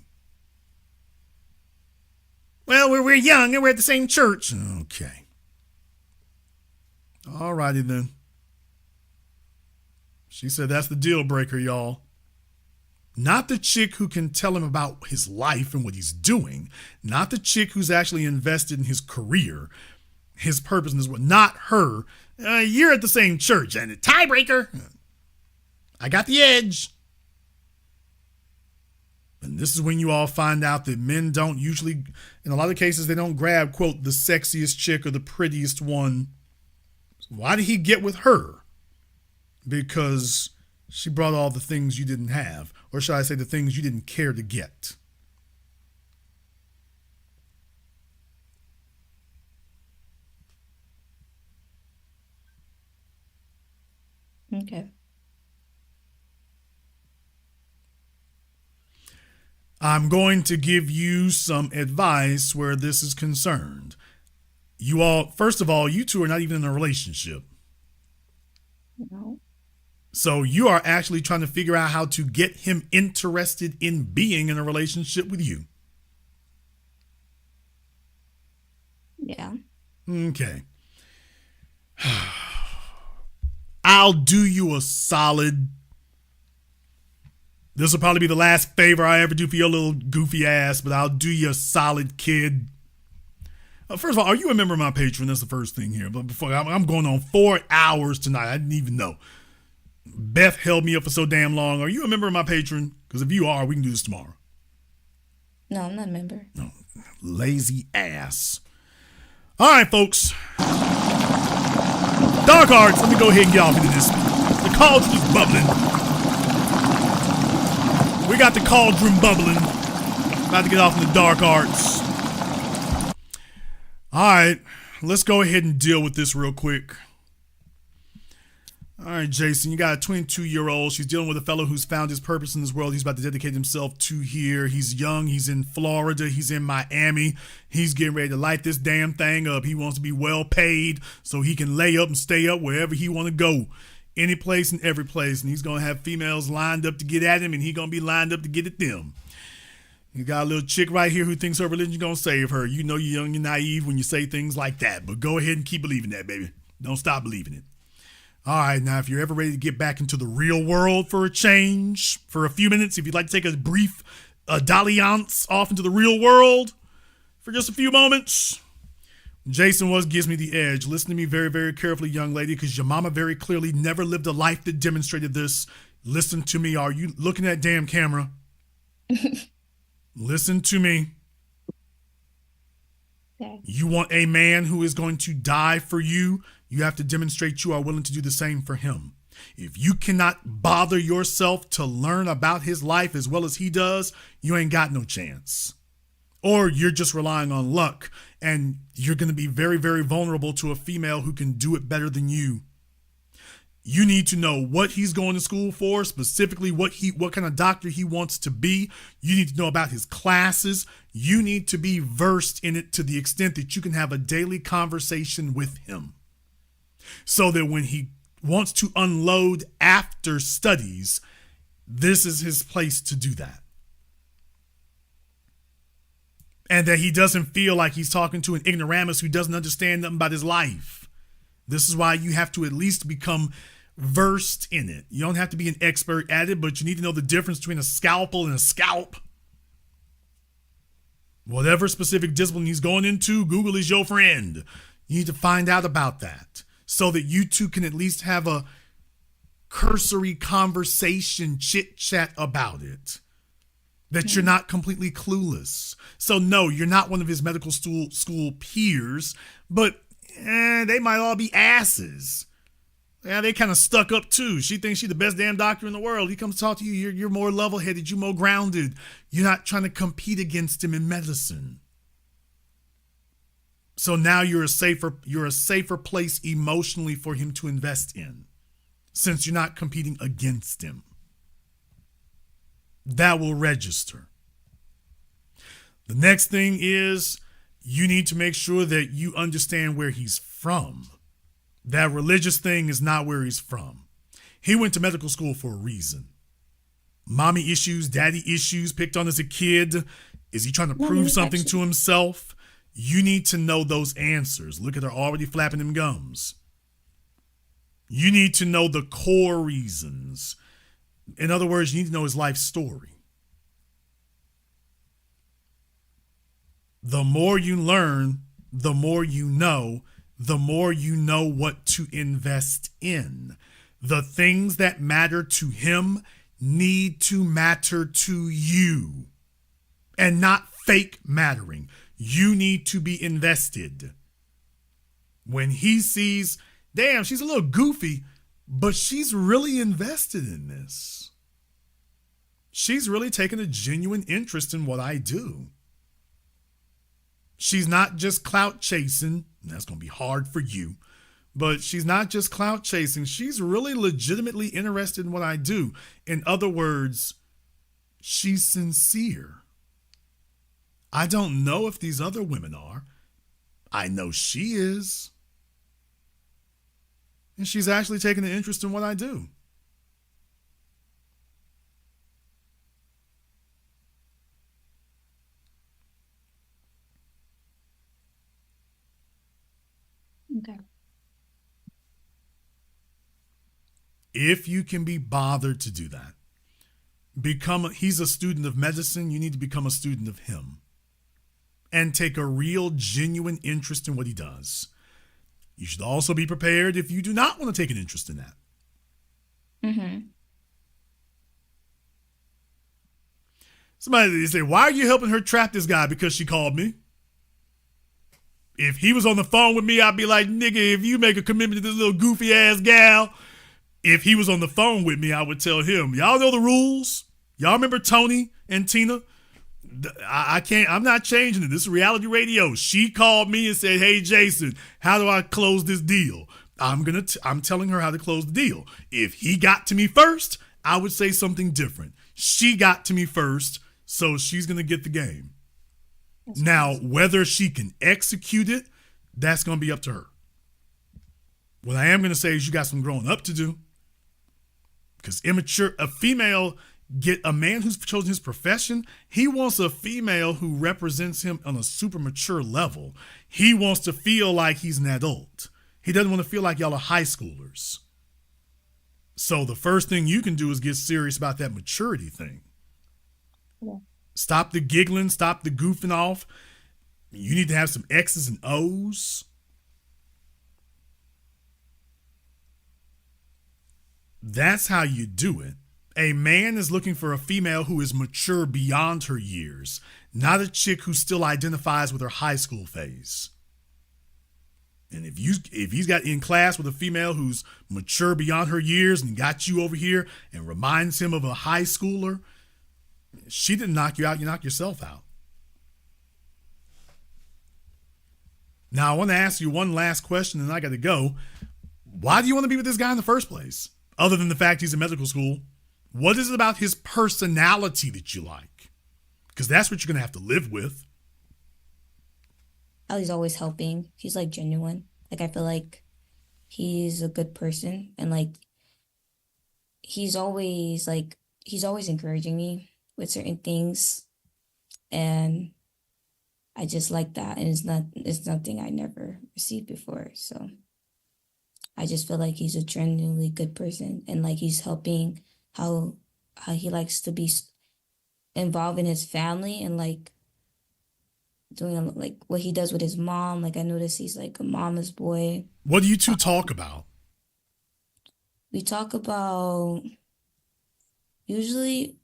Well, we're young and we're at the same church. Okay. All righty then. She said that's the deal breaker, y'all. Not the chick who can tell him about his life and what he's doing. Not the chick who's actually invested in his career, his purpose, and his what. Not her. You're at the same church. And the tiebreaker. I got the edge. And this is when you all find out that men don't usually, in a lot of cases, they don't grab, quote, the sexiest chick or the prettiest one. Why did he get with her? Because she brought all the things you didn't have. Or should I say the things you didn't care to get. Okay. I'm going to give you some advice where this is concerned. You all, first of all, you two are not even in a relationship. No. So you are actually trying to figure out how to get him interested in being in a relationship with you. Yeah. Okay. I'll do you a solid. This will probably be the last favor I ever do for your little goofy ass, but I'll do you a solid, kid. First of all, are you a member of my Patreon? That's the first thing here. But before I'm going on 4 hours tonight. I didn't even know. Beth held me up for so damn long. Are you a member of my Patreon? Because if you are, we can do this tomorrow. No, I'm not a member. No, lazy ass. All right, folks. Dark Arts, let me go ahead and get off into this. The cauldron is bubbling. We got the cauldron bubbling. About to get off in the dark arts. All right, let's go ahead and deal with this real quick. All right, Jason, you got a 22-year-old. She's dealing with a fellow who's found his purpose in this world. He's about to dedicate himself to here. He's young. He's in Florida. He's in Miami. He's getting ready to light this damn thing up. He wants to be well paid so he can lay up and stay up wherever he want to go. Any place and every place. And he's going to have females lined up to get at him, and he's going to be lined up to get at them. You got a little chick right here who thinks her religion's going to save her. You know you're young and naive when you say things like that, but go ahead and keep believing that, baby. Don't stop believing it. All right, now, if you're ever ready to get back into the real world for a change, for a few minutes, if you'd like to take a brief dalliance off into the real world for just a few moments, Jason gives me the edge. Listen to me very, very carefully, young lady, because your mama very clearly never lived a life that demonstrated this. Listen to me. Are you looking at damn camera? Listen to me. Okay. You want a man who is going to die for you. You have to demonstrate you are willing to do the same for him. If you cannot bother yourself to learn about his life as well as he does, you ain't got no chance. Or you're just relying on luck, and you're going to be very, very vulnerable to a female who can do it better than you. You need to know what he's going to school for, specifically what kind of doctor he wants to be. You need to know about his classes. You need to be versed in it to the extent that you can have a daily conversation with him. So that when he wants to unload after studies, this is his place to do that. And that he doesn't feel like he's talking to an ignoramus who doesn't understand nothing about his life. This is why you have to at least become versed in it. You don't have to be an expert at it, but you need to know the difference between a scalpel and a scalp. Whatever specific discipline he's going into, Google is your friend. You need to find out about that so that you two can at least have a cursory conversation, chit chat about it. That you're not completely clueless. So no, you're not one of his medical school peers, but they might all be asses. Yeah, they kind of stuck up too. She thinks she's the best damn doctor in the world. He comes to talk to you. You're more level-headed. You're more grounded. You're not trying to compete against him in medicine. So now you're a safer place emotionally for him to invest in, since you're not competing against him. That will register. The next thing is you need to make sure that you understand where he's from. That religious thing is not where he's from. He went to medical school for a reason. Mommy issues, daddy issues, picked on as a kid. Is he trying to prove something to himself? You need to know those answers. Look at her already flapping them gums. You need to know the core reasons. In other words, you need to know his life story. The more you learn, the more you know what to invest in. The things that matter to him need to matter to you and not fake mattering. You need to be invested. When he sees, damn, she's a little goofy, but she's really invested in this. She's really taken a genuine interest in what I do. She's not just clout chasing. That's going to be hard for you. But she's not just clout chasing. She's really legitimately interested in what I do. In other words, she's sincere. I don't know if these other women are. I know she is. And she's actually taking an interest in what I do. Okay. If you can be bothered to do that, he's a student of medicine, you need to become a student of him. And take a real, genuine interest in what he does. You should also be prepared if you do not want to take an interest in that. Mm-hmm. Somebody say, why are you helping her trap this guy? Because she called me. If he was on the phone with me, I'd be like, nigga, if you make a commitment to this little goofy ass gal. If he was on the phone with me, I would tell him, y'all know the rules. Y'all remember Tony and Tina? I'm not changing it. This is reality radio. She called me and said, hey, Jason, how do I close this deal? I'm telling her how to close the deal. If he got to me first, I would say something different. She got to me first, so she's going to get the game. Now, whether she can execute it, that's going to be up to her. What I am going to say is you got some growing up to do. Because a man who's chosen his profession, he wants a female who represents him on a super mature level. He wants to feel like he's an adult. He doesn't want to feel like y'all are high schoolers. So the first thing you can do is get serious about that maturity thing. Yeah. Stop the giggling, stop the goofing off. You need to have some X's and O's. That's how you do it. A man is looking for a female who is mature beyond her years, not a chick who still identifies with her high school phase. And if he's got in class with a female who's mature beyond her years and got you over here and reminds him of a high schooler, she didn't knock you out, you knocked yourself out. Now, I want to ask you one last question and I got to go. Why do you want to be with this guy in the first place? Other than the fact he's in medical school, what is it about his personality that you like? Because that's what you're going to have to live with. He's always helping. He's like genuine. Like, I feel like he's a good person. And like, he's always like he's always encouraging me with certain things, and I just like that, and it's nothing I never received before. So I just feel like he's a genuinely good person, and like he's helping how he likes to be involved in his family, and like doing like what he does with his mom. Like I notice he's like a mama's boy. What do you two talk about? We talk about usually,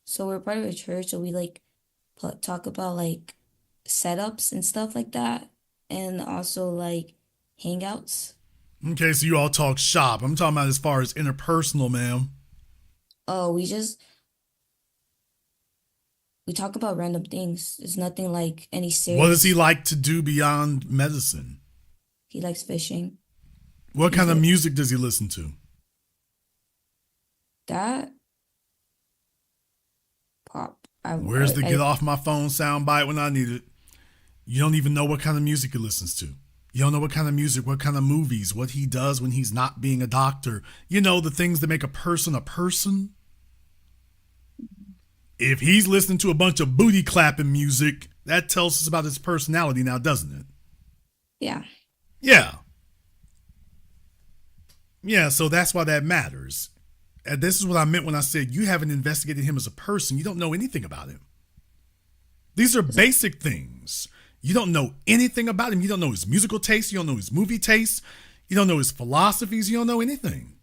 so we're part of a church, so we like talk about like setups and stuff like that, and also like hangouts. Okay, so you all talk shop. I'm talking about as far as interpersonal, ma'am. Oh, we talk about random things. It's nothing like any serious. What does he like to do beyond medicine? He likes fishing. What kind of music does he listen to? That pop. Where's the get off my phone soundbite when I need it? You don't even know what kind of music he listens to. You don't know what kind of music, what kind of movies, what he does when he's not being a doctor. You know, the things that make a person a person. If he's listening to a bunch of booty clapping music, that tells us about his personality now, doesn't it? Yeah. Yeah. Yeah, so that's why that matters. And this is what I meant when I said you haven't investigated him as a person. You don't know anything about him. These are basic things. You don't know anything about him. You don't know his musical taste. You don't know his movie taste. You don't know his philosophies. You don't know anything.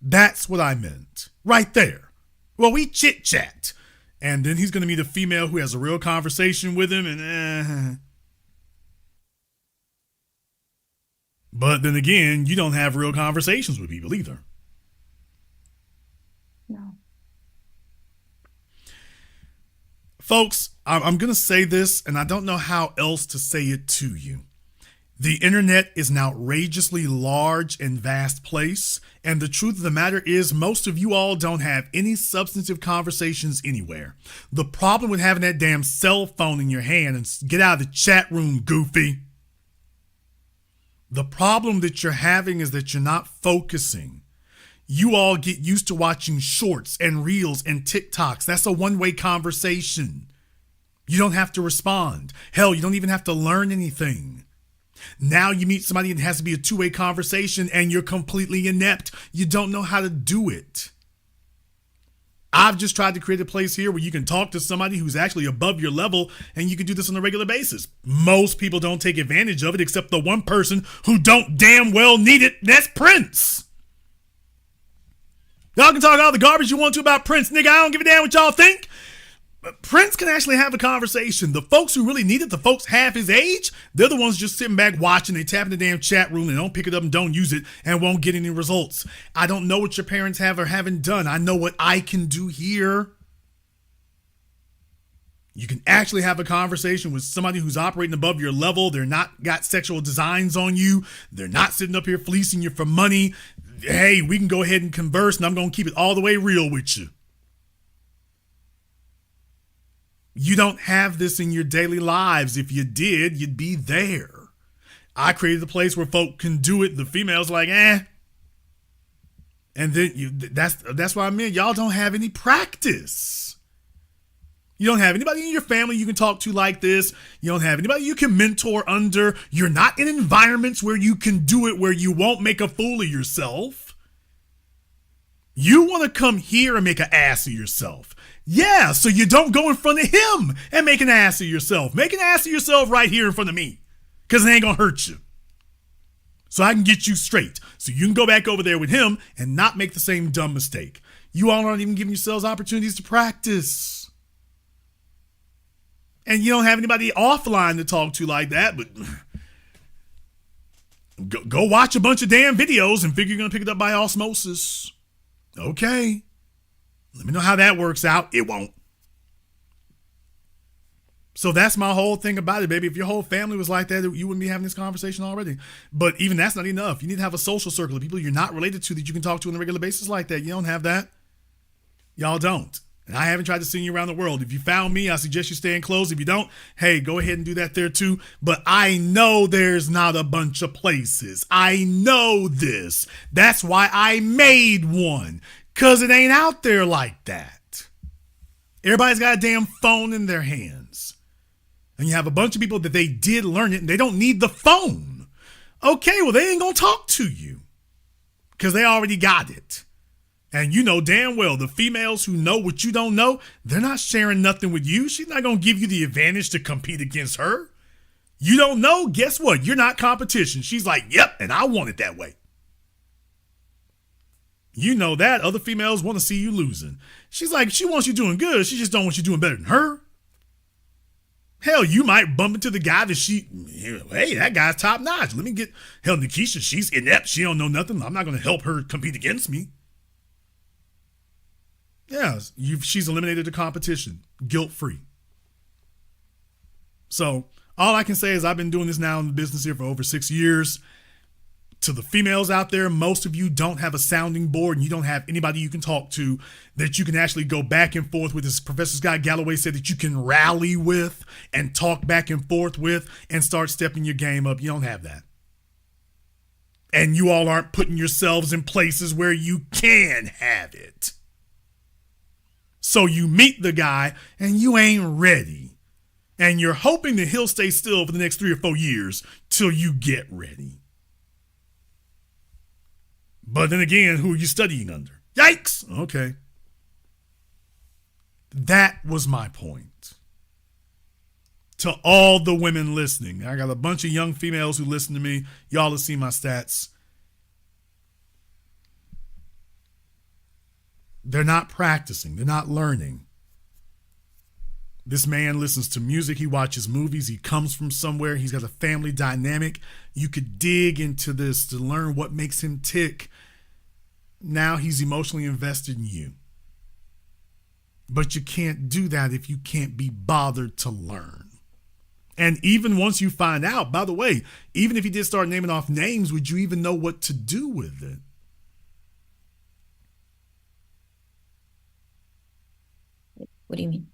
That's what I meant. Right there. Well, we chit-chat. And then he's going to meet a female who has a real conversation with him. And But then again, you don't have real conversations with people either. No. Folks, I'm going to say this, and I don't know how else to say it to you. The internet is an outrageously large and vast place, and the truth of the matter is most of you all don't have any substantive conversations anywhere. The problem with having that damn cell phone in your hand, and get out of the chat room, goofy. The problem that you're having is that you're not focusing. You all get used to watching shorts and reels and TikToks. That's a one-way conversation. You don't have to respond. Hell, you don't even have to learn anything. Now you meet somebody and it has to be a two-way conversation and you're completely inept. You don't know how to do it. I've just tried to create a place here where you can talk to somebody who's actually above your level and you can do this on a regular basis. Most people don't take advantage of it except the one person who don't damn well need it. That's Prince. Y'all can talk all the garbage you want to about Prince, nigga. I don't give a damn what y'all think. But Prince can actually have a conversation. The folks who really need it, the folks half his age, they're the ones just sitting back watching. They tap in the damn chat room and don't pick it up and don't use it and won't get any results. I don't know what your parents have or haven't done. I know what I can do here. You can actually have a conversation with somebody who's operating above your level. They're not got sexual designs on you. They're not sitting up here fleecing you for money. Hey, we can go ahead and converse, and I'm going to keep it all the way real with you. You don't have this in your daily lives. If you did, you'd be there. I created a place where folk can do it. The female's like, And then that's what I mean. Y'all don't have any practice. You don't have anybody in your family you can talk to like this. You don't have anybody you can mentor under. You're not in environments where you can do it, where you won't make a fool of yourself. You want to come here and make an ass of yourself. Yeah, so you don't go in front of him and make an ass of yourself. Make an ass of yourself right here in front of me, because it ain't going to hurt you. So I can get you straight. So you can go back over there with him and not make the same dumb mistake. You all aren't even giving yourselves opportunities to practice. And you don't have anybody offline to talk to like that, but go watch a bunch of damn videos and figure you're going to pick it up by osmosis. Okay. Let me know how that works out. It won't. So that's my whole thing about it, baby. If your whole family was like that, you wouldn't be having this conversation already. But even that's not enough. You need to have a social circle of people you're not related to that you can talk to on a regular basis like that. You don't have that. Y'all don't. And I haven't tried to send you around the world. If you found me, I suggest you stay close. If you don't, hey, go ahead and do that there too. But I know there's not a bunch of places. I know this. That's why I made one. Because it ain't out there like that. Everybody's got a damn phone in their hands. And you have a bunch of people that they did learn it and they don't need the phone. Okay, well, they ain't going to talk to you because they already got it. And you know damn well the females who know what you don't know, they're not sharing nothing with you. She's not going to give you the advantage to compete against her. You don't know, guess what? You're not competition. She's like, yep, and I want it that way. You know that. Other females want to see you losing. She's like, she wants you doing good. She just don't want you doing better than her. Hell, you might bump into the guy that hey, that guy's top notch. Let me get, hell, Nikisha, she's inept. She don't know nothing. I'm not going to help her compete against me. Yeah, she's eliminated the competition, guilt-free. So all I can say is I've been doing this now in the business here for over 6 years. To the females out there, most of you don't have a sounding board and you don't have anybody you can talk to that you can actually go back and forth with. As Professor Scott Galloway said, that you can rally with and talk back and forth with and start stepping your game up. You don't have that. And you all aren't putting yourselves in places where you can have it. So you meet the guy and you ain't ready. And you're hoping that he'll stay still for the next 3 or 4 years till you get ready. But then again, who are you studying under? Yikes! Okay. That was my point. To all the women listening, I got a bunch of young females who listen to me. Y'all have seen my stats. They're not practicing. They're not learning. This man listens to music. He watches movies. He comes from somewhere. He's got a family dynamic. You could dig into this to learn what makes him tick. Now he's emotionally invested in you. But you can't do that if you can't be bothered to learn. And even once you find out, by the way, even if he did start naming off names, would you even know what to do with it? What do you mean?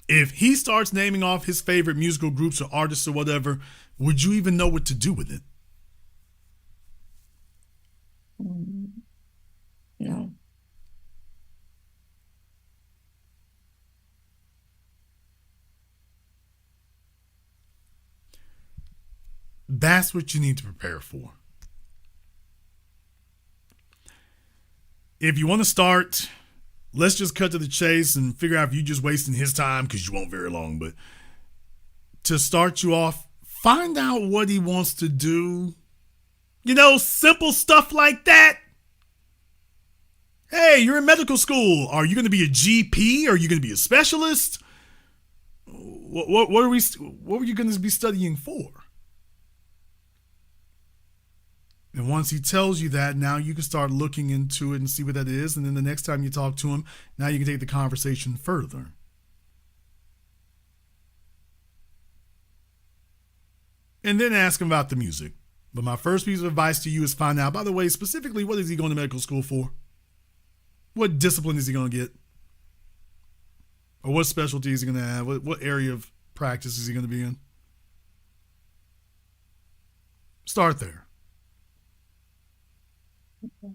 If he starts naming off his favorite musical groups or artists or whatever, would you even know what to do with it? No. That's what you need to prepare for. If you want to start, let's just cut to the chase and figure out if you're just wasting his time, because you won't very long. But to start you off, find out what he wants to do. You know, simple stuff like that. Hey, you're in medical school. Are you going to be a GP? Are you going to be a specialist? What were you going to be studying for? And once he tells you that, now you can start looking into it and see what that is. And then the next time you talk to him, now you can take the conversation further. And then ask him about the music. But my first piece of advice to you is find out, by the way, specifically, what is he going to medical school for? What discipline is he going to get? Or what specialty is he going to have? What area of practice is he going to be in? Start there. Okay.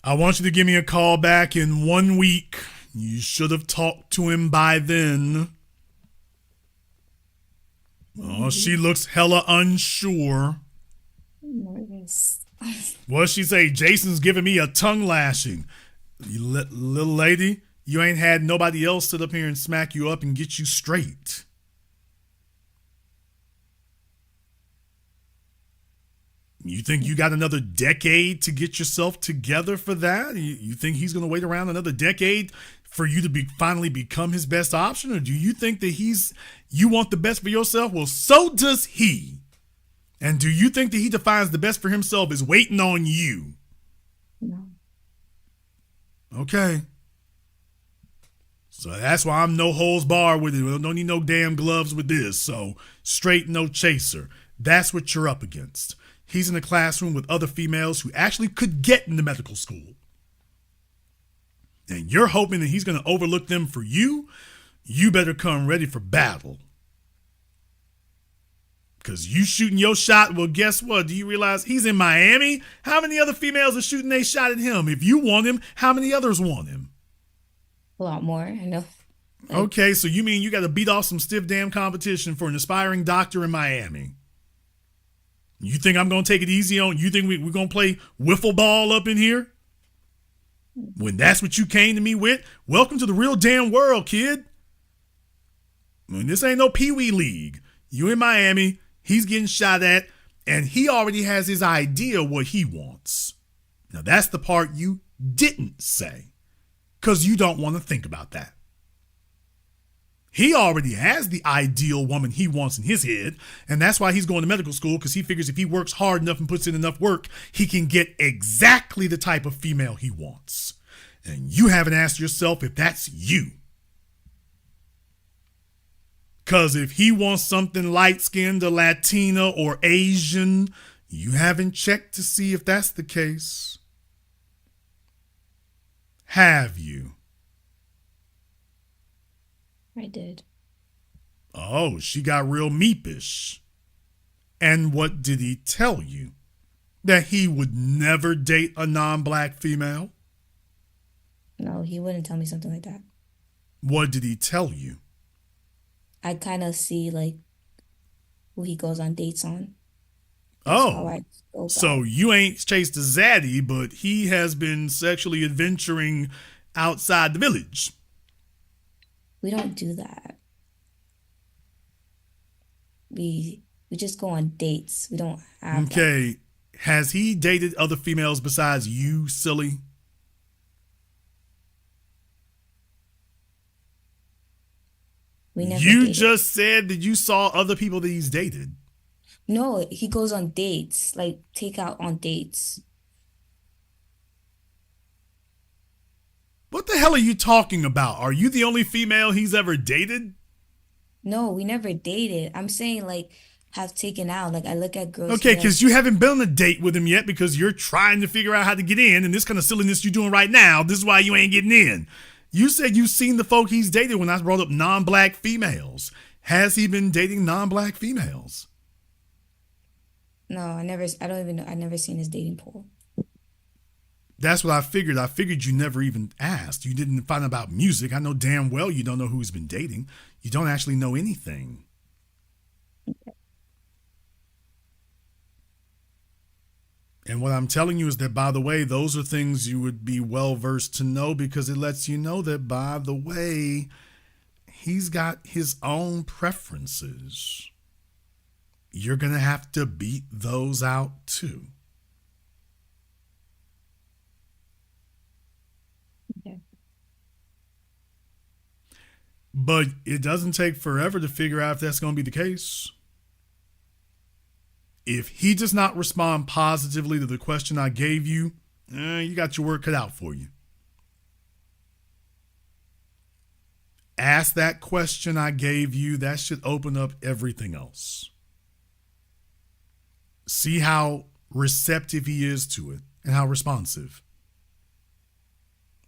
I want you to give me a call back in 1 week. You should have talked to him by then. Oh, she looks hella unsure. Nervous. What'd she say? Jason's giving me a tongue lashing. You little lady, you ain't had nobody else sit up here and smack you up and get you straight. You think you got another decade to get yourself together for that? You think he's going to wait around another decade for you to finally become his best option? Or do you think that you want the best for yourself? Well, so does he. And do you think that he defines the best for himself as waiting on you? No. Okay. So that's why I'm no holds barred with it. Don't need no damn gloves with this. So straight, no chaser. That's what you're up against. He's in a classroom with other females who actually could get into medical school. And you're hoping that he's going to overlook them for you. You better come ready for battle. Because you shooting your shot, well, guess what? Do you realize he's in Miami? How many other females are shooting their shot at him? If you want him, how many others want him? A lot more, I know. Okay, so you mean you got to beat off some stiff damn competition for an aspiring doctor in Miami? You think I'm going to take it easy on you? Think we're going to play wiffle ball up in here? When that's what you came to me with? Welcome to the real damn world, kid. When this ain't no Pee-wee league. You in Miami, he's getting shot at, and he already has his idea what he wants. Now, that's the part you didn't say, because you don't want to think about that. He already has the ideal woman he wants in his head, and that's why he's going to medical school, because he figures if he works hard enough and puts in enough work, he can get exactly the type of female he wants. And you haven't asked yourself if that's you. Because if he wants something light-skinned or Latina or Asian, you haven't checked to see if that's the case. Have you? I did. Oh, she got real meepish. And what did he tell you? That he would never date a non-black female? No, he wouldn't tell me something like that. What did he tell you? I kind of see like who he goes on dates on. That's how I go about so it. you ain't chased a zaddy, but he has been sexually adventuring outside the village. We don't do that. We just go on dates. We don't have that. Okay, has he dated other females besides you, silly? We never You dated. just said that you saw other people that he's dated. No, he goes on dates, like take out on dates. What the hell are you talking about? Are you the only female he's ever dated? No, we never dated. I'm saying like have taken out. Like I look at girls. Okay, who have- because you haven't been on a date with him yet because you're trying to figure out how to get in, and this kind of silliness you're doing right now, this is why you ain't getting in. You said you've seen the folk he's dated when I brought up non-black females. Has he been dating non-black females? No, I don't even know. I never seen his dating pool. That's what I figured. I figured you never even asked. You didn't find out about music. I know damn well you don't know who he's been dating. You don't actually know anything. And what I'm telling you is that, by the way, those are things you would be well versed to know because it lets you know that, by the way, he's got his own preferences. You're going to have to beat those out too. Okay. But it doesn't take forever to figure out if that's going to be the case. If he does not respond positively to the question I gave you, you got your work cut out for you. Ask that question I gave you. That should open up everything else. See how receptive he is to it and how responsive.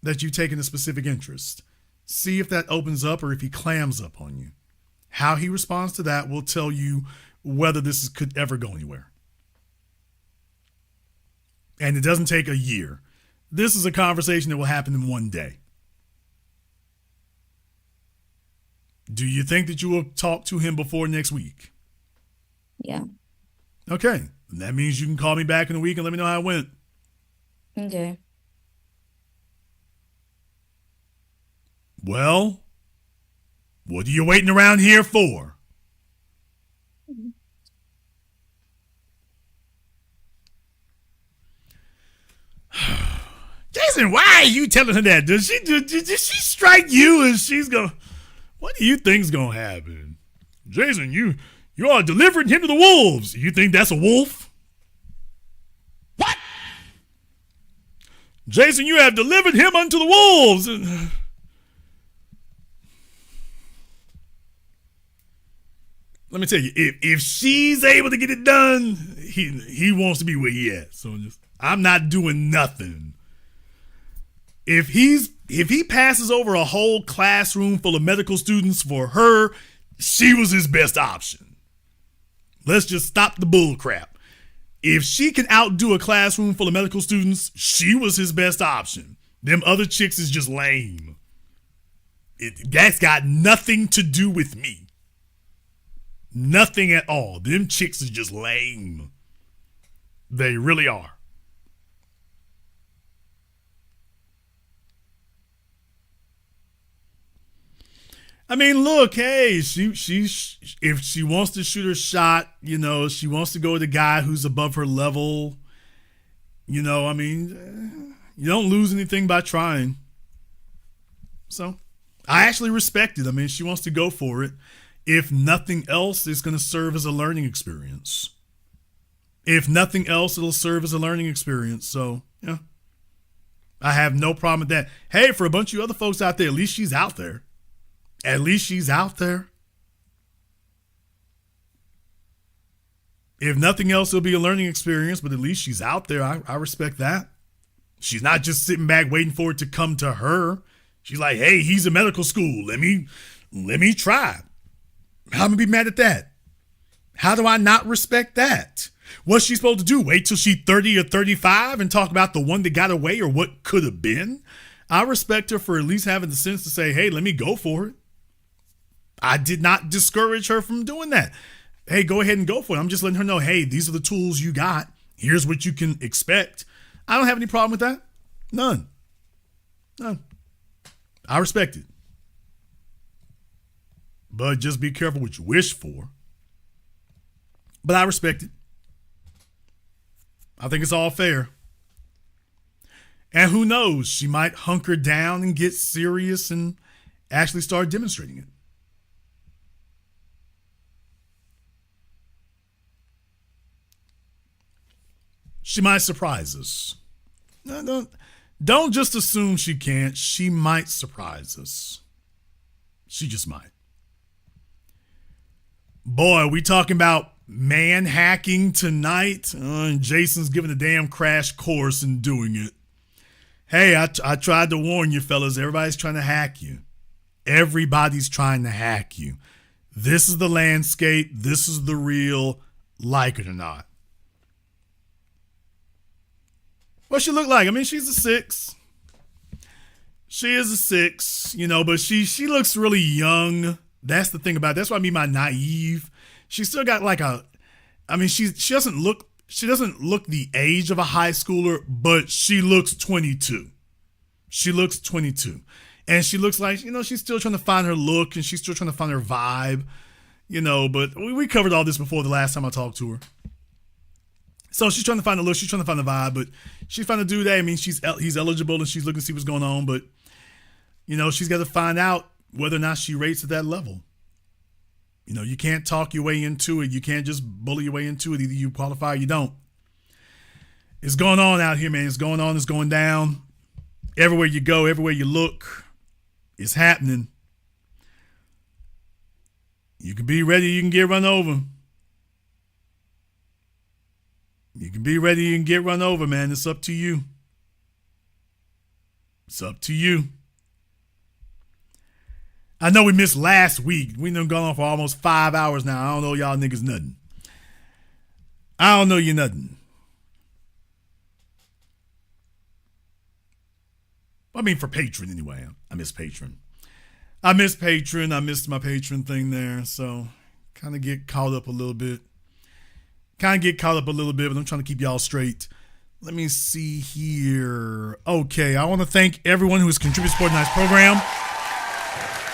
That you've taken a specific interest. See if that opens up or if he clams up on you. How he responds to that will tell you whether this could ever go anywhere. And it doesn't take a year. This is a conversation that will happen in one day. Do you think that you will talk to him before next week? Yeah. Okay. That means you can call me back in a week and let me know how it went. Okay. Well, what are you waiting around here for? Jason, why are you telling her that? Did she strike you and she's going, what do you think's going to happen? Jason, you are delivering him to the wolves. You think that's a wolf? What? Jason, you have delivered him unto the wolves. Let me tell you, if she's able to get it done, he wants to be where he at. So I'm not doing nothing. If he passes over a whole classroom full of medical students for her, she was his best option. Let's just stop the bull crap. If she can outdo a classroom full of medical students, she was his best option. Them other chicks is just lame. That's got nothing to do with me. Nothing at all. Them chicks is just lame. They really are. I mean, look, hey, she if she wants to shoot her shot, you know, she wants to go with a guy who's above her level. You know, I mean, you don't lose anything by trying. So, I actually respect it. I mean, she wants to go for it. If nothing else, it's going to serve as a learning experience. If nothing else, it'll serve as a learning experience. So, yeah. I have no problem with that. Hey, for a bunch of other folks out there, at least she's out there. At least she's out there. If nothing else, it'll be a learning experience, but at least she's out there. I respect that. She's not just sitting back waiting for it to come to her. She's like, hey, he's in medical school. Let me try. How am I gonna be mad at that? How do I not respect that? What's she supposed to do? Wait till she's 30 or 35 and talk about the one that got away or what could have been? I respect her for at least having the sense to say, hey, let me go for it. I did not discourage her from doing that. Hey, go ahead and go for it. I'm just letting her know, hey, these are the tools you got. Here's what you can expect. I don't have any problem with that. None. I respect it. But just be careful what you wish for. But I respect it. I think it's all fair. And who knows, she might hunker down and get serious and actually start demonstrating it. She might surprise us. Don't just assume she can't. She might surprise us. She just might. Boy, we talking about man hacking tonight. And Jason's giving a damn crash course in doing it. Hey, I tried to warn you, fellas. Everybody's trying to hack you. Everybody's trying to hack you. This is the landscape. This is the real, like it or not. What she look like? I mean, she's a 6. She is a 6, you know, but she looks really young. That's the thing about it. That's what I mean by naive. She's still got like she doesn't look the age of a high schooler, but she looks 22. She looks 22. And she looks like, you know, she's still trying to find her look and she's still trying to find her vibe, you know, but we covered all this before the last time I talked to her. So she's trying to find the look, she's trying to find the vibe, but she's trying to do that. I mean, he's eligible and she's looking to see what's going on, but, you know, she's got to find out whether or not she rates at that level. You know, you can't talk your way into it. You can't just bully your way into it. Either you qualify or you don't. It's going on out here, man. It's going on. It's going down. Everywhere you go, everywhere you look, it's happening. You can be ready. You can get run over. You can be ready. You can get run over, man. It's up to you. It's up to you. I know we missed last week. We done gone on for almost 5 hours now. I don't know y'all niggas nothing. I don't know you nothing. I mean, for Patreon anyway. I miss Patreon. I missed my Patreon thing there. So kind of get caught up a little bit. But I'm trying to keep y'all straight. Let me see here. Okay, I want to thank everyone who has contributed to support tonight's program.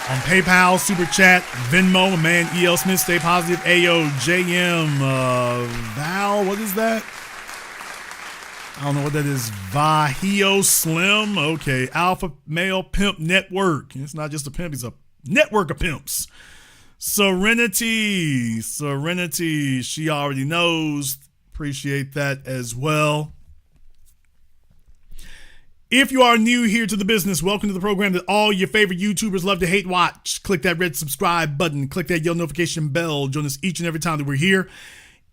On PayPal, Super Chat, Venmo, my man E.L. Smith, Stay Positive, AOJM, Val, what is that? I don't know what that is. Vahio Slim, okay. Alpha Male Pimp Network. It's not just a pimp, it's a network of pimps. Serenity, she already knows. Appreciate that as well. If you are new here to the business, welcome to the program that all your favorite YouTubers love to hate watch. Click that red subscribe button. Click that yellow notification bell. Join us each and every time that we're here.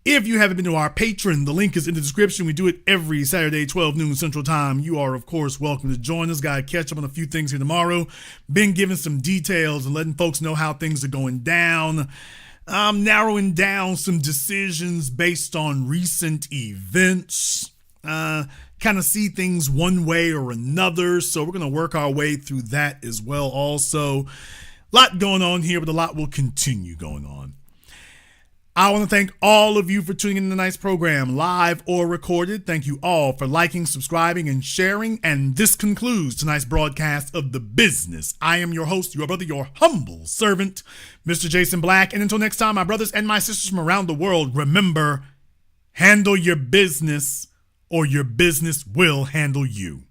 If you haven't been to our Patreon, the link is in the description. We do it every Saturday, 12 noon Central Time. You are, of course, welcome to join us. Got to catch up on a few things here tomorrow. Been giving some details and letting folks know how things are going down. I'm narrowing down some decisions based on recent events. Kind of see things one way or another. So we're going to work our way through that as well. Also, a lot going on here, but a lot will continue going on. I want to thank all of you for tuning in to tonight's program, live or recorded. Thank you all for liking, subscribing, and sharing. And this concludes tonight's broadcast of The Business. I am your host, your brother, your humble servant, Mr. Jason Black. And until next time, my brothers and my sisters from around the world, remember, handle your business or your business will handle you.